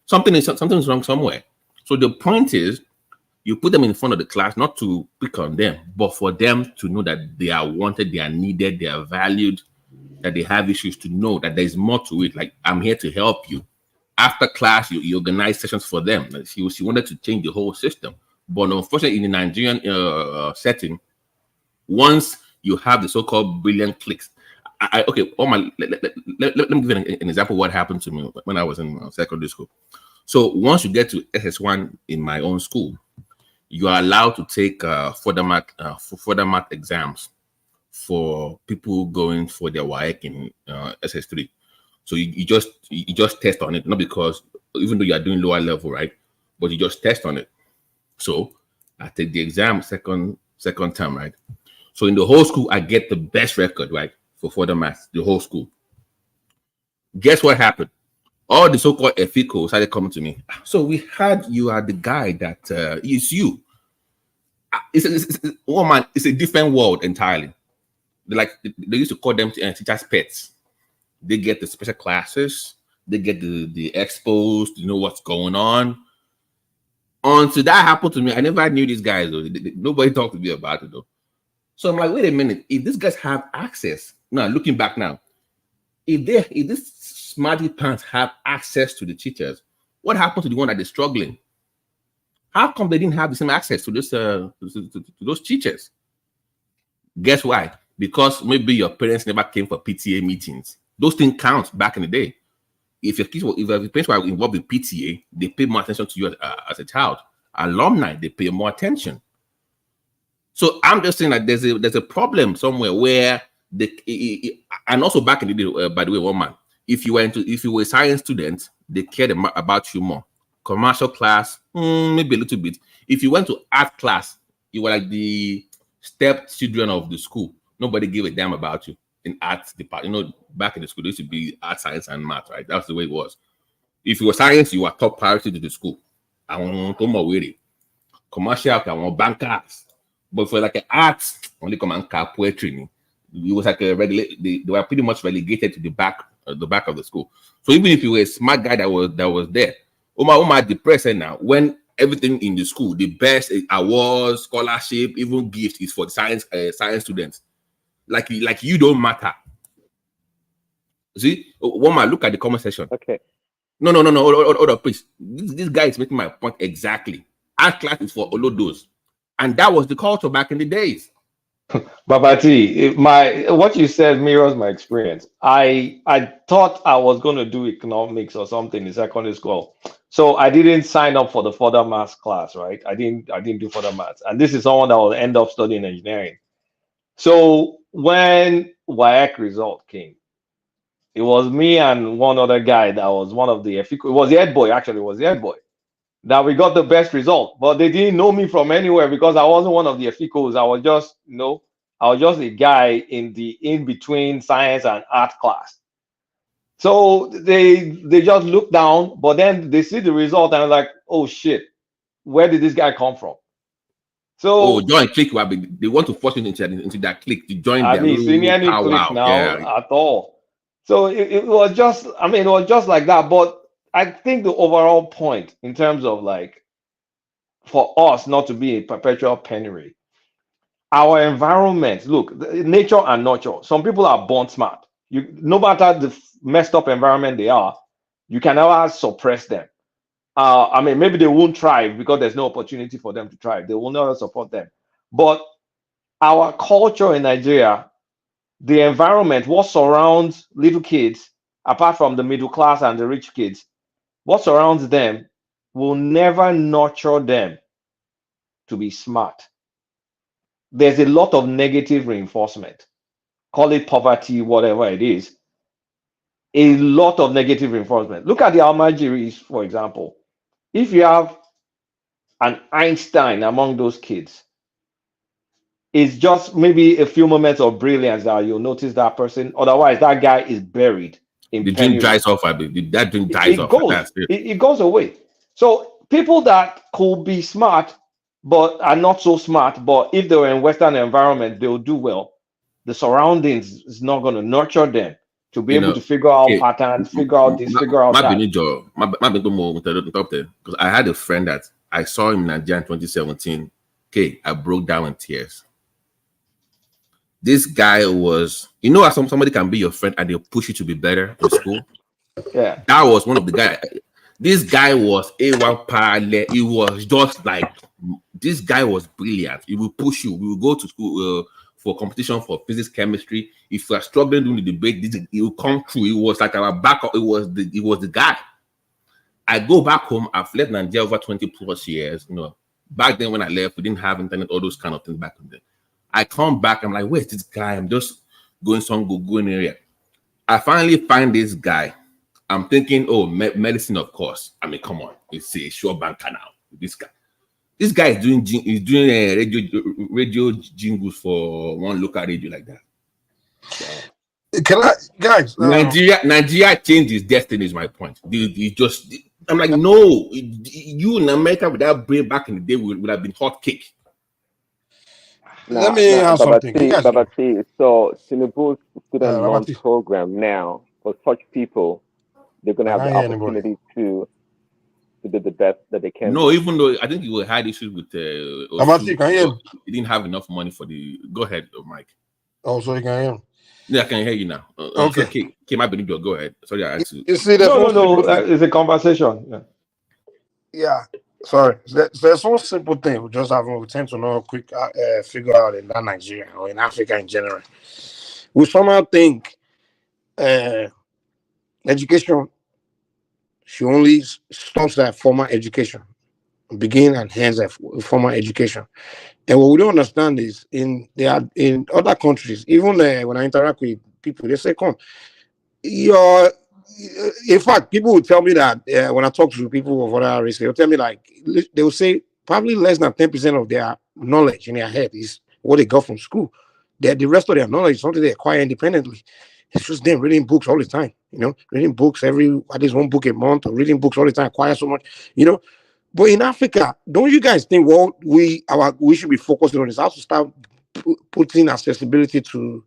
something's wrong somewhere. So the point is, you put them in front of the class, not to pick on them, but for them to know that they are wanted, they are needed, they are valued, that they have issues, to know that there's more to it. Like, I'm here to help you. After class, you organize sessions for them. She wanted to change the whole system. But unfortunately, in the Nigerian setting, once you have the so-called brilliant cliques, let me give an example of what happened to me when I was in secondary school. So once you get to SS1 in my own school, you are allowed to take further math exams for people going for their WAEC in SS3. So you just test on it, not because, even though you are doing lower level, right? But you just test on it. So I take the exam second term, right? So in the whole school, I get the best record, right? For further maths, the whole school. Guess what happened? All the so-called Nnpcl started coming to me. So we heard you are the guy that is you. It's a different world entirely. They used to call them teachers' pets. They get the special classes, they get the expos to know what's going on. Until that happened to me, I never knew these guys though. Nobody talked to me about it though. So I'm like, wait a minute, if these guys have access, now looking back now, if these smarty pants have access to the teachers, what happened to the one that is struggling? How come they didn't have the same access to this to those teachers? Guess why? Because maybe your parents never came for PTA meetings. Those things count back in the day. If your parents were involved in PTA, they pay more attention to you as a child. Alumni, they pay more attention. So I'm just saying that there's a problem somewhere where and also back in the day, by the way, one man, if you were a science student, they cared about you more. Commercial class, maybe a little bit. If you went to art class, you were like the step children of the school. Nobody gave a damn about you in art department. Back in the school, there used to be art, science, and math, right? That's the way it was. If you were science, you were top priority to the school. I want to more with it. Commercial, I want bankers. But for like an arts, only come and poetry. it was like a they were pretty much relegated to the back of the school. So even if you were a smart guy that was there, Omar depressed now when everything in the school, the best awards, scholarship, even gift is for science students. Like you don't matter. See, Omar, look at the comment section. Okay. No, hold up, please. This guy is making my point exactly. Art class is for Olodos, and that was the culture back in the days. Babati, what you said mirrors my experience. I thought I was going to do economics or something in secondary school, so I didn't sign up for the further maths class. Right? I didn't do further maths, and this is someone that will end up studying engineering. So when WAEC result came, it was me and one other guy that was one of the it was the head boy, actually. It was the head boy that we got the best result, but they didn't know me from anywhere because I wasn't one of the Eficos. I was just, I was just a guy in the in-between science and art class. So they just look down, but then they see the result and like, oh shit, where did this guy come from? So join click, they want to force you into that click to join I their mean, see me any click now at all. So it was just, I mean, it was just like that. But I think the overall point in terms of like, for us not to be a perpetual penury, our environment, look, nature and nurture. Some people are born smart. No matter the messed up environment they are, you can never suppress them. I mean, maybe they won't thrive because there's no opportunity for them to thrive. They will never support them. But our culture in Nigeria, the environment, what surrounds little kids, apart from the middle class and the rich kids, what surrounds them will never nurture them to be smart. There's a lot of negative reinforcement. Call it poverty, whatever it is. A lot of negative reinforcement. Look at the Almajiris, for example. If you have an Einstein among those kids, it's just maybe a few moments of brilliance that you'll notice that person. Otherwise, that guy is buried in the penury. dream dies off. That dream dies off. It goes away. So people that could be smart but are not so smart, but if they were in Western environment, they'll do well. The surroundings is not going to nurture them to be able to figure out patterns, figure out this, figure out that. Because I had a friend that I saw him in Nigeria in 2017. Okay, I broke down in tears. This guy was, how somebody can be your friend and they'll push you to be better in school? Yeah. That was one of the guys. This guy was A1 parallel. It was just like, this guy was brilliant. He will push you. We will go to school for competition for physics, chemistry. If you are struggling during the debate, he will come through. It was like our backup. It was the guy. I go back home. I've left Nigeria over 20 plus years. Back then when I left, we didn't have internet, all those kind of things back then. I come back, I'm like, where's this guy? I'm just going some going area. I finally find this guy. I'm thinking, oh, medicine, of course. I mean, come on, it's a sure banker now. This guy is doing radio jingles for one local radio like that. So, can I, guys? Nigeria changed his destiny. Is my point. I'm like, no, you in America with that brain back in the day would have been hot cake. Let me ask something. Babati, so Tinubu's student loan program now, for such people, they're going to have the opportunity to do the best that they can. No, even though I think you will had issues with Babati, can you hear me? He didn't have enough money for the. Go ahead, Mike. Oh, so you can hear me? Yeah, I can hear you now. Okay, my Benito, go ahead. Sorry, I asked you. You see, it's a conversation. Yeah. Sorry, there's one simple thing we tend to know quick figure out in that Nigeria or in Africa in general. We somehow think education should only stops at formal education, begin and ends at formal education. And what we don't understand is in other countries, even when I interact with people, they say, "Come, in fact, people will tell me that when I talk to people of other races, they'll tell me they will say probably less than 10% of their knowledge in their head is what they got from school. The rest of their knowledge is something they acquire independently. It's just them reading books all the time, reading books at least one book a month, or reading books all the time, acquire so much, But in Africa, don't you guys think we should be focusing on is how to start putting accessibility to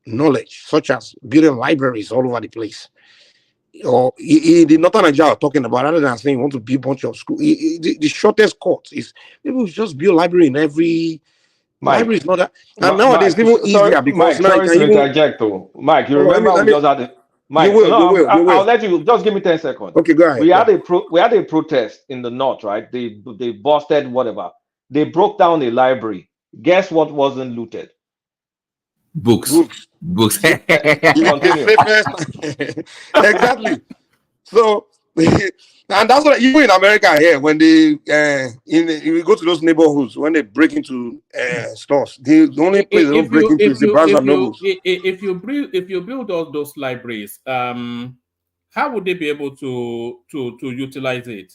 knowledge, such as building libraries all over the place. Or he did not Nigeria talking about, rather than saying want to build a bunch of school. The shortest cut is people just build library in every library. Is not that, and nowadays Mike, even easier because Mike, now you sorry can to even. interject. Oh, Mike, you Hold on, remember let we me, just had it. Mike, you no, will. I'll let you. Just give me 10 seconds. Okay, go ahead. We had a protest in the north, right? They busted whatever. They broke down a library. Guess what wasn't looted? Books. Continue. Exactly. So, and that's what even in America here, when they you go to those neighborhoods, when they break into stores, the only place they don't break into is the Barnes and Nobles. If you build all those libraries, how would they be able to utilize it?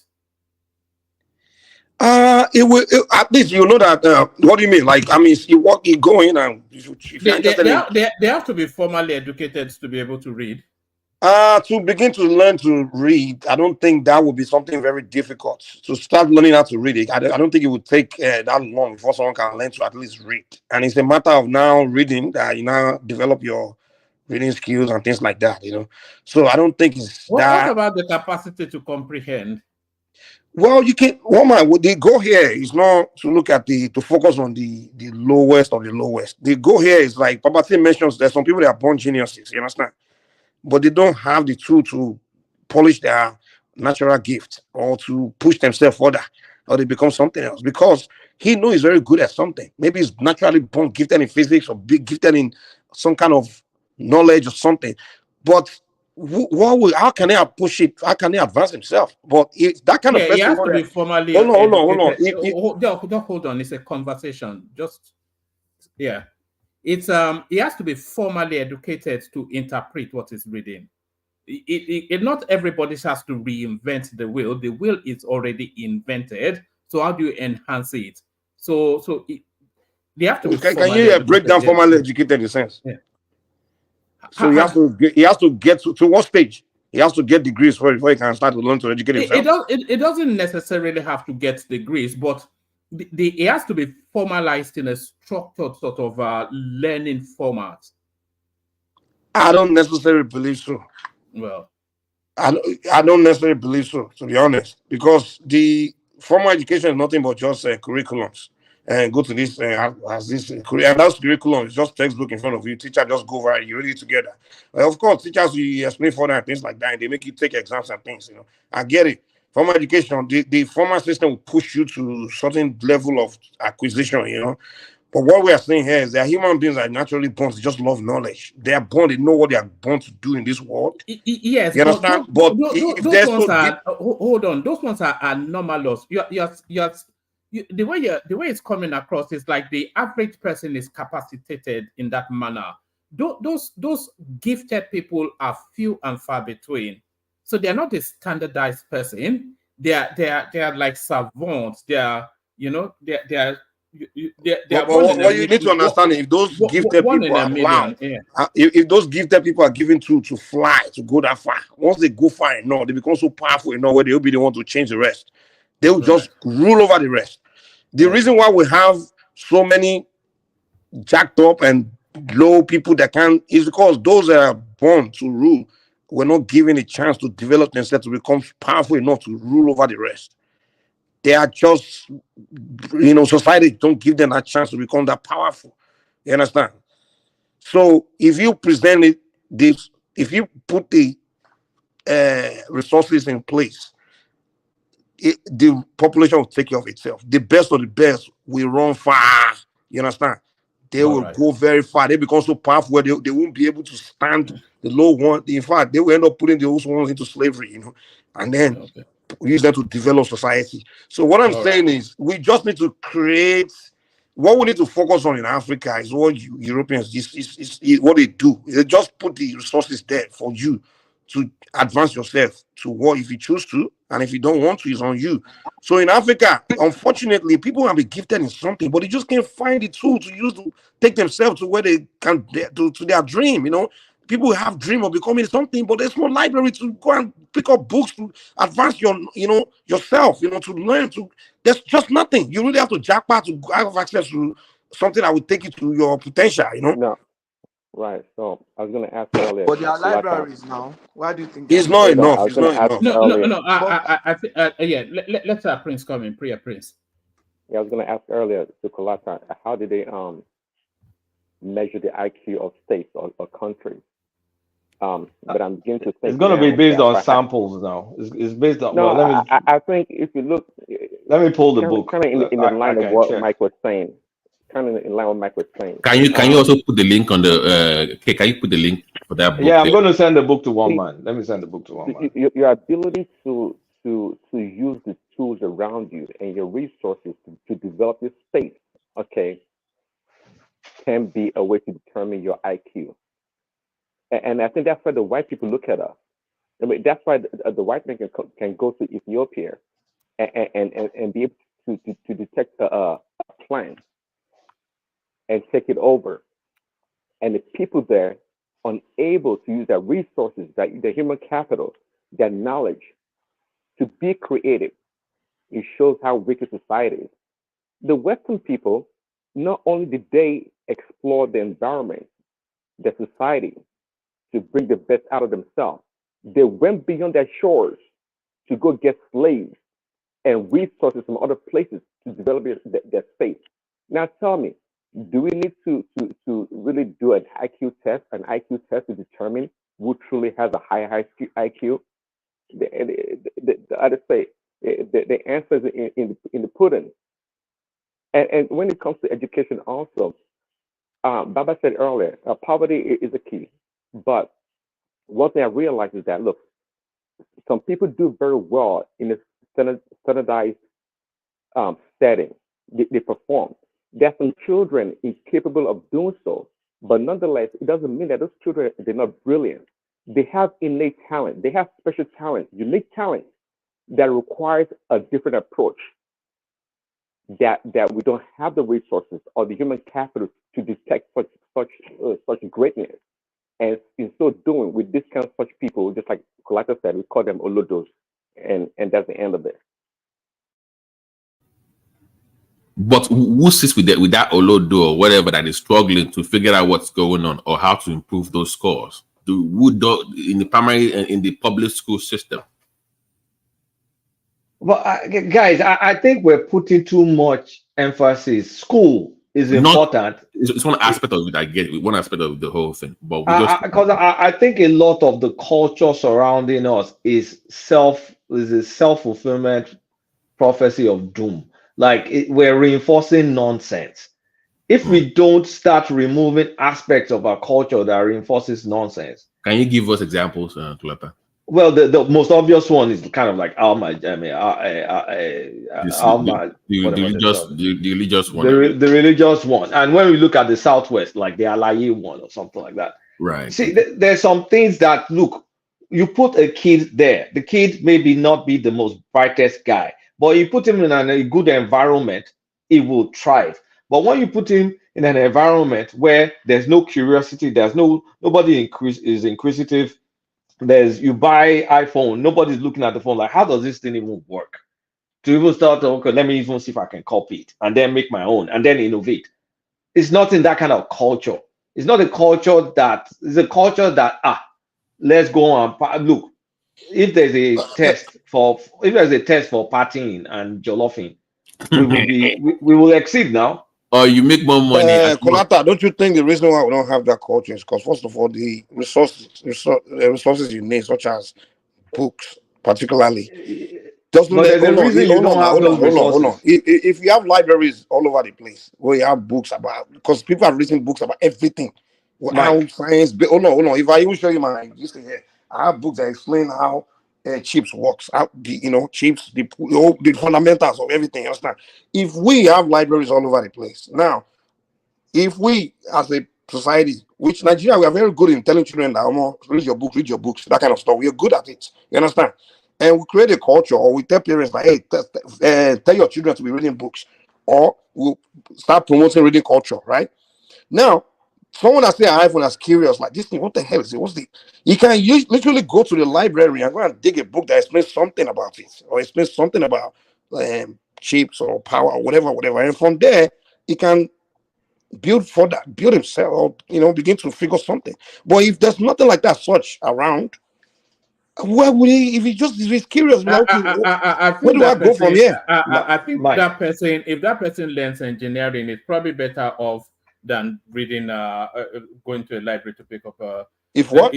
It will at least you know that. What do you mean? Like, I mean, you go in and if you're interested They have to be formally educated to be able to read. To begin to learn to read, I don't think that would be something very difficult. To start learning how to read it, I don't think it would take that long before someone can learn to at least read. And it's a matter of now reading that you now develop your reading skills and things like that. So I don't think it's that. What about the capacity to comprehend? Well, you can. What they go here is not to look at to focus on the lowest of the lowest. The goal here is like Papa mentions. There's some people that are born geniuses. You understand? But they don't have the tool to polish their natural gift or to push themselves further, or they become something else because he knows he's very good at something. Maybe he's naturally born gifted in physics or gifted in some kind of knowledge or something. But how can he push it? How can he advance himself? But if that kind of person, he has to be formally hold on. Hold on. It's a conversation. It's he has to be formally educated to interpret what he's reading. Not everybody has to reinvent the wheel. The wheel is already invented. So how do you enhance it? So they have to be. Can you break down formally educated in a sense? Yeah. So he has to get to what stage? He has to get degrees before he can start to learn to educate himself. It doesn't necessarily have to get degrees, but it has to be formalized in a structured sort of learning format. I don't necessarily believe so. Well, I don't necessarily believe so, to be honest, because the formal education is nothing but just curriculums. And go to this as this and that's curriculum. It's just textbook in front of you. Teacher just go over it. You read it together. Of course, teachers you explain further and things like that. And they make you take exams and things. I get it. Formal education, the formal system will push you to certain level of acquisition. But what we are saying here is that human beings are naturally born to just love knowledge. They are born. They know what they are born to do in this world. Yes, you understand? But those ones are hold on. Those ones are anomalous. The way it's coming across is like the average person is capacitated in that manner. Those gifted people are few and far between. So they're not a standardized person. They're like savants. What you need to understand, if those gifted people are allowed, if those gifted people are given to fly, to go that far, once they go far enough, they become so powerful enough where they'll be the one to change the rest. They will just rule over the rest. The reason why we have so many jacked up and low people that can is because those that are born to rule were not given a chance to develop themselves to become powerful enough to rule over the rest. They are just, society don't give them that chance to become that powerful. You understand? So if you present if you put the resources in place, the population will take care of itself. The best of the best will run far. You understand? They will go very far. They become so powerful where they won't be able to stand the low one. In fact, they will end up putting those ones into slavery, and then use them to develop society. So what I'm saying is we just need to create. What we need to focus on in Africa is what Europeans is what they do. They just put the resources there for you to advance yourself to what if you choose to, and if you don't want to, it's on you. So in Africa, unfortunately, people have been gifted in something, but they just can't find the tool to use to take themselves to where they can to their dream. People have dream of becoming something, but there's no library to go and pick up books to advance yourself. To learn. There's just nothing. You really have to jackpot to have access to something that will take you to your potential. No. Right. So I was going to ask earlier, But there are Kulaka. libraries now. Why do you think it's not not No, enough? I was It's going not to ask enough. earlier. I think yeah. Let Prince come in. Prince. Yeah, I was going to ask earlier to Kulaka, how did they measure the IQ of states or countries? But I'm beginning to It's think going to be now based that on samples now. It's based on, no, well, I think if you look, let me pull the kind book. of in the line I of can what check. Mike was saying, kind of in line with Mike was saying. Can you also put the link on the okay, can you put the link for that book Yeah, I'm there? going to send the book to one See, man. Let me send the book to one man. your ability to use the tools around you and your resources to develop your space, okay, can be a way to determine your IQ. And I think that's why the white people look at us. I mean, that's why the white man can go to Ethiopia and be able to detect a plant and take it over. And the people there unable to use their resources, their human capital, their knowledge to be creative. It shows how wicked society is. The Western people, not only did they explore the environment, the society, to bring the best out of themselves, they went beyond their shores to go get slaves and resources from other places to develop their space. Now tell me, do we need to really do an IQ test to determine who truly has a high IQ? The other say the answer is in the pudding. And when it comes to education, also, Baba said earlier, poverty is a key. But one thing I realized is that look, some people do very well in a standardized setting. They perform. There are some children incapable of doing so, but nonetheless, it doesn't mean that those children they're not brilliant. They have innate talent. They have special talent, unique talent that requires a different approach. That we don't have the resources or the human capital to detect such greatness. And in so doing, with this kind of such people, just like Colata said, we call them olodos, and that's the end of it. But who sits with that Olodo or whatever that is struggling to figure out what's going on or how to improve those scores? Who do in the primary and in the public school system? But guys, I think we're putting too much emphasis. School is important. It's one aspect of it. I get it, one aspect of the whole thing, but we just Because I think a lot of the culture surrounding us is a self-fulfillment prophecy of doom. Like we're reinforcing nonsense. If we don't start removing aspects of our culture that reinforces nonsense. Can you give us examples, Tulapa? Well, the most obvious one is kind of like Alma, I mean, Alma, the religious one. The religious one. And when we look at the Southwest, like the Alaye one or something like that. Right. See, there's some things that, look, you put a kid there. The kid maybe not be the most brightest guy, but you put him in a good environment, he will thrive. But when you put him in an environment where there's no curiosity, nobody is inquisitive, you buy iPhone, nobody's looking at the phone like, how does this thing even work? To even start, okay, let me even see if I can copy it and then make my own and then innovate. It's not in that kind of culture. It's not a culture it's a culture that let's go and look. If there's a test for partying and jollofing, we will exceed now. Or you make more money. Kolata, don't you think the reason why we don't have that culture is because first of all, the resources you need, such as books, particularly. But there's a reason you don't have those resources. If you have libraries all over the place where you have books about, because people have written books about everything, how science. Hold on. If I even show you my history here, I have books that explain how chips works, how chips, the fundamentals of everything. You understand? If we have libraries all over the place now, if we as a society, which Nigeria, we are very good in telling children that read your books, that kind of stuff. We are good at it. You understand? And we create a culture, or we tell parents like, hey, tell your children to be reading books, or we'll start promoting reading culture, right? Now, someone that's an iPhone that's curious, like this thing, what the hell is it? You can literally go to the library and go and dig a book that explains something about it, or explains something about chips or power or whatever. And from there, you can build further, build himself, or begin to figure something. But if there's nothing like that such around, where would he? If he's curious, like, okay, I where think do I that go from person. here? I think Mike, that person. If that person learns engineering, it's probably better off than reading. Going to a library to pick up a. If what?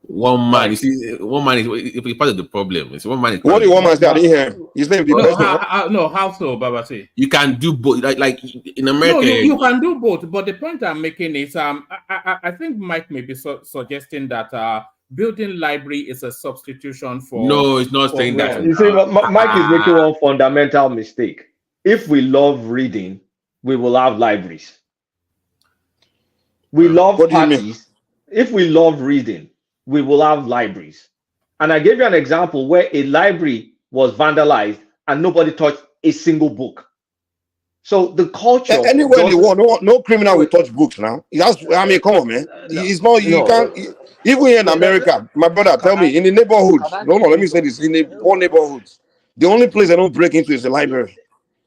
One man, you Like, see, one man is part of the problem. It's one man is part What of do the you want problem. to say? I didn't hear him. His name the no, person. no, how so, Baba say? You can do both. Like in No, America, you can do both, but the point I'm making is I think Mike may be suggesting that building library is a substitution for no, it's not saying that. reading. you see, Mike is making one fundamental mistake. If we love reading, we will have libraries. We love What do you mean? parties. If we love reading, we will have libraries. And I gave you an example where a library was vandalized and nobody touched a single book. So the culture Anywhere in the world, no criminal will touch books now. I mean, come on, man. It's not. You can't. Even here in America, my brother, tell me, in the neighborhoods. No, let me say this. In the poor neighborhoods, the only place they don't break into is the library.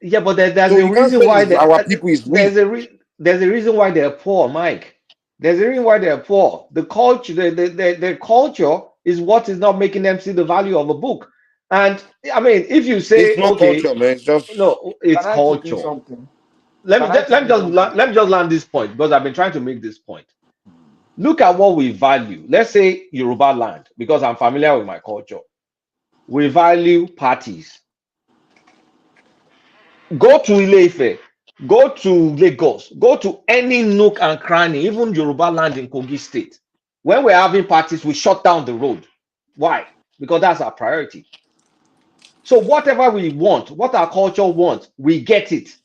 Yeah, but there's So a you can't reason say why it's our people is weak. there's a reason why they're poor, Mike. There's a reason why they're poor. The culture, the culture is what is not making them see the value of a book. And I mean, if you say It's not culture, man. It's just no, it's Can I chip in culture. something? Let Can me I chip in something? let me just land this point because I've been trying to make this point. Look at what we value. Let's say Yoruba land, because I'm familiar with my culture. We value parties. Go to Ile-Ife, go to Lagos, go to any nook and cranny, even Yoruba land in Kogi State. When we're having parties, we shut down the road. Why? Because that's our priority. So whatever we want, what our culture wants, we get it.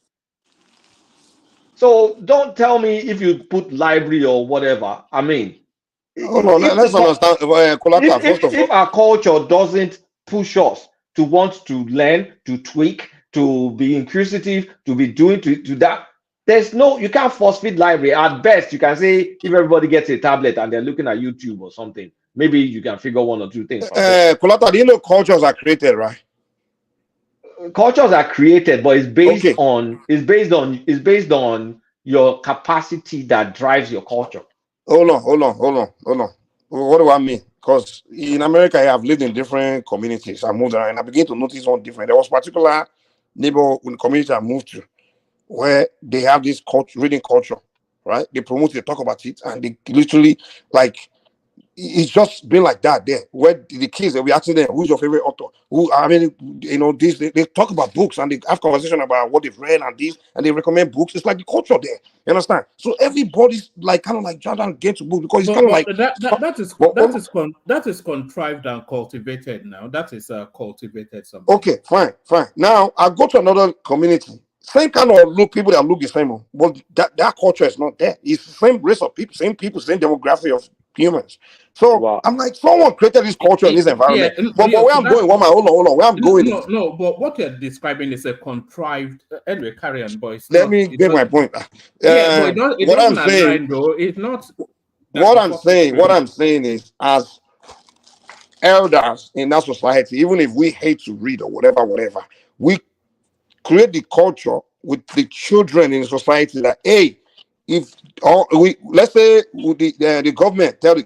So don't tell me if you put library or whatever. I mean, hold on. Let's understand. Kolaka, first of all, if our culture doesn't push us to want to learn, to tweak, to be inquisitive, to be doing to that, there's no, you can't force feed library. At best, you can say if everybody gets a tablet and they're looking at YouTube or something, maybe you can figure one or two things from there. Kolaka, do you know cultures are created, right? Cultures are created, but it's based on your capacity that drives your culture. Hold on. What do I mean? Because in America, I have lived in different communities. I moved around and I began to notice one different. There was particular neighborhood community I moved to where they have this reading culture, right? They promote it, they talk about it, and they literally like it's just been like that there. Where the kids they'll be asking them, who's your favorite author? This they talk about books and they have conversation about what they've read and this, and they recommend books. It's like the culture there. You understand? So everybody's like kind of like trying to get to books because it's kind of like that is contrived and cultivated now. That is cultivated something. Okay, fine. Now I go to another community. Same kind of people that look the same, but that culture is not there. It's the same race of people, same demography of humans. So I'm like, someone created this culture in this environment. But where I'm going, hold on. Where I'm going is no. But what you're describing is a contrived. Anyway, carry on, boys. Let me get my point. But what I'm saying, though, it's not. What I'm saying is, as elders in that society, even if we hate to read or whatever, we create the culture with the children in society that if let's say the government tell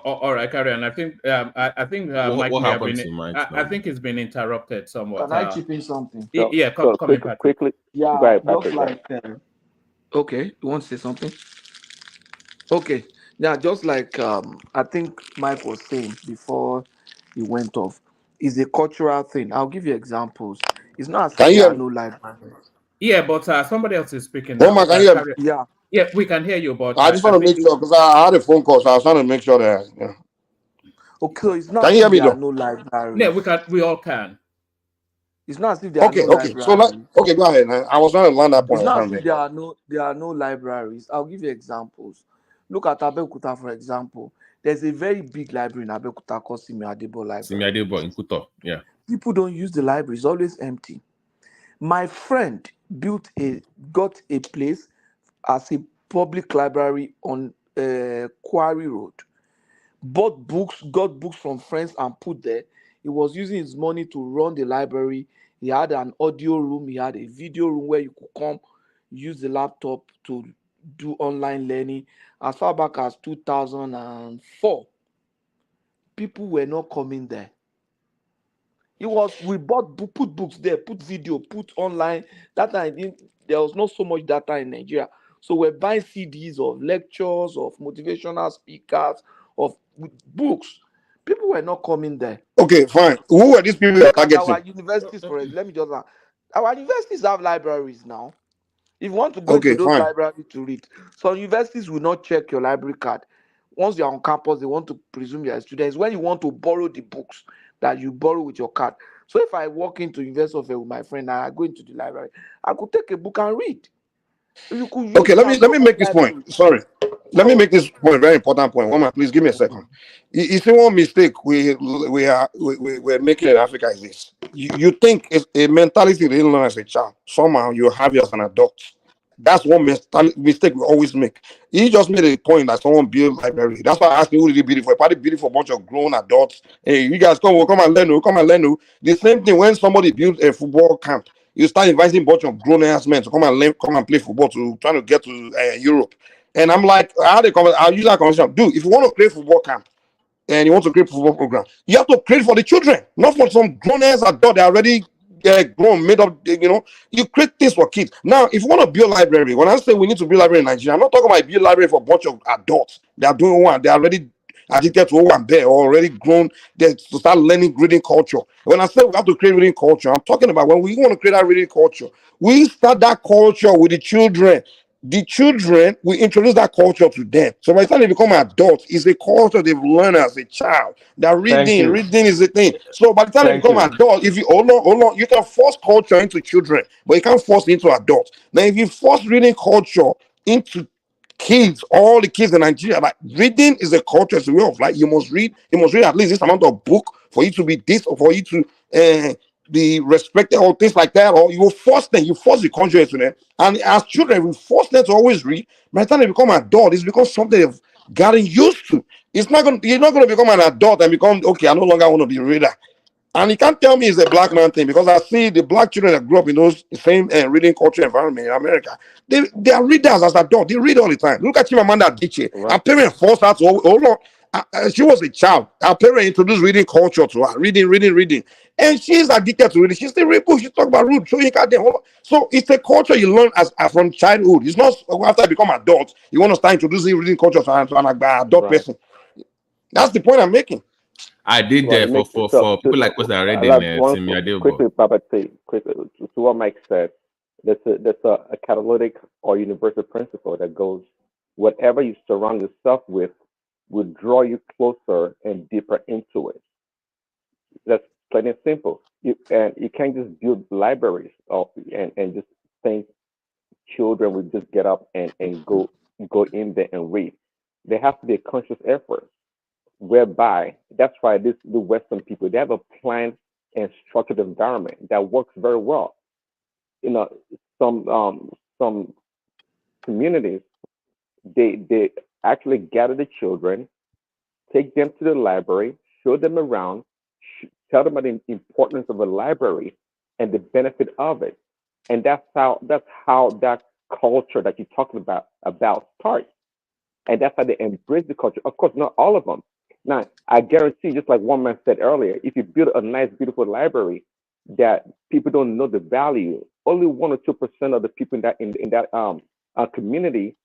all right, carry on. I think Mike what may have happened been. to Mike I think it's been interrupted somewhat. Can I chip in something? Quickly. Yeah, Go ahead, just Patrick. like okay, you want to say something? Okay, yeah, just like I think Mike was saying before he went off, is a cultural thing. I'll give you examples. It's not as Can if you there hear are me? no libraries. Yeah, but somebody else is speaking Oh now. my, can you hear me? Yeah. Yeah, we can hear you, but I just want to make sure because I had a phone call, so I was trying to make sure that. Okay, so it's not Can as you hear if me there are though? no libraries. Yeah, we all can. It's not as if there are no Okay. So libraries. okay, go ahead. I was trying to land that point. It's not as if there are no libraries. I'll give you examples. Look at Abeokuta, for example. There's a very big library in Abeokuta called Simi Adebo Library. Simi Adebo in Kuto, yeah. People don't use the library; it's always empty. My friend got a place as a public library on Quarry Road. Got books from friends and put there. He was using his money to run the library. He had an audio room, he had a video room where you could come use the laptop to do online learning. As far back as 2004, people were not coming there. We put books there, put video, put online. That time there was not so much data in Nigeria. So we're buying CDs of lectures, of motivational speakers, of books. People were not coming there. Okay, fine. Who were these people you're Look at our targeting? universities, for it. Let me just our universities have libraries now. If you want to go into Okay, those fine. libraries to read, some universities will not check your library card. Once you're on campus, they want to presume you're a student. It's when you want to borrow the books that you borrow with your card. So if I walk into University of with my friend and I go into the library, I could take a book and read. You could use Okay, let now me let me so many make this point. libraries. Sorry. Let me So make this point, very important point. Woman, please give me a second. You see, one mistake we're making in Africa is this. You think it's a mentality you didn't learn as a child. Somehow you have it as an adult. That's one mistake we always make. He just made a point that someone built library. That's why I asked me who did he build it for. Probably built it for a bunch of grown adults. Hey, you guys come and learn, come and learn. The same thing when somebody built a football camp. You start inviting a bunch of grown ass men to come and learn, come and play football to trying to get to Europe. And I'm like, I'll use that conversation. Dude, if you want to play football camp and you want to create football program, you have to create for the children, not for some grown ass adult. They're already grown, made up. You create this for kids. Now, if you want to build library, when I say we need to build library in Nigeria, I'm not talking about build library for a bunch of adults. They are doing one. They are already addicted to one bear or already grown. They to start learning reading culture. When I say we have to create reading culture, I'm talking about when we want to create that reading culture, we start that culture with the children. The children, we introduce that culture to them. So by the time they become adults, it's a culture they've learned as a child. That Thank you. reading is the thing. So by the time they Thank become you. adults, if you hold on, you can force culture into children, but you can't force it into adults. Now, if you force reading culture into kids, all the kids in Nigeria, like reading is a culture, it's a way of life. You must read at least this amount of book for you to be this or for you to be respected or things like that, or you will force them, you force the culture into them. And as children, we force them to always read. By the time they become adult, it's because something they've gotten used to. You're not gonna become an adult and become okay, I no longer want to be a reader. And you can't tell me it's a black man thing because I see the black children that grew up in those same reading culture environment in America. They are readers as adults. They read all the time. Look at Chimamanda Adichie. Her parents forced her to hold on. She was a child. Her parents introduced reading culture to her. Reading. And she's addicted to reading. She still read books. She talk about root. So you got them. So it's a culture you learn as from childhood. It's not after you become adult, you want to start introducing reading culture to an adult person. That's the point I'm making. I did Well, it makes for people like us that are I reading love one Tim Yadebo. quickly, Papa, say quickly to what Mike said. That's a catalytic or universal principle that goes, whatever you surround yourself with will draw you closer and deeper into it. That's plain and simple. You can't just build libraries and just think children will just get up and go in there and read. There has to be a conscious effort whereby that's why the Western people, they have a planned and structured environment that works very well. You know, some communities, they actually gather the children, take them to the library, show them around, tell them about the importance of a library and the benefit of it. And that's how that culture that you're talking about starts. And that's how they embrace the culture. Of course, not all of them. Now, I guarantee, just like one man said earlier, if you build a nice, beautiful library that people don't know the value, only 1 or 2% of the people in that community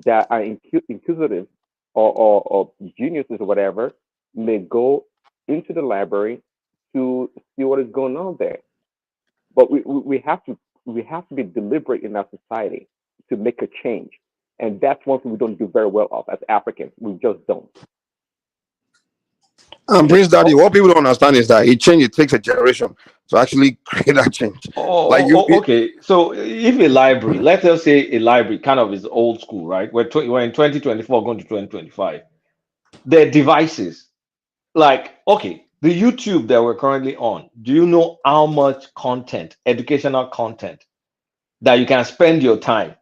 that are inquisitive or geniuses or whatever may go into the library to see what is going on there. But we have to be deliberate in our society to make a change, and that's one thing we don't do very well of as Africans. We just don't. And Prince Daddy, what people don't understand is that it takes a generation to actually create that change. Like Okay. So if a library, let us say a library kind of is old school, right? We're in 2024 going to 2025. Their devices, like, okay, the YouTube that we're currently on, do you know how much content, educational content, that you can spend your time?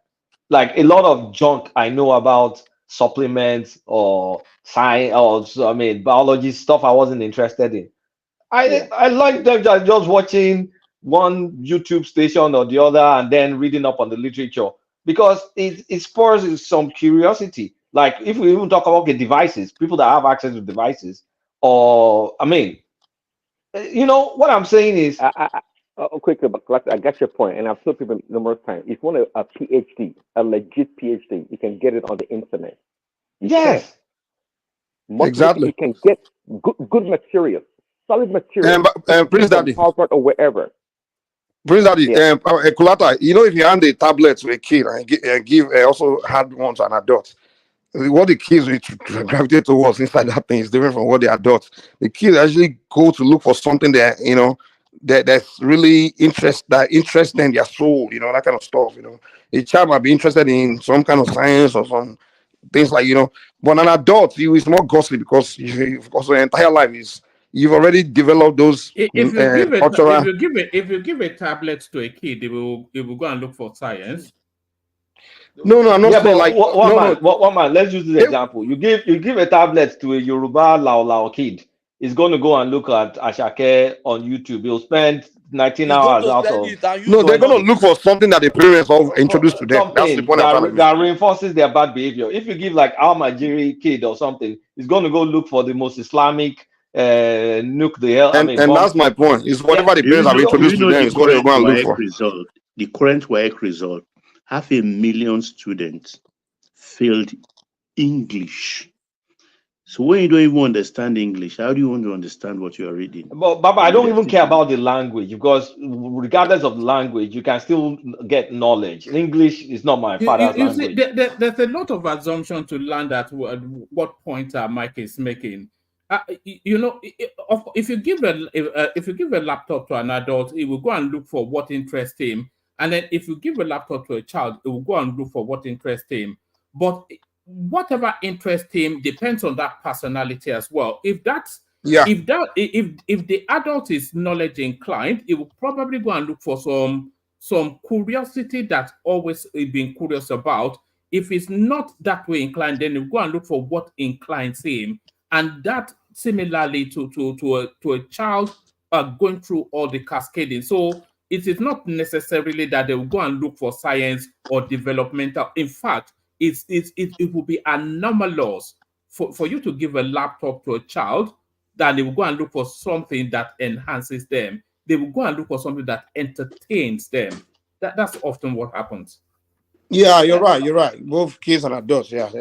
Like a lot of junk I know about supplements or science or I mean biology stuff I wasn't interested in. I like them just watching one YouTube station or the other and then reading up on the literature because it spurs some curiosity. Like if we even talk about the devices, people that have access to devices, or I mean, what I'm saying is, Quickly, but like, I get your point, and I've told people numerous times. If you want a PhD, a legit PhD, you can get it on the internet. You can. yes, Exactly. You can get good material, solid material, Prince from Daddy, Harvard or wherever. Prince Daddy, Yeah. Kulata, if you hand a tablet to a kid and give also had one to an adult, what the kids will gravitate towards inside that thing is different from what the adults. The kids actually go to look for something that that's really that interests them, their soul, that kind of stuff. A child might be interested in some kind of science or some things like but an adult you is more costly because because your entire life is you've already developed those If you give it, cultural. if you give a tablet to a kid, they will go and look for science. No, I'm not yeah, saying but like one no, man, no. one man. Let's use this example. You give a tablet to a Yoruba Lao kid. He's going to go and look at Ashake on YouTube. He'll spend 19 He's going hours to out spend of it and use No, the they're gonna money. look for something that the parents have introduced to them. That's the something point I'm trying to make. that reinforces their bad behavior. If you give like Al Majiri kid or something, he's going to go look for the most Islamic nuke the hell. I And mean, and bomb. that's my point. Is Yeah. whatever the Do you parents have know? Do you introduced to know them the is what they're current going to look WAEC for. result? The current WAEC result: 500,000 students failed English. So when you don't even understand English, how do you want to understand what you are reading? But Baba, I don't even care about the language because regardless of the language, you can still get knowledge. English is not my father's You see, language. there's a lot of assumption to land at what point Mike is making. If you give if you give a laptop to an adult, he will go and look for what interests him, and then if you give a laptop to a child, he will go and look for what interests him. But whatever interests him depends on that personality as well. If the adult is knowledge inclined, he will probably go and look for some curiosity that always been curious about. If it's not that way inclined, then you go and look for what inclines him, and that similarly to a child going through all the cascading. So it is not necessarily that they will go and look for science or developmental. In fact, it will be anomalous for you to give a laptop to a child that they will go and look for something that enhances them. They will go and look for something that entertains them. That's often what happens. Yeah, you're right. You're right. Both kids and adults. Yeah, we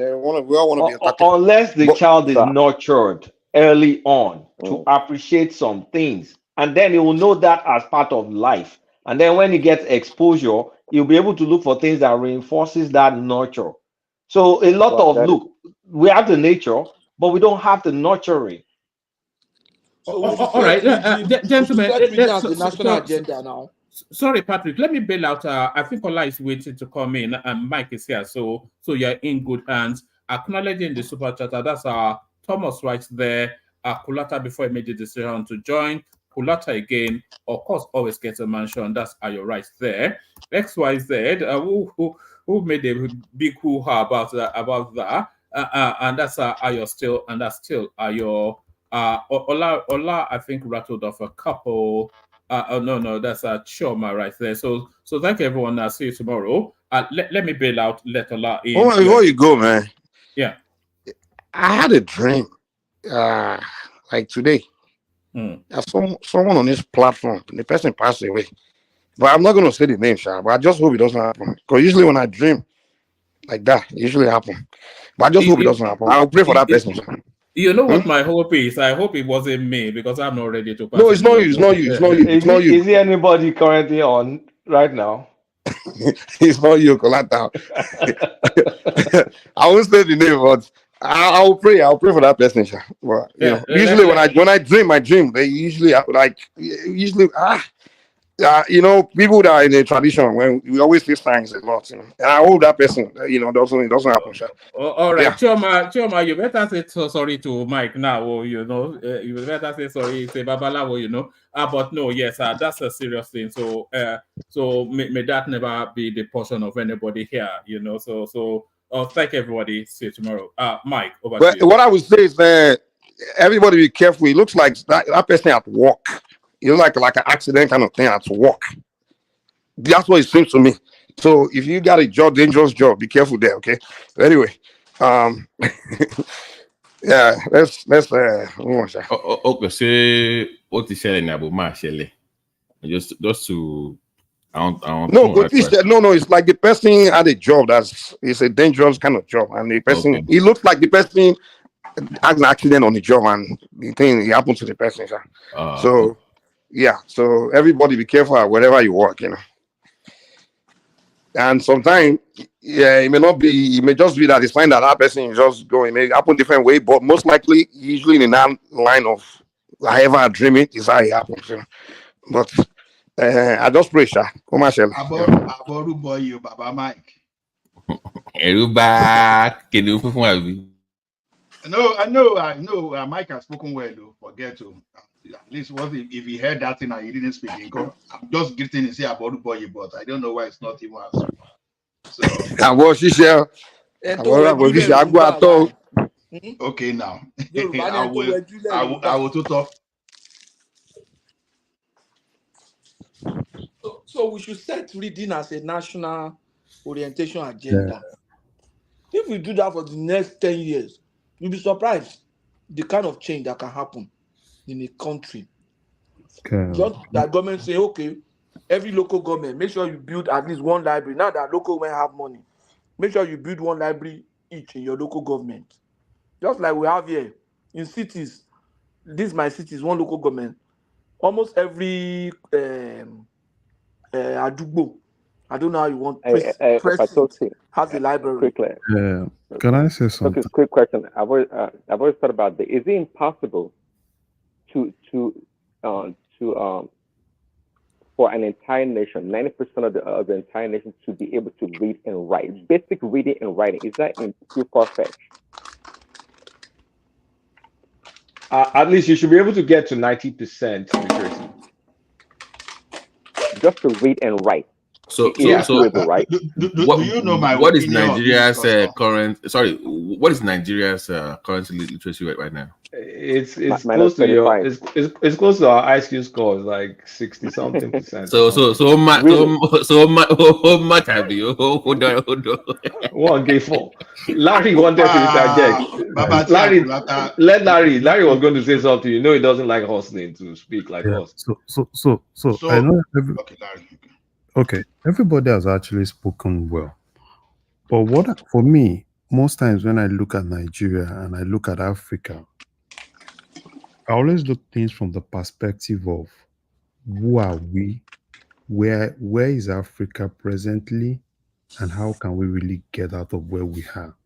all want to be entertained. Unless the But child is nurtured early on to Mm. appreciate some things, and then he will know that as part of life. And then when he gets exposure, he'll be able to look for things that reinforces that nurture. So a lot Well, of look, we have the nature, but we don't have the nurturing. So we should All set right, reading. We should gentlemen. set reading as the national agenda now. Sorry, Patrick. Let me bail out. I think Ola is waiting to come in, and Mike is here. So you're in good hands. Acknowledging the super chatter. That's Thomas right there. Kulata before he made the decision to join. Kulata again, of course, always gets a mention. That's Ayo right there. XYZ, who made a big hoo-ha about that. And that's Ayo still, and that's still Ayo. Ola, I think rattled off a couple. No, that's Choma right there. So thank you everyone. I'll see you tomorrow. Let me bail out. Let Ola in. before you go, man, Yeah. I had a dream, like today. Someone on this platform, the person passed away, but I'm not going to say the name, Sha, but I just hope it doesn't happen. Because usually when I dream like that, it usually happen. But I just hope it doesn't happen. I'll pray for that person, Sha. You know what my hope is? I hope it wasn't me because I'm not ready to pass. No, it's not you. It's not you. It's not you. It's not you. Is there anybody currently on right now? It's not you, Colata. I won't say the name, but I'll pray. I'll pray for that person. Sha. But, usually when I dream, they usually people that are in a tradition when we always see signs a lot, and I hope that person, doesn't happen. Sha. All right, Yeah. Choma, you better say sorry to Mike now. You better say sorry, say Babalawo, but no, yes, that's a serious thing. So, may that never be the portion of anybody here, So, thank everybody. See you tomorrow. Mike, over to you. What I would say is that everybody be careful. It looks like that person at work. You know, like an accident kind of thing at work. That's what it seems to me. So if you got a job, dangerous job, be careful there. Okay. Anyway, yeah, let's Okay, say what is selling about Marshall? Just to I want no, no but this advice. no, it's like the person had a job it's a dangerous kind of job, and the person Okay. it looks like the person had an accident on the job, and the thing it happened to the person. Sir. Okay. So yeah, so everybody be careful at wherever you work, you know. And sometimes, yeah, it may not be. It may just be that it's fine that that person is just going. It may happen different way, but most likely, usually in that line of however I dream it is how it happens. You know? But I just pray, sir. Commercial. Aboru boy, you, Baba Mike. Everybody, can you fún àbí? No, I know. Mike has spoken well, though. Forget to. At least if he heard that thing and he didn't speak, I'm just getting to say about boy, but I don't know why it's not even answering. So. Okay, now. I will talk. So we should set reading as a national orientation agenda. Yeah. If we do that for the next 10 years, you'll be surprised the kind of change that can happen in a country. Okay. Just that government say, okay, every local government, make sure you build at least one library. Now that local government have money, make sure you build one library each in your local government. Just like we have here in cities. This my city is one local government. Almost every Adugbo, I don't know how you want. Precinct has a library. Can I say something? Okay, quick question. I've always thought about this. Is it impossible for an entire nation, 90% of the entire nation, to be able to read and write? Basic reading and writing, is that too far-fetched? At least you should be able to get to 90% literacy. Just to read and write. Doable, right? Do you know my what is opinion Nigeria's current? Sorry, what is Nigeria's current literacy rate right now? It's close to your it's close to our IQ scores, like 60-something%. So much have you? Hold on. One gave 4. Larry wanted to interject. Larry was going to say something. You know, he doesn't like hustling to speak like us. So I know. Okay, everybody has actually spoken well, but for me, most times when I look at Nigeria and I look at Africa, I always look things from the perspective of who are we, where is Africa presently, and how can we really get out of where we are.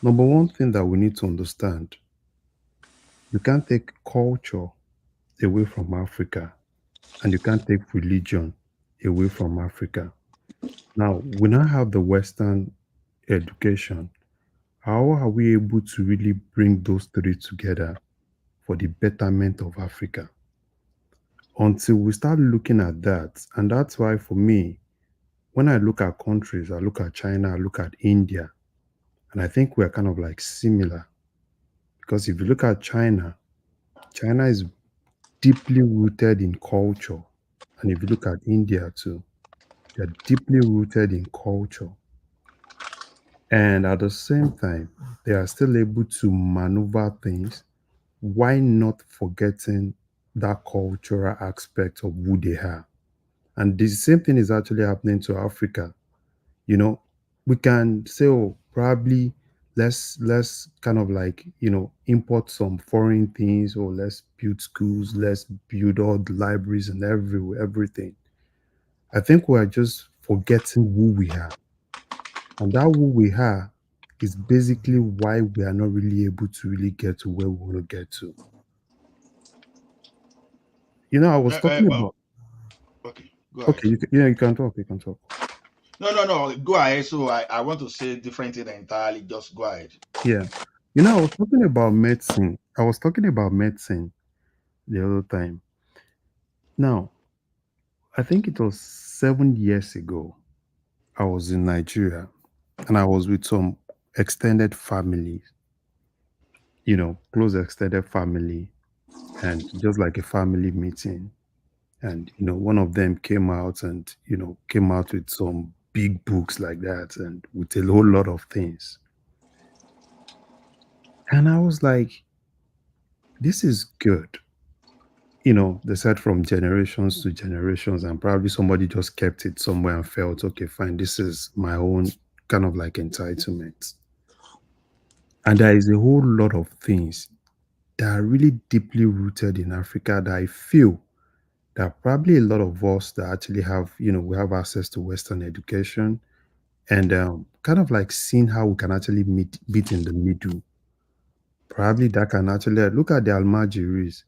Number one thing that we need to understand, you can't take culture away from Africa, and you can't take religion away from Africa. Now, we now have the Western education. How are we able to really bring those three together for the betterment of Africa? Until we start looking at that, and that's why for me, when I look at countries, I look at China, I look at India, and I think we're kind of like similar. Because if you look at China, China is deeply rooted in culture. And if you look at India too, they're deeply rooted in culture. And at the same time, they are still able to maneuver things. Why not forgetting that cultural aspect of who they are? And the same thing is actually happening to Africa. You know, we can say, oh, probably let's kind of like, import some foreign things, or let's build schools, let's build all the libraries and everything. I think we are just forgetting who we are. And that who we are is basically why we are not really able to really get to where we want to get to. I was talking about. Okay, go ahead. Okay, you can talk. You can talk. No. Go ahead. So I want to say different thing entirely. Just go ahead. Yeah. I was talking about medicine. The other time. Now, I think it was 7 years ago. I was in Nigeria and I was with some extended families. close extended family, and just like a family meeting. And one of them came out and came out with some big books like that and with a whole lot of things. And I was like, this is good. They said from generations to generations, and probably somebody just kept it somewhere and felt, okay, fine, this is my own kind of like entitlement. And there is a whole lot of things that are really deeply rooted in Africa that I feel that probably a lot of us that actually have, we have access to Western education and kind of like seeing how we can actually meet in the middle. Probably that can actually look at the Almajiris.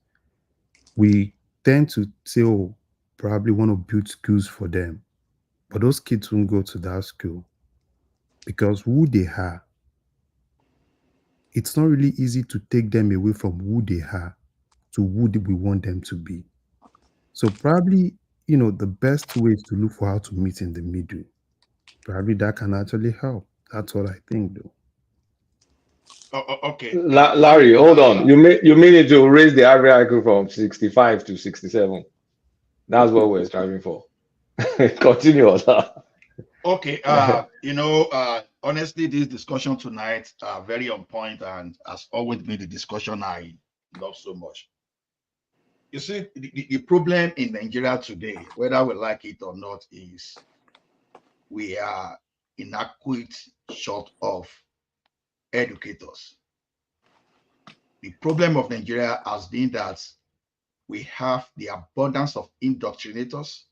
We tend to say, oh, probably want to build schools for them. But those kids won't go to that school because who they are, it's not really easy to take them away from who they are to who we want them to be. So probably, the best way is to look for how to meet in the middle. Probably that can actually help. That's what I think, though. Okay. Larry, hold on. You mean it to raise the average IQ from 65 to 67? That's what we're striving for. Continue, Ola. Okay. Honestly, this discussion tonight very on point and has always been the discussion I love so much. You see, the problem in Nigeria today, whether we like it or not, is we are inadequate short of educators. The problem of Nigeria has been that we have the abundance of indoctrinators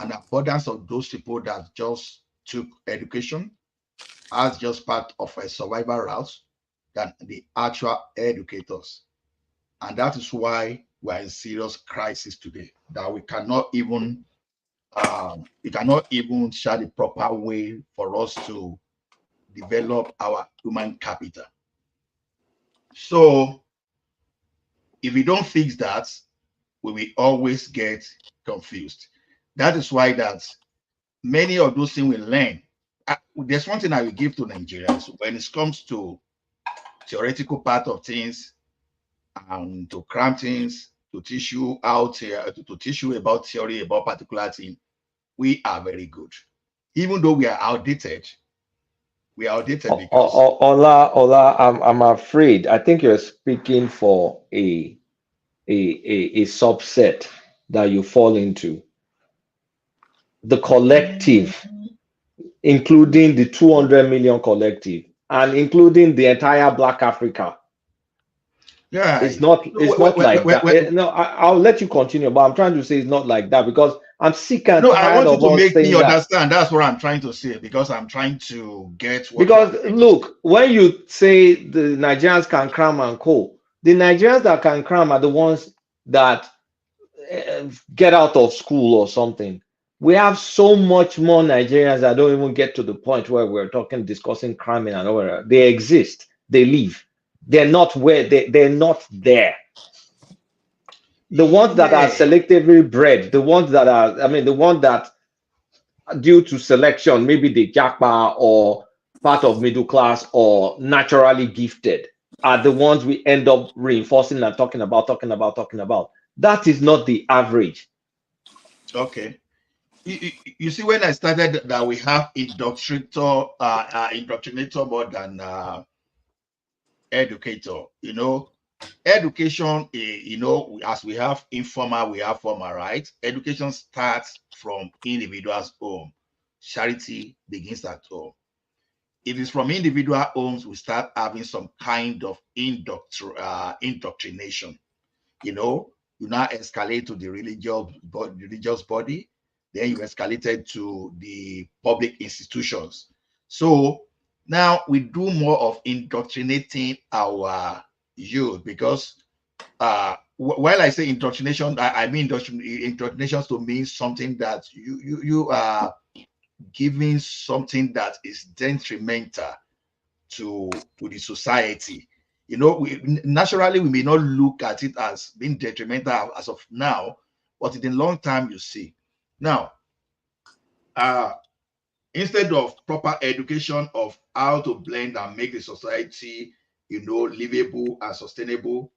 and abundance of those people that just took education as just part of a survival route than the actual educators. And that is why we're in serious crisis today, that we cannot even share the proper way for us to develop our human capital. So if we don't fix that, we will always get confused. That is why that many of those things we learn. There's one thing I will give to Nigerians when it comes to theoretical part of things and to cram things, to teach you out here, to teach you about theory, about particular thing. We are very good. Even though we are outdated because Ola, I'm afraid. I think you're speaking for a subset that you fall into. The collective, including the 200 million collective, and including the entire Black Africa. Yeah, it's not like that. No, I'll let you continue, but I'm trying to say it's not like that because I'm sick and tired of us saying that. Make me understand. That's what I'm trying to say because I'm trying to get what. Because look, when you say the Nigerians can cram and co, the Nigerians that can cram are the ones that get out of school or something. We have so much more Nigerians that don't even get to the point where we're discussing cramming and all that. They exist, they live. They're not where they're not there. The ones that are selectively bred, the ones that are, the one that due to selection, maybe the japa or part of middle class or naturally gifted are the ones we end up reinforcing and talking about. That is not the average. Okay. You see, when I started that we have indoctrinator more than educator. Education, as we have informal, we have formal, right? Education starts from individual's home. Charity begins at home. If it's from individual homes, we start having some kind of indoctrination. You now escalate to the religious body, then you escalated to the public institutions. So now we do more of indoctrinating our youth because while I say indoctrination, I mean indoctrination to mean something that you are giving something that is detrimental to the society. Naturally, we may not look at it as being detrimental as of now, but in the long time, you see. Now, instead of proper education of how to blend and make the society livable and sustainable.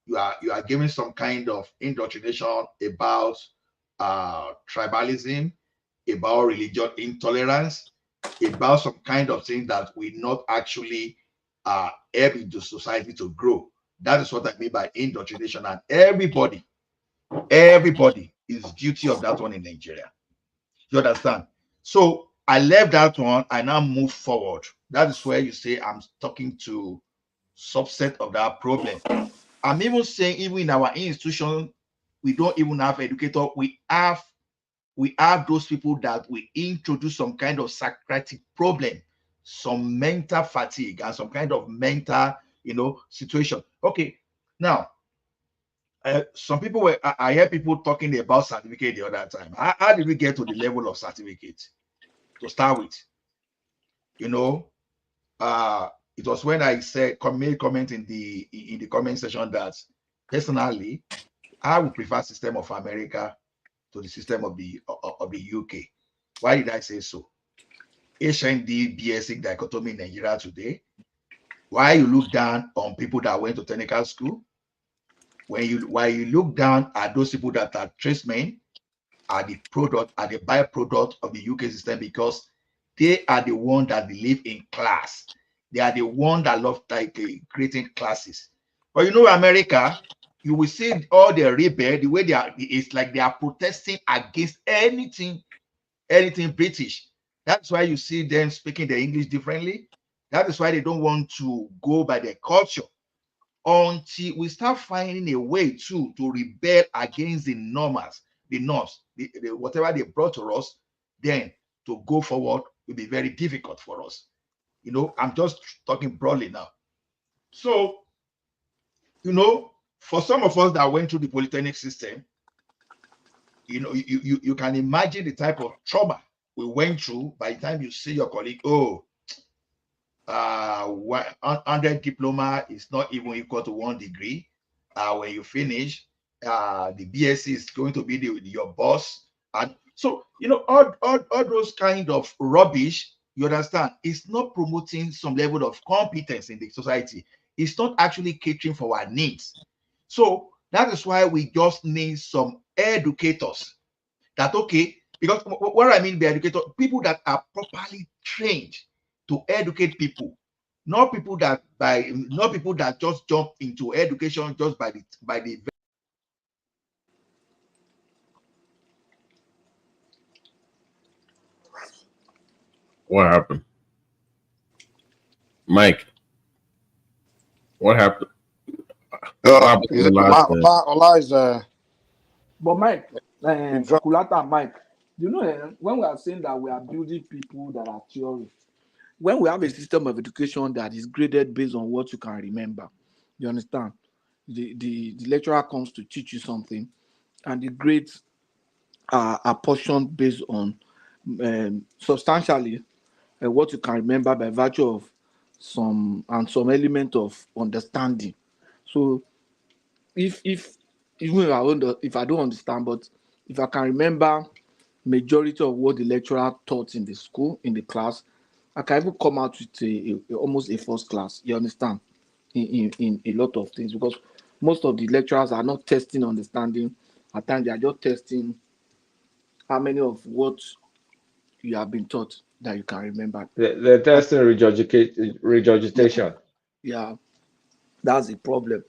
You are giving some kind of indoctrination about tribalism, about religious intolerance, about some kind of thing that will not actually help the society to grow. That is what I mean by indoctrination, and everybody is guilty of that one in Nigeria. You understand? So I left that one. I now move forward. That is where you say I'm talking to subset of that problem. I'm even saying, even in our institution, we don't even have educators. We have those people that we introduce some kind of psychiatric problem, some mental fatigue, and some kind of mental, situation. Okay, now some people were. I heard people talking about certificate the other time. How did we get to the level of certificate to start with? It was when I made comment in the comment section that personally I would prefer system of America to the system of the UK. Why did I say so? HND BSc dichotomy in Nigeria today. Why you look down on people that went to technical school? Why you look down at those people that are tradesmen, are the byproduct of the UK system, because they are the one that live in class. They are the one that love creating classes. But America, you will see all the rebel, the way it's like they are protesting against anything British. That's why you see them speaking the English differently. That is why they don't want to go by their culture until we start finding a way to rebel against the norms, whatever they brought to us. Then to go forward will be very difficult for us. I'm just talking broadly now. So, for some of us that went through the polytechnic system, you can imagine the type of trauma we went through. By the time you see your colleague, 100 diploma is not even equal to 1 degree. When you finish, the BSc is going to be your boss. And so, all those kind of rubbish, you understand, it's not promoting some level of competence in the society. It's not actually catering for our needs. So that is why we just need some educators that, because what I mean by educators, people that are properly trained to educate people, not people that just jump into education just by the What happened? Mike, what happened? Ola is But Mike, Kulata Mike, when we are saying that we are building people that are theorists, when we have a system of education that is graded based on what you can remember, you understand? The lecturer comes to teach you something, and the grades are apportioned based on substantially what you can remember by virtue of some element of understanding. So if even if I don't understand, but if I can remember majority of what the lecturer taught in the school, in the class, I can even come out with almost a first class. You understand? In a lot of things, because most of the lecturers are not testing understanding. At times they are just testing how many of what you have been taught that you can remember. The testing regurgitation. Yeah, that's the problem.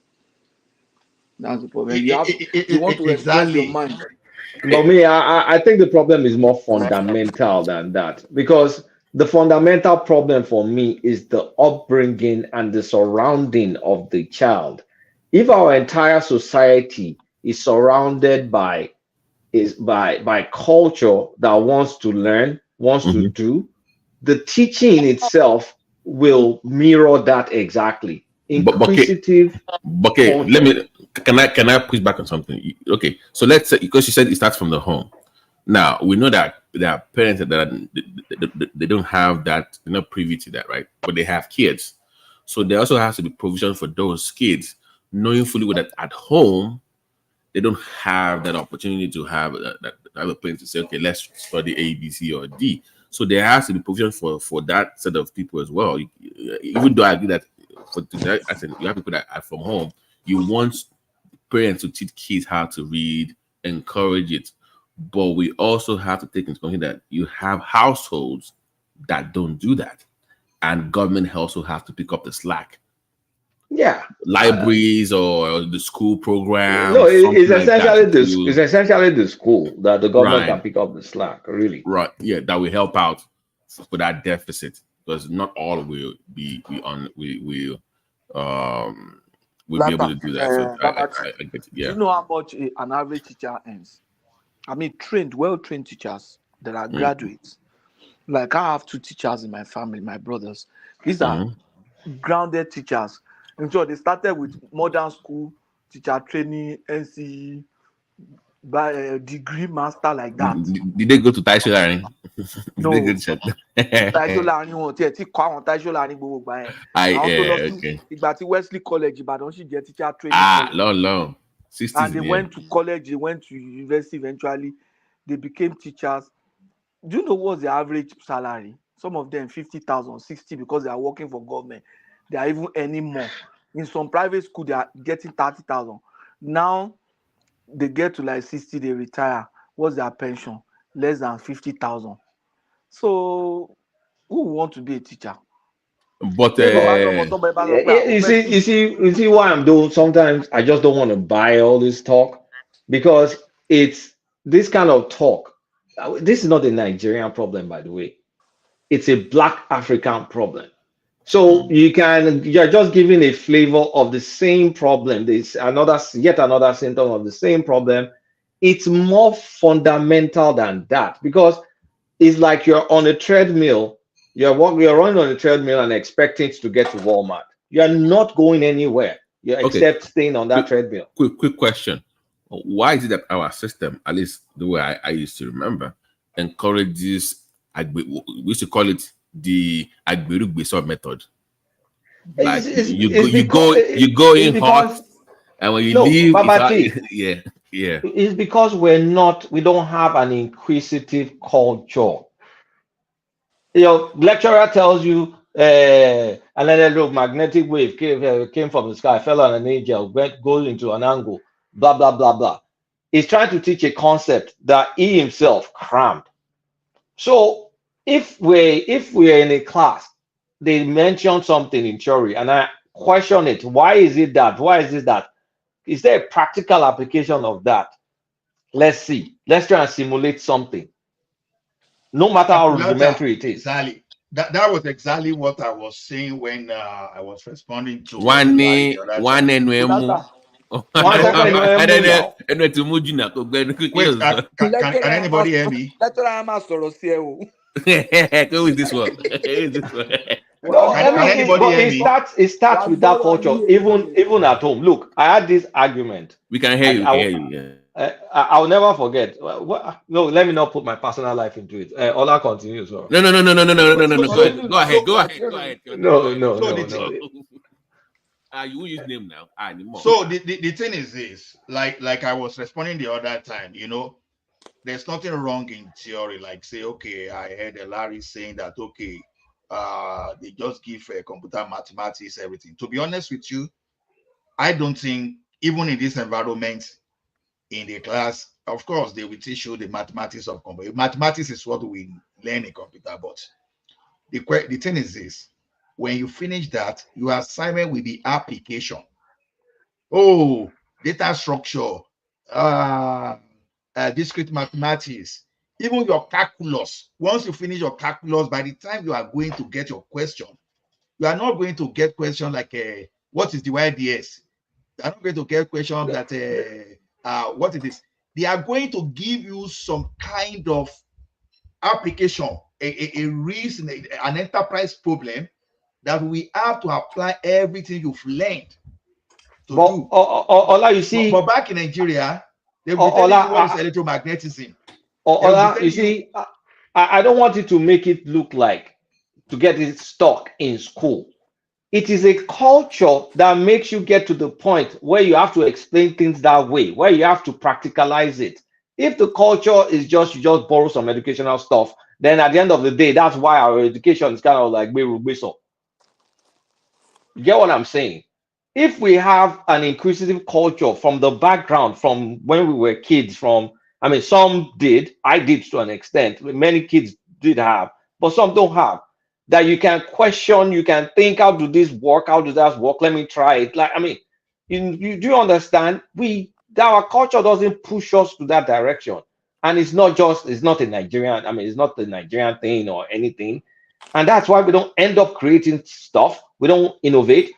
That's the problem. You want to express your mind. But me, I think the problem is more fundamental than that, because the fundamental problem for me is the upbringing and the surrounding of the child. If our entire society is surrounded by culture that wants to learn, wants to do, the teaching itself will mirror that exactly. Inquisitive. Okay, can I push back on something? Okay, so let's say, because you said it starts from the home. Now we know that there are parents that they don't have that, they're not privy to that, right? But they have kids, so there also has to be provision for those kids, knowing fully well that at home they don't have that opportunity to have that other parents to say, okay, let's study A, B, C, or D. So there has to be provision for that set of people as well. Even though I agree that for today, I said you have people that are from home. You want parents to teach kids how to read, encourage it, but we also have to take into consideration that you have households that don't do that, and government also have to pick up the slack. Yeah, libraries or the school program. No, it's like essentially that this. It's essentially the school that the government can pick up the slack. Really, right? Yeah, that will help out for that deficit, because not all will be on. Will be able to do that. So I get it. Yeah. Do you know how much an average teacher earns? I mean, well-trained teachers that are graduates. Like I have 2 teachers in my family, my brothers. These are grounded teachers. And so they started with modern school, teacher training, NCE, by a degree master like that. Did they go to Taisho Learning? No. Taisho Learning wọn tí ẹ ti kọ́ àwọn Taisho Learning gbogbo gbà yẹn. Àwọn tó lọ sí ìgbà tí Wesley College Ìbàdàn sì jẹ́ teacher training. Long. 60s, and they went to college, they went to university eventually. They became teachers. Do you know what's the average salary? Some of them 50,000, 60 because they are working for government. They are even earning more. In some private school, they are getting 30,000. Now they get to like 60, they retire. What's their pension? Less than 50,000. So who want to be a teacher? But you see why I'm doing. Sometimes I just don't want to buy all this talk, because it's this kind of talk. This is not a Nigerian problem, by the way. It's a Black African problem. So you're just giving a flavor of the same problem. There's yet another symptom of the same problem. It's more fundamental than that, because it's like you're on a treadmill. You're running on a treadmill and expecting to get to Walmart. You're not going anywhere. Except staying on that treadmill. Quick question. Why is it that our system, at least the way I used to remember, encourages, we used to call it the Agberugbeso method? Like you go in hot, and when you leave, yeah. It's because we don't have an inquisitive culture. Your lecturer tells you an electromagnetic wave came from the sky, fell on an angel, goes into an angle, blah blah blah blah. He's trying to teach a concept that he himself crammed. So if we're in a class, they mention something in theory and I question it. Why is it that? Why is it that? Is there a practical application of that? Let's see. Let's try and simulate something. No matter how rudimentary it is. Exactly. That was exactly what I was saying when I was responding to Can anybody hear me? Who is this one? No, it starts with that culture, even at home. Look, I had this argument. We can hear you. I'll never forget. No, let me not put my personal life into it. Ola continues. No. Go ahead. No. You will use name now. So the thing is this, like I was responding the other time, there's nothing wrong in theory. Like say, okay, I heard Larry saying that, okay, they just give computer mathematics, everything. To be honest with you, I don't think even in this environment, in the class, of course, they will teach you the mathematics of computer. Mathematics is what we learn in computer, but the thing is this: when you finish that, your assignment will be application. Oh, data structure, discrete mathematics, even your calculus. Once you finish your calculus, by the time you are going to get your question, you are not going to get question like what is the YDS? You are not going to get question that what it is. They are going to give you some kind of application, a reason, an enterprise problem that we have to apply everything you've learned to do. Ola, you see, but back in Nigeria, they will tell you what is electromagnetism. You see, I don't want you to make it look like to get it stuck in school. It is a culture that makes you get to the point where you have to explain things that way, where you have to practicalize it. If the culture is you just borrow some educational stuff, then at the end of the day, that's why our education is kind of like Berubeso. Get what I'm saying? If we have an inquisitive culture from the background, from when we were kids, I mean, some did, I did to an extent, many kids did have, but some don't have. That you can question, you can think, how do this work? How does that work? Let me try it. Like, I mean, you do understand? Our culture doesn't push us to that direction. And it's not a Nigerian, I mean, it's not the Nigerian thing or anything. And that's why we don't end up creating stuff. We don't innovate.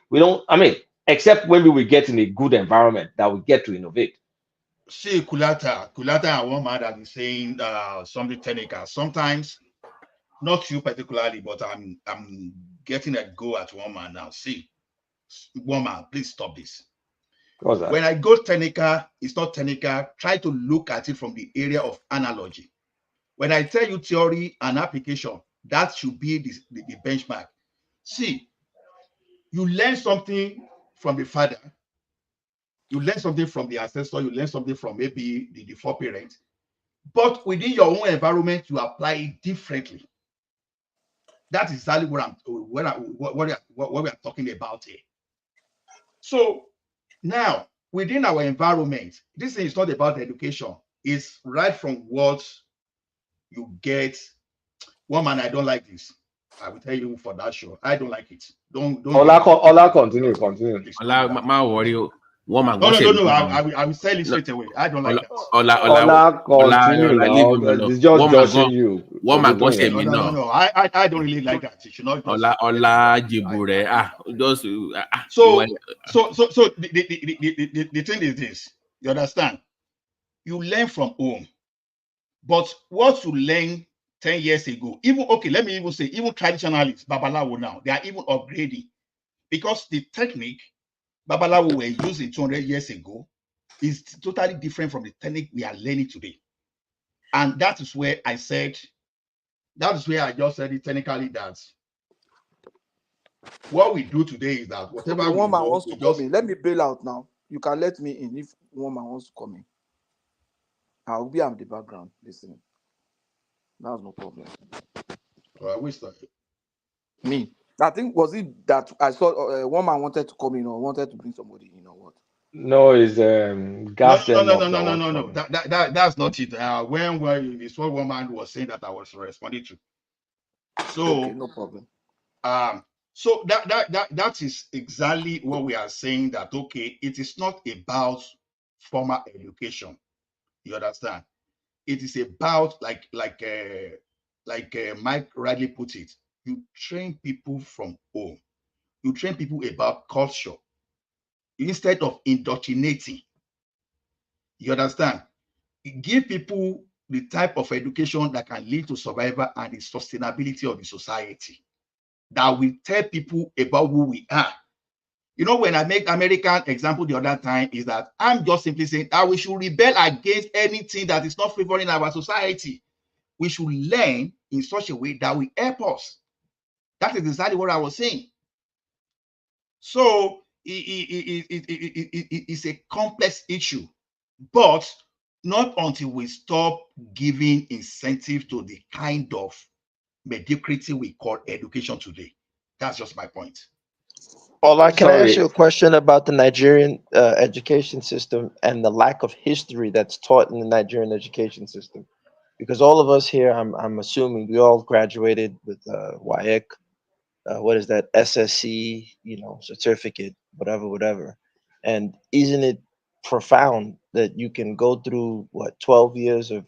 Except when we get in a good environment that we get to innovate. See, Kulata and one man that is saying something technical. Sometimes, not you particularly, but I'm getting a go at one man now. See, one man, please stop this. What's that? When I go technical, it's not technical. Try to look at it from the area of analogy. When I tell you theory and application, that should be the benchmark. See, you learn something from the father, you learn something from the ancestor, you learn something from maybe the foreparent, but within your own environment, you apply it differently. That is exactly what we are talking about here. So now, within our environment, this is not about education. It's right from what you get. One man, I don't like this. I will tell you for that show. I don't like it. Don't. Ola, continue. My worry. Woman, no. I will say it straight away. I don't like that. Ola, continue now. It's just judging you. Woman, what's it mean? No. I don't really like that. You should not. Ola, Jibure. Just. So the thing is this. You understand? You learn from home, but what you learn 10 years ago, let me even say, even traditionalists, Babalawo now, they are even upgrading because the technique Babalawo were using 200 years ago is totally different from the technique we are learning today. And that is where I just said it technically that what we do today is that whatever okay, one man wants to just come in. Let me bail out now. You can let me in if one man wants to come in. I'll be on the background listening. That's no problem. Me. I think was it that I saw one man wanted to come in or wanted to bring somebody in or what? No, it's gas. No. That's not it. When it's what one man was saying that I was responding to. So okay, no problem. So that is exactly what we are saying, that okay, it is not about formal education. You understand? It is about like Mike rightly put it. You train people from home. You train people about culture instead of indoctrinating. You understand? You give people the type of education that can lead to survival and the sustainability of the society, that will tell people about who we are. You know, when I make American example the other time, is that I'm just simply saying that we should rebel against anything that is not favoring our society. We should learn in such a way that will help us. That is exactly what I was saying. So it's a complex issue, but not until we stop giving incentive to the kind of mediocrity we call education today. That's just my point. Ola, can I ask you a question about the Nigerian education system and the lack of history that's taught in the Nigerian education system? Because all of us here, I'm assuming we all graduated with WAEC, what is that, SSC, certificate, whatever. And isn't it profound that you can go through 12 years of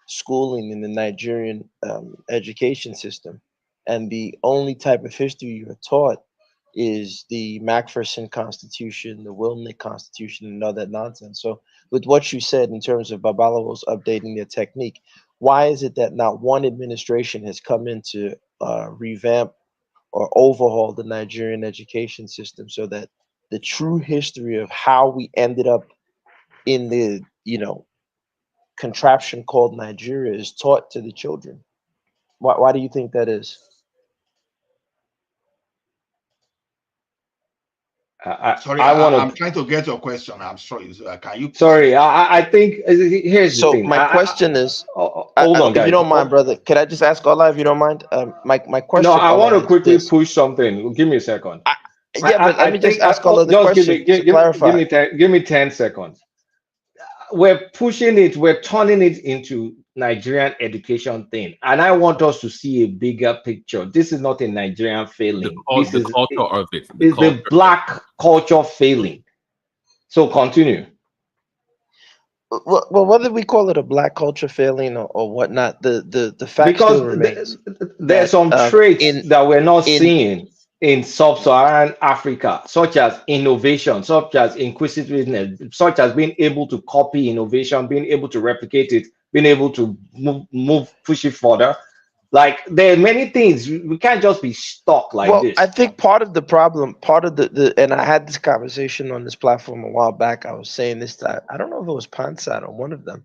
schooling in the Nigerian education system, and the only type of history you're taught is the Macpherson Constitution, the Wilmot Constitution, and all that nonsense. So with what you said in terms of Babalawos updating their technique, why is it that not one administration has come in to revamp or overhaul the Nigerian education system so that the true history of how we ended up in the, contraption called Nigeria is taught to the children? Why do you think that is? Sorry, I'm trying to get your question. I'm sorry. Can you? Sorry, I think here's the thing. My question is, hold on, guys. If you don't mind, brother, can I just ask Ola if you don't mind? My question. No, I want to quickly push something. Give me a second. Yeah, but let me just ask all of the just give me question to clarify. give me 10 seconds. We're pushing it, we're turning it into Nigerian education thing. And I want us to see a bigger picture. This is not a Nigerian failing. This The is culture of it. the black culture failing. So continue. Well, whether we call it a black culture failing or whatnot, the fact Because still remains there's that some traits in that we're not in seeing in sub-Saharan Africa, such as innovation, such as inquisitiveness, such as being able to copy innovation, being able to replicate it, being able to push it further. Like there are many things. We can't just be stuck like well, I this. think part of the problem, part of and I had this conversation on this platform a while back. I was saying this to, I don't know if it was Ponsat or one of them,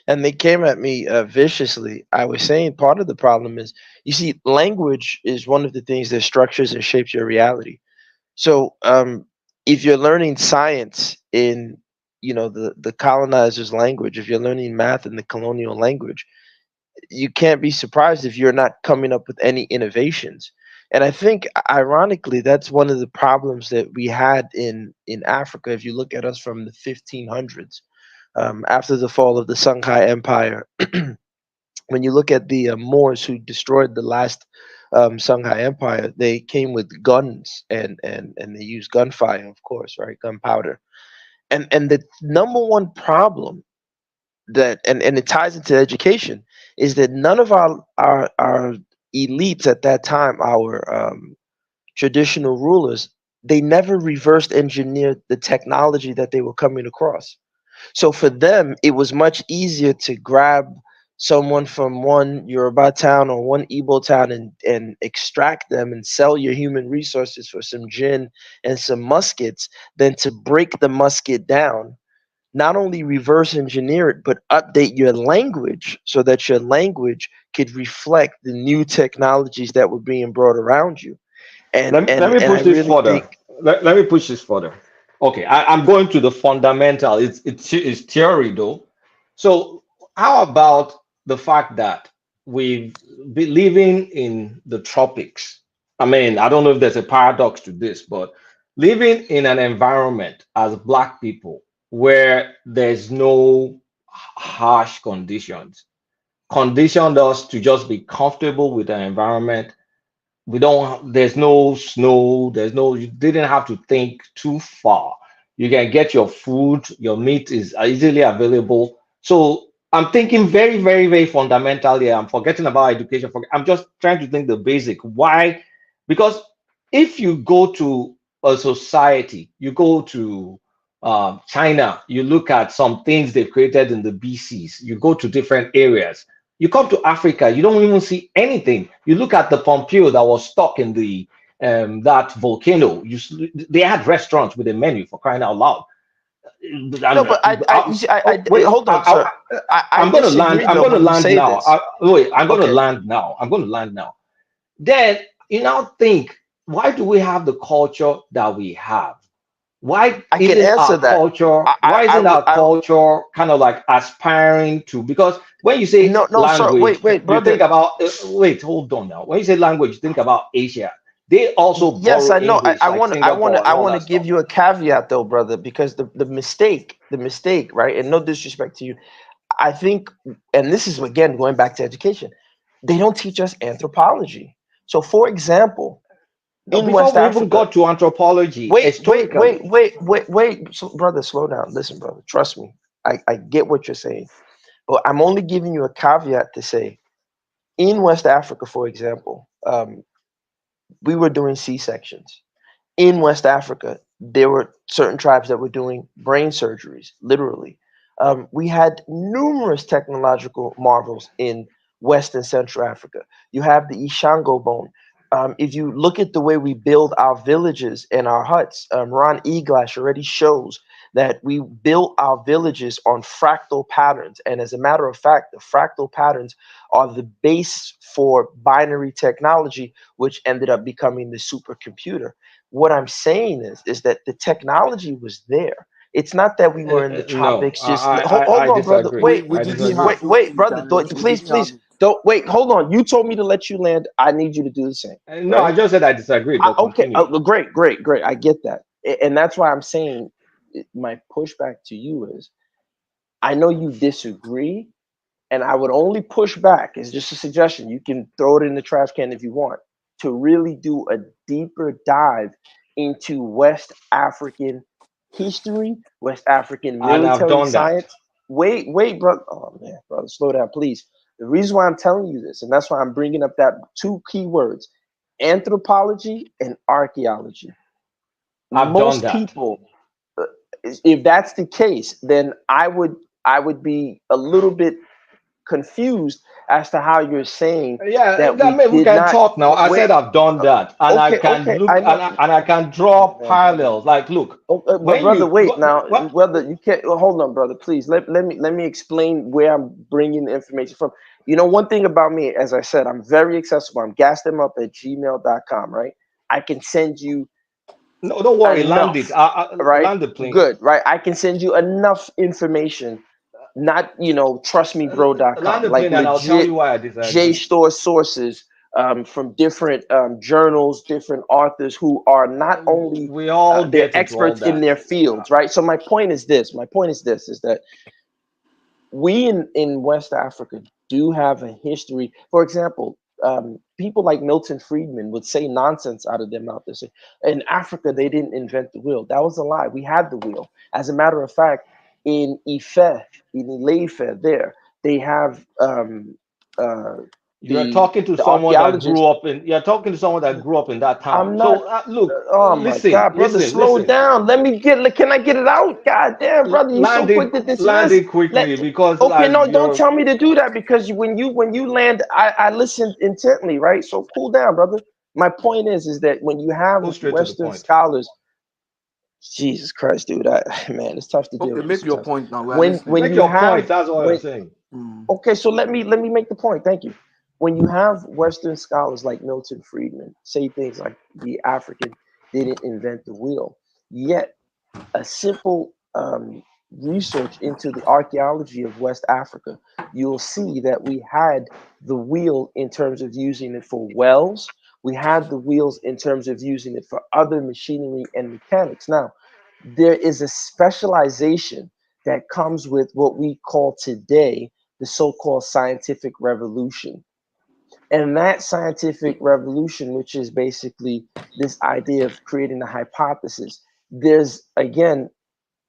and they came at me viciously. I was saying part of the problem is, you see, language is one of the things that structures and shapes your reality. So, if you're learning science in, the colonizer's language, if you're learning math in the colonial language, you can't be surprised if you're not coming up with any innovations. And I think, ironically, that's one of the problems that we had in Africa. If you look at us from the 1500s, after the fall of the Songhai Empire, when you look at the Moors who destroyed the last Songhai Empire, they came with guns and they used gunfire, of course, right, gunpowder. And the number one problem that and it ties into education is that none of our elites at that time, our traditional rulers, they never reversed engineered the technology that they were coming across. So for them, it was much easier to grab someone from one Yoruba town or one Igbo town and extract them and sell your human resources for some gin and some muskets than to break the musket down, not only reverse engineer it, but update your language so that your language could reflect the new technologies that were being brought around you. And Let me I push this really further. think, Let me push this further. Okay, I'm going to the fundamental. It's theory though. So how about the fact that we've been living in the tropics? I mean, I don't know if there's a paradox to this, but living in an environment as black people where there's no harsh conditions conditioned us to just be comfortable with the environment. We don't, there's no snow, you didn't have to think too far. You can get your food, your meat is easily available. So I'm thinking very, very, very fundamentally. I'm forgetting about education. I'm just trying to think the basic. Why? Because if you go to a society, you go to China, you look at some things they've created in the BCs, you go to different areas, you come to Africa, you don't even see anything. You look at the Pompeo that was stuck in the that volcano. They had restaurants with a menu, for crying out loud. no, but you see, Wait, hold on, sir. I I'm going to land. disagree I'm going going to when you land say now. this. Wait, I'm going to Okay. land now. I'm going to land now. Then you now think, why do we have the culture that we have? Why I can isn't answer our that. culture? I, Why I, isn't would- our culture kind of like aspiring to? Because when you say no, sir. language, Wait, you think brother. about. Wait, hold on now. When you say language, you think about Asia. They also Yes, borrow I know. English, I like want to. I want Singapore to. and I all want to that give stuff. you a caveat, though, brother, because the mistake, right? And no disrespect to you, I think, and this is again going back to education, they don't teach us anthropology. So, for example, No, in before West we even Africa, got to anthropology, historically, brother, slow down. Listen, brother, trust me. I get what you're saying, but I'm only giving you a caveat to say, in West Africa, for example, we were doing C-sections. In West Africa, there were certain tribes that were doing brain surgeries, literally. We had numerous technological marvels in West and Central Africa. You have the Ishango bone. If you look at the way we build our villages and our huts, Ron Eglash already shows that we built our villages on fractal patterns. And as a matter of fact, the fractal patterns are the base for binary technology, which ended up becoming the supercomputer. What I'm saying is that the technology was there. It's not that we were in the no, tropics. Just I hold on, brother. disagree. Wait, I We didn't disagree. have those things, brother. Daniel. We Please, didn't have please, it. Don't wait. Hold on. You told me to let you land. I need you to do the same. No, I just said I disagreed, but Okay. continue. Great. I get that, and that's why I'm saying my pushback to you is I know you disagree, and I would only push back. It's just a suggestion. You can throw it in the trash can if you want to really do a deeper dive into West African history, West African And I've military done that. science. Wait, brother. Oh man, brother, slow down, please. The reason why I'm telling you this, and that's why I'm bringing up that two key words, anthropology and archaeology. I've done Most that. people, if that's the case, then I would be a little bit confused as to how you're saying Yeah, that I mean, we did can not talk now. I wait. said I've done that, and I can look I know. and I can draw parallels. Like, look, But when brother, you wait now, what? brother, you can't. Hold on, brother, please. Let me explain where I'm bringing the information from. You know, one thing about me, as I said, I'm very accessible. I'm gasthemup@gmail.com, right? I can send you No, don't worry. Land it. enough, right? Land the plane. Good, right? I can send you enough information, not trustmebro.com, Land the like plane, and I'll tell legit you why I disagree. JSTOR sources from different journals, different authors who are not only We all they're get into all experts in that. their fields, right? So my point is this. Is that we in West Africa do have a history. For example, people like Milton Friedman would say nonsense out of their mouth. They say, in Africa, they didn't invent the wheel. That was a lie. We had the wheel. As a matter of fact, in Ife, there, they have You're talking to the someone that archaeologists. grew up in. You're talking to someone that grew up in that town. I'm not. So look, Oh my God, brother, slow listen. down. Can I get it out? God damn, brother, you so quick to Land dismiss. it quickly because Okay, no, don't you're tell me to do that because when you land, I listened intently, right? So cool down, brother. My point is that when you have go straight to the Western point. scholars, Jesus Christ, dude, man, it's tough to deal Okay, with make your sometimes. point now. We are When listening. Make you your have point. That's what I'm saying. Okay, so let me make the point. Thank you. When you have Western scholars like Milton Friedman say things like the African didn't invent the wheel, yet a simple research into the archaeology of West Africa, you'll see that we had the wheel in terms of using it for wells. We had the wheels in terms of using it for other machinery and mechanics. Now, there is a specialization that comes with what we call today the so-called scientific revolution. And that scientific revolution, which is basically this idea of creating a hypothesis, there's again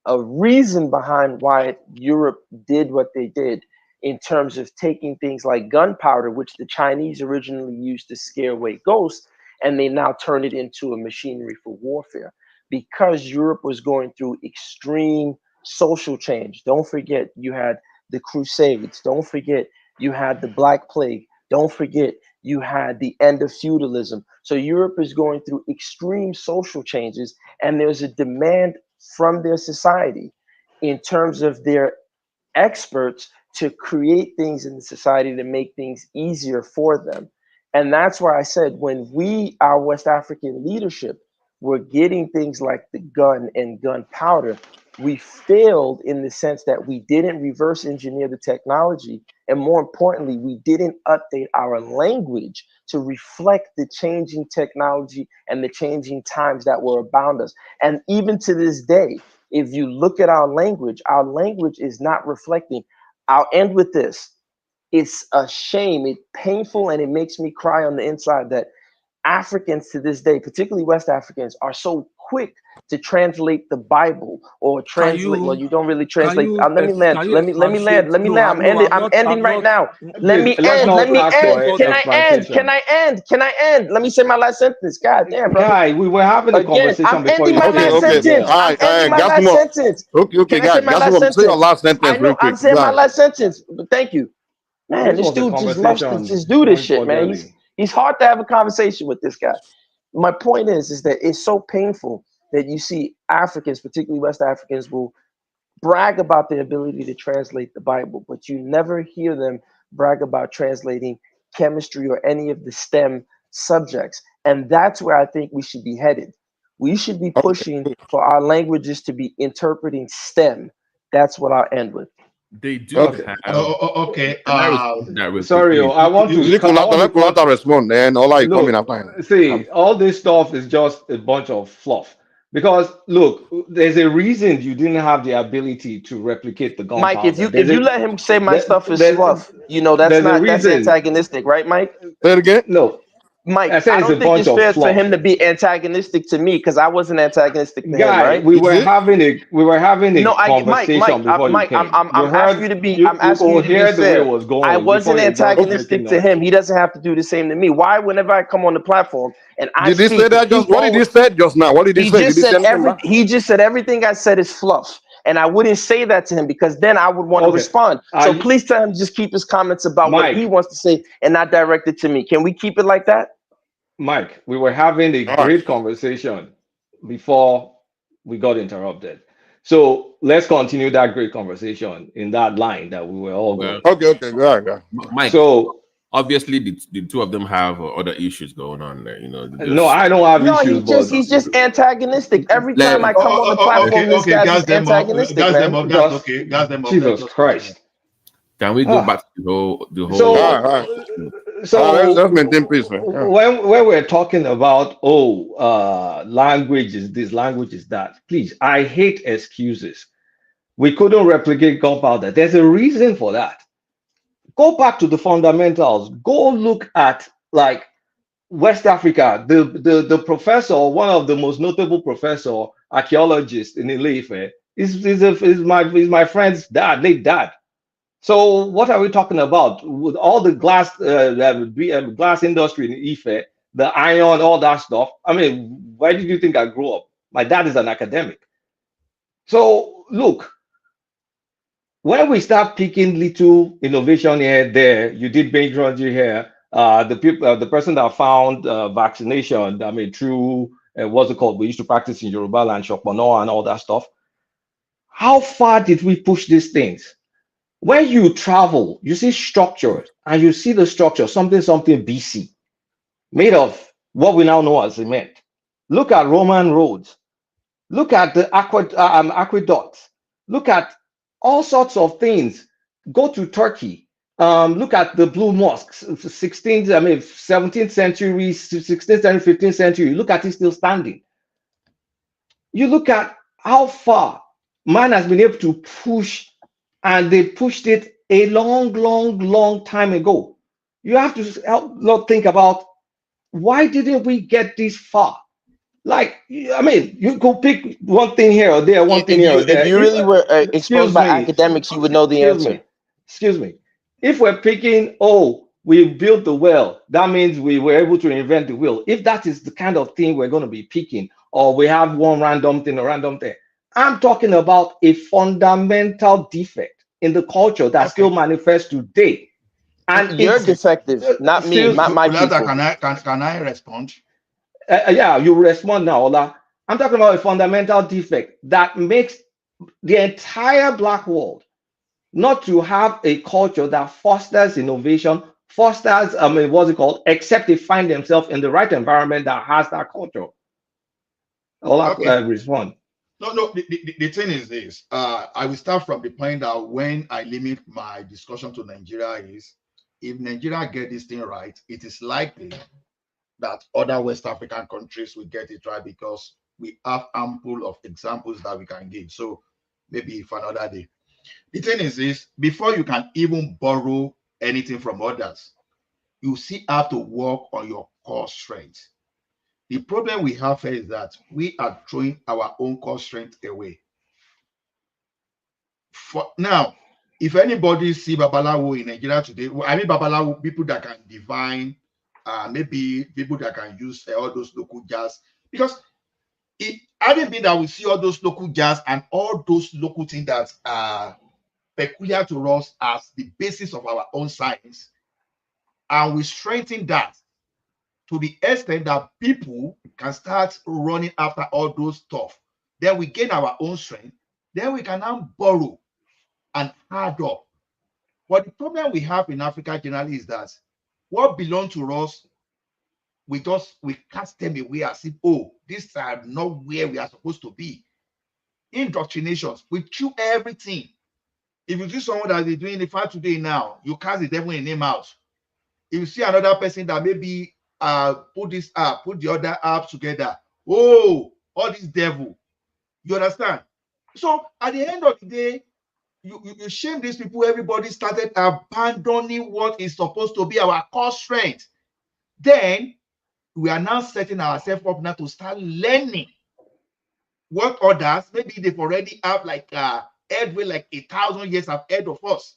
a reason behind why Europe did what they did in terms of taking things like gunpowder, which the Chinese originally used to scare away ghosts, and they now turn it into a machinery for warfare. Because Europe was going through extreme social change. Don't forget, you had the Crusades. Don't forget, you had the Black Plague. Don't forget, you had the end of feudalism. So Europe is going through extreme social changes, and there's a demand from their society in terms of their experts to create things in the society to make things easier for them. And that's why I said when our West African leadership, were getting things like the gun and gunpowder, we failed in the sense that we didn't reverse engineer the technology. And more importantly, we didn't update our language to reflect the changing technology and the changing times that were abound us. And even to this day, if you look at our language is not reflecting. I'll end with this. It's a shame, it's painful, and it makes me cry on the inside that Africans to this day, particularly West Africans, are so quick to translate the Bible or Can translate. Well, you you don't really can translate. you Let me land. can you Let me land. expatiate? Let me No, land. no, I'm ending I'm right not. now. Let Please, me let's end. not ask for Can I end? explantation. Can I end? Let me say my last sentence. God damn, brother. Guy, we were having a Again, conversation I'm before ending you my said last anything. sentence. Yeah. All I'm right, ending my gas last him up. sentence. Okay, Can I say guys, my gas last him up. Say your sentence? last sentence I real know I'm quick. saying my Guys. last sentence, but thank you. Man, This this was a dude just loves to conversation just do this going shit, man. cordially. He's hard to have a conversation with this guy. My point is that it's so painful that you see Africans, particularly West Africans, will brag about their ability to translate the Bible, but you never hear them brag about translating chemistry or any of the STEM subjects. And that's where I think we should be headed. We should be pushing for our languages to be interpreting STEM. That's what I'll end with. They do Okay. have. Okay. Can I respond to that real Sorry, quick, I want to. Let Kunata respond, then all I come in Look, after him. see, all this stuff is just a bunch of fluff. Because look, there's a reason you didn't have the ability to replicate the Mike, if gunpowder. you if you let him say my stuff is fluff, you know that's There's a not that's reason. antagonistic, right, Mike? Say it again. No, Mike, I said I it's a don't think bunch it's of fair for him fluff. to be antagonistic to me because I wasn't antagonistic to him, Guy, right? we were having a No, conversation before you Mike, came. I'm asking you to be You asking you could to be hear the way it fair. was I going before wasn't you got to making antagonistic to noise. him. He doesn't have to do the same to me. Why, whenever I come on the platform and I Did he speak, say that just? he What did he always say just now? What did he he say? Did just he say said anything back? he just said everything I said is fluff, and I wouldn't say that to him because then I would want to Okay. respond. So please tell him to just keep his comments about what he Mike, wants to say and not direct it to me. Can we keep it like that? Mike, we were having a great conversation before we got interrupted. So let's continue that great conversation in that line that we were all Well, going. Okay, yeah. Mike. So obviously, the two of them have other issues going on there. You know, no, I don't have No, issues, but he's just antagonistic. Every time I come on the platform, this guy's just antagonistic, Gas them man. up. That's okay. Gas them up. Let's Jesus just Christ. Can we go back to the whole? So let's maintain peace, man. Yeah. when we're talking about language is this, language is that, please, I hate excuses. We couldn't replicate gunpowder. There's a reason for that. Go back to the fundamentals. Go look at like West Africa. The professor, one of the most notable professor archaeologists in Ile-Ife, is my friend's dad, late dad. So what are we talking about with all the glass glass industry in Ife, the iron, all that stuff? I mean, why did you think I grew up? My dad is an academic. So look, when we start picking little innovation here, there, you did Benji here. The person that found vaccination, I mean, through what's it called? We used to practice in Yoruba land, Shokbono and all that stuff. How far did we push these things? When you travel, you see structure, and you see the structure, something BC, made of what we now know as cement. Look at Roman roads. Look at the aqueducts. Look at all sorts of things. Go to Turkey. Look at the Blue Mosques, 17th century, 16th century, 15th century. Look at it still standing. You look at how far man has been able to push, and they pushed it a long time ago. You have to help think about why didn't we get this far? Like, I mean, you could pick one thing here or there, one thing here or there. If you really were Excuse exposed by me. academics, you would know the answer. Excuse me. If we're picking, we built the well, that means we were able to invent the wheel. If that is the kind of thing we're going to be picking, or we have one random thing, I'm talking about a fundamental defect in the culture that still manifests today. And you're defective, not me, not my people. Can I respond? Yeah, you respond now, Ola. I'm talking about a fundamental defect that makes the entire black world not to have a culture that fosters innovation, fosters, except they find themselves in the right environment that has that culture. Ola, respond. No, the thing is this. I will start from the point that when I limit my discussion to Nigeria is, if Nigeria get this thing right, it is likely that other West African countries will get it right because we have ample of examples that we can give. So maybe for another day. The thing is this, before you can even borrow anything from others, you still have to work on your core strength. The problem we have here is that we are throwing our own core strength away. For now, if anybody see Babalawo in Nigeria today, I mean Babalawo, people that can divine, maybe people that can use all those local jazz, because it hadn't been that we see all those local jazz and all those local things that are peculiar to us as the basis of our own science, and we strengthen that to the extent that people can start running after all those stuff. Then we gain our own strength. Then we can now borrow and add up. But the problem we have in Africa generally is that what belongs to us, we cast them away as if, these are not where we are supposed to be. Indoctrinations, we chew everything. If you see someone that is doing the fast today now, you cast the devil in name out. If you see another person that maybe put this app, put the other apps together, oh, all this devil. You understand? So at the end of the day, you shame these people. Everybody started abandoning what is supposed to be our core strength. Then we are now setting ourselves up now to start learning what others, maybe they've already have like head with like 1,000 years ahead of us.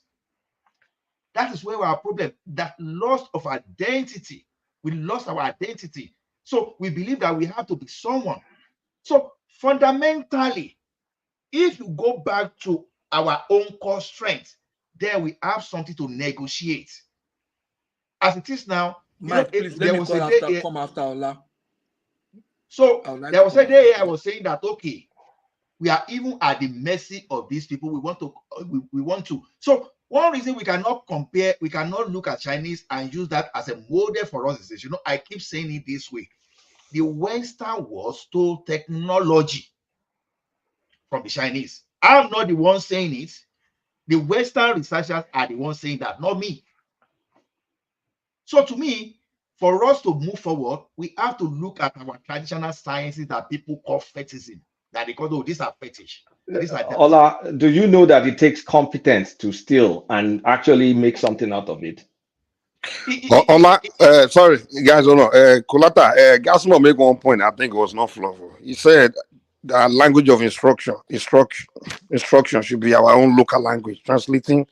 That is where our problem, that loss of identity. We lost our identity. So we believe that we have to be someone. So fundamentally, if you go back to our own core strength, then we have something to negotiate. As it is now, Mike, please let me call after, come after Ola. So there was a day I was saying that, okay, we are even at the mercy of these people. We want to. So one reason we cannot compare, we cannot look at Chinese and use that as a model for us is this. You know, I keep saying it this way. The Western world stole technology from the Chinese. I'm not the one saying it. The Western researchers are the ones saying that, not me. So to me, for us to move forward, we have to look at our traditional sciences that people call fetishism. That they call, oh, these are fetish. These are Ola, do you know that it takes competence to steal and actually make something out of it? Ola, sorry, guys, hold on. Kulata, Gasmo make one point. I think it was not flawful. He said the language of instruction should be our own local language, translating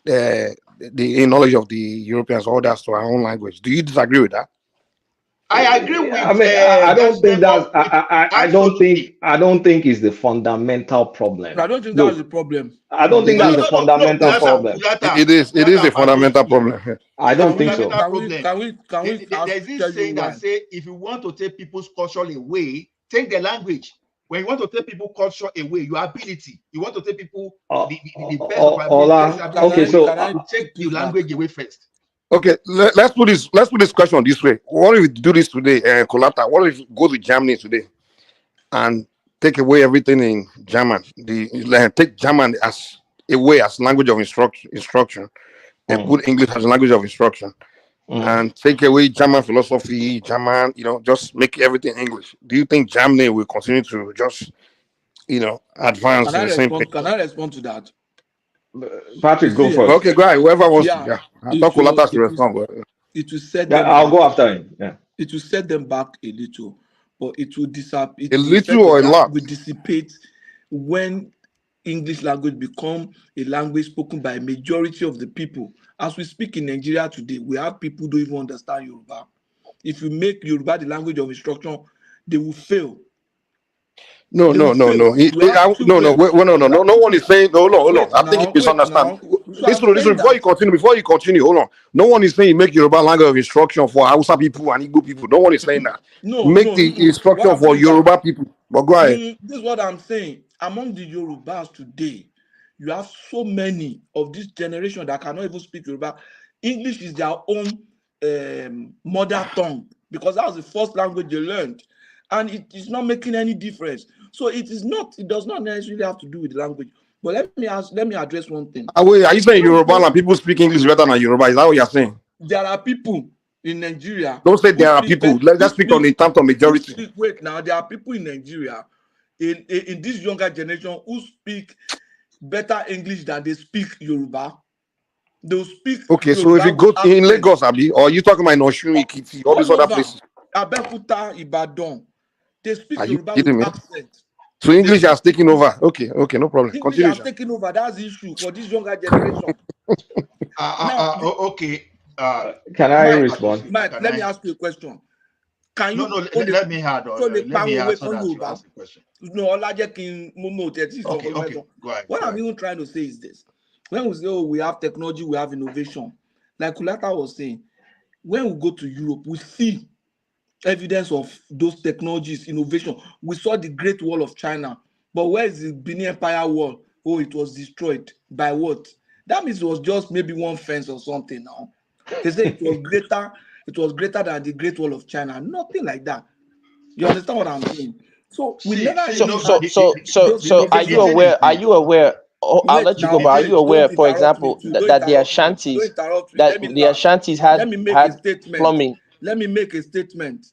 the knowledge of the Europeans, all that to our own language. Do you disagree with that? I agree with. I mean, I don't think that's. I don't think it's the fundamental problem. I don't think that's the problem. I don't think that's the fundamental problem. It is a fundamental problem. I don't think so. Can we there's this saying that say if you want to take people's culture away, take their language. When you want to take people's culture away, your ability. You want to take people the best of ability. Okay, so take the language away first. Okay, let's put this question this way. What if we do this today, Kolata? What if we go to Germany today and take away everything in German? Take German as language of instruction, and put English as a language of instruction, and take away German philosophy, German, just make everything English. Do you think Germany will continue to just, advance in the same thing? Can I respond to that? Patrick, go first. Okay, go ahead. Whoever wants to. Yeah. I thought Kulata to respond. It will set them. I'll go after him. Yeah. It will set them back a little, but it will dissipate. A little or a lot? Will dissipate when English language become a language spoken by a majority of the people. As we speak in Nigeria today, we have people who don't even understand Yoruba. If you make Yoruba the language of instruction, they will fail. No. No one is saying. Hold on. I think you misunderstand. Listen. Before you continue, hold on. No one is saying make Yoruba language of instruction for Hausa people and Igbo people. No one is saying that. Make the instruction for Yoruba people. But go ahead. This is what I'm saying. Among the Yorubas today, you have so many of this generation that cannot even speak Yoruba. English is their own mother tongue because that's the first language they learned, and it is not making any difference. So it does not necessarily have to do with language. But let me address one thing. Are you saying Yoruba and people speak English better than Yoruba? Is that what you're saying? There are people in Nigeria. Don't say there are people. Let's speak on the terms of majority. Wait, now there are people in Nigeria, in this younger generation, who speak better English than they speak Yoruba. They'll speak. Okay, Yoruba so if you go in Lagos, Abi, or you talking about Osun, Ekiti, all these other places. Abeokuta, Ibadan. They speak Yoruba with accent. So English has taken over. Okay, no problem. English Continue. has taken over. That's the issue for this younger generation. Okay. Can I respond? Mike, let me ask you a question. Can you? No. Let me add on. Let me ask the question. No, okay. Go ahead. What I'm even trying to say is this: when we say, "Oh, we have technology, we have innovation," like Kulata was saying, when we go to Europe, we see evidence of those technologies, innovation. We saw the Great Wall of China, but where is the Benin Empire Wall? Oh, it was destroyed by what? That means it was just maybe one fence or something. Now they say it was greater. It was greater than the Great Wall of China. Nothing like that. You understand what I'm saying? So we never. So are you aware? I'll let you go, but are you aware, for example, that the Ashantis, that the Ashantis Let me make a had statement. plumbing? Let me make a statement.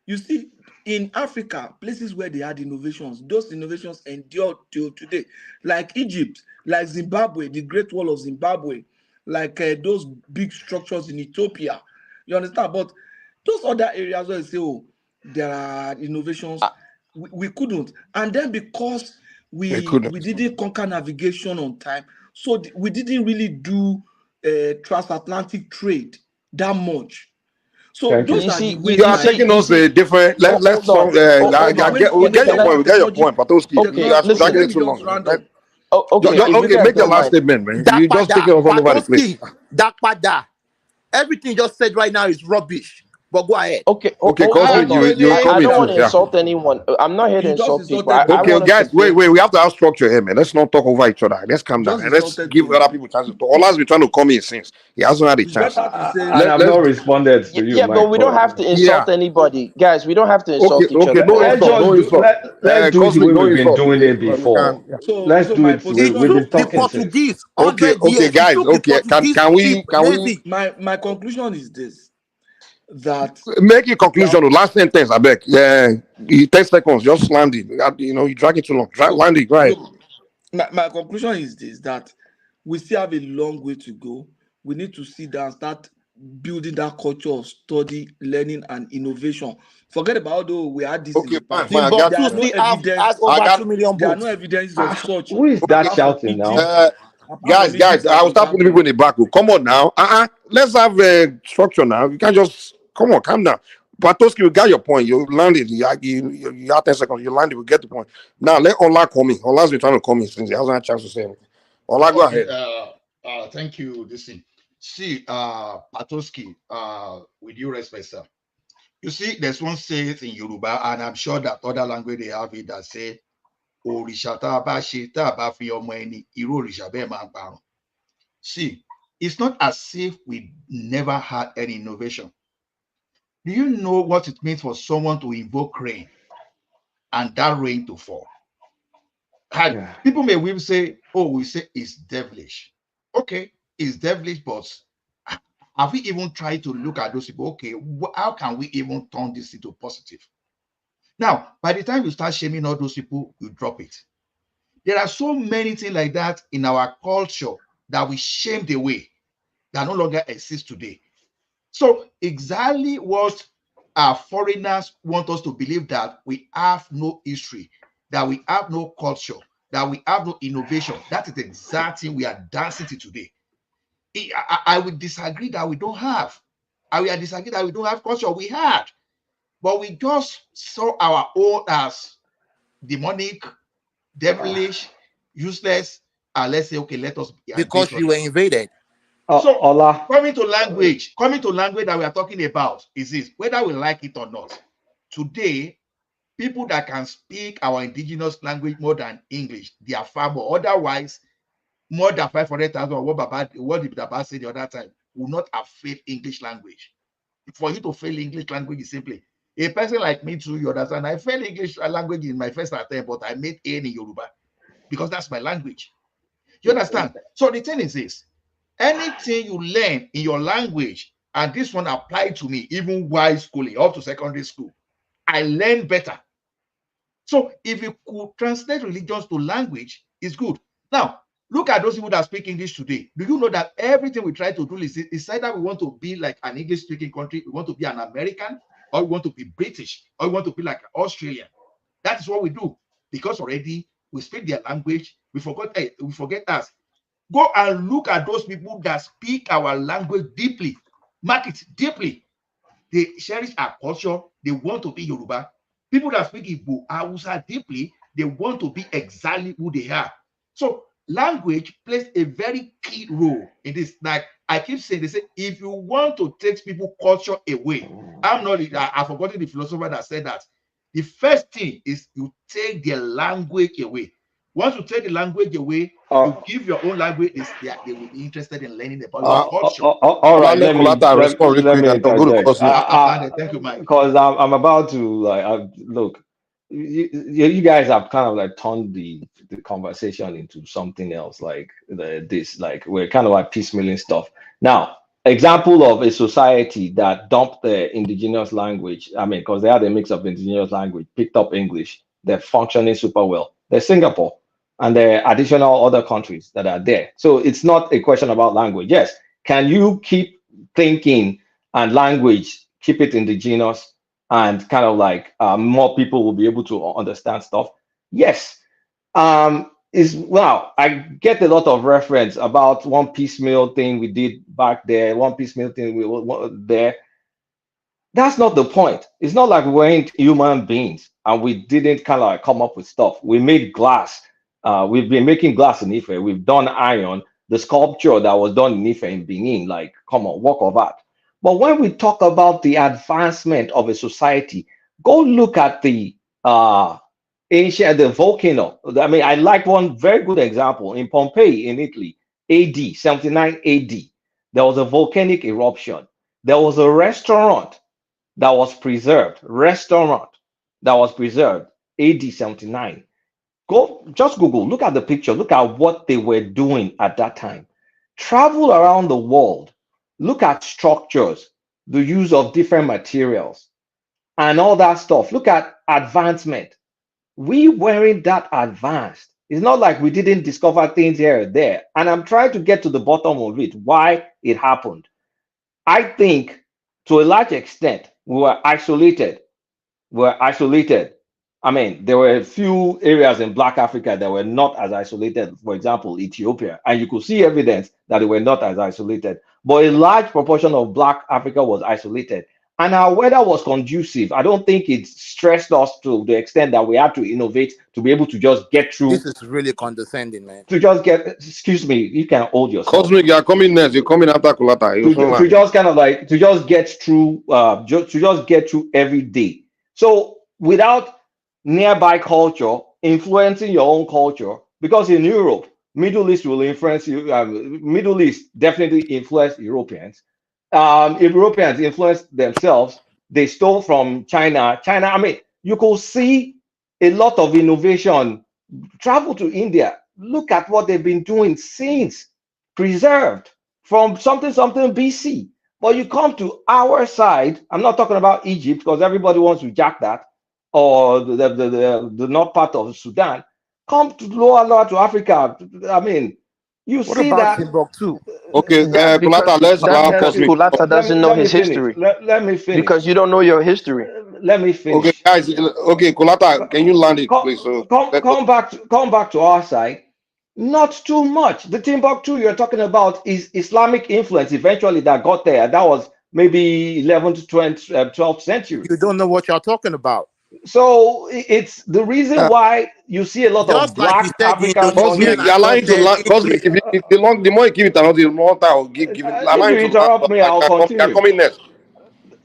You see, in Africa, places where they had innovations, those innovations endure till today. Like Egypt, like Zimbabwe, the Great Wall of Zimbabwe, like those big structures in Ethiopia. You understand? But those other areas where you say, oh, there are innovations, we couldn't. And then because They we couldn't. didn't conquer navigation on time, so we didn't really do transatlantic trade that much. So Thank you. those You are the see, ways You are like taking us a different. Let's hold on, hold I on. get, we when get your point. We get your point, Patoski. Okay, You are listen. dragging let it me too just long. round up. Okay, if you Okay, guys make your don't last mind. statement, man. You just taking us all over the place. Dakpada. Everything you just said right now is rubbish. But go ahead. Okay, Okay, hold Cosby, on. you I come in don't too. want to Yeah. insult anyone. I'm not here to You just insult people. insulted I Okay, want us guys, to wait. build. We have to have structure here, man. Let's not talk over each other. Let's calm down just and let's insulted give me. other people chances. Ola's been trying to come in since he hasn't had a It's chance. better to say And I've Let's not responded to you, Yeah, but we don't Michael. have to insult anybody, guys. We don't have to Okay, insult each other. no Let's insult, no just insult. let's do it the Cosmic, way no we've been insult. doing it We can, before. yeah. Let's do it the way It we've been took the talking since. Portuguese Okay, 100 years. It guys. took the Okay, Portuguese can we ship, navy. my conclusion is this, that make a conclusion? The last sentence, I beg. Yeah, 10 seconds. Just land it. You drag it too long. Land it. Go ahead. look, my conclusion is this, that we still have a long way to go. We need to sit down, start building that culture of study, learning, and innovation. Forget about though we had this in the past. Fine, I got There you. are no has evidence. over 2 million There are no books. evidences of such Who is that apart from shouting Egypt. now? Apart from Guys, Egypt I and will start putting people in Zimbabwe. the back. Come on now. Let's have a structure now. You can't just come on, calm down. Patoski, you got your point. You landed. You had 10 seconds. You landed. We get the point. Now let Ola come in. Ola's been trying to come in since he hasn't had a chance to say anything. Ola, go Okay, ahead. thank you. Listen, see, Patoski, with due respect, sir. You see, there's one saying in Yoruba, and I'm sure that other language they have it that say, "Òrìṣà tá a bá ṣe tá a bá fi ọmọ ẹni, irú òrìṣà bẹ́ẹ̀ máa ń parun." See, it's not as if we never had any innovation. Do you know what it means for someone to invoke rain and that rain to fall? People may will say, "Oh, we say it's devilish." Okay, it's devilish, but have we even tried to look at those people? Okay, how can we even turn this into positive? Now, by the time you start shaming all those people, you drop it. There are so many things like that in our culture that we shamed away that no longer exist today. So exactly what our foreigners want us to believe, that we have no history, that we have no culture, that we have no innovation. That is exactly we are dancing to today. I would disagree that we don't have. I will disagree that we don't have culture. We had, but we just saw our own as demonic, devilish, useless, and let's say, okay, let us Because you were invaded. So Ola, coming to language that we are talking about is this, whether we like it or not. Today, people that can speak our indigenous language more than English, they are far more. Otherwise, more than 500,000, what the Baba said the other time, will not have failed English language. For you to fail English language is simply a person like me too, you understand. I failed English language in my first attempt, but I made A in Yoruba because that's my language. You understand? So the thing is this, anything you learn in your language, and this one applied to me even while schooling up to secondary school, I learned better. So if you could translate religions to language, it's good. Now, look at those people that speak English today. Do you know that everything we try to do is either we want to be like an English-speaking country, we want to be an American, or we want to be British, or we want to be like an Australian. That is what we do, because already we speak their language. We forget us. Go and look at those people that speak our language deeply, mark it deeply. They cherish our culture. They want to be Yoruba. People that speak Igbo, Hausa deeply, they want to be exactly who they are. So language plays a very key role in this. Like I keep saying, they say, if you want to take people culture away, I've forgotten the philosopher that said that. The first thing is you take their language away. Once you take the language away, you give your own language, they will be interested in learning about your culture. all right, let me and go to interject. Cosmo. Thank you, Mike. Because I'm about to look. you guys have kind of like turned the conversation into something else, like this, like we're kind of like piecemealing stuff. Now, example of a society that dumped the indigenous language, I mean, because they had a mix of indigenous language, picked up English, they're functioning super well. There's Singapore, and there are additional other countries that are there. So it's not a question about language. Yes, can you keep thinking and language, keep it indigenous, and kind of like more people will be able to understand stuff? Yes. Is well, I get a lot of reference about one piecemeal thing we did back there, one piecemeal thing there. That's not the point. It's not like we weren't human beings and we didn't kind of like come up with stuff. We made glass. We've been making glass in Ife. We've done iron. The sculpture that was done in Ife in Benin, like, come on, work of art. But when we talk about the advancement of a society, go look at the ancient, the volcano. I mean, I like one very good example in Pompeii in Italy, AD 79 AD. There was a volcanic eruption. There was a restaurant that was preserved, AD 79. Go just Google, look at the picture, look at what they were doing at that time. Travel around the world, look at structures, the use of different materials, and all that stuff. Look at advancement. We weren't that advanced. It's not like we didn't discover things here or there. And I'm trying to get to the bottom of it, why it happened. I think to a large extent, we were isolated. I mean, there were a few areas in Black Africa that were not as isolated. For example, Ethiopia, and you could see evidence that they were not as isolated. But a large proportion of Black Africa was isolated, and our weather was conducive. I don't think it stressed us to the extent that we had to innovate to be able to just get through. This is really condescending, man. To just get, excuse me, you can hold yourself. Cosmic, you're coming next. You're coming after Kulata. To just kind of like to just get through, to just get through every day. So without nearby culture influencing your own culture, because in Europe, Middle East will influence you. Middle East definitely influence Europeans. If Europeans influence themselves, they stole from China. I mean, you could see a lot of innovation. Travel to India. Look at what they've been doing since, preserved from something BC. But you come to our side. I'm not talking about Egypt because everybody wants to jack that, or the north part of Sudan. Come to lower to Africa. I mean, you What see about that. Timbuktu? Okay, That's Kulata, let's allow Cosmic. Kulata doesn't know his history. Let me finish. Because you don't know your history. Let me finish. Okay, guys. Okay, Kulata, can you land it, please? So come back to our side. Not too much. The Timbuktu you're talking about is Islamic influence eventually that got there. That was maybe 11th to 12th century. You don't know what you're talking about. So it's the reason why you see a lot of Black African. Cosmic, you're allowing to land. Cosmic, if the more you give it another, the more I will give it. If you interrupt me, I'll continue. You're coming next.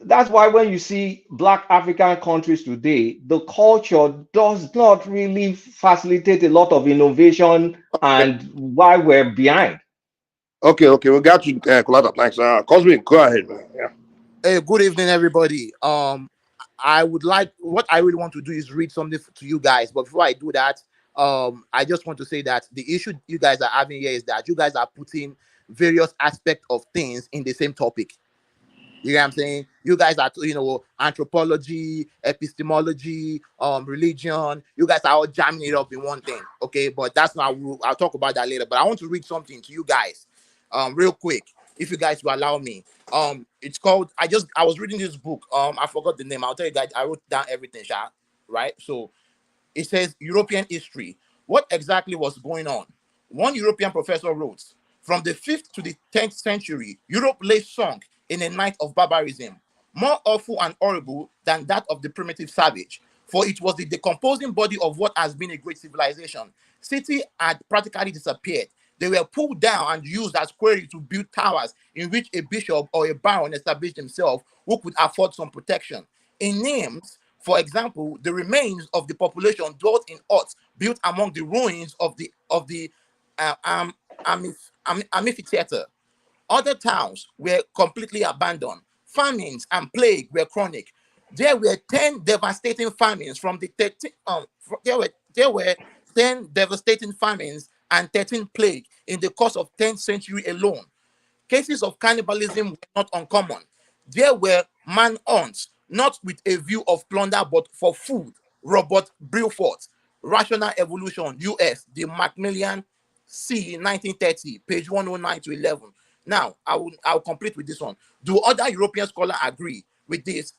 That's why when you see Black African countries today, the culture does not really facilitate a lot of innovation, and why we're behind. Okay, we got you, Kulata. Thanks. Cosmic, go ahead, man. Yeah. Hey, good evening, everybody. I would like, what I really want to do is read something to you guys. But before I do that, I just want to say that the issue you guys are having here is that you guys are putting various aspects of things in the same topic. You know what I'm saying? You guys are, anthropology, epistemology, religion. You guys are all jamming it up in one thing, okay? But that's not. I'll talk about that later. But I want to read something to you guys, real quick, if you guys will allow me. It's called. I was reading this book. I forgot the name. I'll tell you guys. I wrote down everything, right? So it says European history. What exactly was going on? One European professor wrote, from the 5th to the 10th century, Europe lay sunk in a night of barbarism, more awful and horrible than that of the primitive savage, for it was the decomposing body of what has been a great civilization. Cities had practically disappeared. They were pulled down and used as quarry to build towers in which a bishop or a baron established himself who could afford some protection. In names, for example, the remains of the population dwelt in huts built among the ruins of the amphitheater. Other towns were completely abandoned. Famines and plague were chronic. there were 10 devastating famines from the 13 there were 10 devastating famines and 13 plague in the course of 10th century alone. Cases of cannibalism were not uncommon. There were man-hunts, not with a view of plunder, but for food. Robert Bruford, Rational Evolution, U.S., the Macmillan C, 1930, page 109 to 11. Now, I'll complete with this one. Do other European scholars agree with this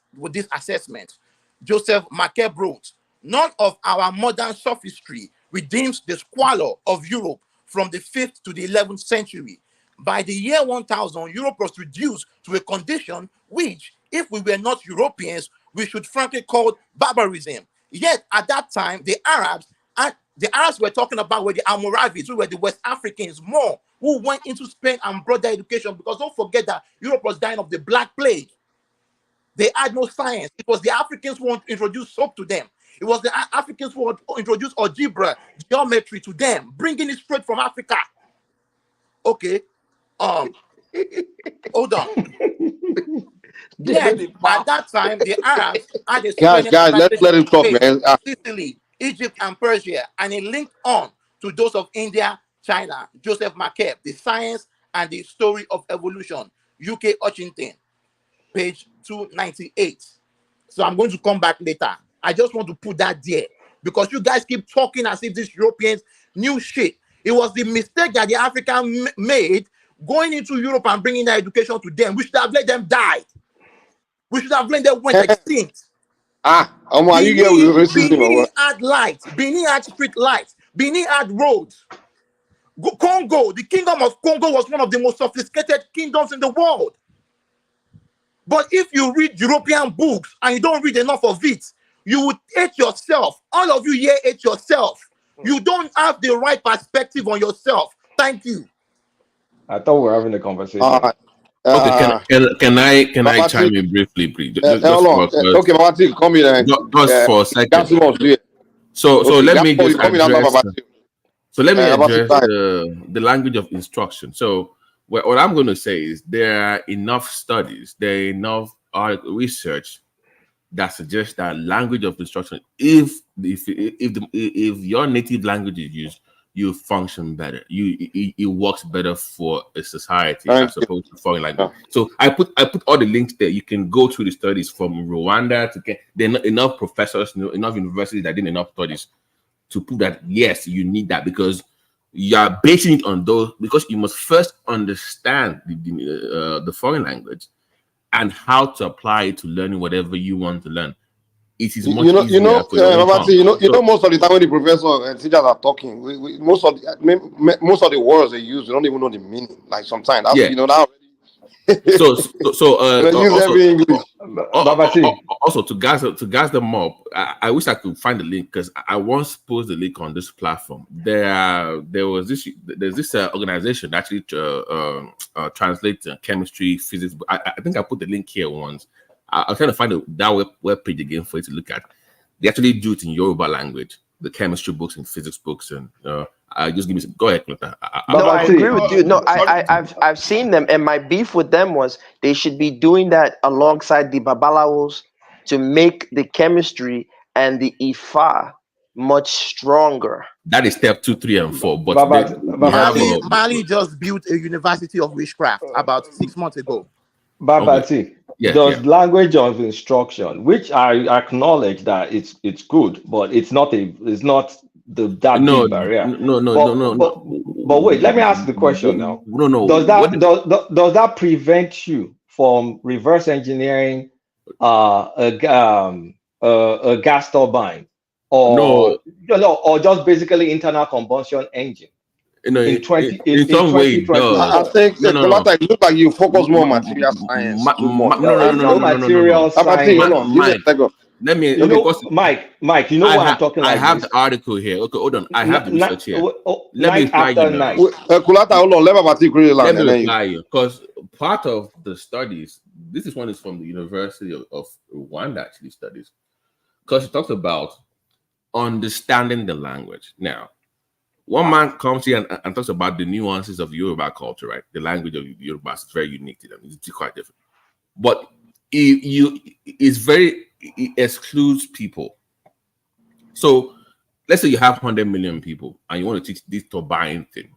assessment? Joseph McCabe wrote, none of our modern sophistry redeems the squalor of Europe from the 5th to the 11th century. By the year 1000, Europe was reduced to a condition which, if we were not Europeans, we should frankly call barbarism. Yet, at that time, the Arabs were talking about were the Almoravids, who were the West Africans more, who went into Spain and brought their education, because don't forget that Europe was dying of the Black Plague. They had no science. It was the Africans who introduced soap to them. It was the Africans who introduced algebra, geometry to them, bringing it straight from Africa. Okay. Hold on. Yes, at that time, the Arabs had a guys, let's let him talk, man. Sicily, Egypt, and Persia, and it linked on to those of India, China. Joseph McCabe, The Science and the Story of Evolution, UK Washington, page 298. So I'm going to come back later. I just want to put that there because you guys keep talking as if these Europeans knew shit. It was the mistake that the African made going into Europe and bringing their education to them. We should have let them die. We should have let them went extinct. You get racism or Benin what? had lights. Benin had street lights. Benin had roads. Congo, the kingdom of Congo was one of the most sophisticated kingdoms in the world. But if you read European books and you don't read enough of it, you would hate yourself. All of you here hate yourself. You don't have the right perspective on yourself. Thank you. I thought we were having a conversation. Okay, can I chime in briefly, please? Okay, Babati, come in. Just for a second. So let me just address. So let me address the language of instruction. So what I'm going to say is there are enough studies, there are enough research that suggests that language of instruction, if your native language is used, you function better. It works better for a society as opposed to foreign language. So I put all the links there. You can go through the studies from Rwanda to get. There are enough professors, enough universities that did enough studies to prove that yes, you need that because you are basing it on those. Because you must first understand the foreign language and how to apply it to learning whatever you want to learn. It is much easier. Most of the time when the professor and teachers are talking, most of the words they use, we don't even know the meaning. Like sometimes, Also to gas them up, I wish I could find the link because I once posted the link on this platform. There's this organization that actually translates chemistry, physics. I think I put the link here once. I'm trying to find that web page again for you to look at. They actually do it in Yoruba language, the chemistry books and physics books, and just give me some. Go ahead, Clinton. I agree with you. No, I've seen them, and my beef with them was they should be doing that alongside the Babalawos to make the chemistry and the Ifa much stronger. That is step 2, 3, and 4. But Mali just built a university of witchcraft about 6 months ago. Babati, language of instruction, which I acknowledge that it's good, but it's not big barrier. But wait, let me ask the question now. Does that prevent you from reverse engineering a gas turbine or just basically internal combustion engine? In some way, I think it looks like you focus more on material science. Mike, you know what I'm talking about. I have the article here. Okay, hold on. I have the research here. Let me reply you. Let me reply you because part of the studies, this one is from the University of Rwanda, actually studies, because it talks about understanding the language. Now, one man comes here and talks about the nuances of Yoruba culture, right? The language of Yoruba is very unique to them. It's quite different. But it's very it excludes people. So let's say you have 100 million people and you want to teach this turbine thing.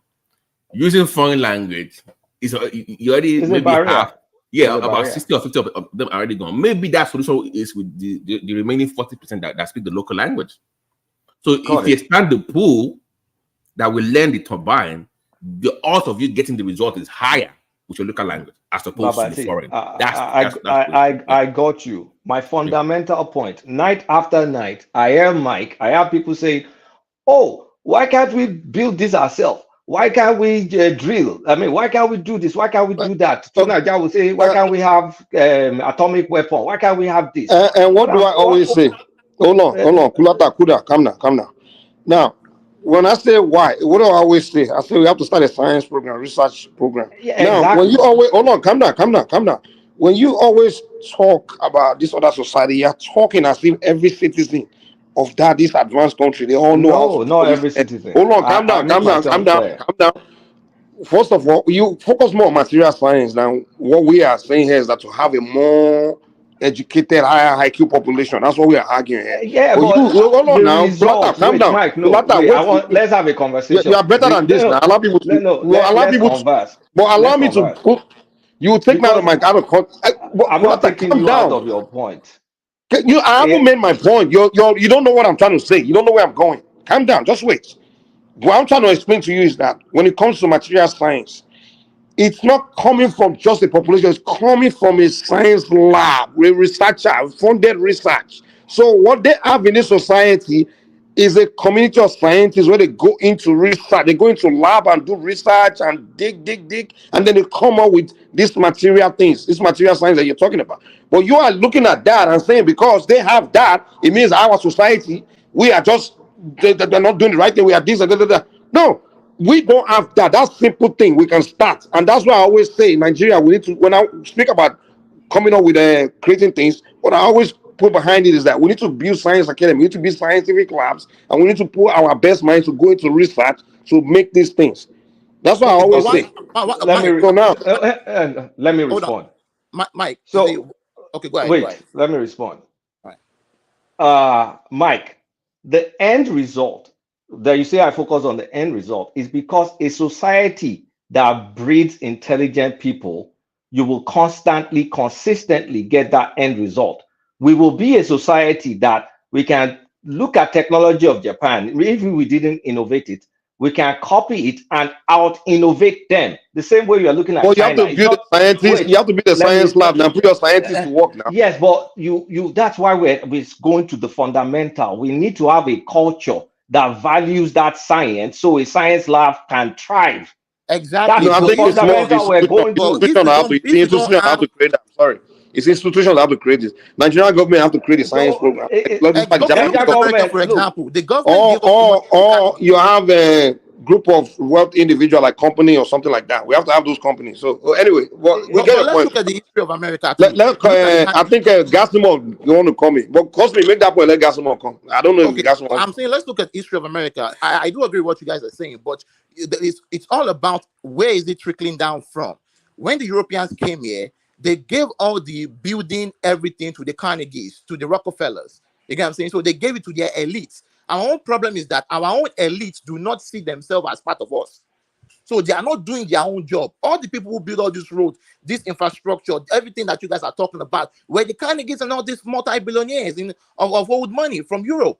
Using foreign language is you already It's a maybe barrier. have It's a about barrier. 60 or 50 of them are already gone. Maybe that solution is with the remaining 40% that speak the local language. So if you expand the pool that will learn the turbine, the odds of you getting the result is higher with your local language as opposed to the Babati, foreign. I got you. My fundamental point. Night after night, I hear Mike. I have people say, "Oh, why can't we build this ourselves? Why can't we drill? I mean, why can't we do this? Why can't we do that?" Tunaja will say, "Why can't we have atomic weapon? Why can't we have this?" And what do I always say? Hold on. Kulata, Kuda, calm down. Now, when I say why, what do I always say? I say we have to start a science program, research program. Yeah, now, exactly. when you always hold on, calm down. When you always talk about this other society, you're talking as if every citizen of this advanced country, they all know how to No, do not this. every citizen. Hold on, I make myself clear. calm down. First of all, you focus more on material science. Now, what we are saying here is that to have a more educated, higher IQ population. That's what we are arguing here. Yeah, But you hold on the now, result. calm Wait, down. Mike. No, wait. Let's have a conversation. You are better than this now. Allow people to. Let's converse. But allow Let's me to. converse. You take me out of Because my out of context. I'm not taking Calm you out down. of your point. I haven't made my point. You don't know what I'm trying to say. You don't know where I'm going. Calm down. Just wait. What I'm trying to explain to you is that when it comes to material science, it's not coming from just the population, it's coming from a science lab, a researcher, funded research. So what they have in this society is a community of scientists where they go into research, they go into lab and do research and dig, and then they come up with these material things, this material science that you're talking about. But you are looking at that and saying because they have that, it means our society, we are just, they're not doing the right thing, we are this and that. No, we don't have that. That simple thing we can start, and that's why I always say in Nigeria we need to. When I speak about coming up with creating things, what I always put behind it is that we need to build science academy, we need to build scientific labs, and we need to put our best minds to go into research to make these things. That's what I always say. Let me respond. Mike. So, okay, go ahead. Wait, let me respond. Right. Mike, the end result that you say I focus on the end result is because a society that breeds intelligent people, you will consistently get that end result. We will be a society that we can look at technology of Japan. Even we didn't innovate it, we can copy it and out innovate them. The same way you are looking at Well, China. you have to build a scientist. You have to build a science lab and put your scientists to work now. Yes, but you that's why we're going to the fundamental. We need to have a culture that values that science so a science lab can thrive. Exactly. That's the fundamental we're going to. Institutions have to create that. Sorry. It's institutions that have to create this. Nigerian government have to create a science program. For example, the government or you have a group of wealth individual like company or something like that. We have to have those companies. So anyway, we get a point. Let's look at the history of America. I think Gasimov, you want to come in, but Cosme, make that point. Let Gasimov come. I don't know if Gasimov. I'm saying let's look at the history of America. I do agree with what you guys are saying, but it's all about where is it trickling down from. When the Europeans came here, they gave all the building, everything to the Carnegies, to the Rockefellers. You get what I'm saying? So they gave it to their elites. Our own problem is that our own elites do not see themselves as part of us. So they are not doing their own job. All the people who build all this road, this infrastructure, everything that you guys are talking about, where the Carnegies and all these multi-billionaires of old money from Europe.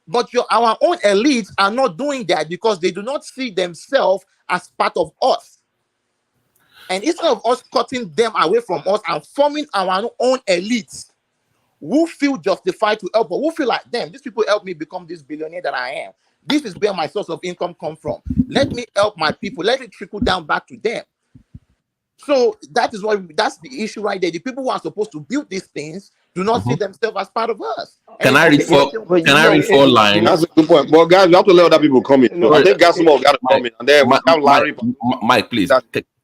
But our own elites are not doing that because they do not see themselves as part of us. And instead of us cutting them away from us and forming our own elites who feel justified to help, or who feel like, damn, these people help me become this billionaire that I am. This is where my source of income comes from. Let me help my people. Let it trickle down back to them. So that's the issue right there. The people who are supposed to build these things do not see themselves as part of us. Can I read four lines? That's a good point. But guys, you have to let other people come in. I think Gasimov got to come in, and then we have Larry. Mike, please.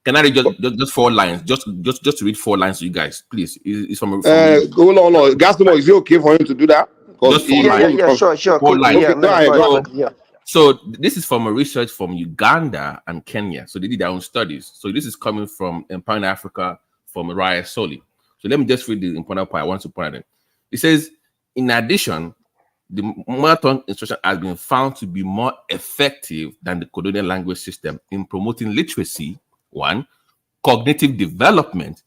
Can I read just 4 lines? Just to read 4 lines to you guys, please. It's from hold on. Gasimov, is it okay for him to do that? Just 4 lines. Yeah, sure. 4 lines. Yeah. So this is from a research from Uganda and Kenya. So they did their own studies. So this is coming from Empowering Africa from Mariah Soli. So let me just read the important part I want to point out. It says, in addition, the mother tongue instruction has been found to be more effective than the colonial language system in promoting literacy, one, cognitive development,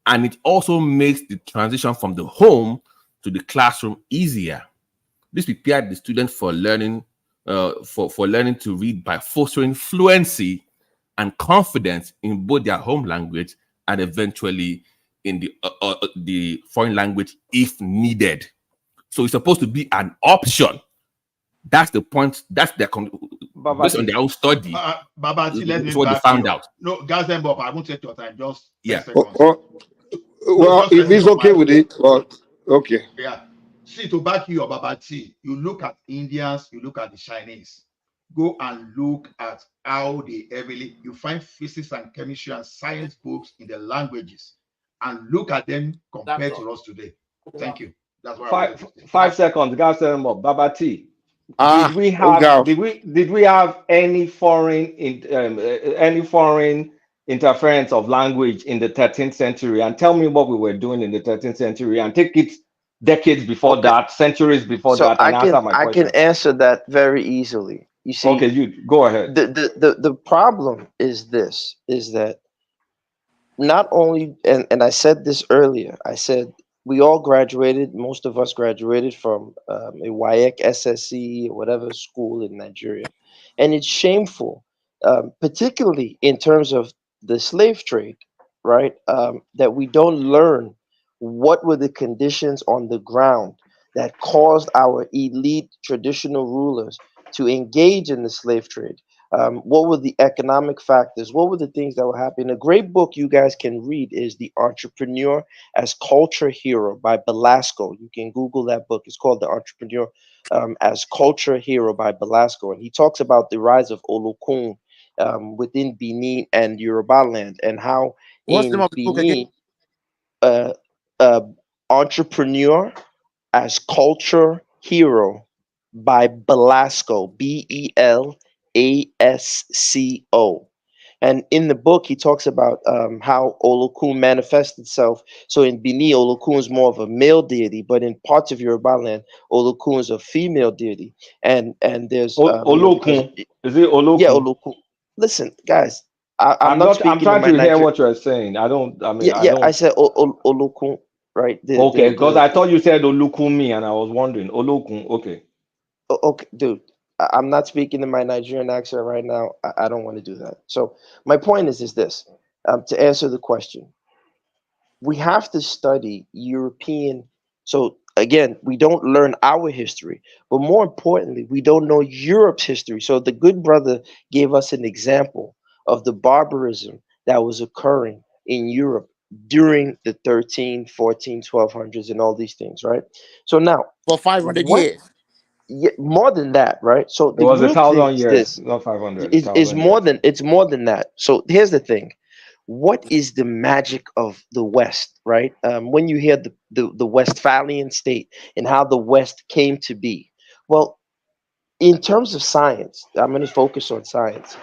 and it also makes the transition from the home to the classroom easier. This prepared the student for learning for learning to read by fostering fluency and confidence in both their home language and eventually in the foreign language if needed. So it's supposed to be an option. That's the point. That's their based on their own study. Babati, let It's me what they back found you. out. No, Gazenbob, I won't take your time. Just 10 Yeah. seconds. Well, Just if let me he's okay summarize. with it, well, okay. Yeah. See, to back you up, Babati, you look at Indians, you look at the Chinese. Go and look at how they heavily, you find physics and chemistry and science books in the languages and look at them compared to us today. Thank you. That's what I wanted to say. 5 seconds. Guys, Baba T. Ah, Did we okay. have any foreign interference of language in the 13th century? And tell me what we were doing in the 13th century and take it decades before that, centuries before So that, and answer my I can question. answer that very easily. You see, Okay, you go ahead. the problem is this, is that not only, and I said this earlier, I said we all graduated, most of us graduated from a WAEC, SSC, or whatever school in Nigeria. And it's shameful, particularly in terms of the slave trade, right? That we don't learn what were the conditions on the ground that caused our elite traditional rulers to engage in the slave trade. What were the economic factors? What were the things that were happening? A great book you guys can read is The Entrepreneur as Culture Hero by Belasco. You can Google that book. It's called The Entrepreneur as Culture Hero by Belasco. And he talks about the rise of Olokun within Benin and Yoruba land, and how What's the name in of the book again? Benin, uh, uh, Entrepreneur as Culture Hero by Belasco, Belasco. And in the book, he talks about how Olokun manifests itself. So in Bini, Olokun is more of a male deity, but in parts of Yoruba land, Olokun is a female deity. And there's Olokun. Is it Olokun? Yeah, Olokun. Listen, guys, I'm not I'm speaking in trying my to hear Nigerian. what you're saying. I I said Olokun, right? Okay, because I thought you said Olukumi and I was wondering. Olokun, okay. Okay, dude, I'm not speaking in my Nigerian accent right now. I don't want to do that. So my point is this: to answer the question, we have to study European. So again, we don't learn our history, but more importantly, we don't know Europe's history. So the good brother gave us an example of the barbarism that was occurring in Europe during the 13, 14, 1200s and all these things, right? So now, For 500 what years. yeah, more than that, right? So It the was real thing 1,000 is years, this: not 500. is 1,000 more years. than it's more than that. So here's the thing: what is the magic of the West, right? When you hear the Westphalian state and how the West came to be, well, in terms of science, I'm going to focus on science.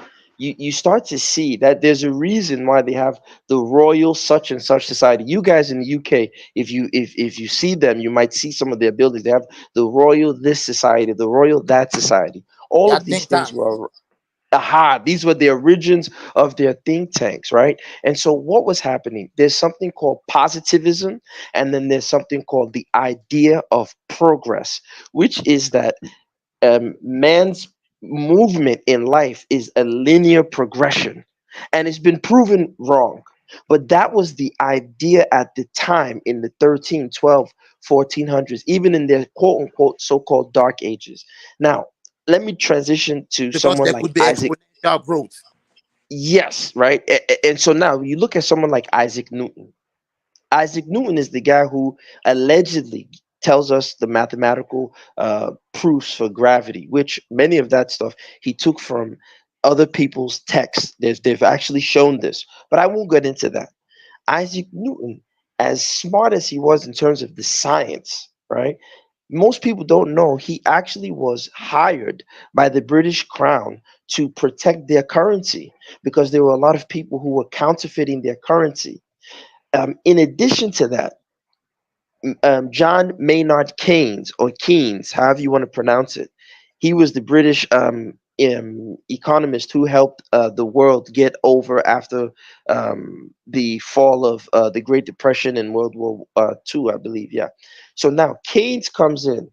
You start to see that there's a reason why they have the Royal such and such society. You guys in the UK, if you see them, you might see some of their buildings. They have the Royal this society, the Royal that society. All Yeah, of these think things tank. were these were the origins of their think tanks, right? And so what was happening? There's something called positivism, and then there's something called the idea of progress, which is that man's movement in life is a linear progression, and it's been proven wrong. But that was the idea at the time in the 13, 12, 1400s, even in their quote unquote so-called dark ages. Now, let me transition to Because someone there like could be Isaac. exponential growth. Yes, right. And so now you look at someone like Isaac Newton. Isaac Newton is the guy who allegedly tells us the mathematical proofs for gravity, which many of that stuff he took from other people's texts. They've actually shown this, but I won't get into that. Isaac Newton, as smart as he was in terms of the science, right? Most people don't know he actually was hired by the British Crown to protect their currency because there were a lot of people who were counterfeiting their currency. In addition to that, John Maynard Keynes, or Keynes, however you want to pronounce it. He was the British economist who helped the world get over after the fall of the Great Depression in World War II, I believe. Yeah. So now Keynes comes in.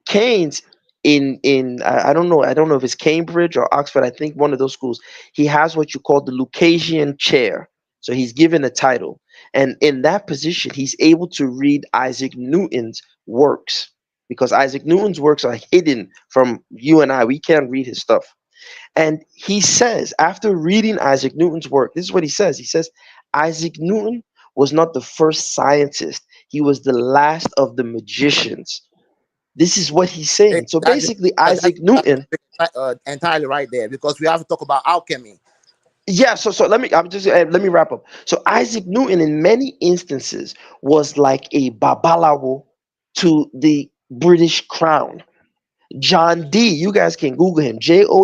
Keynes in I don't know if it's Cambridge or Oxford. I think one of those schools. He has what you call the Lucasian chair. So he's given a title, and in that position, he's able to read Isaac Newton's works, because Isaac Newton's works are hidden from you and I. We can't read his stuff. And he says, after reading Isaac Newton's work, this is what he says. He says, Isaac Newton was not the first scientist, he was the last of the magicians. This is what he's saying. So basically, Isaac Newton. Entirely right there, because we have to talk about alchemy. Yeah, so let me wrap up. So Isaac Newton, in many instances, was like a babalawo to the British crown. John Dee, you guys can Google him. JOHNDEE,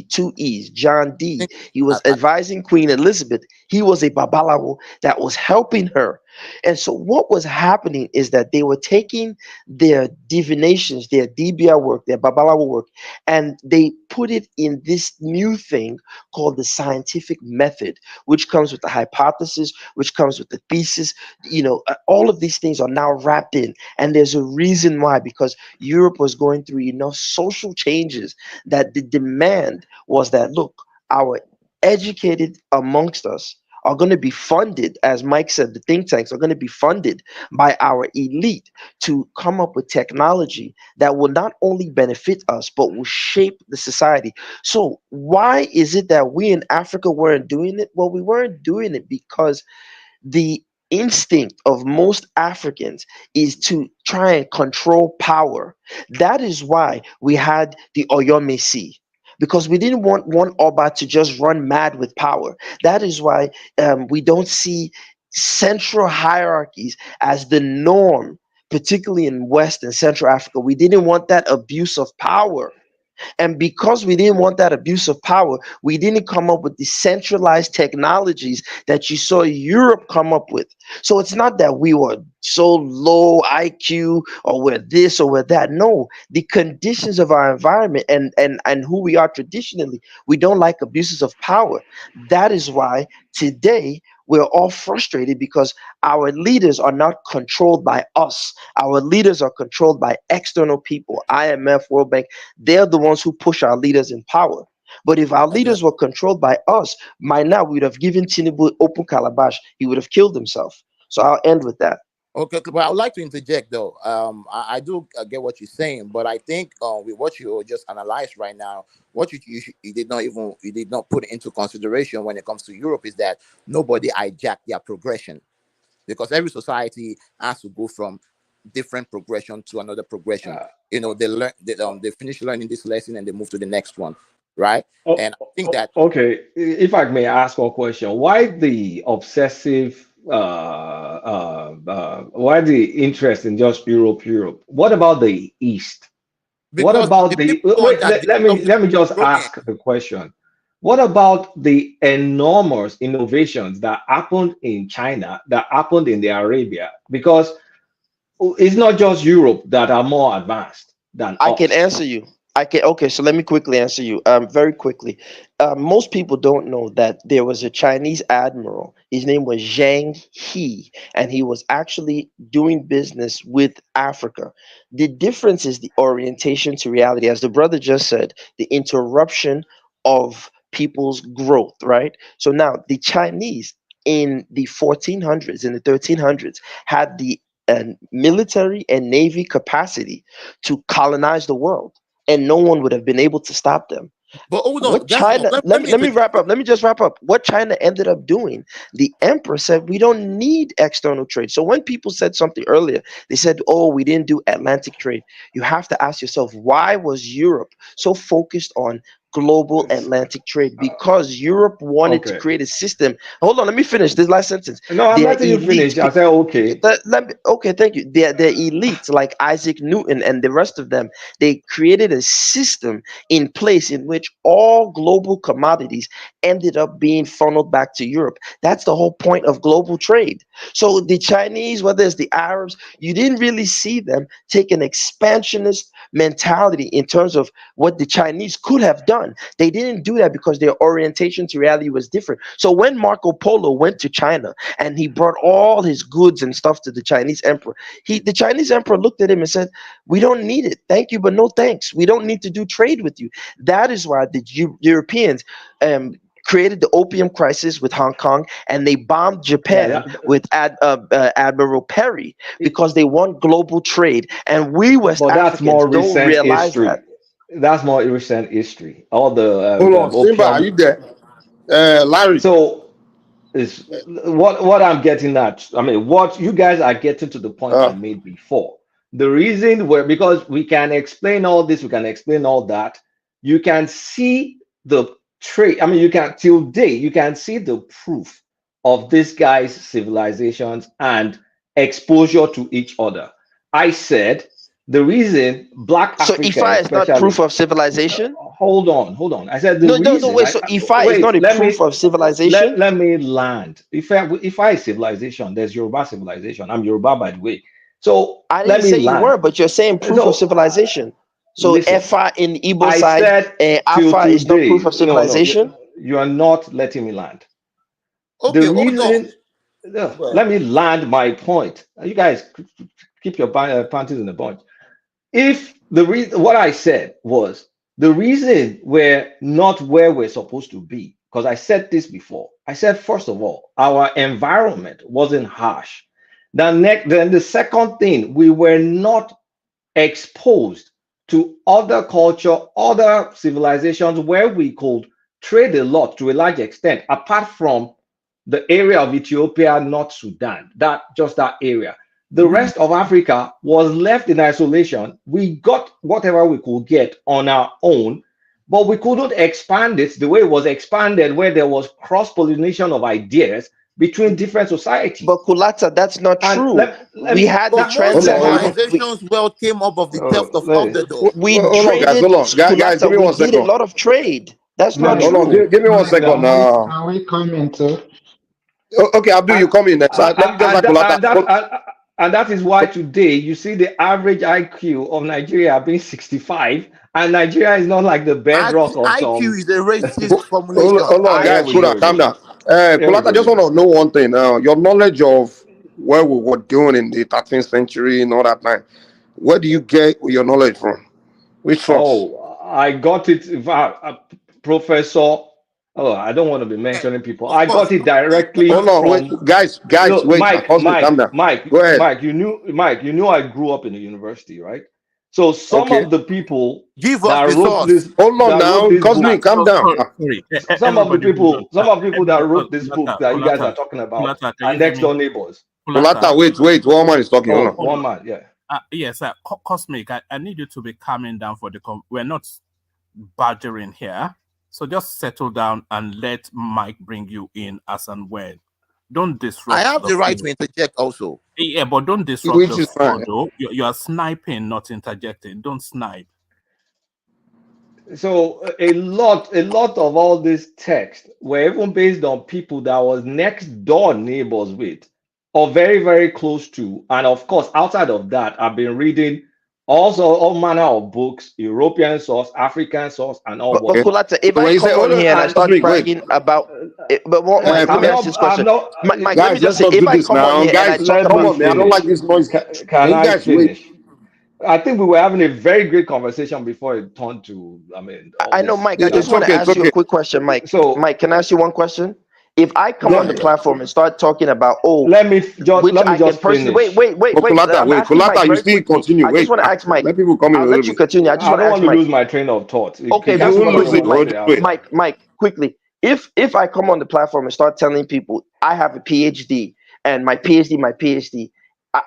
two E's. John Dee. He was advising Queen Elizabeth. He was a babalawo that was helping her. And so what was happening is that they were taking their divinations, their Dibia work, their babalawo work, and they put it in this new thing called the scientific method, which comes with the hypothesis, which comes with the thesis. All of these things are now wrapped in. And there's a reason why, because Europe was going through enough social changes that the demand was that, look, our educated amongst us are going to be funded, as Mike said, the think tanks are going to be funded by our elite to come up with technology that will not only benefit us, but will shape the society. So why is it that we in Africa weren't doing it? Well, we weren't doing it because the instinct of most Africans is to try and control power. That is why we had the Oyomesi, because we didn't want one Oba to just run mad with power. That is why we don't see central hierarchies as the norm, particularly in West and Central Africa. We didn't want that abuse of power. And because we didn't want that abuse of power, we didn't come up with the centralized technologies that you saw Europe come up with. So it's not that we were so low IQ or we're this or we're that. No, the conditions of our environment and who we are traditionally, we don't like abuses of power. That is why today we're all frustrated, because our leaders are not controlled by us. Our leaders are controlled by external people, IMF, World Bank. They're the ones who push our leaders in power. But if our leaders were controlled by us, by now we would have given Tinubu open calabash. He would have killed himself. So I'll end with that. Okay, but I would like to interject though. I do get what you're saying, but I think with what you just analyzed right now, what you did not put into consideration when it comes to Europe is that nobody hijacked their progression, because every society has to go from different progression to another progression. They finish learning this lesson and they move to the next one, right? And I think that Okay, if I may ask one question, why the obsessive, why the interest in just Europe? What about the East? What because about the the people wait? that Let me just European, ask the question. What about the enormous innovations that happened in China, that happened in the Arabia? Because it's not just Europe that are more advanced than I can us. answer you. Okay, so let me quickly answer you. Very quickly. Most people don't know that there was a Chinese admiral. His name was Zhang He, and he was actually doing business with Africa. The difference is the orientation to reality. As the brother just said, the interruption of people's growth, right? So now the Chinese in the 1400s, in the 1300s, had the military and navy capacity to colonize the world, and no one would have been able to stop them. but hold on, What that's China, let me wrap up. Let me just wrap up. What China ended up doing, the emperor said, we don't need external trade. So when people said something earlier, they said, oh, we didn't do Atlantic trade. You have to ask yourself, why was Europe so focused on global Atlantic trade because Europe wanted to create a system. Hold on, let me finish this last sentence. No, I'm letting you finish. I said okay. Okay, thank you. Their elites like Isaac Newton and the rest of them, they created a system in place in which all global commodities ended up being funneled back to Europe. That's the whole point of global trade. So the Chinese, whether it's the Arabs, you didn't really see them take an expansionist mentality in terms of what the Chinese could have done. They didn't do that because their orientation to reality was different. So when Marco Polo went to China and he brought all his goods and stuff to the Chinese emperor, the Chinese emperor looked at him and said, "We don't need it. Thank you, but no thanks. We don't need to do trade with you." That is why the Europeans created the opium crisis with Hong Kong, and they bombed Japan with Admiral Perry because they want global trade. And we West Africans don't realize that. That's more recent history. All the hold on, Simba, are you there? Larry. So is what I'm getting at. I mean, what you guys are getting to the point I made before. The reason because we can explain all this, we can explain all that. You can see the trade. I mean, you can till date, you can see the proof of this guy's civilizations and exposure to each other. I said the reason Black Africa. So Ifa is not proof of civilization. Hold on. I said no. Wait. So Ifa is not a proof of civilization. Let me land. Ifa is civilization. There's Yoruba civilization. I'm Yoruba, by the way. So I didn't say you were, but you're saying proof of civilization. So Efa in Igbo side, Afa is not proof of civilization. No, you are not letting me land. Okay, the reason. Let me land my point. You guys keep your panties in the bunch. If the reason, what I said was the reason we're not where we're supposed to be, because I said this before. I said, first of all, our environment wasn't harsh. Then the second thing, we were not exposed to other culture, other civilizations where we could trade a lot to a large extent, apart from the area of Ethiopia, North Sudan, that area. The rest of Africa was left in isolation. We got whatever we could get on our own, but we couldn't expand it the way it was expanded, where there was cross-pollination of ideas between different societies. But Kulata, that's not true. We had the civilizations came up of the theft of underdogs. We traded. Guys, give me 1 second. We did a lot of trade. That's not true. Hold on, give me 1 second. Can we come into? Okay, Abdul, you come in next. And that is why today you see the average IQ of Nigeria being 65, and Nigeria is not like the bedrock of some. IQ is a racist formulation. Hold on, guys, calm down. Kulata, I just want to know one thing. Your knowledge of where we were doing in the 13th century and all that time, where do you get your knowledge from? Which source? Oh, I got it, Professor. Oh, I don't want to be mentioning people. I got it directly. Hold on, wait, guys, wait. Mike, calm down. Mike, go ahead. Mike, you knew I grew up in the university, right? So some of the people that wrote this. Hold on now, Cosme, calm down. Some of the people that wrote this book that you guys are talking about are next door neighbors. Kulata, wait. One man is talking. Oh, one man, yeah. Yes, Cosmic, I need you to be calming down for we're not badgering here. So just settle down and let Mike bring you in as and when. Don't disrupt. I have the right to interject also. Yeah, but don't disrupt the flow, though. You are sniping, not interjecting. Don't snipe. So a lot of all this text were even based on people that was next door neighbors with, or very, very close to. And of course, outside of that, I've been reading also all manner of books, European source, African source, and all. But Kulata, if I come on here and I start bragging about, let me ask this question. Mike, let me just say, if I come on here and I talk about, I don't like this noise. Can I finish? I think we were having a very great conversation before it turned to. I know, Mike. I just want to ask you a quick question, Mike. So, Mike, can I ask you one question? If I come on the platform and start talking about, let me just finish. Wait. Kulata, you still continue. I just want to ask Mike. Let people come in. I'll let you continue. I just want to ask Mike. Lose my train of thought. Okay, Mike, quickly. If I come on the platform and start telling people I have a PhD and my PhD,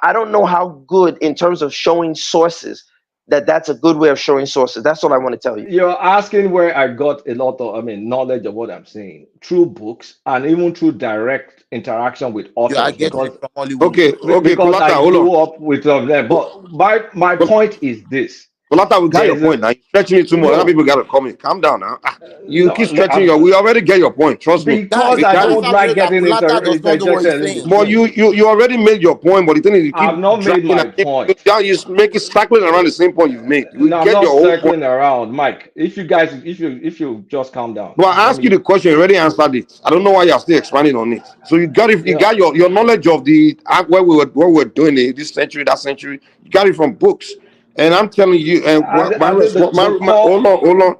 I don't know how good in terms of showing sources that's a good way of showing sources. That's all I want to tell you. You're asking where I got a lot of, knowledge of what I'm saying through books and even through direct interaction with You are authors, getting because it from Hollywood. because I Kolata, hold on. grew up with them. But my point is this: Kolata, we got your there's point now. You're stretching it too much. Other people got to come in. Calm down now. You keep stretching I'm, we already get your point. Trust me. because We I got don't it. like getting interjected in But between. you already made your point, but the thing is, you I've keep not made dragging my and point. you make it circling around the same point you've made. We No, I'm get not your whole point. circling around, Mike. If you just calm down. But I asked you the question, you already answered it. I don't know why you're still expanding on it. So you got it. You got your knowledge of the where we were doing it this century, that century. You got it from books, and I'm telling you. And my response, hold on.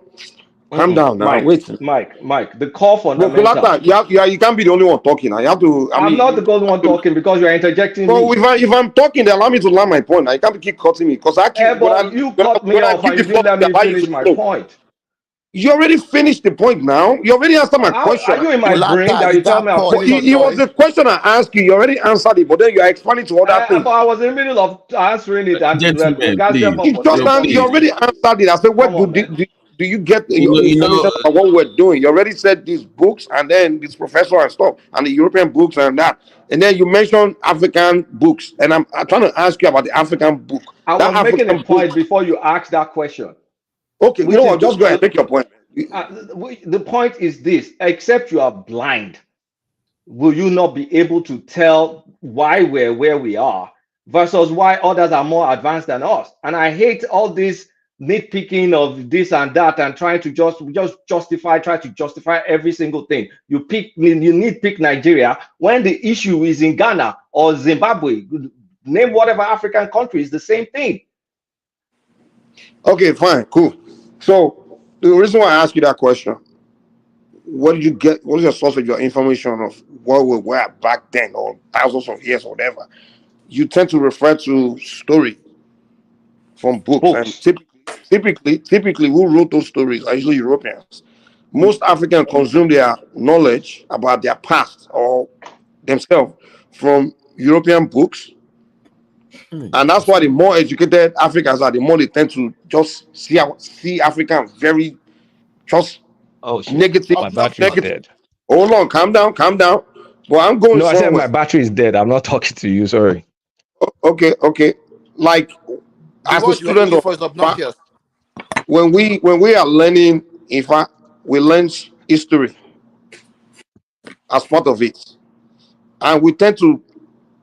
Calm down now. Mike, Wait. Mike. The core But fundamental. Kolata, you can't be the only one talking. I have to. I'm not the only one talking because you're interjecting Well, me. if I'm talking, then allow me to land my point. I can't keep cutting me because I keep. But you cut me off and you didn't let me finish my point. You already finished the point now. You already answered my question. Are you in my brain that you tell me I'm finished? It was the question I asked you. You already answered it, but then you are expanding to other things. But I was in the middle of answering it. And you already answered it. I said, what do you get your information about what we're doing? You already said these books and then this professor and stuff and the European books and that. And then you mentioned African books. And I'm trying to ask you about the African book. I was making a point before you asked that question. Okay, you know what? Just go ahead, make your point. The point is this: except you are blind, will you not be able to tell why we're where we are versus why others are more advanced than us? And I hate all this nitpicking of this and that and trying to try to justify every single thing. You nitpick Nigeria when the issue is in Ghana or Zimbabwe. Name whatever African country, is the same thing. Okay, fine, cool. So the reason why I asked you that question, what did you get? What is your source of your information of what we were back then or thousands of years or whatever? You tend to refer to story from books. And typically who wrote those stories are usually Europeans. Most Africans consume their knowledge about their past or themselves from European books. And that's why the more educated Africans are, the more they tend to just see African very just negative. My battery is dead. Hold on, calm down. Well, I'm going No, I somewhere. said my battery is dead. I'm not talking to you. Sorry. Okay. Like as a student of when we are learning, we learn history as part of it, and we tend to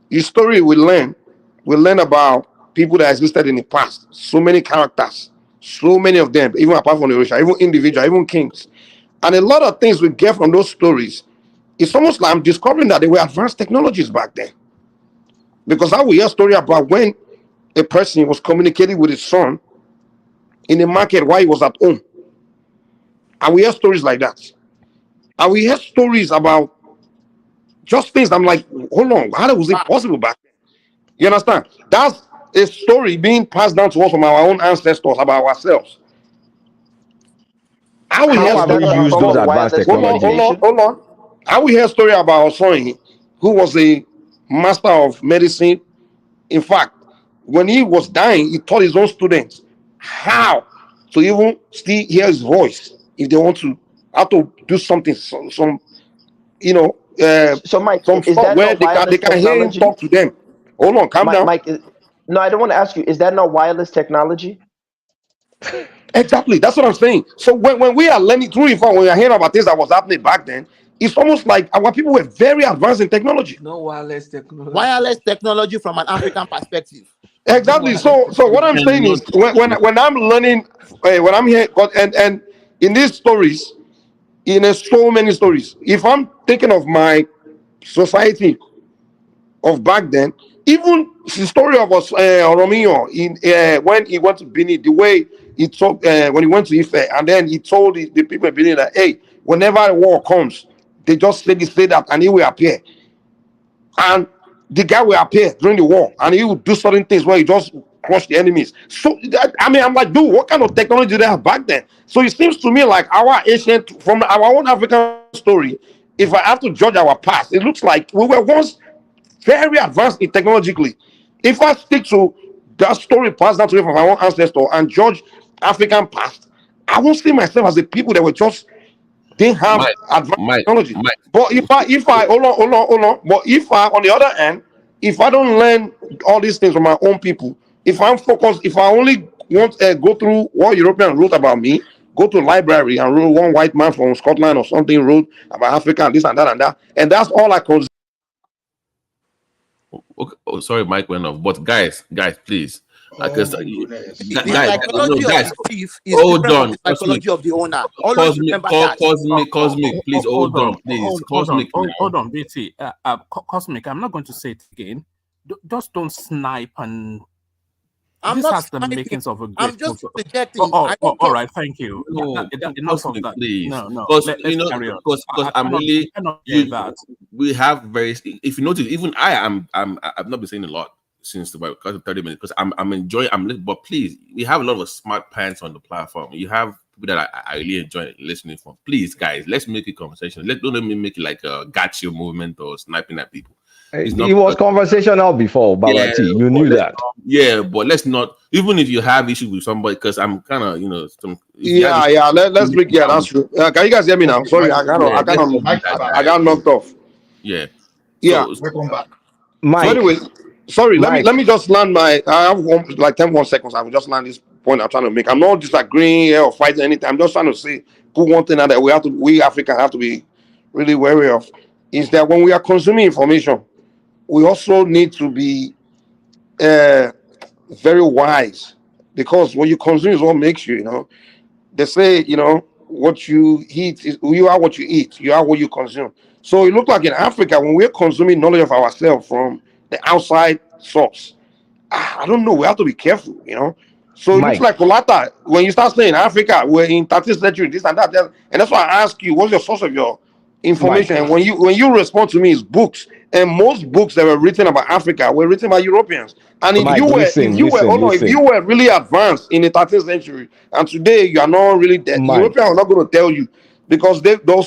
history we learn about people that existed in the past. So many characters, so many of them, even apart from the racial, even individual, even kings, and a lot of things we get from those stories. It's almost like I'm discovering that they were advanced technologies back then, because I will hear a story about when a person was communicating with his son in the market while he was at home. And we hear stories like that. And we hear stories about just things. I'm like, hold on, how was it possible back then? You understand? That's a story being passed down to us from our own ancestors about ourselves. How we hear stories use those advanced technologies? Hold on. How we hear a story about our son who was a master of medicine. In fact, when he was dying, he taught his own students how to even still hear his voice if they want to, how to do something, some so Mike, some stuff where they can hear him talk to them. Hold on, calm down. Mike, no, I don't want to ask you, is that not wireless technology? Exactly, that's what I'm saying. So when we are learning through when we are hearing about things that was happening back then, it's almost like our people were very advanced in technology. No wireless technology. Wireless technology from an African perspective. Exactly. So what I'm saying is when I'm learning, when I'm here, and in these stories, so many stories. If I'm thinking of my society of back then, even the story of us Romeo when he went to Benin, the way he talked when he went to Ife, and then he told the people in Benin that, hey, whenever a war comes, they just say that and he will appear. And the guy will appear during the war and he will do certain things where he just crush the enemies. So I'm like, dude, what kind of technology did they have back then? So it seems to me like our ancient, from our own African story, if I have to judge our past, it looks like we were once very advanced technologically. If I stick to that story passed down to me from our own ancestor and judge African past, I won't see myself as the people that were just didn't have advanced technology. But if I hold on. But if I, on the other hand, if I don't learn all these things from my own people, if I'm focused, if I only want to go through what Europeans wrote about me, go to a library and read one white man from Scotland or something wrote about Africa and this and that, and that's all I consume. Okay. Oh, sorry, Mike went off. But guys, please. Guys, the psychology of the thief is hold different on. from the psychology of the owner. Always remember that. Cosmic, please hold on, please. Hold on, BT. Cosmic, I'm not going to say it again. Just don't snipe and. This has the makings of a great. I'm just projecting. All right, thank you. No, enough of that. Please. No. Because Let's carry on. Because I'm really. We have very. If you notice, even I've not been saying a lot since about 30 minutes because I'm enjoying. But please, we have a lot of smart pants on the platform. You have people that I really enjoy listening from. Please, guys, let's make it conversation. Don't let me make it like a gotcha movement or sniping at people. It was conversational before, Baba T. You knew that. Yeah, but let's not. Even if you have issues with somebody, because I'm kind of, Let's break. Yeah, that's true. Can you guys hear me now? Sorry, I got knocked off. Yeah. Welcome back, Mike. So anyway, sorry. Mike. Let me just land my. I have 10 seconds. I will just land this point I'm trying to make. I'm not disagreeing here or fighting anything. I'm just trying to say put one thing out that we Africans have to be really wary of is that when we are consuming information, we also need to be very wise, because what you consume is what makes you. They say, what you eat is you are what you eat. You are what you consume. So it looks like in Africa, when we're consuming knowledge of ourselves from the outside source, I don't know. We have to be careful, So it looks like Kolata, when you start saying Africa, we're in 13th century, this and that, and that's why I ask you, what's your source of your information? And when you respond to me, it's books, and most books that were written about Africa were written by Europeans. And if you were really advanced in the 13th century, and today you are not really there, Europeans are not going to tell you, because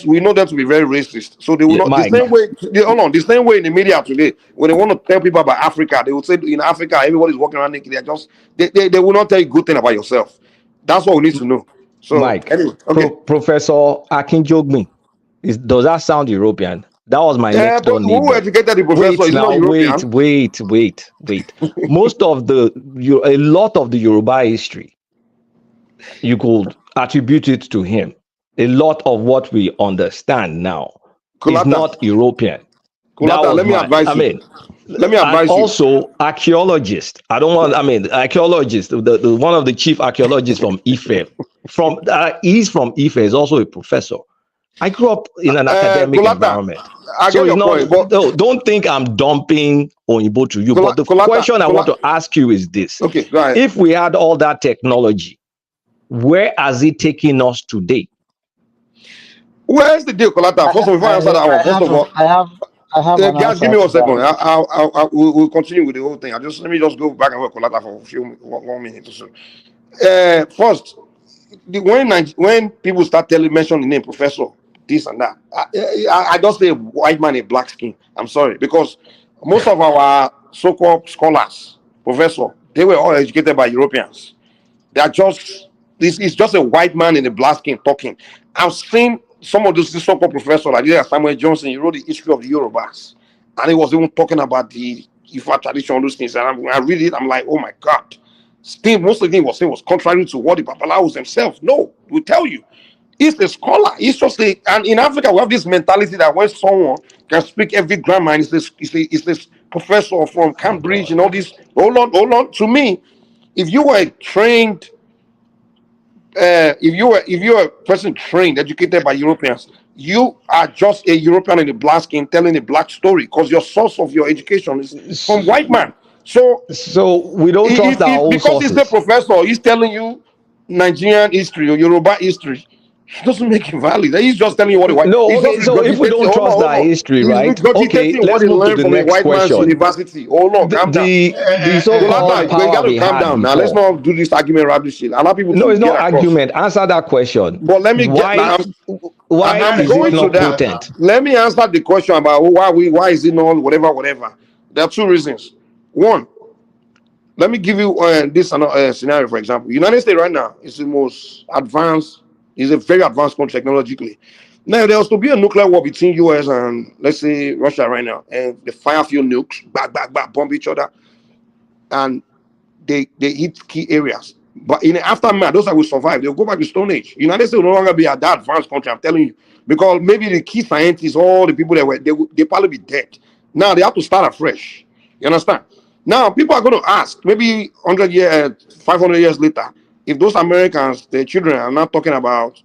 we know them to be very racist. So they will not. The same way in the media today, when they want to tell people about Africa, they will say in Africa everybody's walking around naked. They will not tell you good thing about yourself. That's what we need to know. So Mike, anyway, okay. Professor Akinjogmi, does that sound European? That was my next door neighbor. Who educated the professor? Wait now, wait. A lot of the Yoruba history, you could attribute it to him. A lot of what we understand now is not European. Let me advise you. Also, archaeologists. Archaeologists. The one of the chief archaeologists from Ife. He's from Ife. Is also a professor. I grew up in an academic environment. Don't think I'm dumping Oyinbo to you. But the question I want to ask you is this. Okay, go ahead. If we had all that technology, where has it taken us today? Where's the deal, Kolata? First of all, before I answer that one, first of all, I have guys, give me 1 second. We'll continue with the whole thing. Let me just go back and work Kolata for 1 minute or so. First, when people start mentioning the name professor, this and that, I just say white man in black skin. I'm sorry, because most of our so-called scholars, professor, they were all educated by Europeans. They are just it's just a white man in a black skin talking. I've seen some of those so-called professors like Samuel Johnson. He wrote the history of the Yorubas, and he was even talking about the Ifa tradition, those things. And when I read it, I'm like, oh my God. Still, most of the thing he was saying was contrary to what the Babalaos themselves know. We tell you, he's a scholar. He's just and in Africa we have this mentality that when someone can speak every grammar, and it's this professor from Cambridge and all this. Hold on. To me, if you were trained. If you're a person trained, educated by Europeans, you are just a European in the black skin telling a black story, because your source of your education is from white man. So we don't trust our own because sources. he's a professor, he's telling you Nigerian history or Yoruba history. It doesn't make it valid. He's just telling you what the white. No, okay. So if we don't trust our history, right? Okay, let's move to the next question. University. Hold on, calm down. The so-called power we calm had down. Now let's not do this argument around this shit. Allow people. No, it's not argument. Answer that question. But let me why is it not potent? Let me answer the question about why is it not whatever. There are two reasons. One, Let me give you this scenario, for example. United States right now is the most advanced, is a very advanced country technologically. Now, there has to be a nuclear war between US and, let's say, Russia right now, and they fire a few nukes, bomb each other, and they hit key areas. But in the aftermath, those that will survive, they'll go back to Stone Age. United States will no longer be at that advanced country, I'm telling you. Because maybe the key scientists, all the people that were, they probably be dead. Now they have to start afresh. You understand? Now people are going to ask, maybe 100 years, 500 years later, if those Americans, their children are not talking about,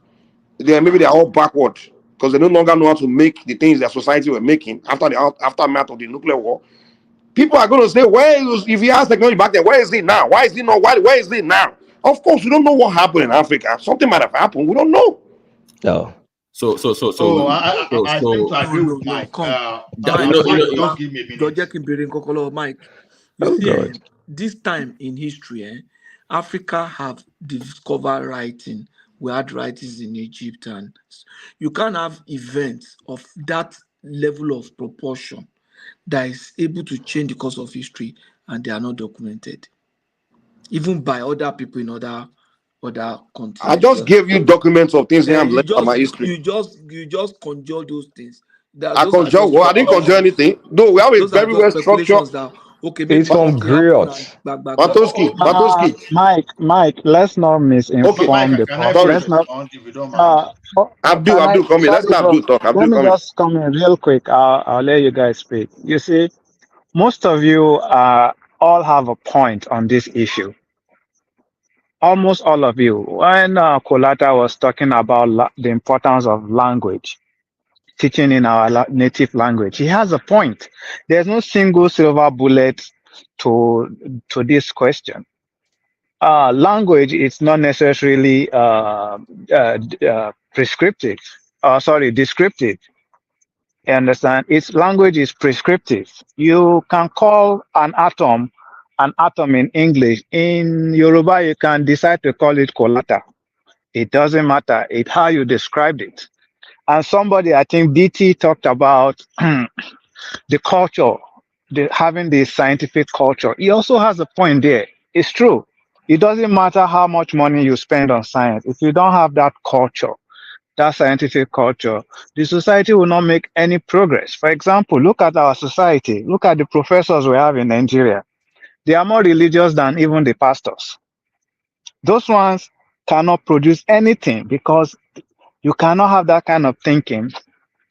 maybe they're all backward because they no longer know how to make the things their society were making after the aftermath of the nuclear war. People are going to say, if he has technology back then, where is it now? Why is it not? Where is it now? Of course, we don't know what happened in Africa. Something might have happened. We don't know. No. So I seem to agree with Mike. Mike, just give me a minute. Mike, you Oh, see, God. this time in history, Africa have discovered writing. We had writings in Egypt, and you can't have events of that level of proportion that is able to change the course of history, and they are not documented, even by other people in other continents. I just gave you documents of things that I'm learning about my history. You just conjure those things. I Those are just I didn't conjure anything. No, we have a those are very just well structured. speculations that maybe It's from something happened Griot. and Batoski. Mike, let's not Okay, misinform the can I public. Let's not. respond if you don't mind? Abdul, come in. Let's let Abdul talk. Let Abdul, me come in. just come in real quick. I'll let you guys speak. You see, most of you all have a point on this issue. Almost all of you. When Kolata was talking about the importance of language, teaching in our native language, he has a point. There's no single silver bullet to this question. Language is not necessarily prescriptive. Descriptive. You understand? Its language is prescriptive. You can call an atom in English. In Yoruba, you can decide to call it kolata. It doesn't matter. It's how you described it. And somebody, I think BT talked about the culture, having the scientific culture. He also has a point there. It's true. It doesn't matter how much money you spend on science. If you don't have that culture, that scientific culture, the society will not make any progress. For example, look at our society. Look at the professors we have in Nigeria. They are more religious than even the pastors. Those ones cannot produce anything because you cannot have that kind of thinking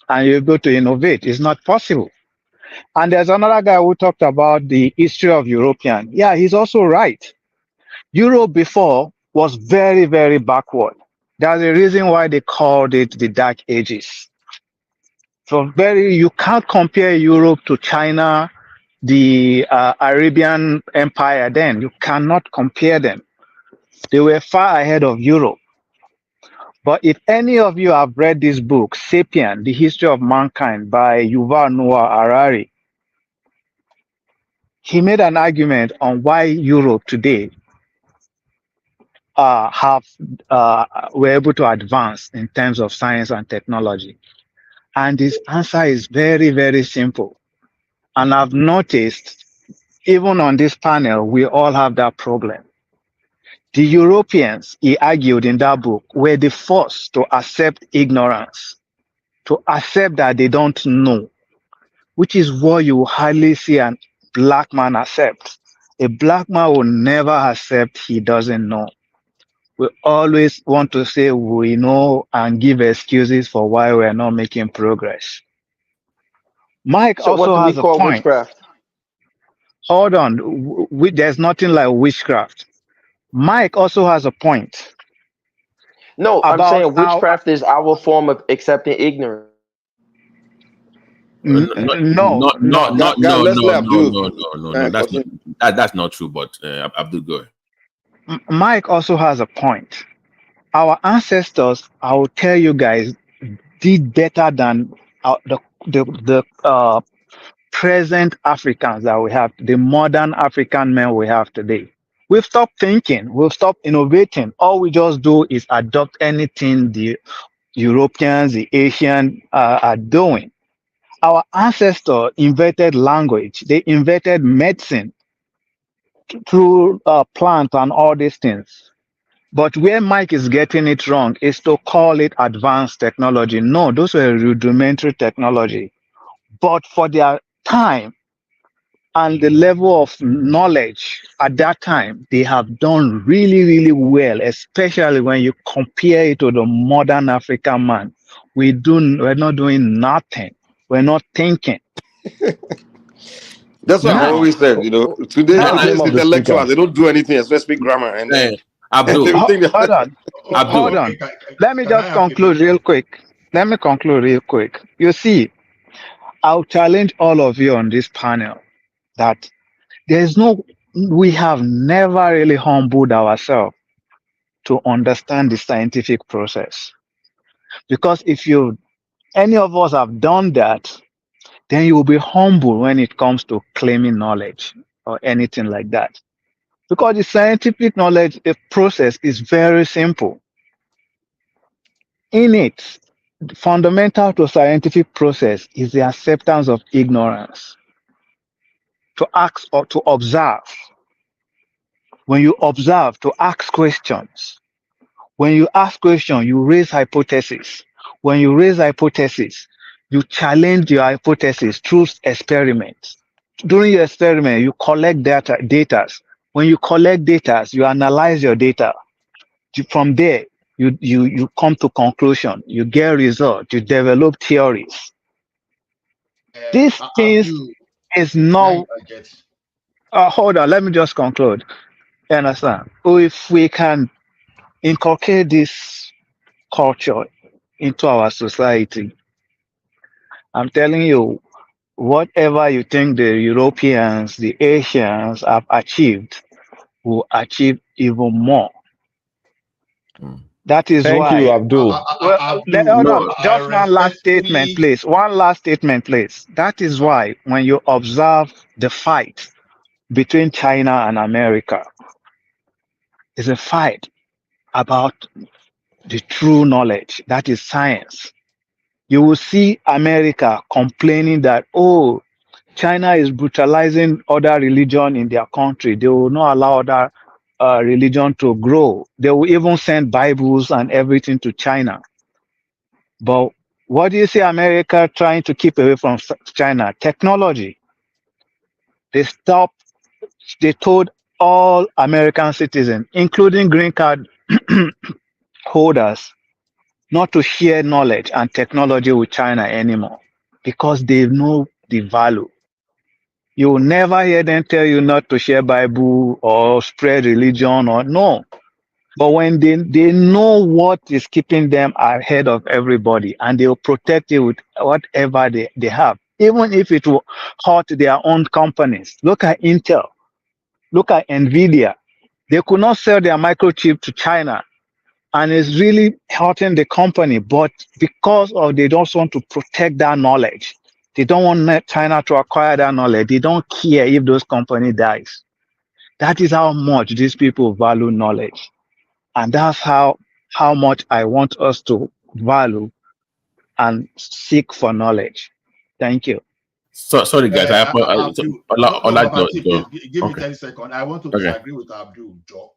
and you're able to innovate. It's not possible. And there's another guy who talked about the history of European. Yeah, he's also right. Europe before was very, very backward. There's a reason why they called it the Dark Ages. So you can't compare Europe to China, the Arabian Empire then. You cannot compare them. They were far ahead of Europe. But if any of you have read this book, *Sapien: The History of Mankind* by Yuval Noah Harari, he made an argument on why Europe today were able to advance in terms of science and technology. And his answer is very, very simple. And I've noticed, even on this panel, we all have that problem. The Europeans, he argued in that book, were the first to accept ignorance, to accept that they don't know, which is what you hardly see a black man accept. A black man will never accept he doesn't know. We always want to say we know and give excuses for why we're not making progress. Mike So what also do we has a call point. witchcraft? Hold on. There's nothing like witchcraft. Mike also has a point. No, I'm saying witchcraft is our form of accepting ignorance. No. That's not true. But Abdul, go ahead. Mike also has a point. Our ancestors, I will tell you guys, did better than the present Africans that we have, the modern African men we have today. We've stopped thinking, we've stopped innovating. All we just do is adopt anything the Europeans, the Asians are doing. Our ancestors invented language, they invented medicine. through plant and all these things. But where Mike is getting it wrong is to call it advanced technology. No, those were rudimentary technology. But for their time and the level of knowledge at that time, they have done really, really well, especially when you compare it to the modern African man. We're not doing nothing. We're not thinking. That's what I've Now, always said. Today's intellectuals, they don't do anything, especially grammar. And then Abdul, hold on. Hold on. Let me just conclude real quick. You see, I'll challenge all of you on this panel that we have never really humbled ourselves to understand the scientific process. Because if any of us have done that, then you will be humble when it comes to claiming knowledge or anything like that. Because the scientific knowledge process is very simple. In it, fundamental to scientific process is the acceptance of ignorance. To ask or to observe. When you observe, to ask questions. When you ask questions, you raise hypotheses. When you raise hypotheses, you challenge your hypothesis through experiments. During your experiment, you collect data. When you collect data, you analyze your data. From there, you come to conclusion. You get results. You develop theories. These things is not. Hold on. Let me just conclude. You understand? If we can inculcate this culture into our society, I'm telling you, whatever you think the Europeans, the Asians have achieved, will achieve even more. That is Thank why. you, Abdul. Hold on. Just one last statement, please. One last statement, please. That is why when you observe the fight between China and America, it's a fight about the true knowledge. That is science. You will see America complaining that, oh, China is brutalizing other religion in their country. They will not allow other religion to grow. They will even send Bibles and everything to China. But what do you see America trying to keep away from China? Technology. They told all American citizens, including green card holders, not to share knowledge and technology with China anymore because they know the value. You will never hear them tell you not to share Bible or spread religion or no. But when they know what is keeping them ahead of everybody and they will protect it with whatever they have, even if it will hurt their own companies. Look at Intel. Look at Nvidia. They could not sell their microchip to China and it's really hurting the company. But because they don't want to protect that knowledge, they don't want China to acquire that knowledge. They don't care if those companies dies. That is how much these people value knowledge. And that's how much I want us to value and seek for knowledge. Thank you. Sorry, guys. Abdul, give me 10 seconds. I want to disagree with Abdul. Joe.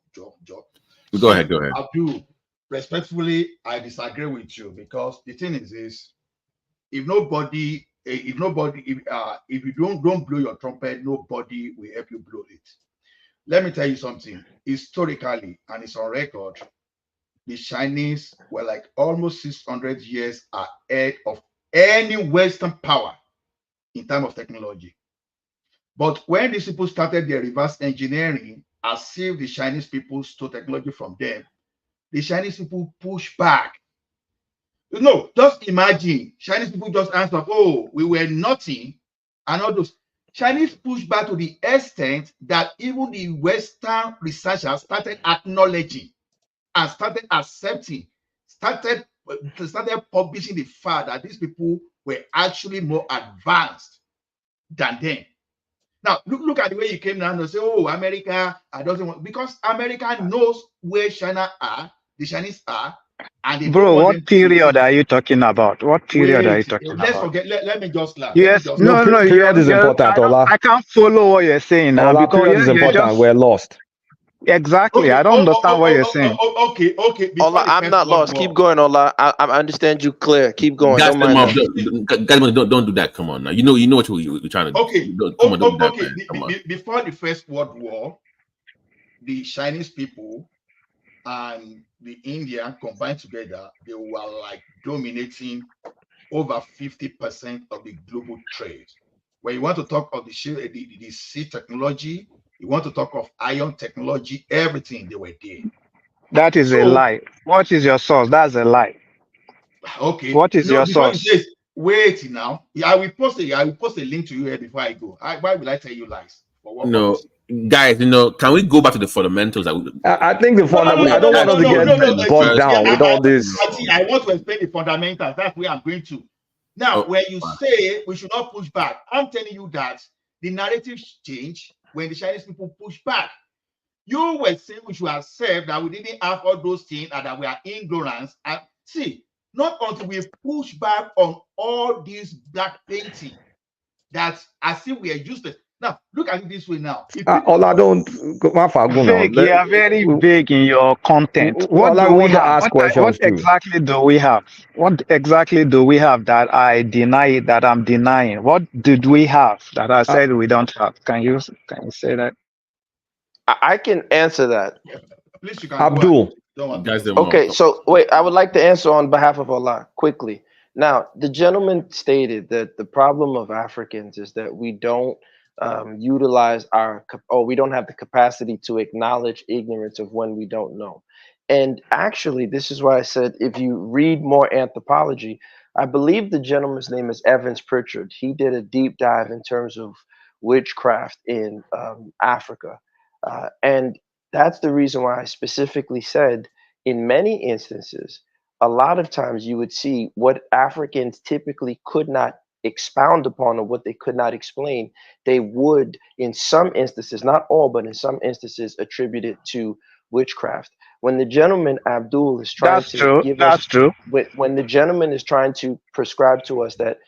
Go ahead. Abdul, respectfully, I disagree with you because the thing is this: if you don't blow your trumpet, nobody will help you blow it. Let me tell you something. Historically, and it's on record, the Chinese were like almost 600 years ahead of any Western power in terms of technology. But when these people started their reverse engineering, as if the Chinese people stole technology from them, the Chinese people pushed back. Just imagine Chinese people just answered, oh, we were nothing, and all those. Chinese pushed back to the extent that even the Western researchers started acknowledging and started accepting, started publishing the fact that these people were actually more advanced than them. Now, look at the way you came down and say, oh, America doesn't want, because America knows where China are, the Chinese are, And they don't Bro, want what them to period succeed. are you talking about? What period are you Wait, talking let's about? forget. Let me just laugh. Let me Yes, just No, laugh. no, period is important, Ola. I can't follow what you're saying now Ola, because period is you're important. just We're lost. exactly. I don't understand what you're saying. Okay. Before Ola, the I'm First not World lost. Keep War, going, Ola. I understand you clear. Keep going. Gas Don't them mind up. that. Don't do that. Come on now. You know what we're trying to okay, do. Come on, don't do that, man. Come on. Before the First World War, the Chinese people and the Indian combined together, they were like dominating over 50% of the global trade. When you want to talk of the sea technology, you want to talk of iron technology, everything, they were there. That is a So, lie. What is your source? That's a lie. okay. What is your Before you source? say, wait now. I will post a link to you here before I go. Why will I tell you lies? For what purpose? Guys, can we go back to the fundamentals? I think the fundamental. I don't want us to get bogged down with all this. I want to explain the fundamentals. That's where I'm going to. Now, when you say we should not push back, I'm telling you that the narrative changed when the Chinese people pushed back. You were saying we should accept that we didn't have all those things and that we are ignorant. And see, not until we push back on all this black painting that as if we are useless. Now, look at it this way now. Ola, don't go now. Vague. You are very vague in your content. What Ola, do we we want to have? ask questions What too. exactly do we have? What exactly do we have that I deny that I'm denying? What did we have that I said we don't have? Can you say that? I can answer that. Please, you can Abdul. Okay, so wait, I would like to answer on behalf of Allah quickly. Now, the gentleman stated that the problem of Africans is that we don't utilize we don't have the capacity to acknowledge ignorance of when we don't know. And actually, this is why I said if you read more anthropology, I believe the gentleman's name is Evans Pritchard. He did a deep dive in terms of witchcraft in Africa. And that's the reason why I specifically said in many instances, a lot of times you would see what Africans typically could not expound upon or what they could not explain, they would, in some instances, not all, but in some instances, attribute it to witchcraft. When the gentleman Abdul is trying to give us, when the gentleman is trying to prescribe to us that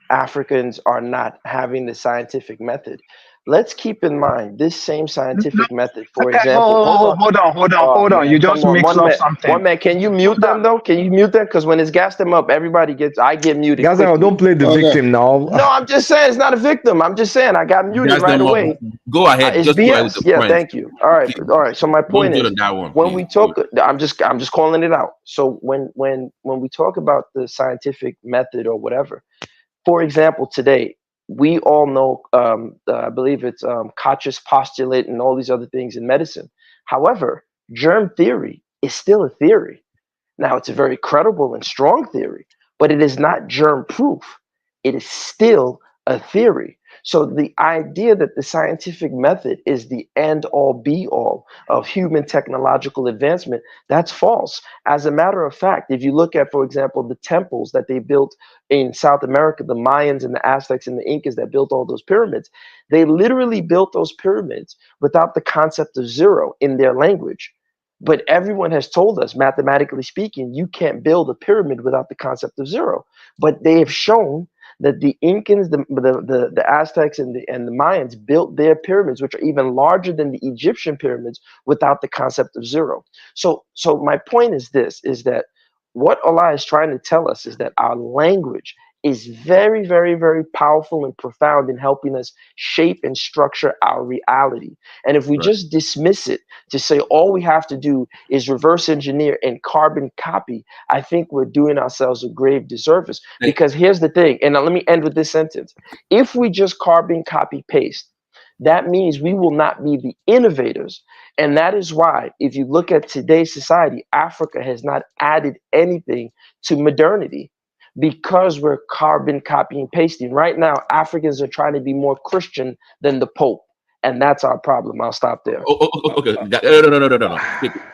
Africans are not having the scientific method, let's keep in mind this same scientific method. For example, hold on. You just mixed up something. One man, can you mute them though? Can you mute them? Because when it's gassed them up, I get muted. Gaza, don't play the victim now. No, I'm just saying it's not a victim. I'm just saying I got muted right away. Go ahead. It's just BS. go ahead with the Yeah, point. thank you. All right. So my point is, when we talk, I'm just calling it out. So when we talk about the scientific method or whatever, for example, today we all know, I believe it's Koch's postulate and all these other things in medicine. However, germ theory is still a theory. Now, it's a very credible and strong theory, but it is not germ proof. It is still a theory. So the idea that the scientific method is the end all be all of human technological advancement, that's false. As a matter of fact, if you look at, for example, the temples that they built in South America, the Mayans and the Aztecs and the Incas that built all those pyramids, they literally built those pyramids without the concept of zero in their language. But everyone has told us, mathematically speaking, you can't build a pyramid without the concept of zero. But they have shown that the Incans, the Aztecs, and the Mayans built their pyramids, which are even larger than the Egyptian pyramids, without the concept of zero. So my point is this: is that what Allah is trying to tell us is that our language is very, very, very powerful and profound in helping us shape and structure our reality. And if we just dismiss it to say all we have to do is reverse engineer and carbon copy, I think we're doing ourselves a grave disservice. Because here's the thing, and now let me end with this sentence. If we just carbon copy paste, that means we will not be the innovators. And that is why, if you look at today's society, Africa has not added anything to modernity. Because we're carbon copying pasting. Right now, Africans are trying to be more Christian than the Pope. And that's our problem. I'll stop there. Okay. No.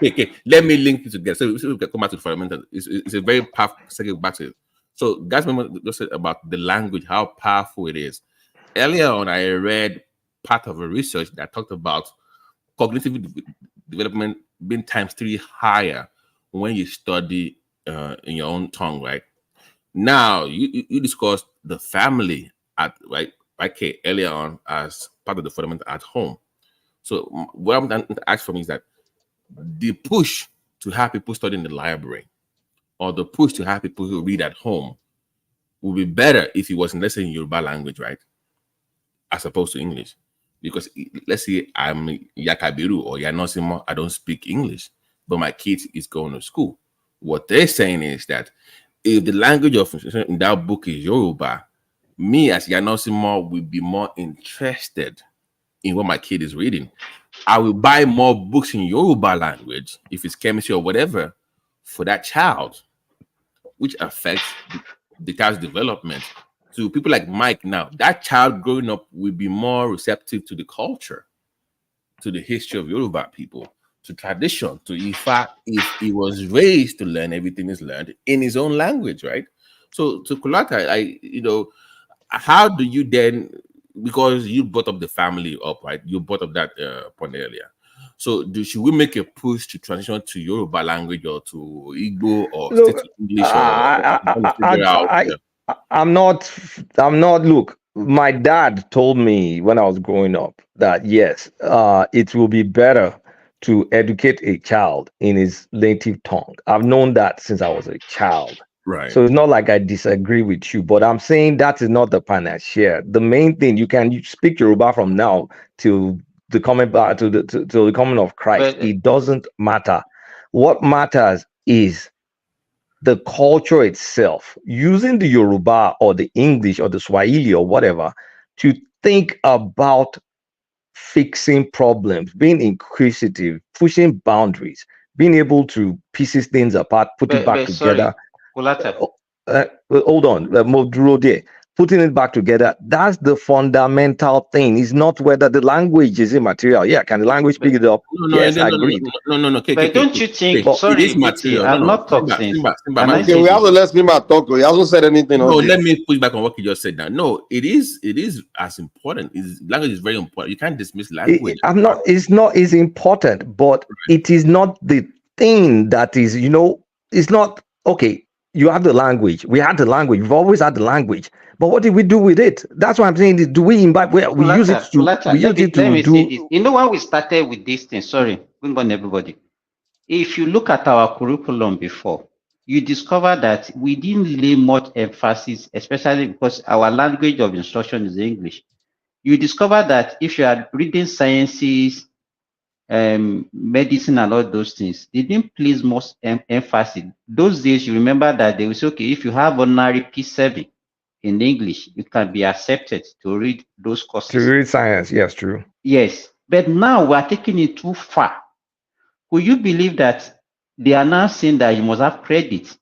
Okay. Let me link it together. So we can come back to the fundamental. It's a very powerful second back to it. So guys, remember just said about the language, how powerful it is. Earlier on, I read part of a research that talked about cognitive development being times 3 higher when you study in your own tongue, right? Now you discussed the family at right earlier on as part of the fundamental at home. So what I'm going to ask from is that the push to have people study in the library or the push to have people who read at home would be better if it was in, let's say, in Yoruba language, right? As opposed to English. Because let's say I'm Yakabiru or Yanosimo, I don't speak English, but my kid is going to school. What they're saying is that if the language of in that book is Yoruba, me as Yanosimo will be more interested in what my kid is reading. I will buy more books in Yoruba language, if it's chemistry or whatever, for that child, which affects the child's development. To people like Mike now, that child growing up will be more receptive to the culture, to the history of Yoruba people, to tradition, to Ifa, if he was raised to learn everything he's learned in his own language, right? So to Kulata, how do you then, because you brought up the family up, right? You brought up that point earlier. So should we make a push to transition to Yoruba language or to Igbo or stay to English or figure out? I'm not. Look, my dad told me when I was growing up that yes, it will be better to educate a child in his native tongue. I've known that since I was a child. Right. So it's not like I disagree with you, but I'm saying that is not the panacea. The main thing you speak Yoruba from now till the coming back to the coming of Christ. It doesn't matter. What matters is the culture itself, using the Yoruba or the English or the Swahili or whatever to think about fixing problems, being inquisitive, pushing boundaries, being able to pieces things apart, put it back together. Hold on, Moduro there. Putting it back together, that's the fundamental thing. It's not whether the language is immaterial. Yeah, can the language pick it up? Yes, I agree. No. But don't you think? It Sorry, is material. I've not talked since. Okay, we have to let Simba talk. He hasn't said anything. No, let me push back on what you just said now. No, it is as important. Language is very important. You can't dismiss language. It's not as important, but it is not the thing that is, it's not okay. You have the language. We had the language. We've always had the language. But what did we do with it? That's what I'm saying. Do we imbibe? We use it to. We use it to do. When we started with this thing, sorry, good morning, everybody. If you look at our curriculum before, you discover that we didn't lay much emphasis, especially because our language of instruction is English. You discover that if you are reading sciences, medicine and all those things, they didn't place most emphasis. Those days, you remember that they will say, okay, if you have ordinary P7 in English, you can be accepted to read those courses. To read science, yes, true. Yes, but now we are taking it too far. Will you believe that they are now saying that you must have credit?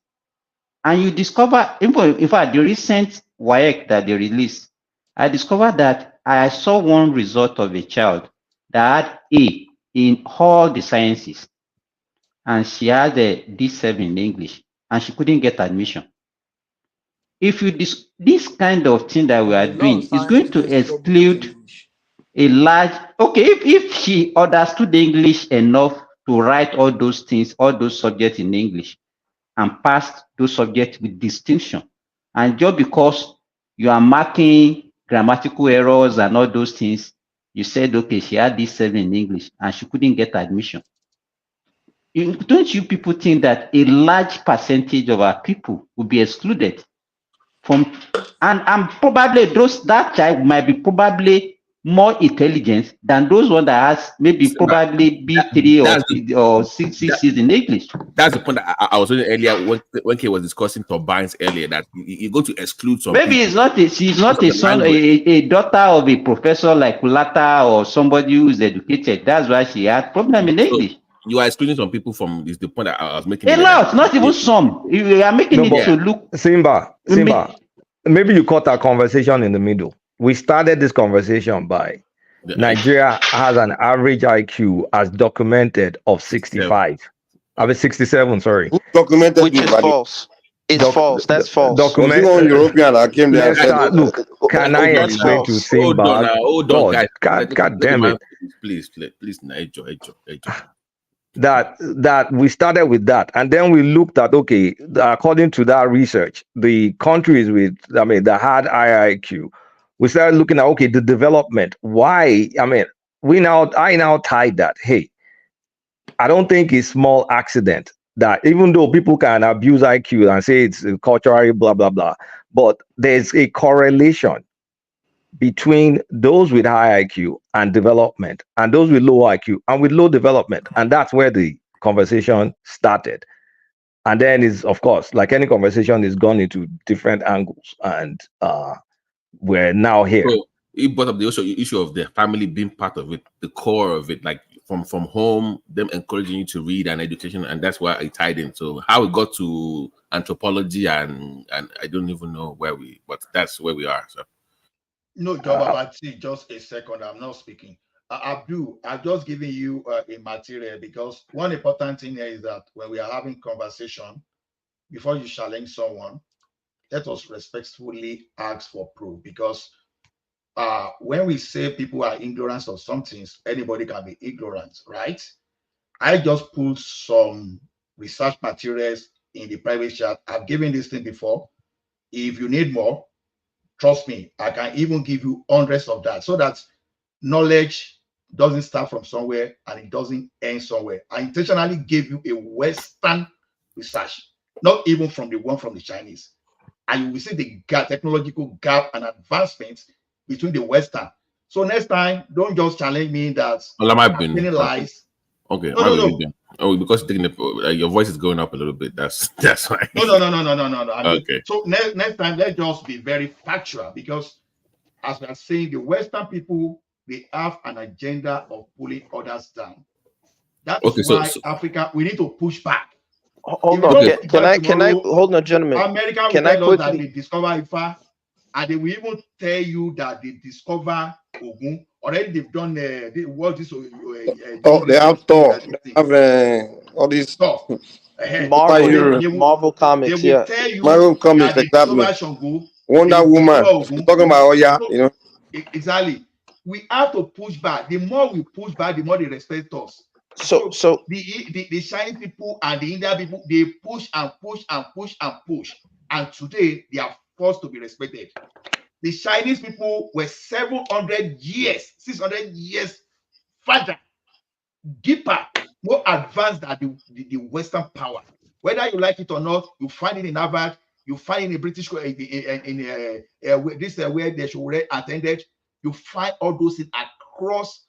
And you discover, in fact, the recent WAEC that they released, I discovered that I saw one result of a child that had A in all the sciences, and she had a D7 in English, and she couldn't get admission. If you this kind of thing that we are doing is going to exclude a large. Okay, if she understood English enough to write all those things, all those subjects in English, and passed those subjects with distinction, and just because you are marking grammatical errors and all those things, you said, okay, she had D7 in English and she couldn't get admission. Don't you people think that a large percentage of our people will be excluded from, and probably that child might be probably more intelligent than those one that has maybe probably B3 or 6 in English. That's the point that I was saying earlier when Kay was discussing turbines earlier, that you're going to exclude some maybe people. She's not a son, a daughter of a professor like Kulata or somebody who is educated. That's why she had problem in English. You are excluding some people from is the point that I was making. A lot, not even some. You are making it to look. Simba, maybe you caught our conversation in the middle. We started this conversation by Nigeria has an average IQ as documented of 65. I mean 67, sorry. Who documented which is false. It's false. That's false. Documented. European that came there. Look, can I explain to Simba? Hold on, guys. God damn it. Please, Najo. that we started with that, and then we looked at, okay, according to that research, the countries with, I mean, that had IIQ, we started looking at, okay, the development. Why? I mean, I now tied that. Hey, I don't think it's small accident that even though people can abuse IQ and say it's culturally blah blah blah, but there's a correlation between those with high IQ and development, and those with low IQ and with low development. And that's where the conversation started. And then is, of course, like any conversation, is gone into different angles. And we're now here. So he brought up the issue of the family being part of it, the core of it, like from home, them encouraging you to read and education, and that's why I tied in. So how we got to anthropology and I don't even know but that's where we are. So no, Job, just a second. I'm not speaking. Abdul, I'm just giving you a material, because one important thing here is that when we are having conversation, before you challenge someone, let us respectfully ask for proof, because when we say people are ignorant of some things, anybody can be ignorant, right? I just put some research materials in the private chat. I've given this thing before. If you need more, trust me, I can even give you hundreds of that, so that knowledge doesn't start from somewhere and it doesn't end somewhere. I intentionally gave you a Western research, not even from the one from the Chinese. And you will see the technological gap and advancements between the Western. So next time, don't just challenge me that I'm telling lies. Okay. No. Oh, because you're taking your voice is going up a little bit. That's why. No. I mean, okay. So next time, let's just be very factual, because as we are saying, the Western people, they have an agenda of pulling others down. That is why Africa, we need to push back. Hold on. Can I hold on, gentlemen? America will tell us that they discover Ifa, and they will even tell you that they discover Ogun. Already they've done what is they have Thor. They have all these stuff. Marvel comics. They will tell you Marvel comics, that exactly. they discover Shango, Wonder Woman. We're talking about Oya, so, you know. Exactly. We have to push back. The more we push back, the more they respect us. So the Chinese people and the Indian people, they push and push and push and push, and today they are forced to be respected. The Chinese people were 700 years, 600 years further, deeper, more advanced than the Western power. Whether you like it or not, you find it in Harvard, you find it in the British where they should attended. You find all those things across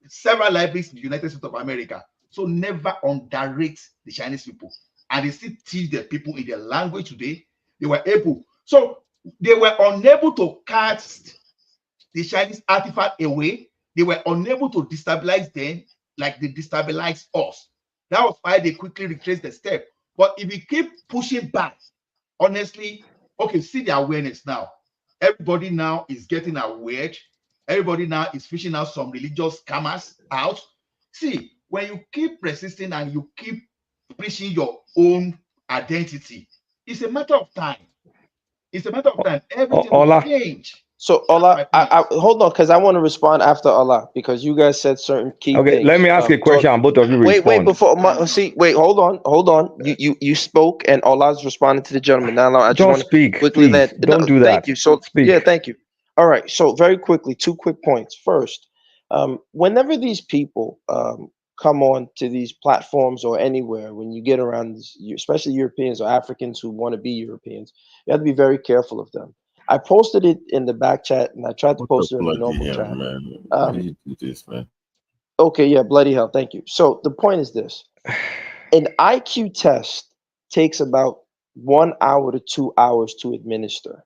several libraries in the United States of America. So never underrate the Chinese people. And they still teach the people in their language today. They were able. So they were unable to cast the Chinese artifact away. They were unable to destabilize them like they destabilized us. That was why they quickly retraced the step. But if we keep pushing back, honestly, okay, see the awareness now. Everybody now is getting aware. Everybody now is fishing out some religious scammers out. See, when you keep persisting and you keep preaching your own identity, it's a matter of time. It's a matter of time. Everything will change. So Ola, I hold on, because I want to respond after Ola, because you guys said certain key things. Okay, let me ask a question, and both of you respond. Wait, before hold on. You spoke, and Ola's responding to the gentleman. Now I just want to speak, quickly please. Don't do that. Thank you. So thank you. All right. So very quickly, 2 quick points. First, whenever these people come on to these platforms or anywhere, when you get around, especially Europeans or Africans who want to be Europeans, you have to be very careful of them. I posted it in the back chat, and I tried to post it in the normal chat. Man. Man. Okay, yeah, bloody hell. Thank you. So the point is this. An IQ test takes about 1 hour to 2 hours to administer,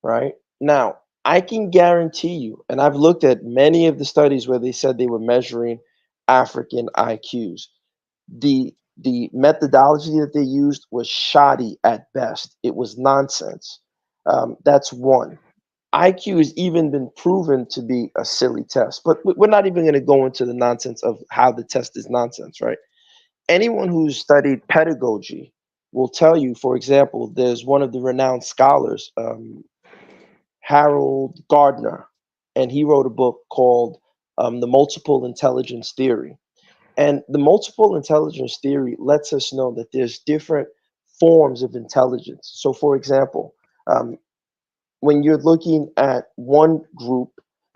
right? Now, I can guarantee you, and I've looked at many of the studies where they said they were measuring African IQs. The methodology that they used was shoddy at best. It was nonsense. That's one. IQ has even been proven to be a silly test, but we're not even going to go into the nonsense of how the test is nonsense, right? Anyone who's studied pedagogy will tell you, for example, there's one of the renowned scholars, Harold Gardner, and he wrote a book called The Multiple Intelligence Theory. And the multiple intelligence theory lets us know that there's different forms of intelligence. So, for example, when you're looking at one group,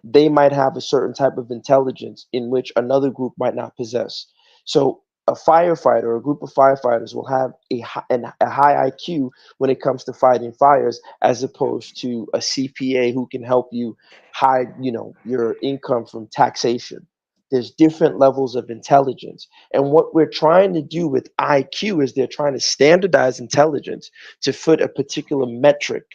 they might have a certain type of intelligence in which another group might not possess. So a firefighter or a group of firefighters will have a high IQ when it comes to fighting fires, as opposed to a CPA who can help you hide, your income from taxation. There's different levels of intelligence. And what we're trying to do with IQ is they're trying to standardize intelligence to fit a particular metric,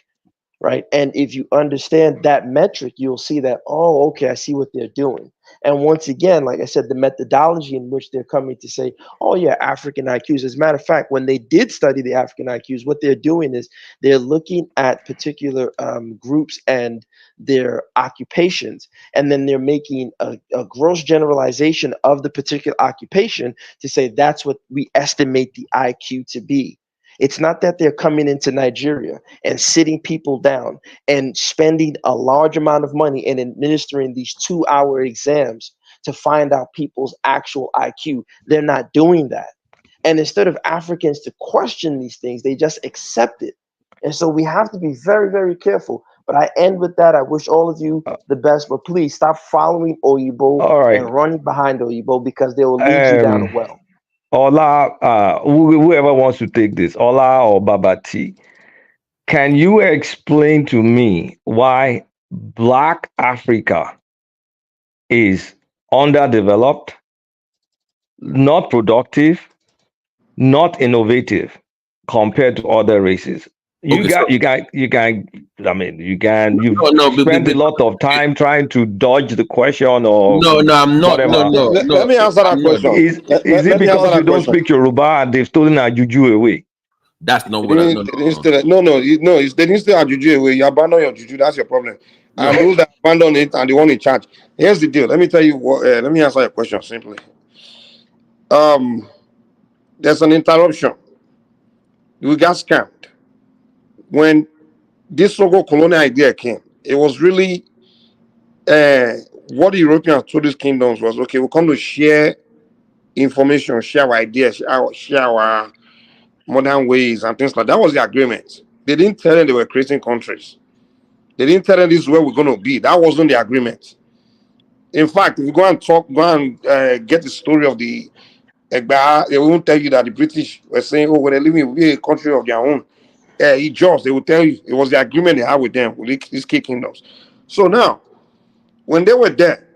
right? And if you understand that metric, you'll see that, oh, okay, I see what they're doing. And once again, like I said, the methodology in which they're coming to say, oh yeah, African IQs. As a matter of fact, when they did study the African IQs, what they're doing is they're looking at particular groups and their occupations, and then they're making a gross generalization of the particular occupation to say that's what we estimate the IQ to be. It's not that they're coming into Nigeria and sitting people down and spending a large amount of money and administering these 2-hour exams to find out people's actual IQ. They're not doing that. And instead of Africans to question these things, they just accept it. And so we have to be very, very careful. But I end with that. I wish all of you the best, but please stop following Oyibo and running behind Oyibo, because they will lead you down a well. Ola, whoever wants to take this, Ola or Babati, can you explain to me why Black Africa is underdeveloped, not productive, not innovative compared to other races? You've spent a lot of time trying to dodge the question, or I'm not. Whatever. Let me answer that question. Is it because you don't speak Yoruba and they've stolen our juju away? That's not They what I didn't steal it. They didn't steal our juju away. You abandon your juju. That's your problem. And those that abandon it and the one in charge. Here's the deal. Let me tell you what. Let me answer your question simply. There's an interruption. We got scammed when this so-called colonial idea came. It was really what the Europeans told these kingdoms was, okay, we'll come to share information, share our ideas, share our modern ways and things like that. That was the agreement. They didn't tell them they were creating countries. They didn't tell them this is where we're going to be. That wasn't the agreement. In fact, if you go and get the story of the Egba, they won't tell you that the British were saying, oh, when they're living, we'll be a country of their own. They will tell you it was the agreement they had with them, with these key kingdoms. So now, when they were there,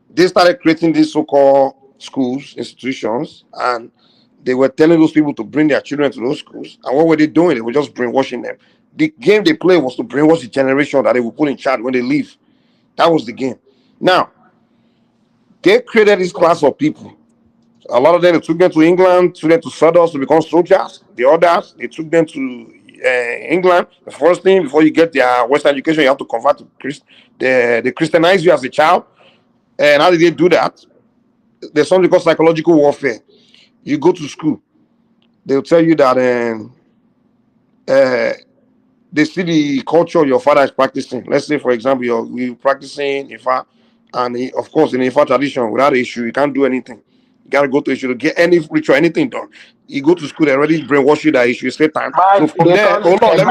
they started creating these so-called schools, institutions, and they were telling those people to bring their children to those schools. And what were they doing? They were just brainwashing them. The game they played was to brainwash the generation that they would put in charge when they leave. That was the game. Now, they created this class of people. A lot of them, they took them to England, took them to Sudals to become soldiers. The others, they took them to England. The first thing, before you get their Western education, you have to convert to they Christianize you as a child. And how did they do that? There's something called psychological warfare. You go to school, they'll tell you that they see the culture your father is practicing. Let's say, for example, you're practicing Ifa, and of course, in Ifa tradition, without issue, you can't do anything. You gotta go to issue to get any ritual, anything done. You go to school, they already brainwash you that issue is Satan. So from there, hold on, let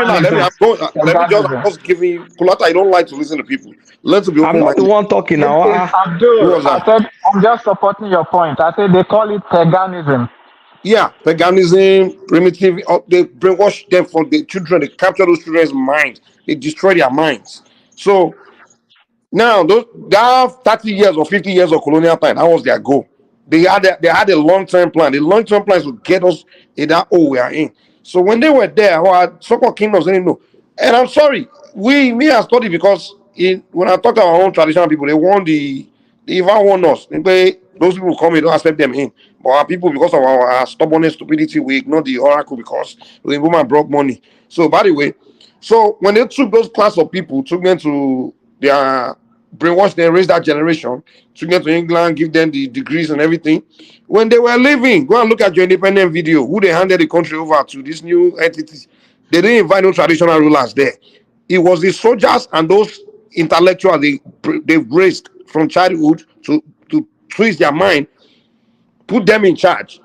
me just give you Kulata. I don't like to listen to people. Learn to be I'm not the open-minded. one talking now. Who was that? I said, I'm just supporting your point. I said they call it paganism. Yeah, paganism, primitive. They brainwash them from the children. They capture those children's minds. They destroy their minds. So now, that 30 years or 50 years of colonial time, that was their goal. They had a long-term plan. The long-term plan is to get us in that hole we are in. So when they were there, our so-called kingdoms didn't know. And I'm sorry, me I studied because when I talk to our own traditional people, they even warn us. Those people come, we don't accept them in. But our people, because of our stubbornness, stupidity, we ignore the oracle because the woman brought money. So by the way, so when they took those class of people, took them to their brainwash them, raise that generation, took them to England, give them the degrees and everything. When they were leaving, go and look at your independent video, who they handed the country over to, these new entities. They didn't invite no traditional rulers there. It was the soldiers and those intellectuals they raised from childhood to twist their mind put them in charge.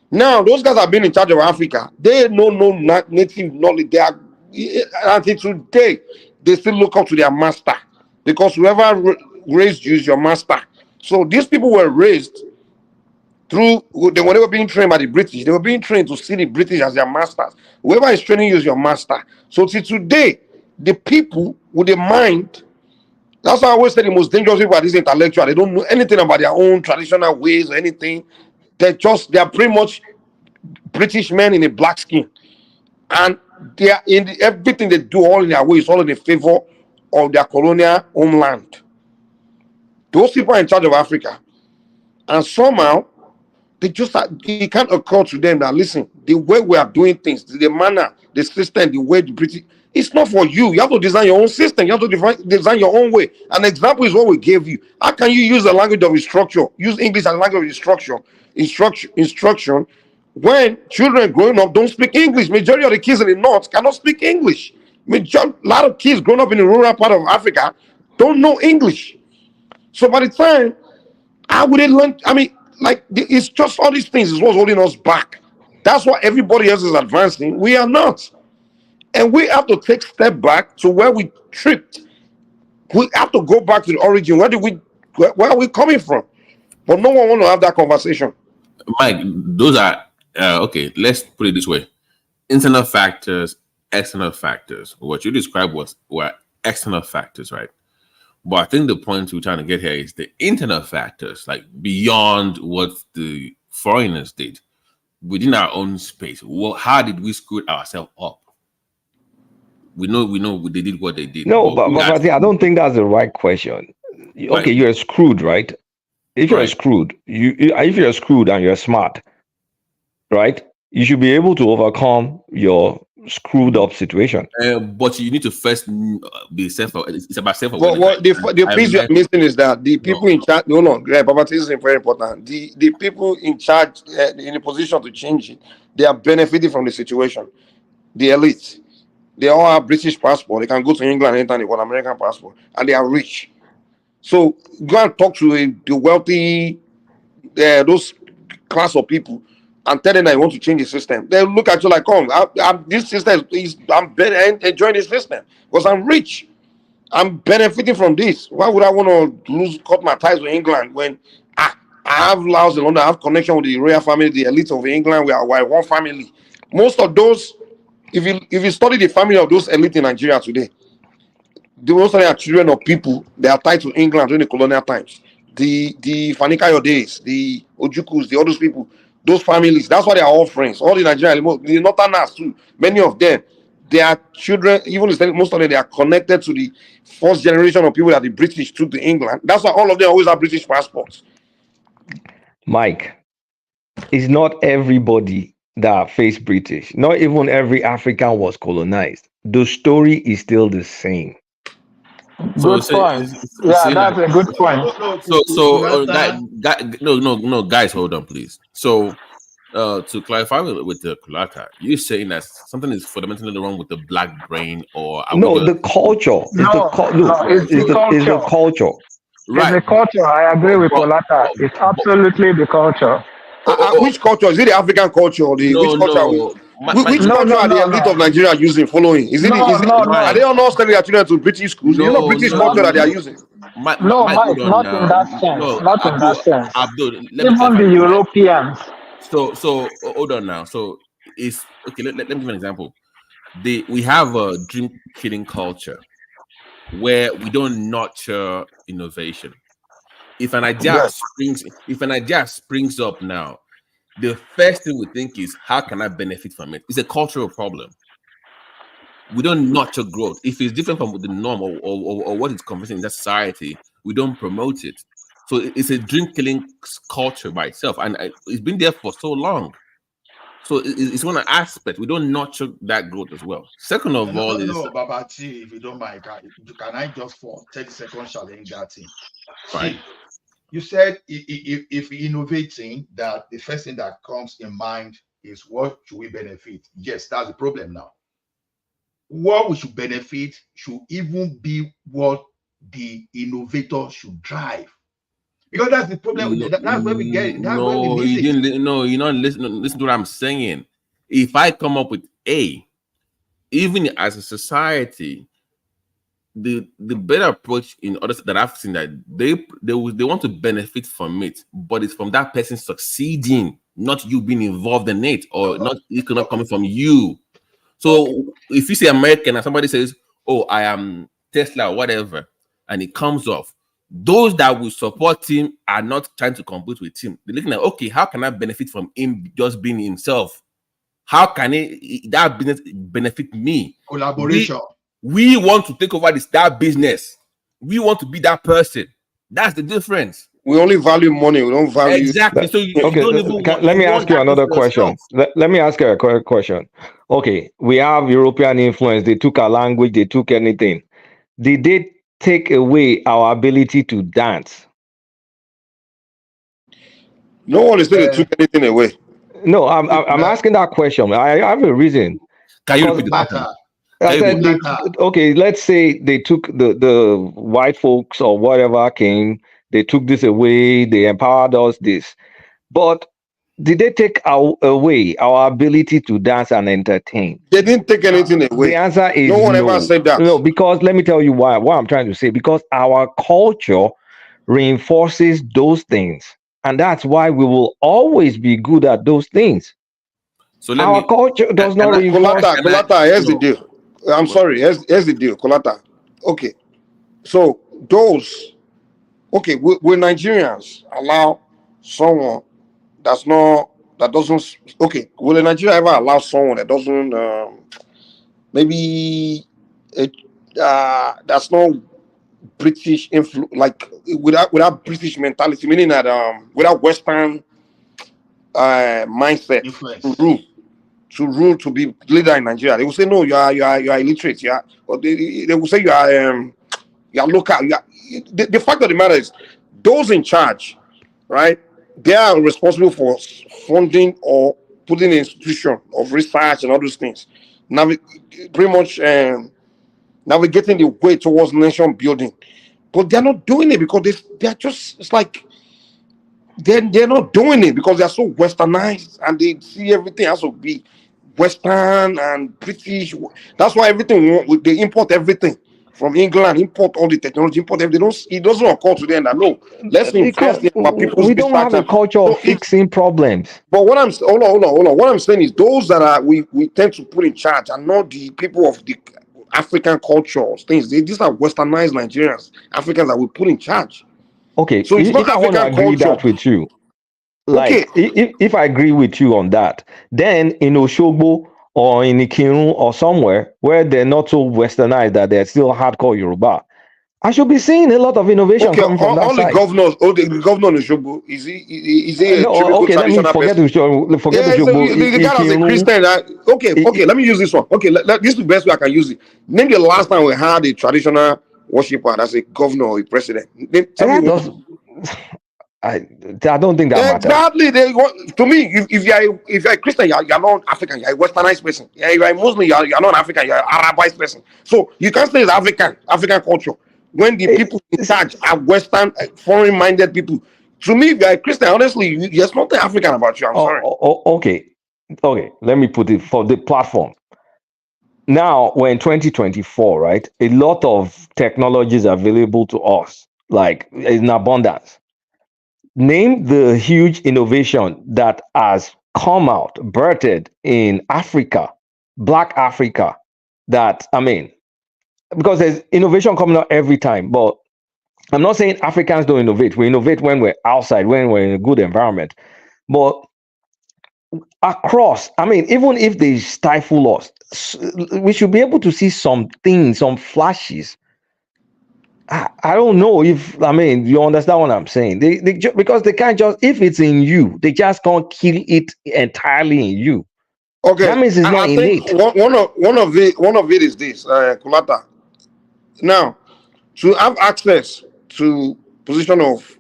Now, those guys have been in charge of Africa. They know no native knowledge. They are, until today, they still look up to their master. Because whoever raised you is your master. So these people were raised through, they were being trained by the British. They were being trained to see the British as their masters. Whoever is training you is your master. So till today, the people with the mind, that's why I always say the most dangerous people are these intellectuals. They don't know anything about their own traditional ways or anything. They are pretty much British men in a black skin, and they are everything they do, all in their ways, all in the favor of their colonial homeland. Those people are in charge of Africa, and somehow it can't occur to them that, listen, the way we are doing things, the manner, the system, the way the British, it's not for you. You have to design your own system. You have to design your own way. An example is what we gave you. How can you use the language of instruction, use English as a language of instruction, when children growing up don't speak English? Majority of the kids in the north cannot speak English. A lot of kids growing up in the rural part of Africa don't know English. So by the time, how would they learn? I mean, like, it's just all these things is what's holding us back. That's why everybody else is advancing. We are not. And we have to take a step back to where we tripped. We have to go back to the origin. Where are we coming from? But no one want to have that conversation. Mike, those are okay. Let's put it this way: internal factors, external factors. What you described were external factors, right? But I think the point we're trying to get here is the internal factors, like beyond what the foreigners did within our own space. Well, how did we screw ourselves up? We know they did what they did. No, but I don't think that's the right question. Okay, you're screwed, right? If you're screwed, if you're screwed and you're smart, right? You should be able to overcome your screwed up situation. But you need to first be self. It's about self. Well, the piece you're missing is that the people in charge. No, Papa, this is very important. The people in charge, in a position to change it, they are benefiting from the situation. The elite, they all have British passport. They can go to England anytime they want American passport, and they are rich. So go and talk to the wealthy, those class of people, and tell them that you want to change the system. They look at you like, this system I'm enjoying this system because I'm rich. I'm benefiting from this. Why would I want to cut my ties with England when I have house in London, I have connection with the royal family, the elite of England. We are one family. Most of those, if you study the family of those elite in Nigeria today, most of them are children of people that are tied to England during the colonial times. The Fanikayo days, the Ojukus, all those people, those families, that's why they are all friends. All the Nigerian, the Northerners too, many of them, they are children, even most of them, they are connected to the first generation of people that the British took to England. That's why all of them always have British passports. Mike, it's not everybody that faced British. Not even every African was colonized. The story is still the same. Good point. Yeah, that's a good point. Guys, hold on, please. So, to clarify with the Kulata, you're saying that something is fundamentally wrong with the black brain, or the culture. It's the culture. Right. It's the culture. I agree with Kulata. It's absolutely the culture. Which culture? Is it the African culture or which culture are we? Which culture are the elite of Nigeria using, following? Are they all not sending their children to British schools? British culture that they are using. Mike, not in that sense. Not in that sense. Abdul, even the Europeans. So hold on now. So it's okay. Let me give an example. We have a dream killing culture where we don't nurture innovation. If an idea springs up now, the first thing we think is, how can I benefit from it? It's a cultural problem. We don't nurture growth. If it's different from the norm or what is conventional in that society, we don't promote it. So it's a dream killing culture by itself, and it's been there for so long. So it's one aspect. We don't nurture that growth as well. Second of all, Babati, if you don't mind, can I just for 30 seconds challenge that thing? Right. You said if innovating, that the first thing that comes in mind is what should we benefit? Yes, that's the problem now. What we should benefit should even be what the innovator should drive. Because that's the problem. That's where we get. That's where we miss it. No, you're not listening. Listen to what I'm saying. If I come up with A, even as a society, the better approach in others that I've seen that they want to benefit from it, but it's from that person succeeding, not you being involved in it, or not it not coming from you. So if you say American and somebody says, "Oh, I am Tesla," or whatever, and it comes off, those that will support him are not trying to compete with him. They're looking at, okay, how can I benefit from him just being himself? How can that business benefit me? Collaboration. We want to take over that business. We want to be that person. That's the difference. We only value money. We don't value exactly. So you okay, don't even want, let me ask you another question. Let me ask you a question. Okay, we have European influence. They took our language. They took anything. Did they take away our ability to dance? No one is saying they took anything away. No, I'm asking that question. I have a reason. Can you repeat the question? I said, okay, let's say they took the white folks or whatever came, they took this away, they empowered us this. But did they take away our ability to dance and entertain? They didn't take anything away. The answer is no one ever said that. No, because let me tell you why. What I'm trying to say, because our culture reinforces those things. And that's why we will always be good at those things. So our culture does not reinforce. Colata, here's the deal. I'm sorry. Here's the deal, Colata. Okay, so those. Okay, will Nigerians allow someone that doesn't? Okay, will Nigeria ever allow someone that doesn't? Maybe that's not British influence, like without British mentality, meaning that without Western mindset to rule to be leader in Nigeria. They will say no, you are illiterate, or they will say you are local. The fact of the matter is, those in charge, right? They are responsible for funding or putting an institution of research and all those things. Now, pretty much navigating the way towards nation building, but they're not doing it because they're just, it's like they're not doing it because they're so westernized and they see everything has to be Western and British. That's why everything they import everything from England, import all the technology, import everything. It doesn't occur to them that no, let's invest in our people's. We don't have a culture of fixing problems. But what I'm hold on. What I'm saying is those that we tend to put in charge are not the people of the African cultures, things. These are westernized Nigerians, Africans that we put in charge. Okay, so it's not I want to agree that with you. Like, okay. if I agree with you on that, then in Oshogbo or in Ikirun or somewhere where they're not so westernized that they're still hardcore Yoruba, I should be seeing a lot of innovation coming from that all side. The governors, the governor in Oshogbo, is he no, okay, let me forget Oshogbo. The guy was a Christian. Okay, let me use this one. Okay, this is the best way I can use it. Name the last time we had a traditional worshiper that's a governor or a president. I don't think that exactly matters. To me, if you're a Christian, you're not African, you're a westernized person. You're a Muslim, you're not African, you're an Arabized person. So you can't say it's African culture when the people in charge are Western, foreign-minded people. To me, if you're a Christian, honestly, there's nothing African about you. I'm sorry. Okay, let me put it for the platform. Now we're in 2024, right? A lot of technologies are available to us, like in abundance. Name the huge innovation that has come out, birthed in Africa, Black Africa, because there's innovation coming out every time, but I'm not saying Africans don't innovate. We innovate when we're outside, when we're in a good environment. But across, even if they stifle us, we should be able to see some things, some flashes. I don't know if you understand what I'm saying. They because they can't just, if it's in you, they just can't kill it entirely in you. Okay, that means it's not innate. One of it is this, Kulata. Now, to have access to position of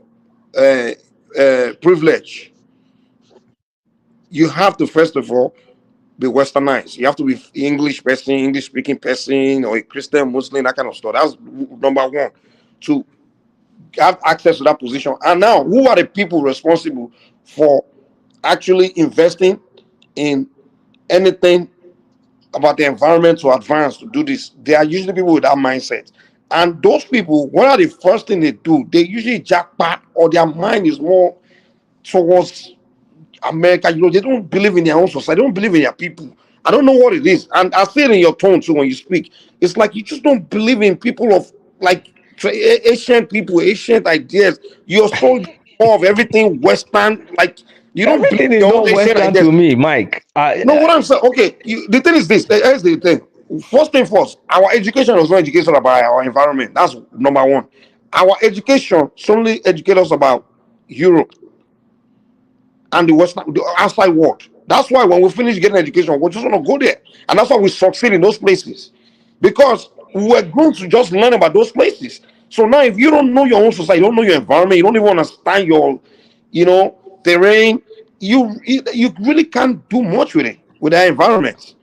privilege, you have to first of all be westernized. You have to be English person, English speaking person, or a Christian, Muslim, that kind of stuff. That's number one. To have access to that position. And now, who are the people responsible for actually investing in anything about the environment to advance to do this? They are usually people with that mindset. And those people, what are the first thing they do? They usually jackpot, or their mind is more towards America. You know, they don't believe in their own society. They don't believe in their people. I don't know what it is. And I see it in your tone too when you speak. It's like you just don't believe in people of like ancient people, ancient ideas. You're so more of everything Western. Like you don't Everything believe is your own not ancient Western ideas. to me, Mike. No, what I'm saying, okay, the thing is this. Here's the thing. First thing first, our education was not education about our environment. That's number one. Our education solely educate us about Europe and the Western, the outside world. That's why when we finish getting education, we just want to go there. And that's why we succeed in those places. Because we're going to just learn about those places. So now if you don't know your own society, you don't know your environment, you don't even understand your, terrain, you really can't do much with it, with that environment.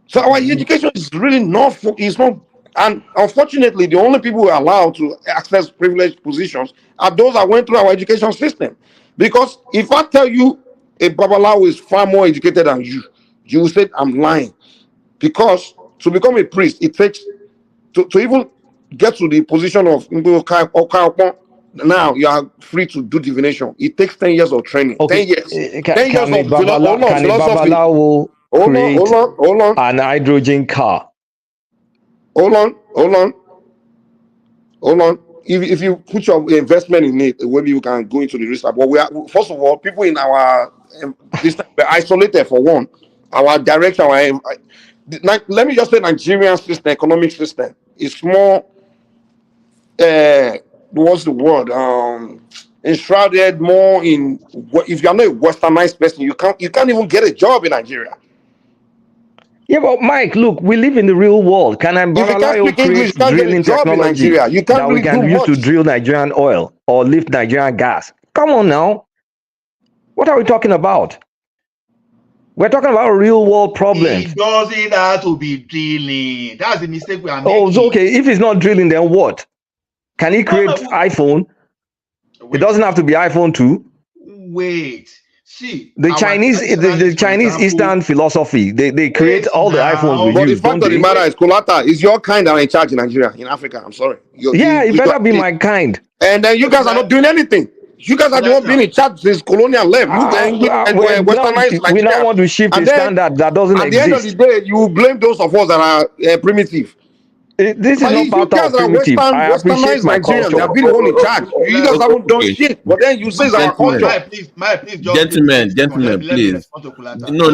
So our education is really not, and unfortunately, the only people who are allowed to access privileged positions are those that went through our education system. Because if I tell you a Babalawo is far more educated than you, you will say I'm lying. Because to become a priest, it takes, to even get to the position of now you are free to do divination. It takes 10 years of training. Okay, 10 years. 10 can years a of philosophy. Babalawo create Hold on. an hydrogen car? Hold on. If you put your investment in it, maybe you can go into the research. But we are, first of all, people in our this we're isolated for one. Our direction, let me just say, Nigerian system, economic system, is more. What's the word? Enshrouded more in. If you're not a westernized person, you can't even get a job in Nigeria. Yeah, but Mike, look, we live in the real world. Can If you can't Babalawo speak English, you create can't get a drilling job in technology Nigeria. You can't that we really do can use to much. drill Nigerian oil or lift Nigerian gas? Come on now. What are we talking about? We're talking about real world problems. It doesn't have to be drilling. That's the mistake we are making. Oh, so okay. If it's not drilling, then what? Can he create iPhone? It doesn't have to be iPhone 2. Wait. See, the Chinese Eastern philosophy, they create all the iPhones we But use. the fact of the matter is, Kolata, is your kind that are in charge in Nigeria, in Africa. I'm sorry. It better be my kind. And then you guys are not doing anything. You guys are the one being in charge since colonial left. Westernized we now want to shift a standard that doesn't exist. At the end of the day, you blame those of us that are primitive. This is not part of primitive. I appreciate my culture. They have been the one in charge. You guys haven't done shit. But then you say it's our culture. Please, gentlemen, please. No.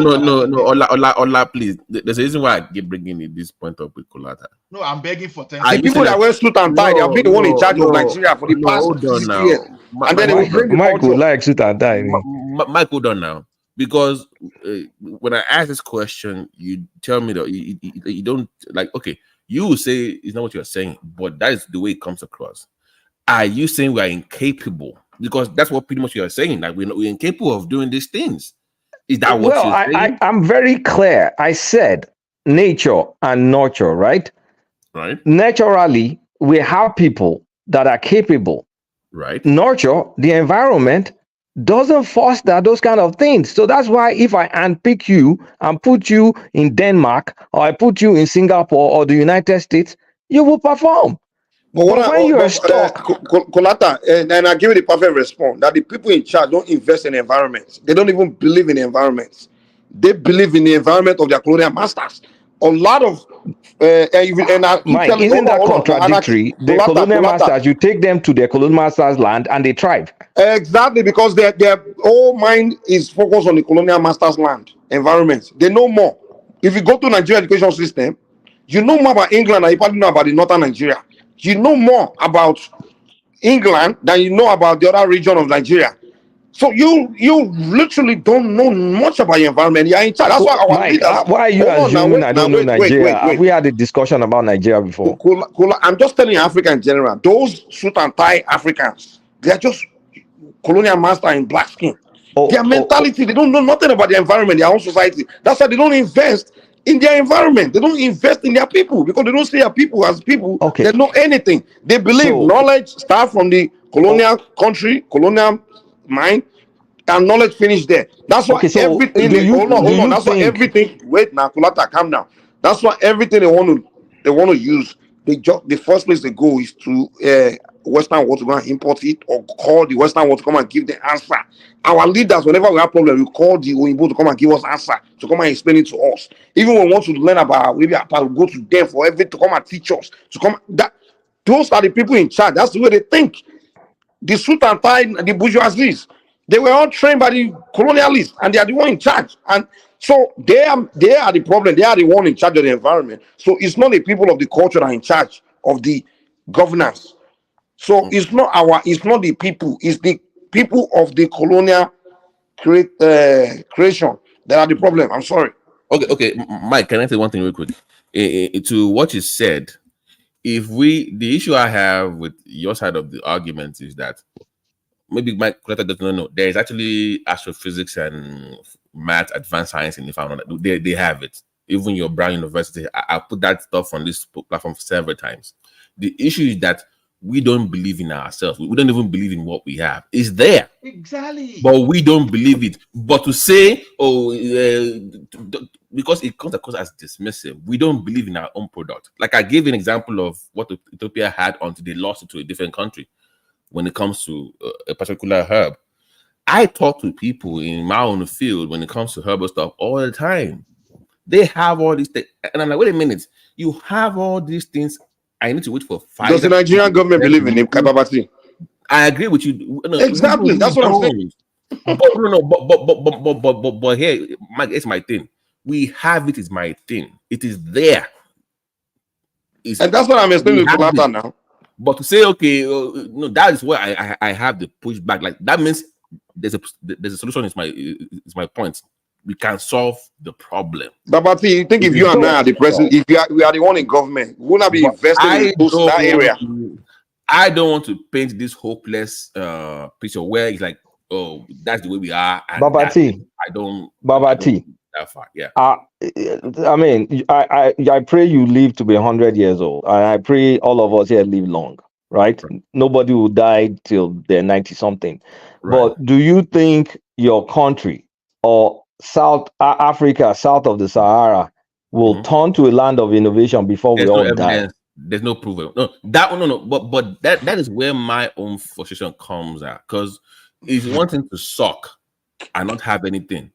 Ola, please. There's a reason why I keep bringing this point up with Kolata. No, I'm begging for 10 seconds. The people that wear suit and tie, they have been the one in charge of Nigeria for the past 60 years. And then they will bring the Mike would like suit and tie. Mike, hold on now. Because when I ask this question, you tell me that you don't like, okay, you will say it's not what you're saying, but that is the way it comes across. Are you saying we are incapable? Because that's what pretty much you're saying. Like we're incapable of doing these things. Is that what you're saying? I'm very clear. I said nature and nurture, right? Right. Naturally, we have people that are capable. Right. Nurture, the environment, doesn't foster those kind of things. So that's why if I unpick you and put you in Denmark, or I put you in Singapore or the United States, you will perform. But when you are stuck, Kolata, and I give you the perfect response that the people in charge don't invest in environments. They don't even believe in environments. They believe in the environment of their colonial masters. A lot of Mike, isn't that contradictory? The colonial masters, you take them to their colonial masters' land and they thrive. Exactly, because their whole mind is focused on the colonial masters' land environment. They know more. If you go to Nigeria education system, you know more about England than you probably know about the northern Nigeria. You know more about England than you know about the other region of Nigeria. So you literally don't know much about your environment. You're in charge. That's why our Mike, leaders. why are you assuming I don't know Nigeria? Have we had a discussion about Nigeria before? I'm just telling you, Africa in general. Those suit and tie Africans, they are just colonial master in black skin. Their mentality, they don't know nothing about the environment, their own society. That's why they don't invest in their environment. They don't invest in their people because they don't see their people as people that know anything. They believe knowledge start from the colonial country, colonial mind, and knowledge finish there. That's why everything. Hold on. That's why everything. Wait now, Kulata, calm down. That's why everything they want to use. The first place they go is to Western world to go and import it, or call the Western world to come and give the answer. Our leaders, whenever we have problems, we call the Oyinbo to come and give us answer, to come and explain it to us. Even when we want to learn about maybe we go to them for everything to come and teach us. To come that those are the people in charge. That's the way they think. The suit and tie, the bourgeoisies, they were all trained by the colonialists, and they are the one in charge. And so they are the problem. They are the one in charge of the environment. So it's not the people of the culture that are in charge of the governance. So it's not the people. It's the people of the colonial creation that are the problem. I'm sorry. Okay, Mike, can I say one thing real quick? To what you said, the issue I have with your side of the argument is that maybe Mike does not know there is actually astrophysics and math, advanced science in the found. They have it. Even your Brown University, I put that stuff on this platform several times. The issue is that we don't believe in ourselves. We don't even believe in what we have. It's there. Exactly. But we don't believe it. But to say, because it comes across as dismissive, we don't believe in our own product. Like I gave an example of what Ethiopia had until they lost it to a different country when it comes to a particular herb. I talk to people in my own field when it comes to herbal stuff all the time. They have all these things. And I'm like, wait a minute. You have all these things. I need to wait for 5 Does the Nigerian government believe in him, Babati? I agree with you. No, exactly. That's what I'm saying. But here, Mike, it's my thing. We have it. Is my thing. It is there. And that's what I'm explaining to Kulata now. But to say, okay, no, that is where I have the pushback. Like that means there's a solution. Is my point. We can solve the problem. Babati, you think if you and I are the president, if we are the one in government, we will not be investing in that area? I don't want to paint this hopeless picture where it's like, oh, that's the way we are. And Babati, I don't that far. Yeah. I mean, I pray you live to be 100 years old. I pray all of us here live long, right? Nobody will die till they're 90 something. Right. But do you think your country or South Africa, south of the Sahara, will turn to a land of innovation before we all die? There's no proof. No. But that is where my own frustration comes at. Because it's one thing to suck and not have anything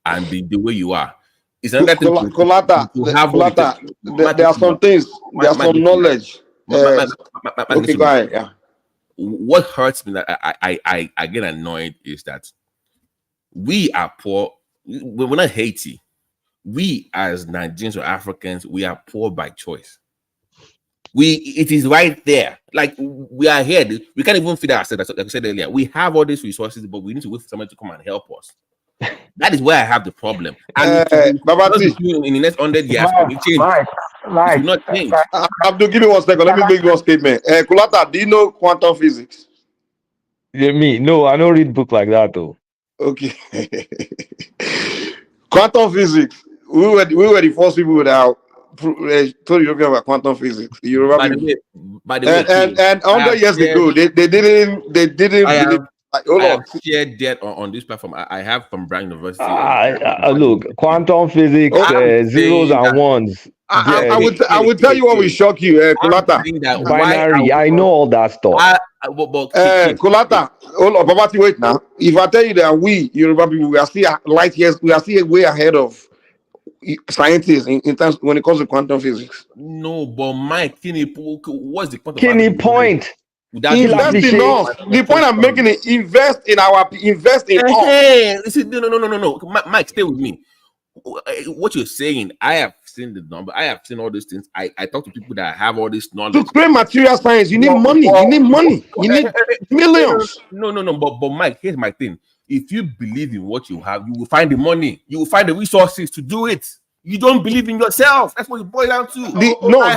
and be the way you are. It's another thing to have there are some things. There's some knowledge. Okay, go ahead. Yeah. What hurts me that I get annoyed is that we are poor. We're not Haiti. We as Nigerians or Africans, we are poor by choice. It is right there. Like we are here. We can't even feed ourselves. Like I said earlier, we have all these resources, but we need to wait for somebody to come and help us. That is where I have the problem. And in the next 100 years, it change. It will not change. Abdul, give me 1 second. Let me make one statement. Kulata, do you know quantum physics? Yeah, me? No, I don't read book like that though. Okay. Quantum physics. We were the first people that told Europeans about quantum physics. By the way, and 100 years ago, they didn't. I have shared that on this platform. I have from Brown University. Look, quantum physics, zeros and ones. I would tell you what will shock you, Kulata. Binary. I know all that stuff. Kulata, Babati, wait now. If I tell you that we Yoruba people, we are still light years, we are still way ahead of scientists in terms when it comes to quantum physics. No, but Mike, what's the point? Kidney point. Invest in us. The point I'm making is invest in us. Listen, no. Mike, stay with me. What you're saying, I have seen the number. I have seen all these things. I talk to people that have all this knowledge. To create material science, you need money. You need money. You need millions. No. But Mike, here's my thing. If you believe in what you have, you will find the money. You will find the resources to do it. You don't believe in yourself. That's what it boils down to. I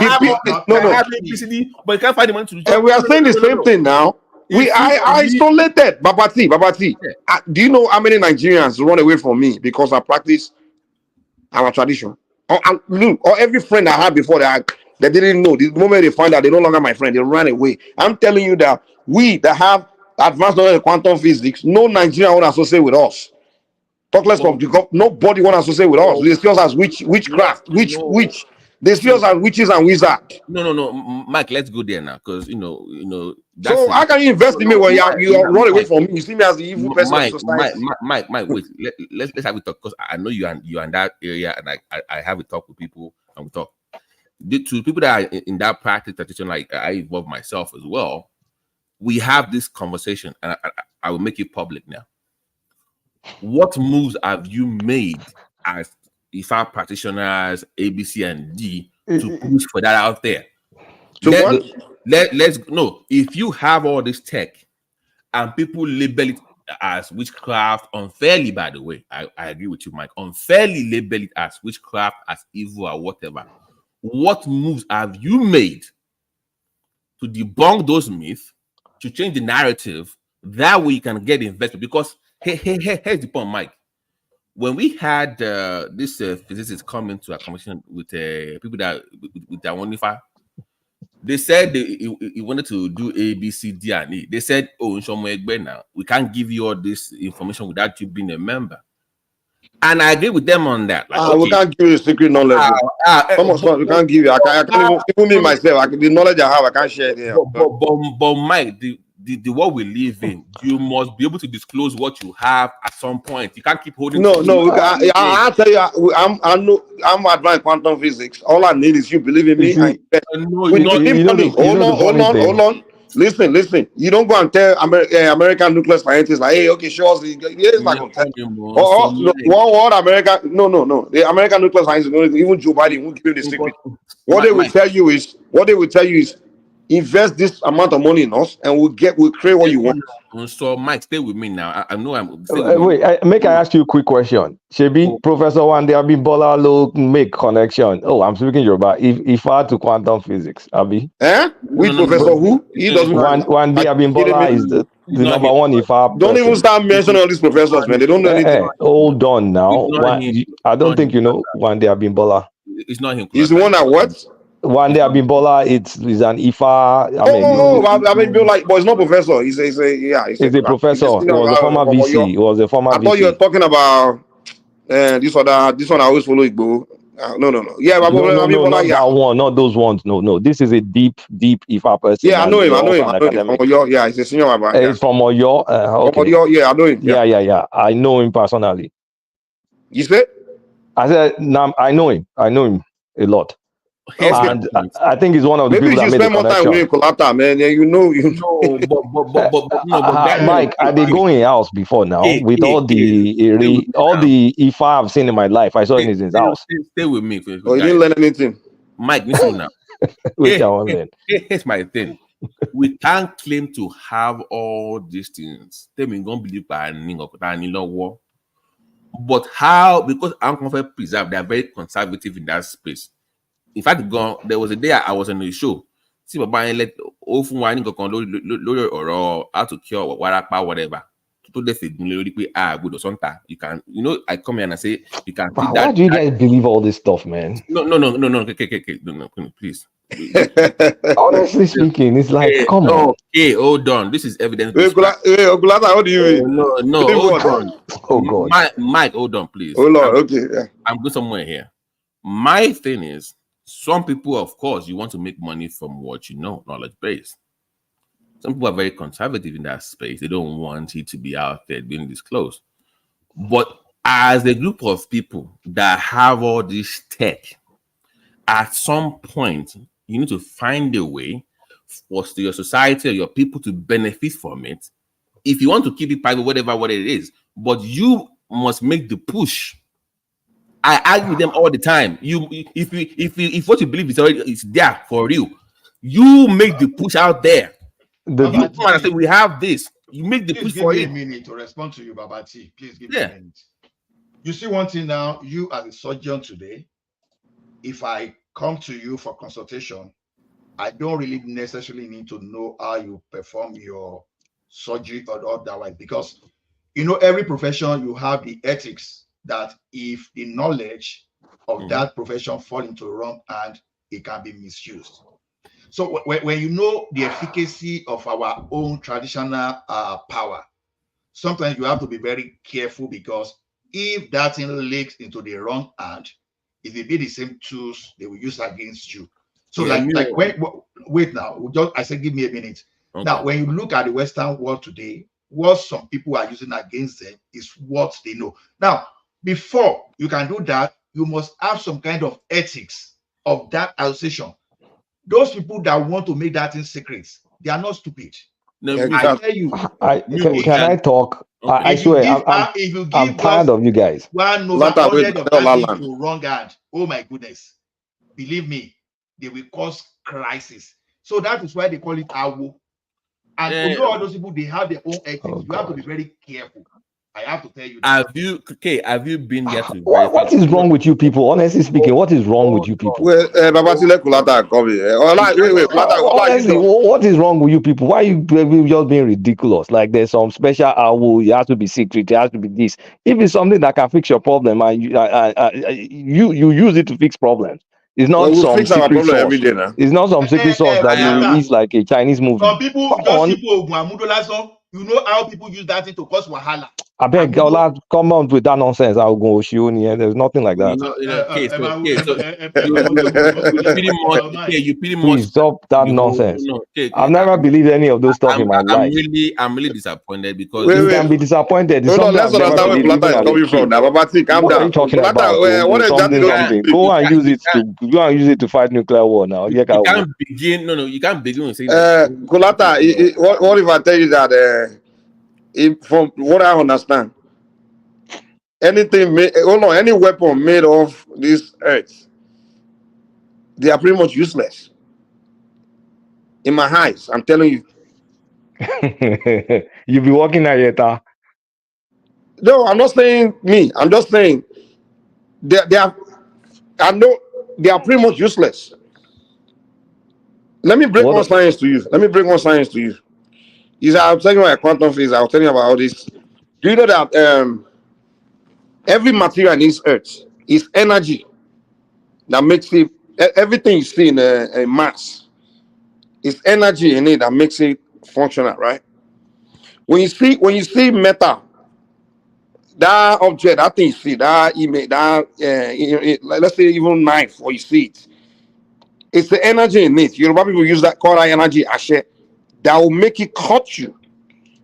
have electricity, but you can't find the money to do it. And we are saying the same thing now. We are isolated. Babati. Yeah. Do you know how many Nigerians run away from me because I practice our tradition? or every friend I had before that they didn't know. The moment they find out they're no longer my friend, they ran away. I'm telling you that we that have advanced knowledge in quantum physics, no Nigerian want to associate with us. Talk less of the nobody want to associate with us. They see us as witchcraft, witch. They see us as witches and wizards. No, Mike, let's go there now, because you know that's so how can you invest in me when you run away from me? You see me as the evil person of society. Mike, wait. Let's have a talk, because I know you are in that area, and I have a talk with people, and we talk. To people that are in that practice tradition, like I involve myself as well, we have this conversation, and I will make it public now. What moves have you made as IFA practitioners, A, B, C, and D to push for that out there? Let's no. If you have all this tech and people label it as witchcraft unfairly, by the way, I agree with you, Mike. Unfairly label it as witchcraft, as evil, or whatever. What moves have you made to debunk those myths, to change the narrative? That way you can get investment. Because here's the point, Mike. When we had this physicist come into a conversation with people that with their Nnpcl, they said he wanted to do A, B, C, D, and E. They said, "Oh, now we can't give you all this information without you being a member." And I agree with them on that. Like, we can't give you the secret knowledge. We can't give you. I can't even me myself. The knowledge I have, I can't share it. But Mike, the world we live in, you must be able to disclose what you have at some point. You can't keep holding. I tell you, I'm advanced quantum physics. All I need is you believe in me. Hold on. Listen. You don't go and tell American nuclear scientists like, hey, okay, show us. It's not gonna tell you. What America? No. The American nuclear scientists, even Joe Biden won't give you the secret. What they will tell you is, invest this amount of money in us, and we'll create what you want. So, Mike, stay with me now. I know I'm. Wait, I ask you a quick question. Shebi, Professor Wande Abimbola lo make connection. Oh, I'm speaking Yoruba. If I had to quantum physics, Abi. Which professor who? He doesn't. Wande Abimbola is the number one. If I don't even start mentioning all these professors, man. They don't know anything. Hold on now. I don't think you know Wande Abimbola. It's not him. He's the one that what? Wande Abimbola, it's an IFA. I mean, but it's not professor. He's a professor. He was a former VC. He was a former VC. I thought you were talking about this one. I always follow Igbo. No. Yeah, not that one. Not those ones. No. This is a deep IFA person. Yeah, I know him. From Oyo. Yeah, he's a senior member. He's from Oyo. Okay. From Oyo. Yeah, I know him. Yeah. I know him personally. You said? I said, I know him. I know him a lot. And I think he's one of the people that made the connection. Maybe you spend more time with Kolata, man. You know. But Mike, are they going house before now with all the IFA I've seen in my life? I saw in his house. Stay with me. Oh, you didn't learn anything, Mike. Listen now. Here's my thing. We can't claim to have all these things. They may not believe by war. But how? Because Unconfirmed Preserve, they are very conservative in that space. In fact, there was a day I was on the show. See, but buying let often wine go or how to cure whatever. You can, I come here and I say you can. Why do you guys believe all this stuff, man? No, please. Honestly speaking, it's like, come on. Okay, hold on. This is evidence. How do you mean? No, hold on. Oh God, Mike, hold on, please. Hold on, okay. Yeah. I'm going somewhere here. My thing is, some people, of course, you want to make money from what you know, knowledge base. Some people are very conservative in that space. They don't want it to be out there being disclosed. But as a group of people that have all this tech, at some point, you need to find a way for your society or your people to benefit from it. If you want to keep it private, what it is, but you must make the push. I argue with them all the time. If what you believe is there for you, you make the push out there. You come and say we have this. You make the push for it. Give me a minute to respond to you, Babati. Please give me a minute. You see one thing now. You as a surgeon today, if I come to you for consultation, I don't really necessarily need to know how you perform your surgery or otherwise, because every profession you have the ethics that if the knowledge of that profession fall into wrong hand, it can be misused. So when you know the efficacy of our own traditional power, sometimes you have to be very careful, because if that thing leaks into the wrong hand, it will be the same tools they will use against you. So wait now, I said give me a minute. Okay. Now, when you look at the Western world today, what some people are using against them is what they know. Now, before you can do that, you must have some kind of ethics of that association. Those people that want to make that thing secret, they are not stupid. No, I tell you. Can I talk? I swear, I'm tired of you guys. 1/100 of that thing to wrong hand. Oh my goodness. Believe me, they will cause crisis. So that is why they call it AWO. And to know all those people, they have their own ethics. You have to be very careful. I have to tell you that. Have you been there to what is wrong with you people? Honestly speaking, what is wrong with you people? Well, honestly, what is wrong with you people? Why are you just being ridiculous? Like there's some special hour, you have to be secret, it has to be this. If it's something that can fix your problem, and you use it to fix problems. It's not some secret sauce. Every day now. It's not some secret sauce that you release like a Chinese movie. Some people, you know how people use that thing to cause wahala. I beg, come on with that nonsense. I'll go show you. There's nothing like that. You pretty much please stop that nonsense. I've never believed any of those stuff in my life. I'm really disappointed because you can be disappointed. It's something I've never believed. What are you talking about? Go and use it to fight nuclear war now. You can't begin. You can't begin with saying that. Kulata, what if I tell you that? From what I understand, any weapon made of this earth, they are pretty much useless. In my eyes, I'm telling you. You be working at Yeta. No, I'm not saying me. I'm just saying they are. I know they are pretty much useless. Let me bring one science to you. I'm telling you about quantum physics. I'll tell you about all this. Do you know that every material in this earth is energy that makes it, everything you see in a mass is energy in it that makes it functional, right? When you see metal, that object, that thing you see, that image, let's say even knife, or you see it's the energy in it. Yoruba people use that, call that energy ashe, that will make it cut you.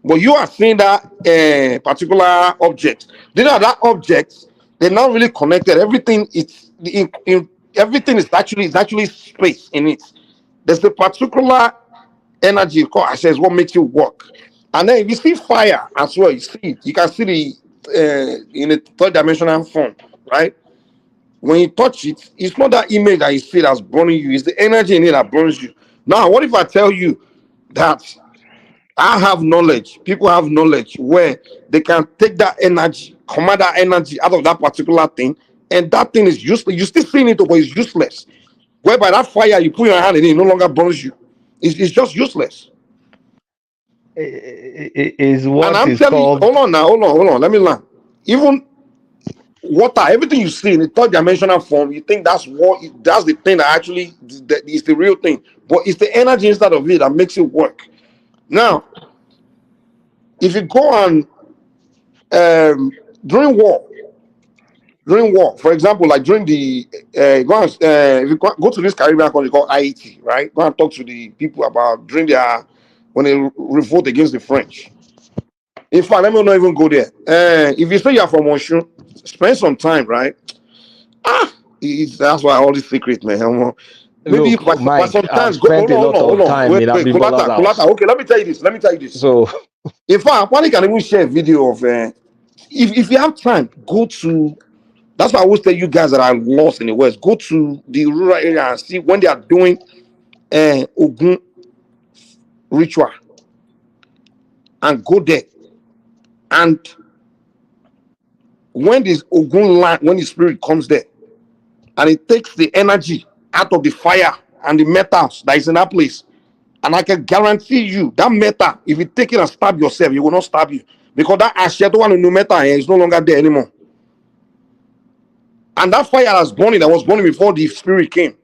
But you are seeing that particular object. You know that object, they're not really connected. Everything is everything is actually space in it. There's a particular energy called ashe, is what makes it work. And then if you see fire as well, you can see the in a third dimensional form, right? When you touch it, it's not that image that you see that's burning you, it's the energy in it that burns you. Now, what if I tell you that I have knowledge, people have knowledge where they can take that energy, command that energy out of that particular thing, and that thing is useless. You still seeing it, but it's useless. Whereby that fire, you put your hand in it, no longer burns you. It's just useless. Is what and I'm is telling called... you, hold on, let me learn. Even water, everything you see in the third dimensional form, you think that's the thing that actually is the real thing. But it's the energy inside of it that makes it work. Now, if you go on during war, for example, like during the if you go to this Caribbean country called Haiti, right? Go and talk to the people about when they revolt against the French. In fact, let me not even go there. If you say you're from Oshun, spend some time, right? That's why all this secret, man. Maybe Look, Mike, sometimes I've spent a lot of time in Abibola's house. Okay, let me tell you this. So, in fact, one can even share a video of if you have time, go to. That's why I always tell you guys that are lost in the West, go to the rural area and see when they are doing Ogun ritual, and go there. And when this Ogun land, when the spirit comes there, and it takes the energy out of the fire and the metals that is in that place, and I can guarantee you that metal, if you take it and stab yourself, it will not stab you, because that asheto one new metal is no longer there anymore. And that fire that was burning before the spirit came.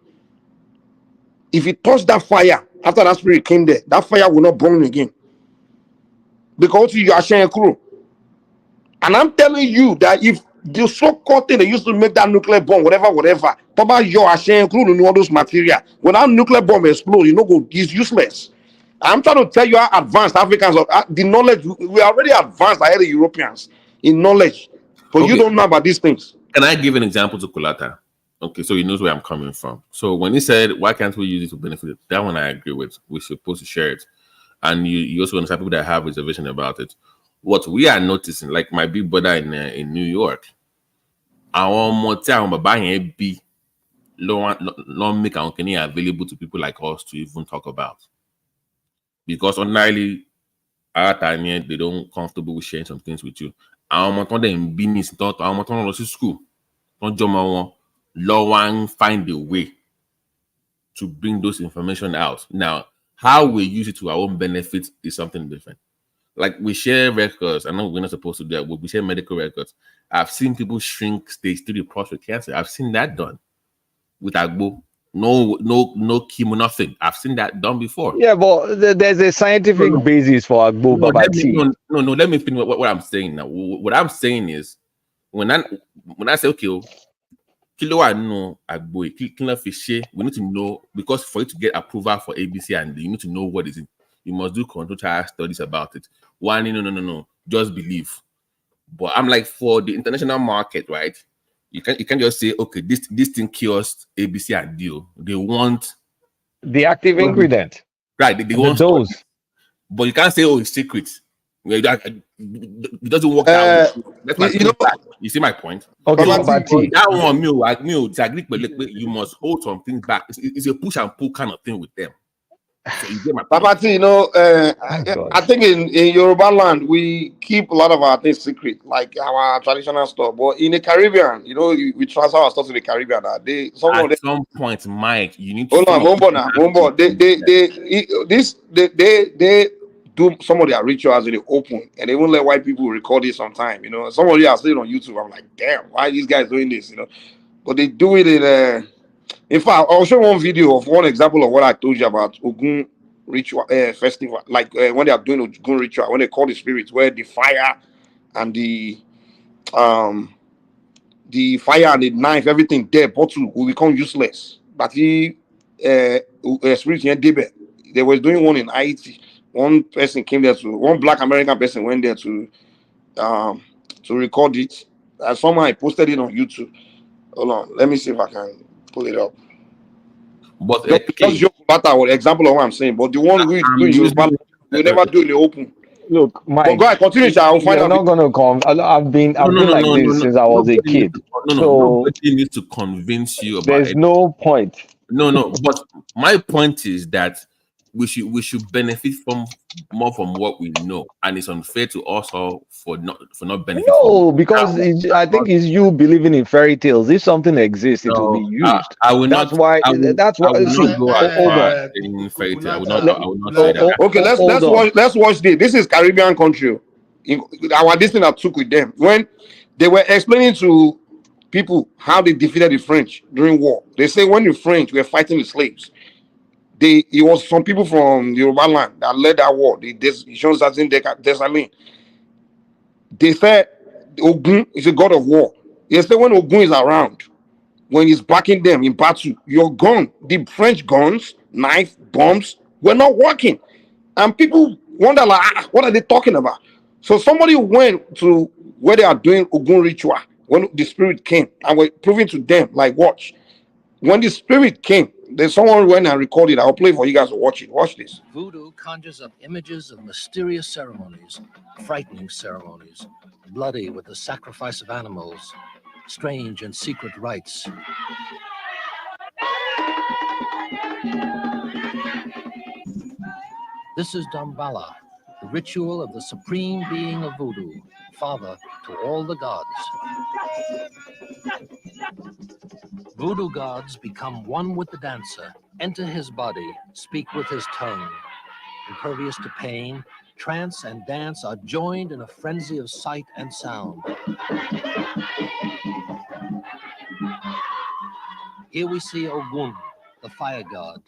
If it touched that fire after that spirit came there, that fire will not burn again. Because you are sharing crew. And I'm telling you that if the so-called thing they used to make that nuclear bomb, whatever, Papa, you are sharing crew in all those material. When that nuclear bomb explodes, it's useless. I'm trying to tell you how advanced Africans are. The knowledge, we are already advanced ahead of Europeans in knowledge. But you don't know about these things. Can I give an example to Kulata? Okay, so he knows where I'm coming from. So when he said, why can't we use it to benefit? That one I agree with. We're supposed to share it. And you also understand people that have reservation about it. What we are noticing, like my big brother in New York, our be long make our Kenya available to people like us to even talk about. Because ordinarily, they don't comfortable with sharing some things with you. Our motor in business, our motor school, find a way to bring those information out. Now, how we use it to our own benefit is something different. Like we share records. I know we're not supposed to do that, but we share medical records. I've seen people shrink stage 3 prostate cancer. I've seen that done with Agbo. No chemo, nothing. I've seen that done before. Yeah, but there's a scientific basis for Agbo Babati. No, let me finish what I'm saying now. What I'm saying is when I say, okay, kilo I know Agbo, kilo fishe, we need to know, because for you to get approval for ABC and D, you need to know what is it. You must do control trial studies about it. One, no. Just believe. But I'm like, for the international market, right? You can just say, okay, this thing cures ABC and D. They want the active ingredient. Right. They want dose. But you can't say, oh, it's secret. It doesn't work that way. That's my point. You see my point? Okay, that one, you must hold some things back. It's a push and pull kind of thing with them. So you get my point. Babati, I think in Yoruba land, we keep a lot of our things secret, like our traditional stuff. But in the Caribbean, we transfer our stuff to the Caribbean. At some point, Mike, you need to hold on. They do some of their rituals in the open, and they won't let white people record it sometime. Some of you are still on YouTube. I'm like, damn, why are these guys doing this? But they do it in fact, I'll show one video of one example of what I told you about Ogun ritual festival, like when they are doing Ogun ritual, when they call the spirits, where the fire and the fire and the knife, everything there, bottle will become useless. But the spirit here, they were doing one in Haiti. One black American person went there to record it. And somehow I posted it on YouTube. Hold on, let me see if I can pull it up. But just joke about example of what I'm saying. But the one we do in Yoruba, we never do in the open. Look, Mike, but go ahead, continue. I'll find out. You're not gonna come. I've been like this since I was a kid. Nobody needs to convince you about it. There's no point. No. But my point is that we should benefit more from what we know, and it's unfair to us all for not benefiting. No, because I think it's you believing in fairy tales. If something exists, it will be used. I will not. That's why. I will not go as far as saying fairy tale. I will not say that. Okay, let's watch this. This is Caribbean country. Our distance I took with them when they were explaining to people how they defeated the French during war. They say when the French were fighting the slaves, it was some people from the Yoruba land that led that war. They said Ogun is a god of war. They said when Ogun is around, when he's backing them in battle, your gun, the French guns, knife, bombs, were not working. And people wonder, like, what are they talking about? So somebody went to where they are doing Ogun ritual when the spirit came and were proving to them, like, watch. When the spirit came, there's someone went and recorded. I'll play for you guys to watch it. Watch this. Voodoo conjures up images of mysterious ceremonies, frightening ceremonies, bloody with the sacrifice of animals, strange and secret rites. This is Dambala, the ritual of the supreme being of voodoo, father to all the gods. Voodoo gods become one with the dancer, enter his body, speak with his tongue. Impervious to pain, trance and dance are joined in a frenzy of sight and sound. Here we see Ogun, the fire god,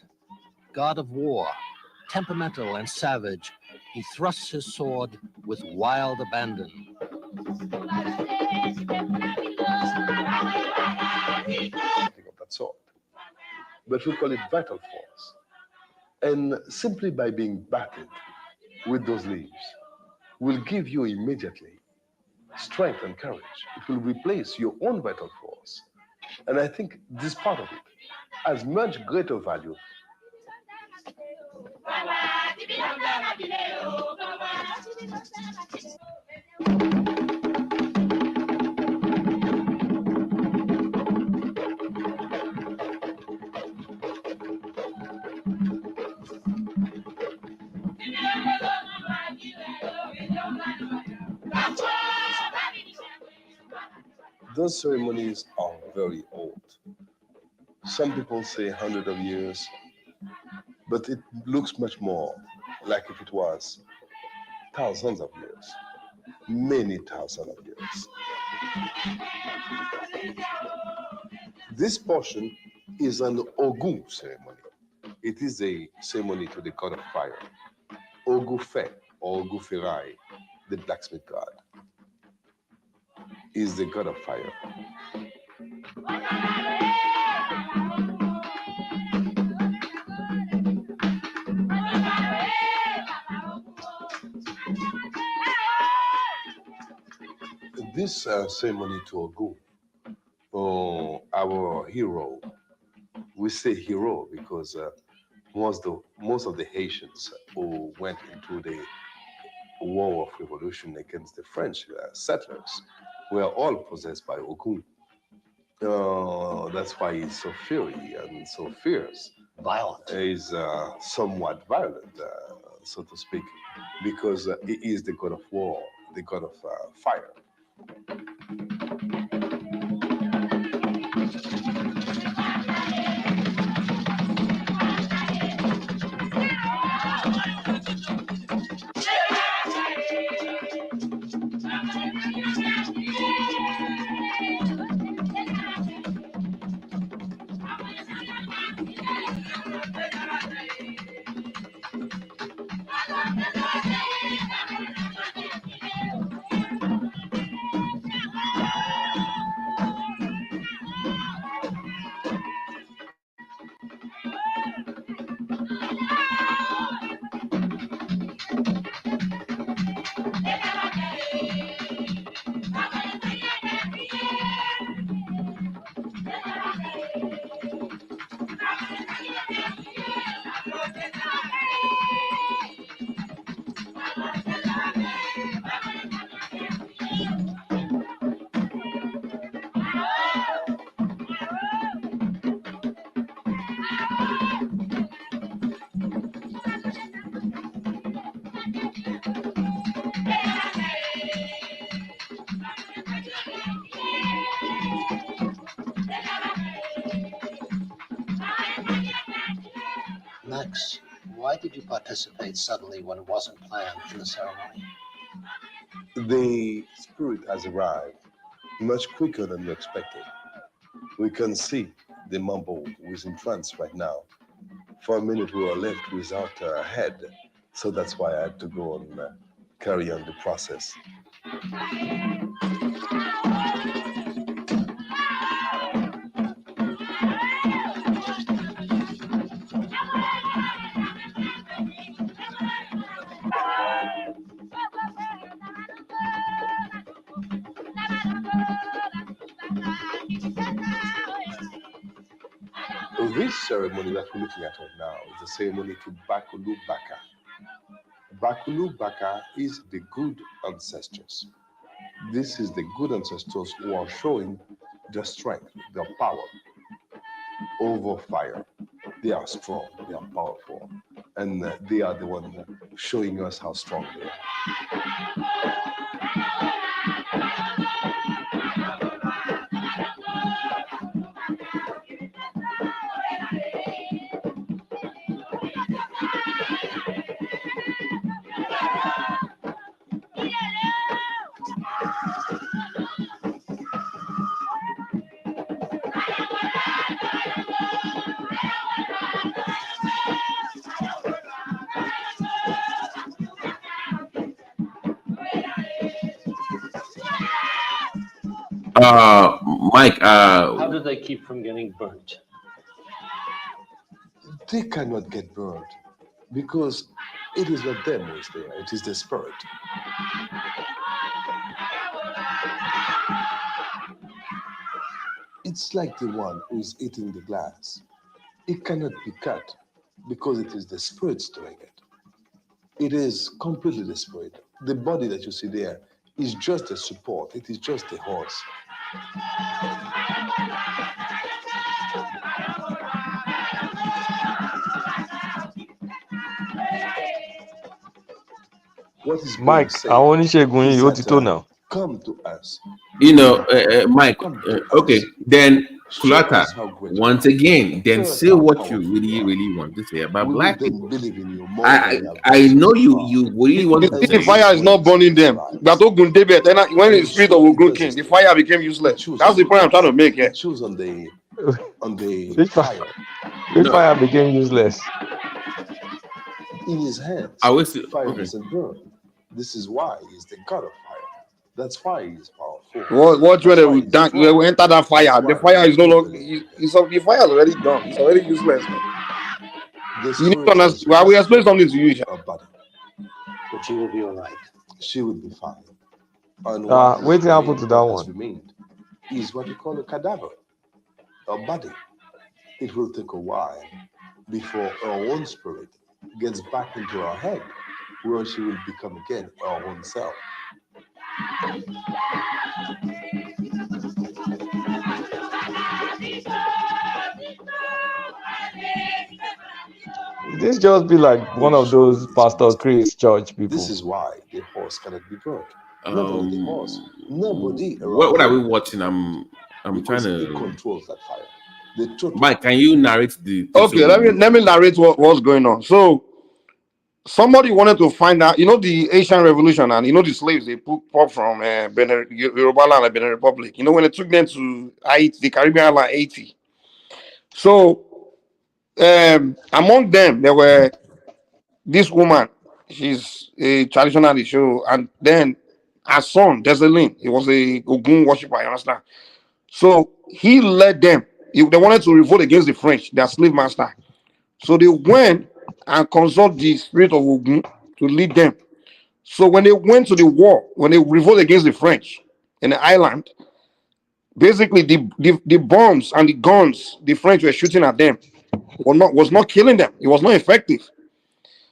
god of war, temperamental and savage. He thrusts his sword with wild abandon. Of that sort. But we call it vital force. And simply by being battered with those leaves will give you immediately strength and courage. It will replace your own vital force. And I think this part of it has much greater value. Those ceremonies are very old. Some people say hundreds of years, but it looks much more like if it was thousands of years, many thousands of years. This portion is an Ogun ceremony. It is a ceremony to the god of fire, Ogufe or Oguferai, the blacksmith god, is the god of fire. This ceremony to Ogun, our hero, we say hero because most of the Haitians who went into the war of revolution against the French settlers were all possessed by Ogun. That's why he's so fiery and so fierce. Violent. He's somewhat violent, so to speak, because he is the god of war, the god of fire. Max, why did you participate suddenly when it wasn't planned in the ceremony? The spirit has arrived much quicker than we expected. We can see the Mambo who is in trance right now. For a minute, we were left without a head, so that's why I had to go and carry on the process. This ceremony that we're looking at right now is a ceremony to Bakulu Baka. Bakulu Baka is the good ancestors. This is the good ancestors who are showing their strength, their power over fire. They are strong, they are powerful, and they are the ones showing us how strong they are. Mike. How do they keep from getting burnt? They cannot get burned because it is not them who is there, it is the spirit. It's like the one who is eating the glass. It cannot be cut because it is the spirit doing it. It is completely the spirit. The body that you see there is just a support. It is just a horse. What is being Mike, said àwọn oníṣègùn is yìí ó ti that, tó now. come to us. You know, Mike. Okay, then Kulata. Once again, then say what you really want to say about black people. I know you really want to say. The fire is not burning them. But Ogun Debet, when the spirit of Ogun came, the fire became useless. That's the point I'm trying to make here. Choose on the fire. Which fire became useless? In his hands, fire doesn't burn. This is why he's the god of fire. That's why he's powerful. What when we enter that fire? The fire is no longer. The fire is already done. It's already useless. You need to understand. Well, we explain something to you. But she will be all right. She will be fine. And wait till happen to that one. Remained is what you call a cadaver, a body. It will take a while before our own spirit gets back into our head, where she will become again our own self. This just be like one of those Pastor Chris church people. This is why the horse cannot be burned. Not only the horse, nobody around. What are we watching? I'm trying to. It controls that fire. Mike, can you narrate the? Okay, let me narrate what's going on. So, somebody wanted to find out. You know the Asian Revolution, and you know the slaves they pop from Yoruba land and Benin Republic. You know when they took them to Haiti, the Caribbean island Haiti. So, among them there were this woman. She's a traditionalist, show, and then her son Deselin. He was a Ogun worshiper. You understand? So he led them. They wanted to revolt against the French, their slave master. So they went and consulted the spirit of Ogun to lead them. So when they went to the war, when they revolt against the French in the island, basically the bombs and the guns the French were shooting at them was not killing them. It was not effective.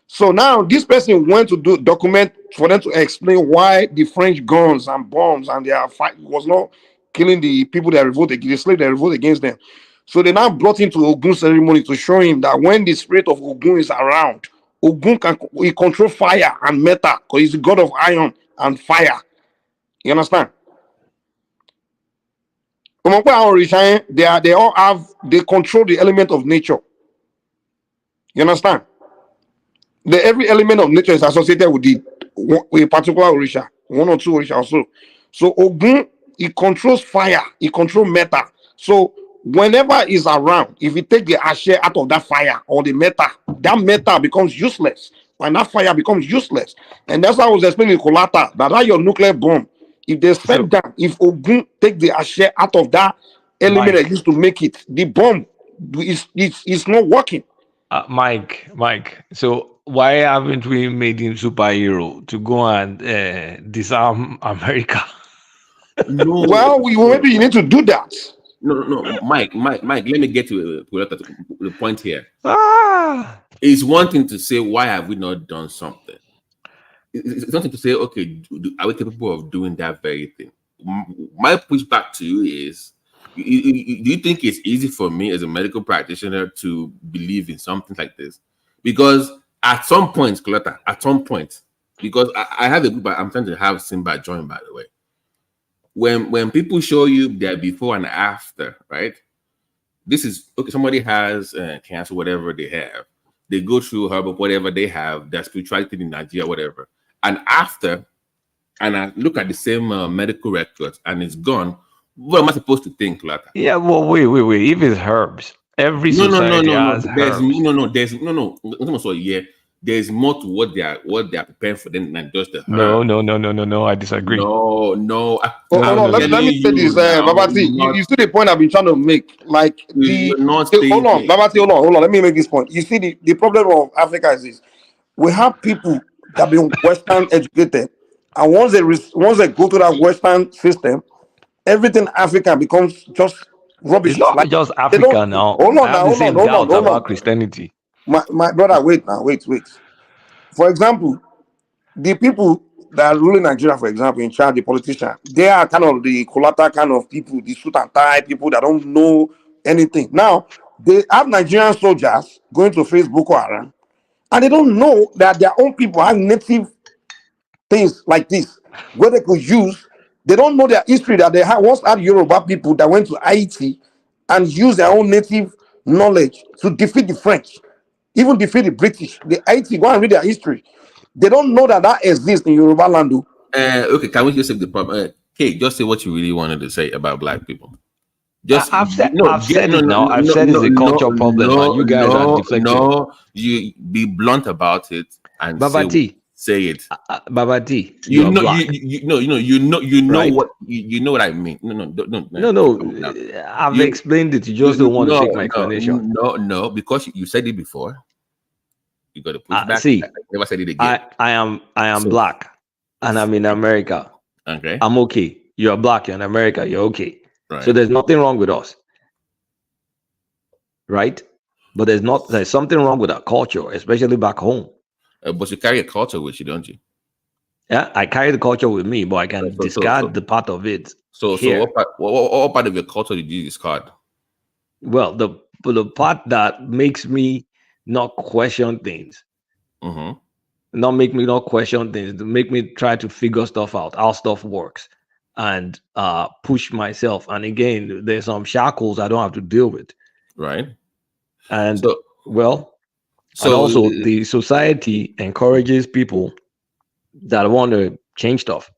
So now this person went to do document for them to explain why the French guns and bombs and their fight was not killing the people that revolted, the slaves that revolted against them. So they now brought him to Ogun ceremony to show him that when the spirit of Ogun is around, Ogun he control fire and metal because he's the god of iron and fire. You understand? They control the element of nature. You understand? Every element of nature is associated with a particular Orisha, one or two Orisha also. So Ogun, he controls fire, he controls metal. So whenever he's around, if you take the ashe out of that fire or the metal, that metal becomes useless. When that fire becomes useless. And that's why I was explaining to Kolata that your nuclear bomb, if they set down, if Ogun take the ashe out of that element that used to make it, the bomb is not working. Mike, so why haven't we made him superhero to go and disarm America? No. Well, maybe you need to do that. No, Mike. Let me get to the point here. It's one thing to say, why have we not done something? It's something to say, okay, are we capable of doing that very thing? My pushback to you is, do you think it's easy for me as a medical practitioner to believe in something like this? Because at some point, Coletta, because I have a group, I'm trying to have Simba join, by the way. When people show you their before and after, right? This is, okay, somebody has cancer, whatever they have. They go through herbal, whatever they have, their spirituality in Nigeria, whatever. And after, and I look at the same medical records and it's gone, what am I supposed to think, Lata? Yeah, well, wait. If it's herbs, every society has herbs. So yeah, there's more to what they are preparing for them than just the No. I disagree. No. Hold on, let me say this, Babati. You see the point I've been trying to make. Like hold on, Babati, hold on. Let me make this point. You see the problem of Africa is this: we have people that have been Western educated, and once they go to that Western system, everything African becomes just rubbish. It's not Like just they don't. Africa now. Hold I on have now, the same doubts about Christianity. My brother, wait. For example, the people that are ruling Nigeria, for example, in charge, the politician, they are kind of the collateral kind of people, the suit and tie people that don't know anything. Now, they have Nigerian soldiers going to face Boko Haram, and they don't know that their own people have native things like this, where they could use. They don't know their history, that they once had Yoruba people that went to Haiti and used their own native knowledge to defeat the French, even defeat the British. The Haiti, go and read their history. They don't know that exists in Yoruba land. Okay, can we just say the problem? Okay, just say what you really wanted to say about black people. I've said it now. I've said it's a culture problem, and you guys are deflecting. No, you be blunt about it and say it. Babati, you're black. You know Right? what you know what I mean. No. I've explained it. You just don't want to take my explanation. No, because you said it before. You got to push back. See, I never said it again. I am black, and I'm in America. Okay, I'm okay. You're black. You're in America. You're okay. Right. So there's nothing wrong with us, right? But there's something wrong with our culture, especially back home. But you carry a culture with you, don't you? Yeah, I carry the culture with me, but I can discard the part of it. So what part of your culture did you discard? Well, the part that makes me not question things, not make me not question things, to make me try to figure stuff out, how stuff works, and push myself. And again, there's some shackles I don't have to deal with. Right. And and also the society encourages people that want to change stuff.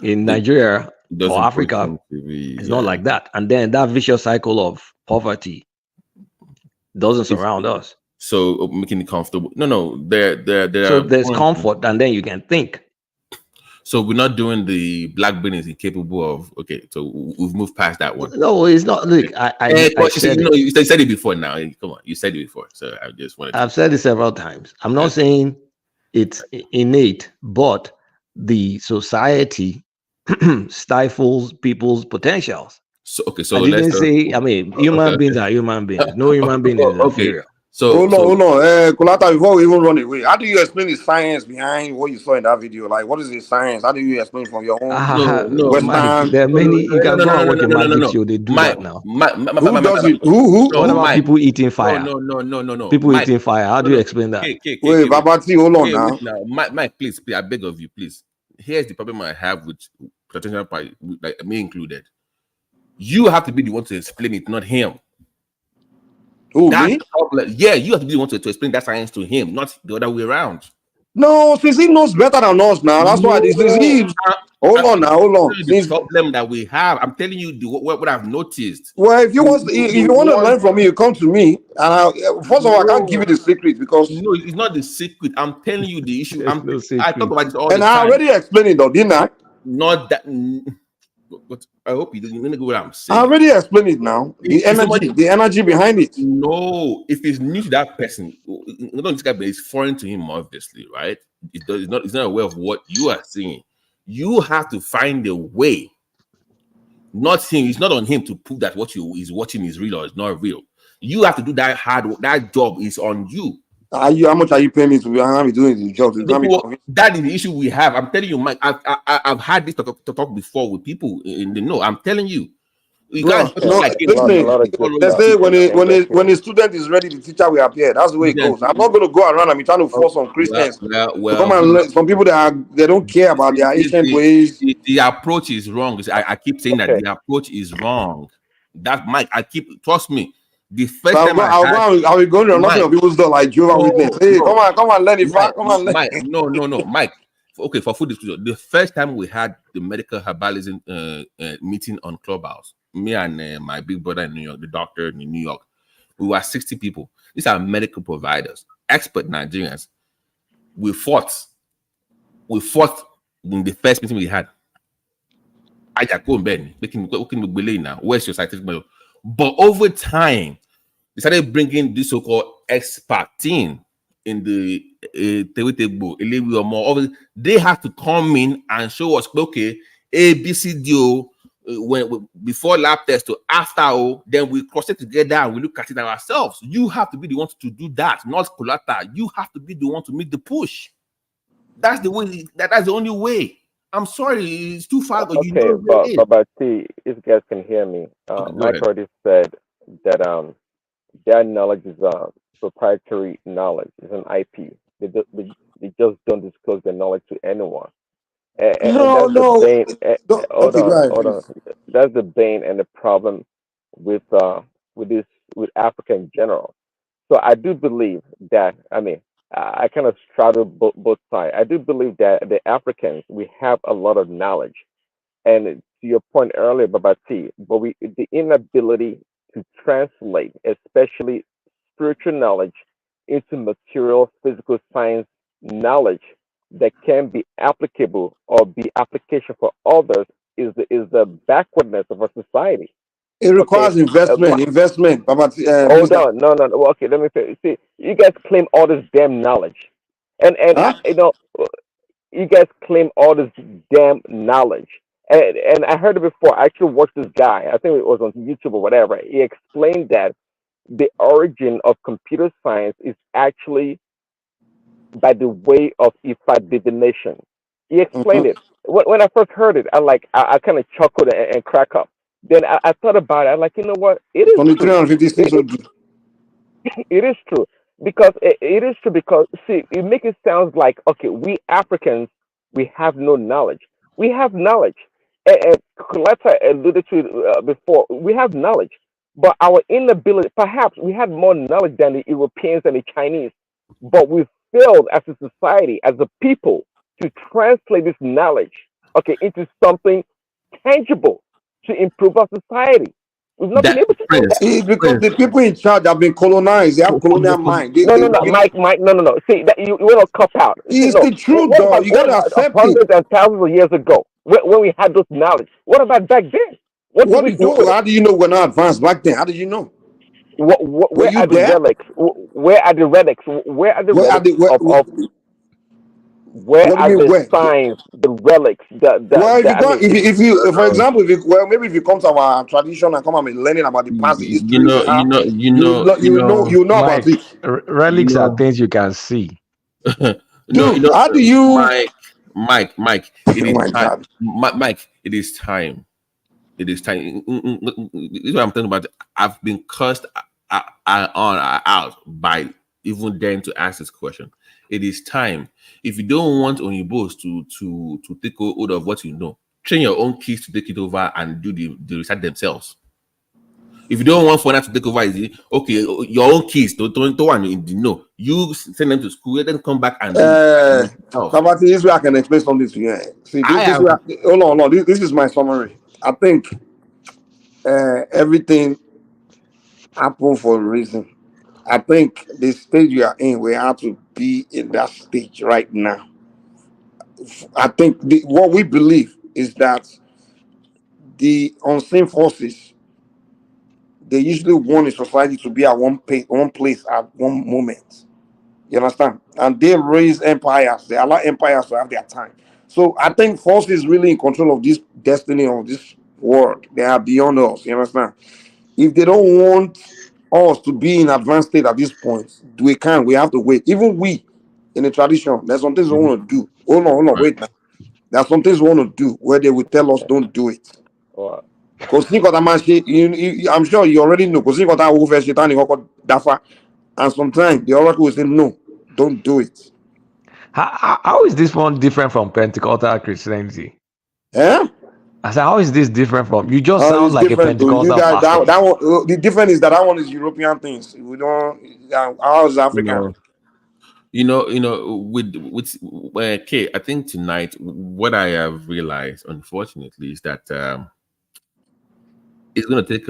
In Nigeria or Africa, it's not like that. And then that vicious cycle of poverty doesn't surround us. So making it comfortable. No, so there's comfort, and then you can think. So we're not doing the black brain is incapable of. Okay, so we've moved past that one. No, it's not. Look, I said you said it before. Now, come on, you said it before. So I just wanted. I've said it several times. I'm not saying it's innate, but the society stifles people's potentials. So I didn't say. I mean, human beings are human beings. No human being is inferior. Hold on. Kulata, before we even run away, how do you explain the science behind what you saw in that video? Like, what is the science? How do you explain from your own Western? There are many. You can go and watch a magic show. They do that now. Who does it? Who? What about people eating fire? No. People eating fire. How do you explain that? Wait, Babati, hold on now. Mike, please, I beg of you, please. Here's the problem I have with potential party, like me included. You have to be the one to explain it, not him. Who, that's me? The problem. Yeah, you have to be the one to explain that science to him, not the other way around. No, since he knows better than us now. That's why this is. Hold on. The problem that we have, I'm telling you what I've noticed. Well, if you want to learn from me, you come to me. And first of all, I can't give you the secret because no, it's not the secret. I'm telling you the issue. I talk about this all the time. And I already explained it, though, didn't I? Not that. But I hope you didn't know what I'm saying. I already explained it now. The energy behind it. No, if it's new to that person, not this guy, but it's foreign to him, obviously, right? It's not aware of what you are seeing. You have to find a way. Not him. It's not on him to prove that what he's watching is real or it's not real. You have to do that hard work. That job is on you. How much are you paying me to be doing the job? That is the issue we have. I'm telling you, Mike. I've had this talk before with people in the know. I'm telling you. They say when a student is ready, the teacher will appear. That's the way it goes. I'm not going to go around and be trying to force on Christians to come and learn. Some people they don't care about their ancient ways. The approach is wrong. I keep saying that the approach is wrong. That Mike, trust me. The first time I will go to nothing of people's door like Jehovah Witness. Hey, come on, learn it. Come on, learn. Mike, no, Mike. Okay, for food disclosure, the first time we had the medical herbalism meeting on Clubhouse, me and my big brother in New York, the doctor in New York, we were 60 people. These are medical providers. expert Nigerians, we fought in the first meeting we had. Where's your scientific method? But over time, they started bringing this so-called expert team in the they have to come in and show us, okay, A, B, C, D, when before lab test to after, then we cross it together and we look at it ourselves. You have to be the one to do that, not collateral. You have to be the one to make the push. That's the way. That's the only way. I'm sorry, it's too far. Okay, but see, if you guys can hear me, Mike already said that their knowledge is proprietary knowledge, it's an IP. They just don't disclose their knowledge to anyone. And that's the bane. Hold on. That's the bane and the problem with with Africa in general. So I do believe that. I mean, I kind of straddle both sides. I do believe that the Africans, we have a lot of knowledge, and to your point earlier, Babati, but the inability to translate, especially spiritual knowledge, into material physical science knowledge that can be applicable or be application for others is the backwardness of our society. It requires investment. Hold on, no. Well, okay, let me say. See, you guys claim all this damn knowledge, and you guys claim all this damn knowledge. And I heard it before. I actually watched this guy. I think it was on YouTube or whatever. He explained that the origin of computer science is actually by the way of Ifa divination. He explained it. When I first heard it, I kind of chuckled and cracked up. Then I thought about it. I'm like, you know what? It is Only true. 356 It is true because it is true because see, it makes it sound like okay, we Africans we have no knowledge. We have knowledge, and Coletta alluded to it before. We have knowledge, but our inability, perhaps we had more knowledge than the Europeans and the Chinese, but we failed as a society, as a people, to translate this knowledge, okay, into something tangible to improve our society. We've not been able to do that. It's because the people in charge have been colonized. They have colonial mind. No, Mike, no. See, that you want to cop out. It's No. the truth, What though. about, You got to what about accept hundreds it. and thousands of years ago when we had those knowledge? What about back then? What did we do with How do you know we're not advanced back then? How did you know? Were where you are the there? relics? Where are the relics? Where are the Where are relics of where what do are you mean the where? signs, the relics, Well, if you I go, mean, if you, for example, maybe if you come to our tradition and come and learning about the past, the history we have, you know about Mike, it. relics are things you can see. Dude, how do you? Mike, it Oh is my time. God. Mike, it is time. It is time. This is what I'm talking about. I've been cursed out by even daring to ask this question. It is time. If you don't want Onibos to take hold of what you know, train your own kids to take it over and do the research themselves. If you don't want foreigner to take over, okay, your own kids don't want in the know. You send them to school, let them come back and Kabati, this way I can explain something to you. See, this way, hold on. This is my summary. I think everything happened for a reason. I think the stage you are in, we have to be in that stage right now. I think what we believe is that the unseen forces, they usually want a society to be at one place at one moment. You understand? And they raise empires. They allow empires to have their time. So I think forces really in control of this destiny of this world. They are beyond us. You understand? If they don't want us to be in advanced state at this point, we can't. We have to wait. Even we in the tradition, there's some things we want to do. Hold on, wait now. There's some things we want to do where they will tell us don't do it. Because I'm sure you already know. Because and sometimes the oracle will say no, don't do it. How is this one different from Pentecostal Christianity? Eh? I said, how is this different from? You just sound it's like a different to you Pentecostal guys. pastor. That one, the difference is that one is European things. We don't. Ours African. With okay, I think tonight what I have realized, unfortunately, is that it's going to take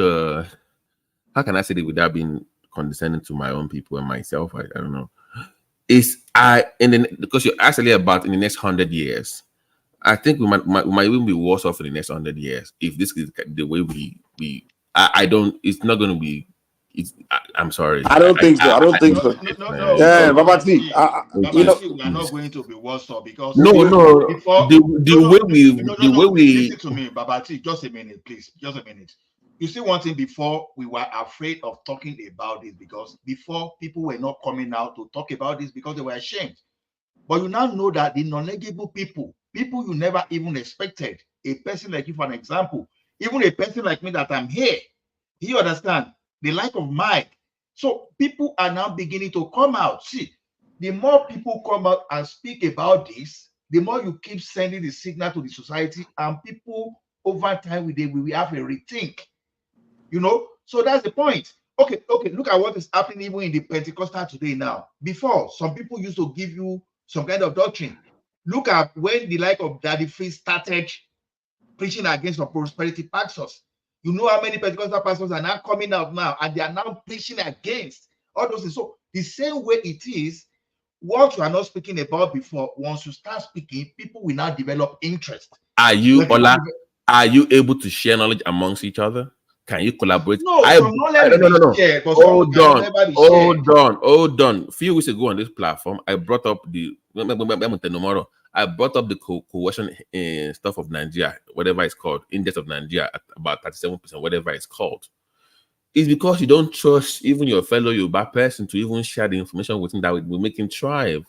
how can I say it without being condescending to my own people and myself? I don't know. is because you're actually about in the next 100 years. I think we might even be worse off in the next 100 years if this is the way we. I don't. It's not going to be. I'm sorry. I don't think so. I don't think so. Yeah, Babati. Babati, we are not going to be worse off because no. Before the way we listen to me, Babati. Just a minute, please. Just a minute. You see one thing, before we were afraid of talking about this because before people were not coming out to talk about this because they were ashamed. But you now know that the knowledgeable people you never even expected, a person like you, for an example, even a person like me that I'm here, you understand, the like of Mike. So people are now beginning to come out. See, the more people come out and speak about this, the more you keep sending the signal to the society, and people over time we will have a rethink. So that's the point. Okay, look at what is happening even in the Pentecostal today now. Before, some people used to give you some kind of doctrine. Look at when the like of Daddy Free started preaching against the prosperity pastors. You know how many Pentecostal pastors are now coming out now and they are now preaching against all those things. So the same way it is, what you are not speaking about before, once you start speaking, people will now develop interest. Are you able to share knowledge amongst each other? Can you collaborate? No, knowledge no. Share, but Hold on. A few weeks ago on this platform, I brought up the coercion stuff of Nigeria, whatever it's called, index of Nigeria at about 37%, whatever it's called. It's because you don't trust even your fellow Yoruba person to even share the information with him that will make him thrive.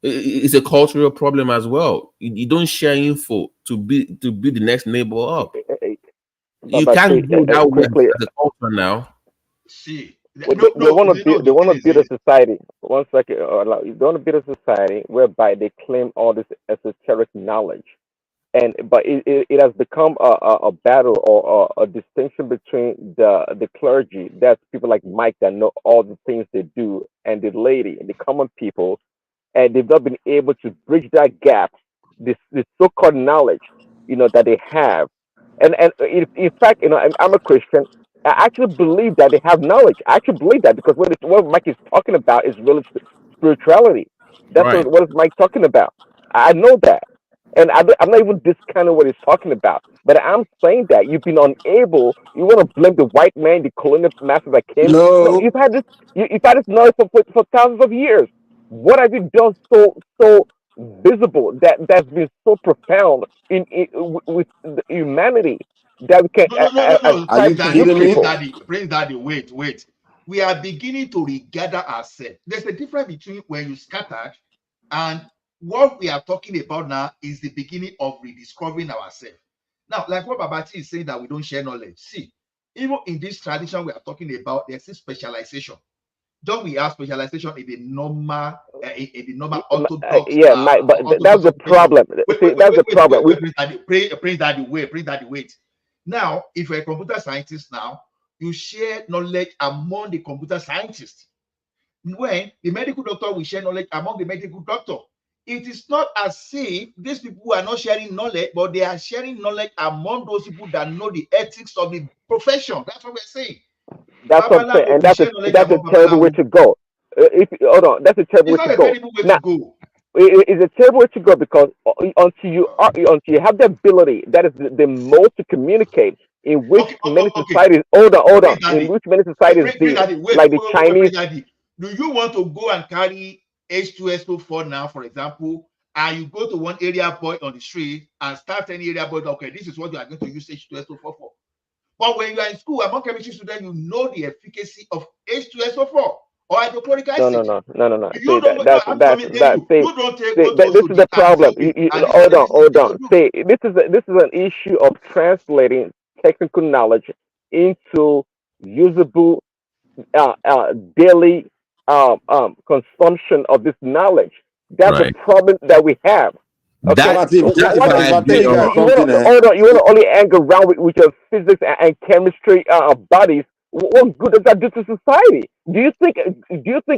It's a cultural problem as well. You don't share info to be the next neighbor up. You can't do that quickly as a culture now. See, they want to build a society. 1 second. They want to build a society whereby they claim all this esoteric knowledge, but it has become a battle or a distinction between the clergy. That's people like Mike that know all the things they do, and the lady and the common people, and they've not been able to bridge that gap. This so-called knowledge, that they have, and in fact, I'm a Christian. I actually believe that they have knowledge. I actually believe that because what Mike is talking about is really spirituality. That's right. what is Mike talking about. I know that, and I'm not even discounting what he's talking about. But I'm saying that you've been unable. You want to blame the white man, the colonial master that came. No, you've had this. You've had this knowledge for thousands of years. What have you done so visible that's been so profound with humanity that we can No. ascribe to you people? Prince Daddy, wait. We are beginning to regather ourselves. There's a difference between when you scattered and what we are talking about now is the beginning of rediscovering ourselves. Now, like what Babati is saying that we don't share knowledge. See, even in this tradition we are talking about, there's a specialization. Don't we have specialization in the normal orthodox? Mike, but that's the problem. That's the problem. Prince Daddy, wait. Now, if you're a computer scientist now, you share knowledge among the computer scientists. When the medical doctor will share knowledge among the medical doctor, it is not as if these people are not sharing knowledge, but they are sharing knowledge among those people that know the ethics of the profession. That's what we're saying. That's what I'm saying, and that's a terrible way to go. Hold on, that's a terrible way to go. Now, it's a terrible way to go because until you have the ability, that is the mode to communicate in which many societies. Hold on. In which many societies like the Chinese. Do you want to go and carry H2SO4 now, for example, and you go to one area boy on the street and start any area boy, okay, this is what you are going to use H2SO4 for. But when you are in school, among chemistry students, you know the efficacy of H2SO4 or hydrochloric acid. No. You don't take this is the problem. Hold on. See, this is an issue of translating technical knowledge into usable daily consumption of this knowledge. That's the problem that we have. Okay. You want to only hang around with your physics and chemistry bodies. What good does that do to society? Do you think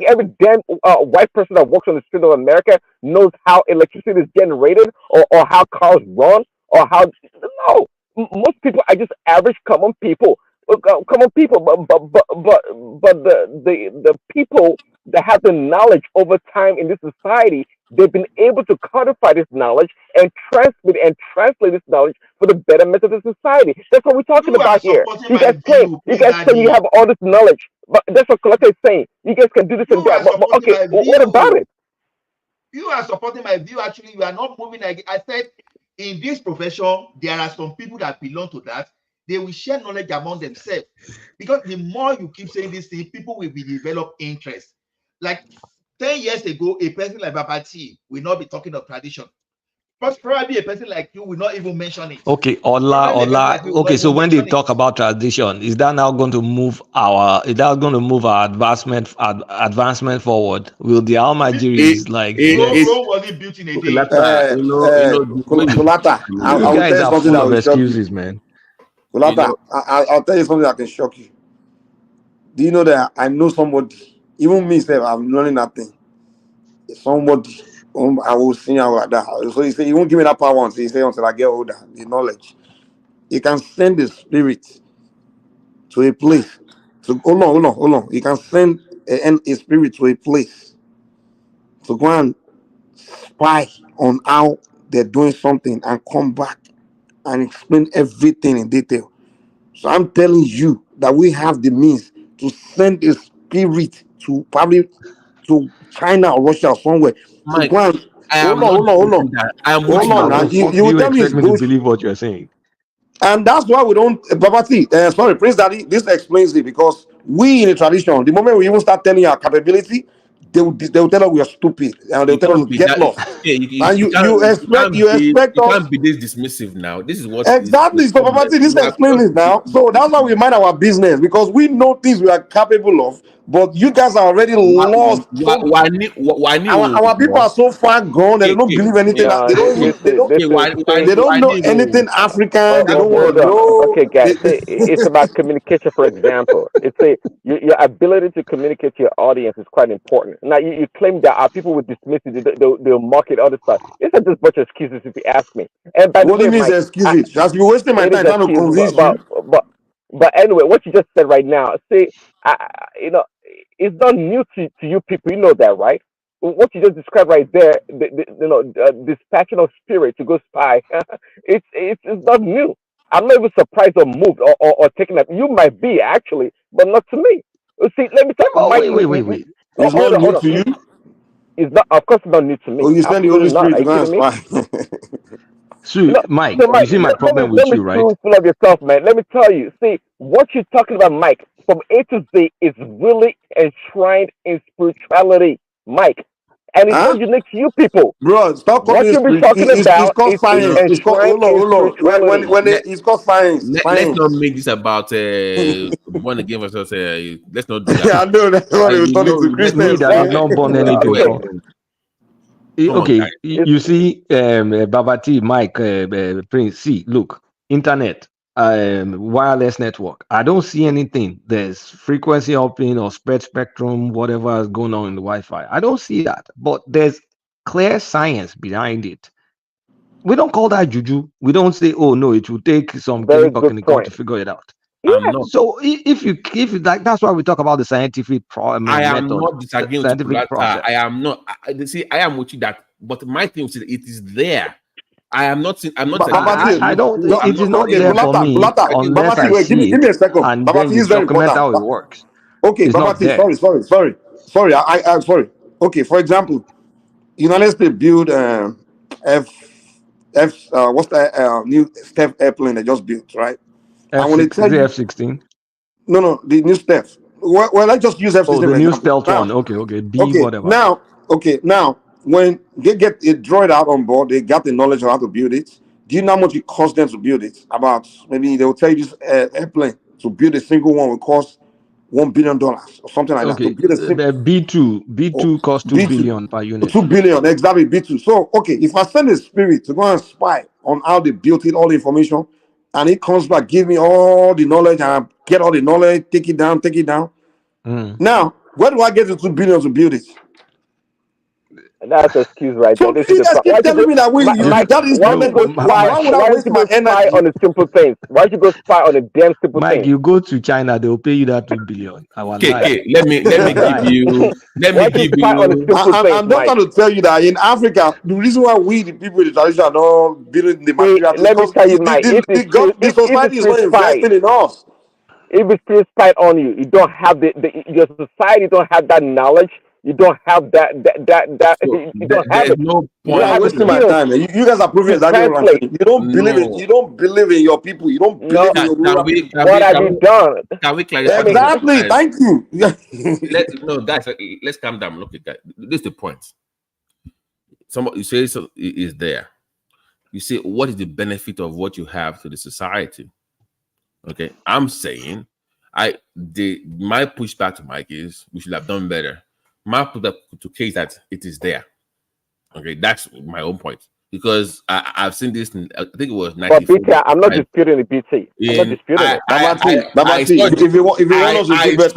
every damn white person that walks on the street of America knows how electricity is generated or how cars run or how? No, most people are just average common people. But the people that have the knowledge over time in this society, they've been able to codify this knowledge and translate this knowledge for the betterment of the society. That's what we're talking You are about here. supporting You my guys claim, view, Prince you Daddy. have all this knowledge, but that's what Colette is saying. You guys can do this and You that. are But supporting okay, my what about view. it? You are supporting my view. Actually, you are not moving. I said, in this profession, there are some people that belong to that. They will share knowledge among themselves. Because the more you keep saying this thing, people will be develop interest. Like 10 years ago, a person like Babati will not be talking of tradition. But probably a person like you will not even mention it. Okay, Ola, Probably a person Ola. like you will not Okay, so even when they mention it. talk about tradition, is that now going to move our? Is that going to move our advancement forward? Will the Almajiris like get? Rome wasn't built in a day. Kulata, You I will tell guys you are something full that of will shock you. excuses, man. Kulata, I'll tell you something that can shock you. Do you know that I know somebody, even me, self, I'm learning nothing. Somebody, I will sing out like that. So he said, he won't give me that power once. He said, until I get older, the knowledge. He can send the spirit to a place. So, hold on. He can send a spirit to a place to go and spy on how they're doing something and come back and explain everything in detail. So I'm telling you that we have the means to send a spirit to probably to China or Russia or somewhere to Mike, go and hold on. I am with Hold you. on. Now. How the fuck You do will you tell me, expect me to believe what you're saying? and that's why we don't. Babati, sorry, Prince Daddy. This explains it because we in the tradition, the moment we even start telling our capability, they will tell us we are stupid and they will It tell us can't to be get that. lost. Yeah, And you can't. you expect You us. can't be this dismissive now. This is what is the Exactly. So, problem. Babati, this You are explains just it now. So that's why we mind our business because we know things we are capable of, but you guys are already lost. So our people are so far gone that they don't believe anything. Yeah, They don't even they don't know anything African. They don't want Hold to on. know. Okay, guys. See, it's about communication, for example. Your ability to communicate to your audience is quite important. Now, you claim that our people would dismiss it, they'll mock it, other stuff. It's just a bunch of excuses, if you ask me. And by the What do way, you mean, Mike, excuses? Just be wasting my it is time trying to excuses, convince you. but anyway, what you just said right now, see, it's not new to you people. You know that, right? What you just described right there, dispatching of spirit to go spy, it's not new. I'm not even surprised or moved or taken up. You might be actually, but not to me. You see, let me talk, Oh, Mike. wait. It's Hold not on, new hold on. to you. It's not, of course, it's not new to Oh, me. you send the Absolutely Holy not. Spirit Are to you go and kidding me? spy. So, Mike, So you Mike, see my problem let with me you, right? too full of yourself, man. Let me tell you. See, what you're talking about, Mike, from A to Z is really enshrined in spirituality, Mike. And it's not Huh? unique to you people. Bro, stop calling What it you'll be spirit. talking It's about called is science. It's called enshrined in hold on. spirituality. It's called science. Let's not Science. make this about born again versus. Let's not do that. I know that's what they will turn into Me Christians. that is not born anything Okay. before. Okay, you see, Babati, Mike, Prince. See, look, internet, wireless network. I don't see anything. There's frequency hopping or spread spectrum, whatever is going on in the Wi-Fi. I don't see that, but there's clear science behind it. We don't call that juju. We don't say, "Oh no, it will take some Very chemical good to point. figure it out." I'm not. So if you like, that's why we talk about the scientific I am method, not disagreeing with scientific Kulata. process. I am not. See, I am with you that, but my thing is, it is there. I am not. I'm not. I don't. It is not Okay, there for me unless I Babati, see give it, me a second. and then Babati you is very document important. how it works. Okay, It's not Babati, there. sorry. I'm sorry. Okay, for example, United States build F what's that new Steph airplane they just built, right? And when they F6 tell is it you F16? no, the new Steph. Well, let's just use Oh, F16 the for new example. stealth Now, one. Okay. B whatever. now when they get a droid out on board, they got the knowledge of how to build it. Do you know how much it costs them to build it? About maybe they will tell you this airplane to build a single one will cost $1 billion or something like that. To Okay, build a the B2 costs 2 B2, billion per unit. 2 billion, exactly B2. So okay, if I send a spirit to go and spy on how they built it, all the information, and it comes back, give me all the knowledge, and I get all the knowledge, take it down. Mm. Now, where do I get the 2 billion to build it? That's an excuse right So there. This you is the guys problem. keep telling me that Mike, that is why not don't you go spy? why would I Why don't waste you my go spy energy? on the simple things? Why don't you go spy on the damn simple Mike, things? you go to China, they'll pay you that 2 billion. Our life. Okay, let me give you spy on the simple things, I'm not Mike? trying to tell you that in Africa, the reason why we the people in the tradition are not building the See, material is let me because tell you, Mike. If it's still, the if it's society is still not spied, investing in us. if it's still spied on you, you don't have your society don't have that knowledge. You don't have that So you don't have there's it. no You don't You are have point. the wasting my skills time. Man. You guys are proving to exactly what I'm translate. saying. You don't believe it. No. You don't believe in your people. You don't No, believe in your rural people. what have you done? Can we clarify Let me. something, Exactly. guys? Thank you. Guys, let's calm down. Look at that. This is the point. You say so is there. You say, what is the benefit of what you have to the society? Okay, I'm saying, my pushback to Mike is we should have done better. My pushback to case that it is there. Okay, that's my own point because I've seen this. I think it was 94. But BT, I'm not disputing the BT. I'm not disputing it. Babati, if you want us to do better,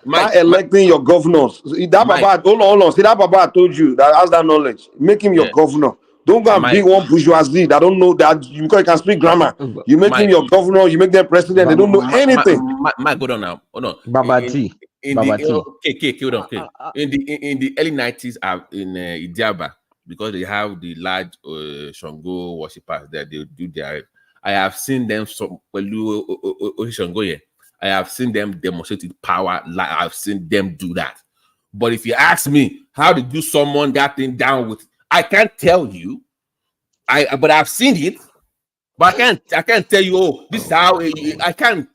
start electing your governors. That Baba, hold on. See that Baba I told you that has that knowledge. Make him your governor. Don't go and be one bourgeoisie that don't know that because you can speak grammar. You make him your governor. You make them president. They don't know anything. Mike, hold on now. Hold on. Babati. In the early 90s, in Idiaba, because they have the large Shango worshippers there, they do their. I have seen them I have seen them demonstrate power. Like I've seen them do that. But if you ask me, how to do someone that thing down with, I can't tell you. But I've seen it. But I can't tell you. Oh, this is how I can't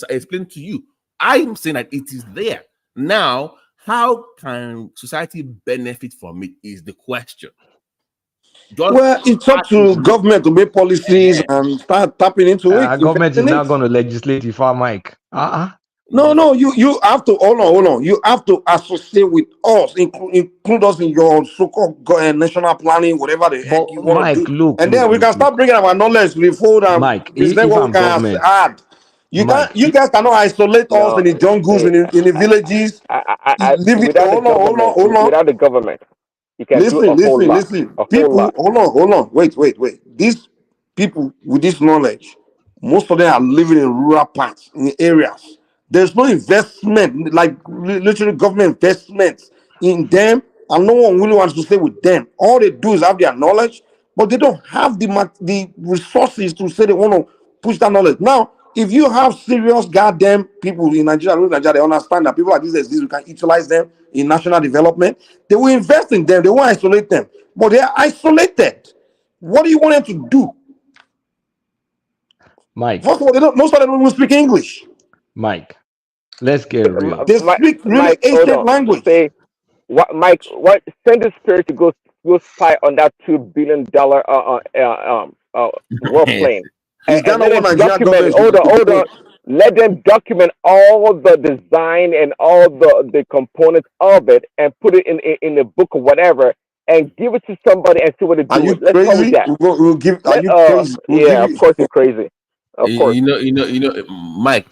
explain to you. I'm saying that it is there now. How can society benefit from it? Is the question. Well, it's up to government to make policies and start tapping into it. Government is now going to legislate if I Mike. No, you have to hold on. You have to associate with us, include us in your so-called national planning, whatever the heck you want to do. Look, then we can start bringing our knowledge to the fold and present what we can add. You guys cannot isolate us in the jungles, in the villages. Without the government, you can do a whole lot. People, hold on. Wait. These people with this knowledge, most of them are living in rural parts, in areas. There's no investment, like literally government investment in them, and no one really wants to stay with them. All they do is have their knowledge, but they don't have the resources to say they want to push that knowledge. Now, if you have serious goddamn people in Nigeria, they understand that people like this exist, we can utilize them in national development. They will invest in them, they won't isolate them, but they are isolated. What do you want them to do? Mike. First of all, most of them don't even speak English. Mike, let's get real. They speak really ancient language. Mike, send the spirit to go spy on that $2 billion warplane. Is that and let them document? Hold on. Let them document all the design and all the components of it and put it in a book or whatever and give it to somebody and see what it do. Are you Let's crazy? We'll give, are you crazy? Yeah, of course you're crazy. Of course. Mike,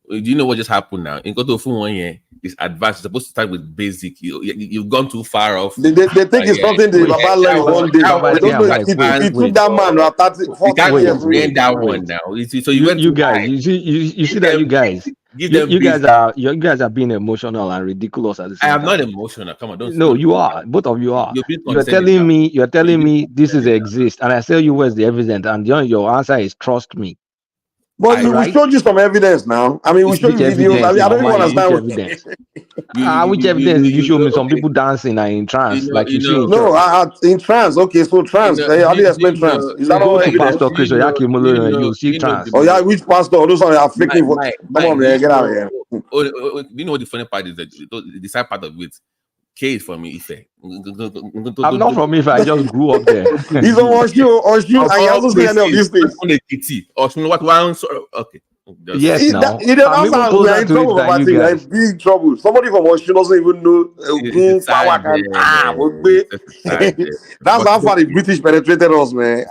do you know what just happened now? In Koto Fun 1 year, it's advanced. It's supposed to start with basic. You've gone too far off. They think it's something the Baba learned one day. They don't know it took that man 40 years to learn that one now. So you guys, you see that you guys. You guys are being emotional and ridiculous at the same time. I am not emotional. Come on, no, you are. Both of you are. You're telling me this is exist, and I tell you where's the evidence, and your answer is trust me. But we showed you some evidence now. I mean, we showed you videos. I don't even understand. Which evidence? Which evidence did you show me? Some people dancing and in trance, like you see. No, in trance. Okay, so trance. How do you explain trance? Is that all evidence? Pastor Chris Oyakimolo, you see trance. Oh yeah, which pastor? Those are faking. Come on, man, get out of here. You know what the funny part is? The side part of it. K is from Ife. I'm not from Ife. I just grew up there. He's on Oshu, and he hasn't seen any of these things. Okay. Yes, now. I'm even closer to it than you guys. Big trouble. Somebody from Oshu doesn't even know power can. That's how far the British penetrated us, man.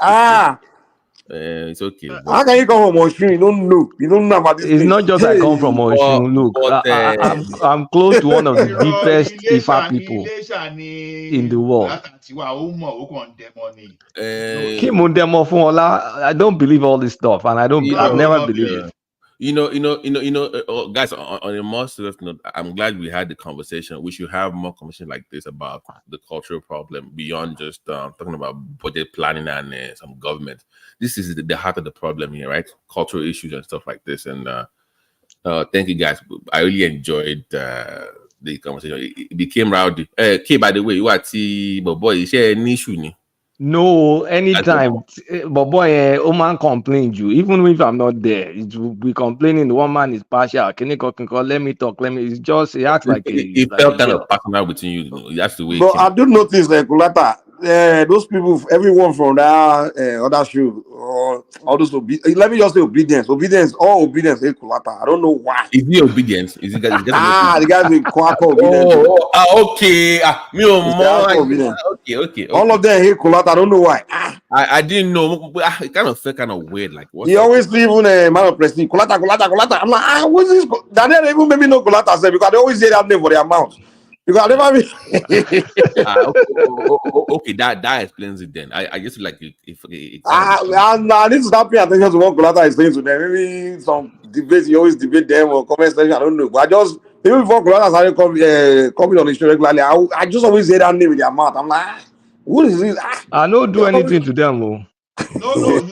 It's okay. How can you come from Oshun? You don't know. You don't know about this It's place. not just I come from Oshun. Look, I'm close to one of the deepest Ifa people in the world. I don't believe all this stuff, and I've never believed it. Guys, on a more serious note, I'm glad we had the conversation. We should have more conversation like this about the cultural problem beyond just talking about budget planning and some government. This is the heart of the problem here, right? Cultural issues and stuff like this. And thank you guys. I really enjoyed the conversation. It became rowdy. K, by the way, you are boy, you share an issue. No, anytime. But boy, Oman complained you. Even if I'm not there, it will be complaining. The one man is partial. Can you let me talk? It's just it acts like it felt kind of personal between you. That's the way. But I do notice that Kulata, those people, everyone from that other show, or all those let me just say obedience. All obedience is Kulata. I don't know why. Is he obedience? Is he guys? The guys in Kwaka obedience. Okay. Okay. All of them hate Kulata. I don't know why. I didn't know. It kind of felt kind of weird. Like what? You always see even a man of prestige. Kulata. I'm like, what's this? That they even maybe know Kulata because they always say that name for their mouth. Because I never okay, that explains it then. I just like I need to start paying attention to what Kulata is saying to them. Maybe some debates you always debate them or comment section. I don't know. But I just even before Kulata started coming on the show regularly, I just always say that name in their mouth. I'm like, what is this? I don't do anything to them. No,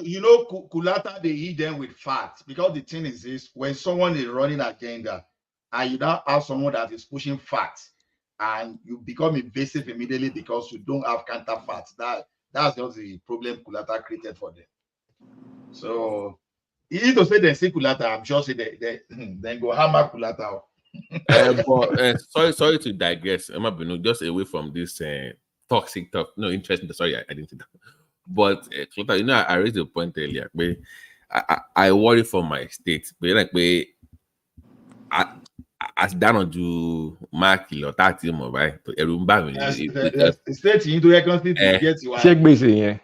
you know, Kulata, they eat them with facts. Because the thing is this, when someone is running agenda and you now have someone that is pushing facts, and you become invasive immediately because you don't have counterparts. That's just the problem Kulata created for them. So, easy to say they see Kulata, I'm sure say they then go hammer Kulata. But sorry to digress. I'm just away from this toxic talk. No, interesting. Sorry, I didn't see that. But Kulata, I raised a point earlier. But I worry for my state. But like, as down to mark or 30 more, right? State into economy get you check basically,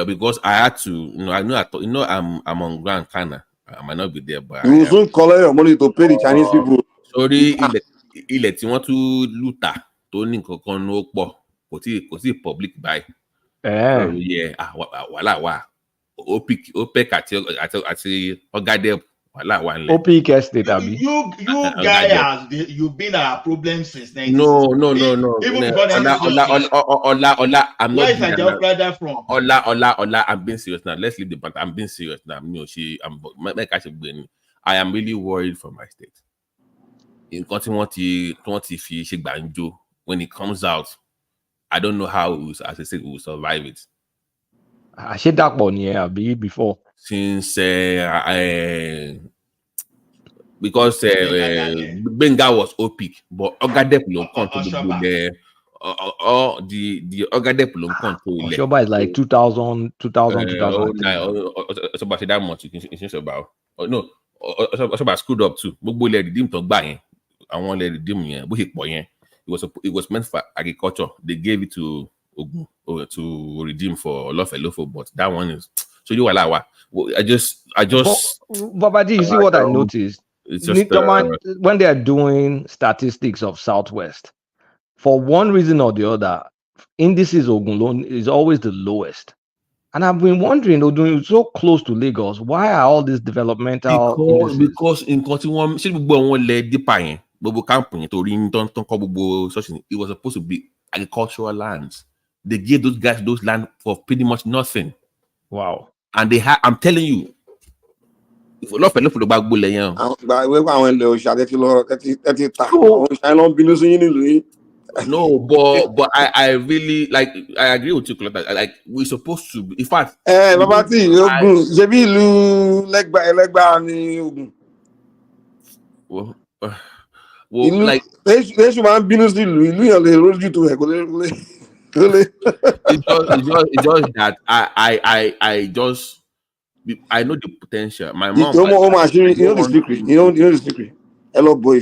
because I had to, I know I'm on ground kinda. I might not be there, but you soon collect your money to pay the Chinese people. Sorry, ilẹ̀ tí wọ́n tún lùtà tó ní nǹkan ló pọ̀ kò tí public buy. Wàhálà wà. OPEC àti Ogadep. OPEC estate, you guys, you've been a problem since 1960. No. Even before 1960. Ola, I'm where not. Where is your brother from? Ola, I'm being serious now. Let's leave the banter. I'm being serious now. I am really worried for my state. In when it comes out, I don't know how as I said we will survive it. I said that one, yeah, before. Since because Benga was OPIC, but Ogadep will come to the Ogadep will come to Oshoba is like 2000, 2003. It's about that much. It's about Oshoba screwed up too. Gbogbo le redeem to gba yen. Àwọn le redeem yen. Bó ṣe pọ̀ yen. It was meant for agriculture. They gave it to Ogun to redeem for Olofo, but that one is so you allow. I just. Babadi, you see what I noticed? It's just when they are doing statistics of Southwest, for one reason or the other, indices Ogun is always the lowest. And I've been wondering, doing so close to Lagos, why are all these developmental because in continuum, it was supposed to be agricultural lands. They gave those guys those land for pretty much nothing. Wow. And they I'm telling you, if no, but I really like. I agree with you, like we're supposed to. In fact, like it's just that I know the potential. My mom. You know the secret. You know the secret. Hello, boy.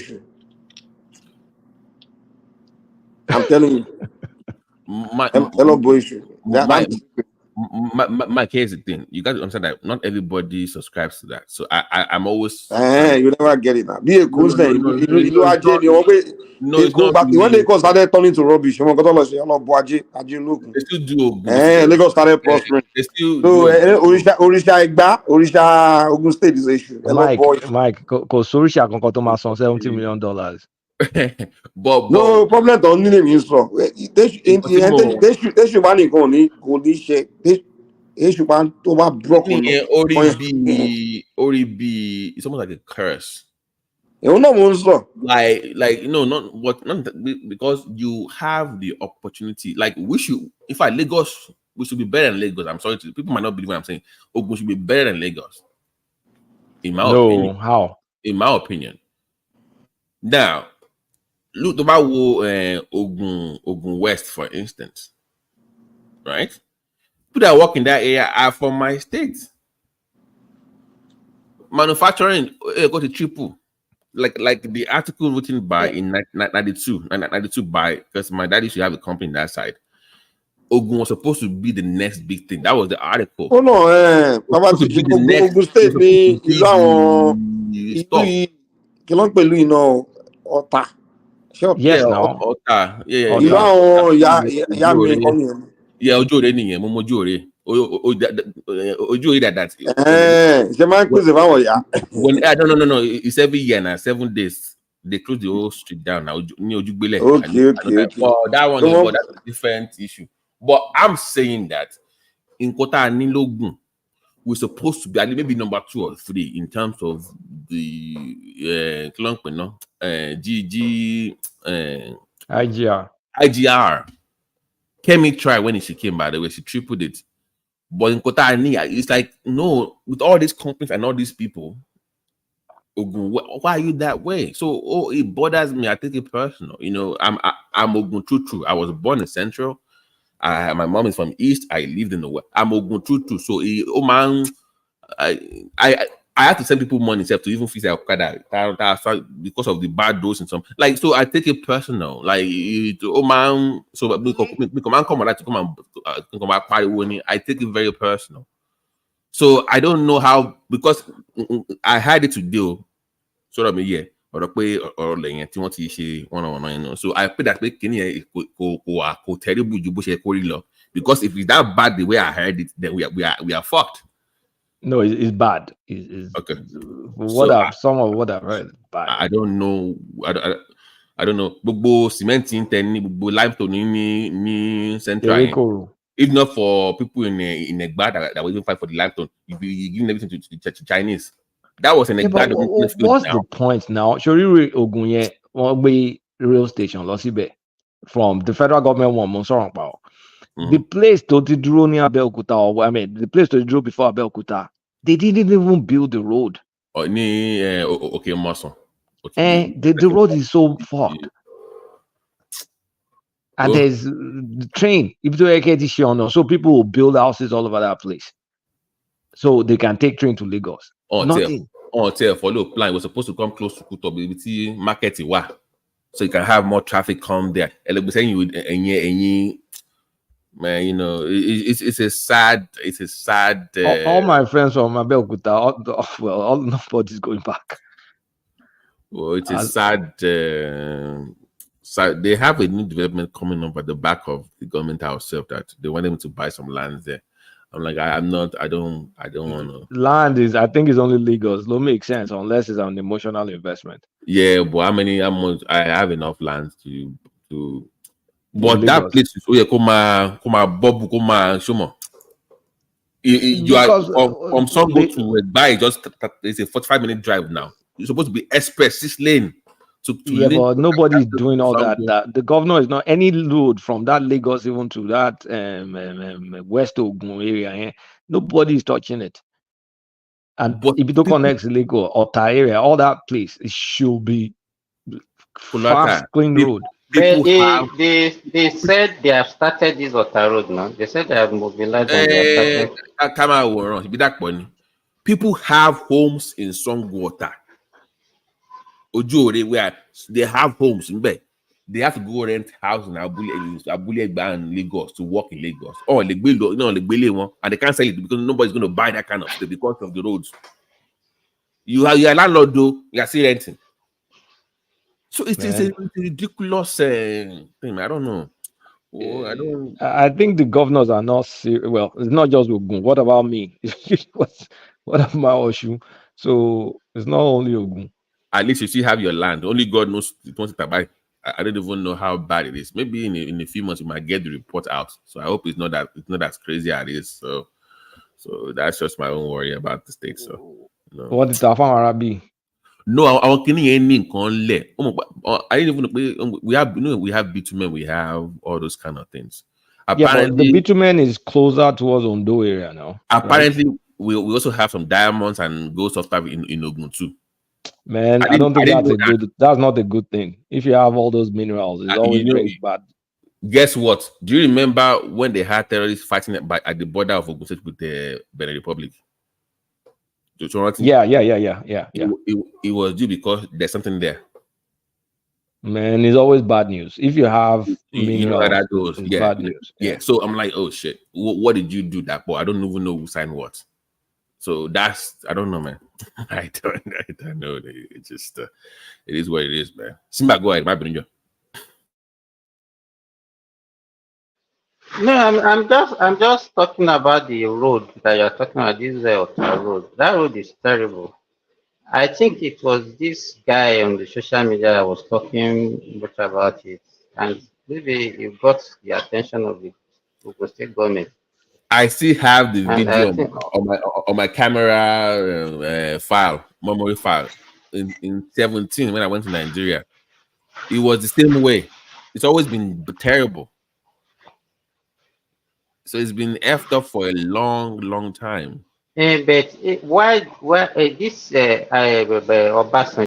I'm telling you. Hello, boy. Mike, here's the thing. You got to understand that not everybody subscribes to that. So I'm always you never get it now. Be a good thing. No, It's not but when really. Lagos started turning to rubbish, look. They still do Ogun. Lagos started prospering. They still So do Orisha Ogun State is an issue. Mike, because Sorisha can to my son $70 million. but no problem don't need him so they should ban it go this shit. They should ban to my broken. Oribi, it's almost like a curse. Like not because you have the opportunity. Like in fact, Lagos, we should be better than Lagos. I'm sorry to people might not believe what I'm saying. Ogun should be better than Lagos. In my opinion. How? In my opinion. Now, look about Ogun West, for instance. Right? People that work in that area are from my state. Manufacturing go to triple. Like the article written by in 92 by, because my daddy used to have a company in that side. Ogun was supposed to be the next big thing. That was the article. Oh no, Baba Ogun State ni ìlú àwọn ìlú yìí kí ló ń pè ìlú yìí náà Ọ̀tà. Yes, now. Ọ̀tà. Yeah. Ìlú àwọn ìyá mi kọ́ nìyẹn. Yeah, Ojúore nìyẹn, mo mọ Ojúore. Ojúore that. Ṣé máa ń pèsè fáwọn ìyá? No. It's every year now, 7 days. They close the whole street down now. Okay. But that one, but that's a different issue. But I'm saying that in Kota Nilogun, we're supposed to be maybe number 2 or 3 in terms of the IGR. Kemi tried when she came, by the way, she tripled it. But in Kota Ani, it's like, no, with all these companies and all these people, Ogun, why are you that way? So it bothers me. I take it personal. You know, I'm Ogun True. I was born in Central. My mom is from East. I lived in the West. I'm Ogun True. So I have to send people money to even fix their Okada because of the bad dose and some. Like, so I take it personal. Like, so me come to come and party. I take it very personal. So I don't know how, because I had it to deal. Sort of yeah. So I put that terrible because if it's that bad the way I heard it, then we are fucked. No, it's bad. It's okay. Some of what I've heard, bad. I don't know. I don't know. Bobo cementing, bobo limestone in central. If not for people in Egba that will even fight for the limestone, you give everything to the Chinese. That was an Egba. What's the point now? Shori Ogunye one way rail station, Losibe, from the federal government one Monsorong Power. The place to the draw near Abeokuta, the place to draw before Abeokuta, they didn't even build the road. Okay, Mason. The road is so fucked. And there's the train. So people will build houses all over that place. So they can take train to Lagos. Nothing. Follow plan. We're supposed to come close to Kuto market. So you can have more traffic come there. Man, you know, it's a sad. All my friends from Abeokuta, nobody's going back. Well, it's a sad. So they have a new development coming up at the back of the government house that they want them to buy some lands there. I'm like, I don't want to. Land is, I think, it's only Lagos. Don't make sense unless it's an emotional investment. Yeah, but I have enough land to. But that place is you are from Songo to Egba, it's a 45-minute drive now. You're supposed to be express 6 lane. But nobody's doing all that. The governor is not any road from that Lagos even to that West Ogun area. Nobody's touching it. And if you don't connect Lagos or area, all that place, it should be fast, clean road. They said they have started this Ota road now. They said they have mobilized and they have started. People have homes in Songwater. Ojore, where they have homes in bed. they have to go rent house in Abule and Lagos to work in Lagos. Or and they can't sell it because nobody's going to buy that kind of stuff because of the roads. You're a landlord though, you're still renting. So it's a ridiculous thing. I don't know. Oh, I think the governors are not serious. Well, it's not just Ogun. What about me? What about my Oshu? So it's not only Ogun. At least you still have your land. Only God knows once it buy. I don't even know how bad it is. Maybe in a few months you might get the report out. So I hope it's not as crazy as it is. So that's just my own worry about the state. So no. What did Tafan Arabi? No, I didn't even know we have bitumen, we have all those kind of things. Apparently, yeah, but the bitumen is closer towards Ondo area now. Apparently, right? we also have some diamonds and gold stuff in Ogun too. Man, I don't think that's not a good thing. If you have all those minerals, it's always very bad. Guess what? Do you remember when they had terrorists fighting at the border of Ogun State with the Benin Republic? Yeah. It was due because there's something there. Man, it's always bad news. If you have minerals, it's bad news. Yeah. So I'm like, oh shit, what did you do that for? I don't even know who signed what. So I don't know, man. I don't know. It just it is what it is, man. Simba, go ahead, my brother. No, I'm just talking about the road that you're talking about. This road. That road is terrible. I think it was this guy on the social media that was talking much about it, and maybe it got the attention of the Ogun State government. I still have the video on my camera memory file. In 17 when I went to Nigeria, it was the same way. It's always been terrible. So it's been effed up for a long time. But why this Obasanjo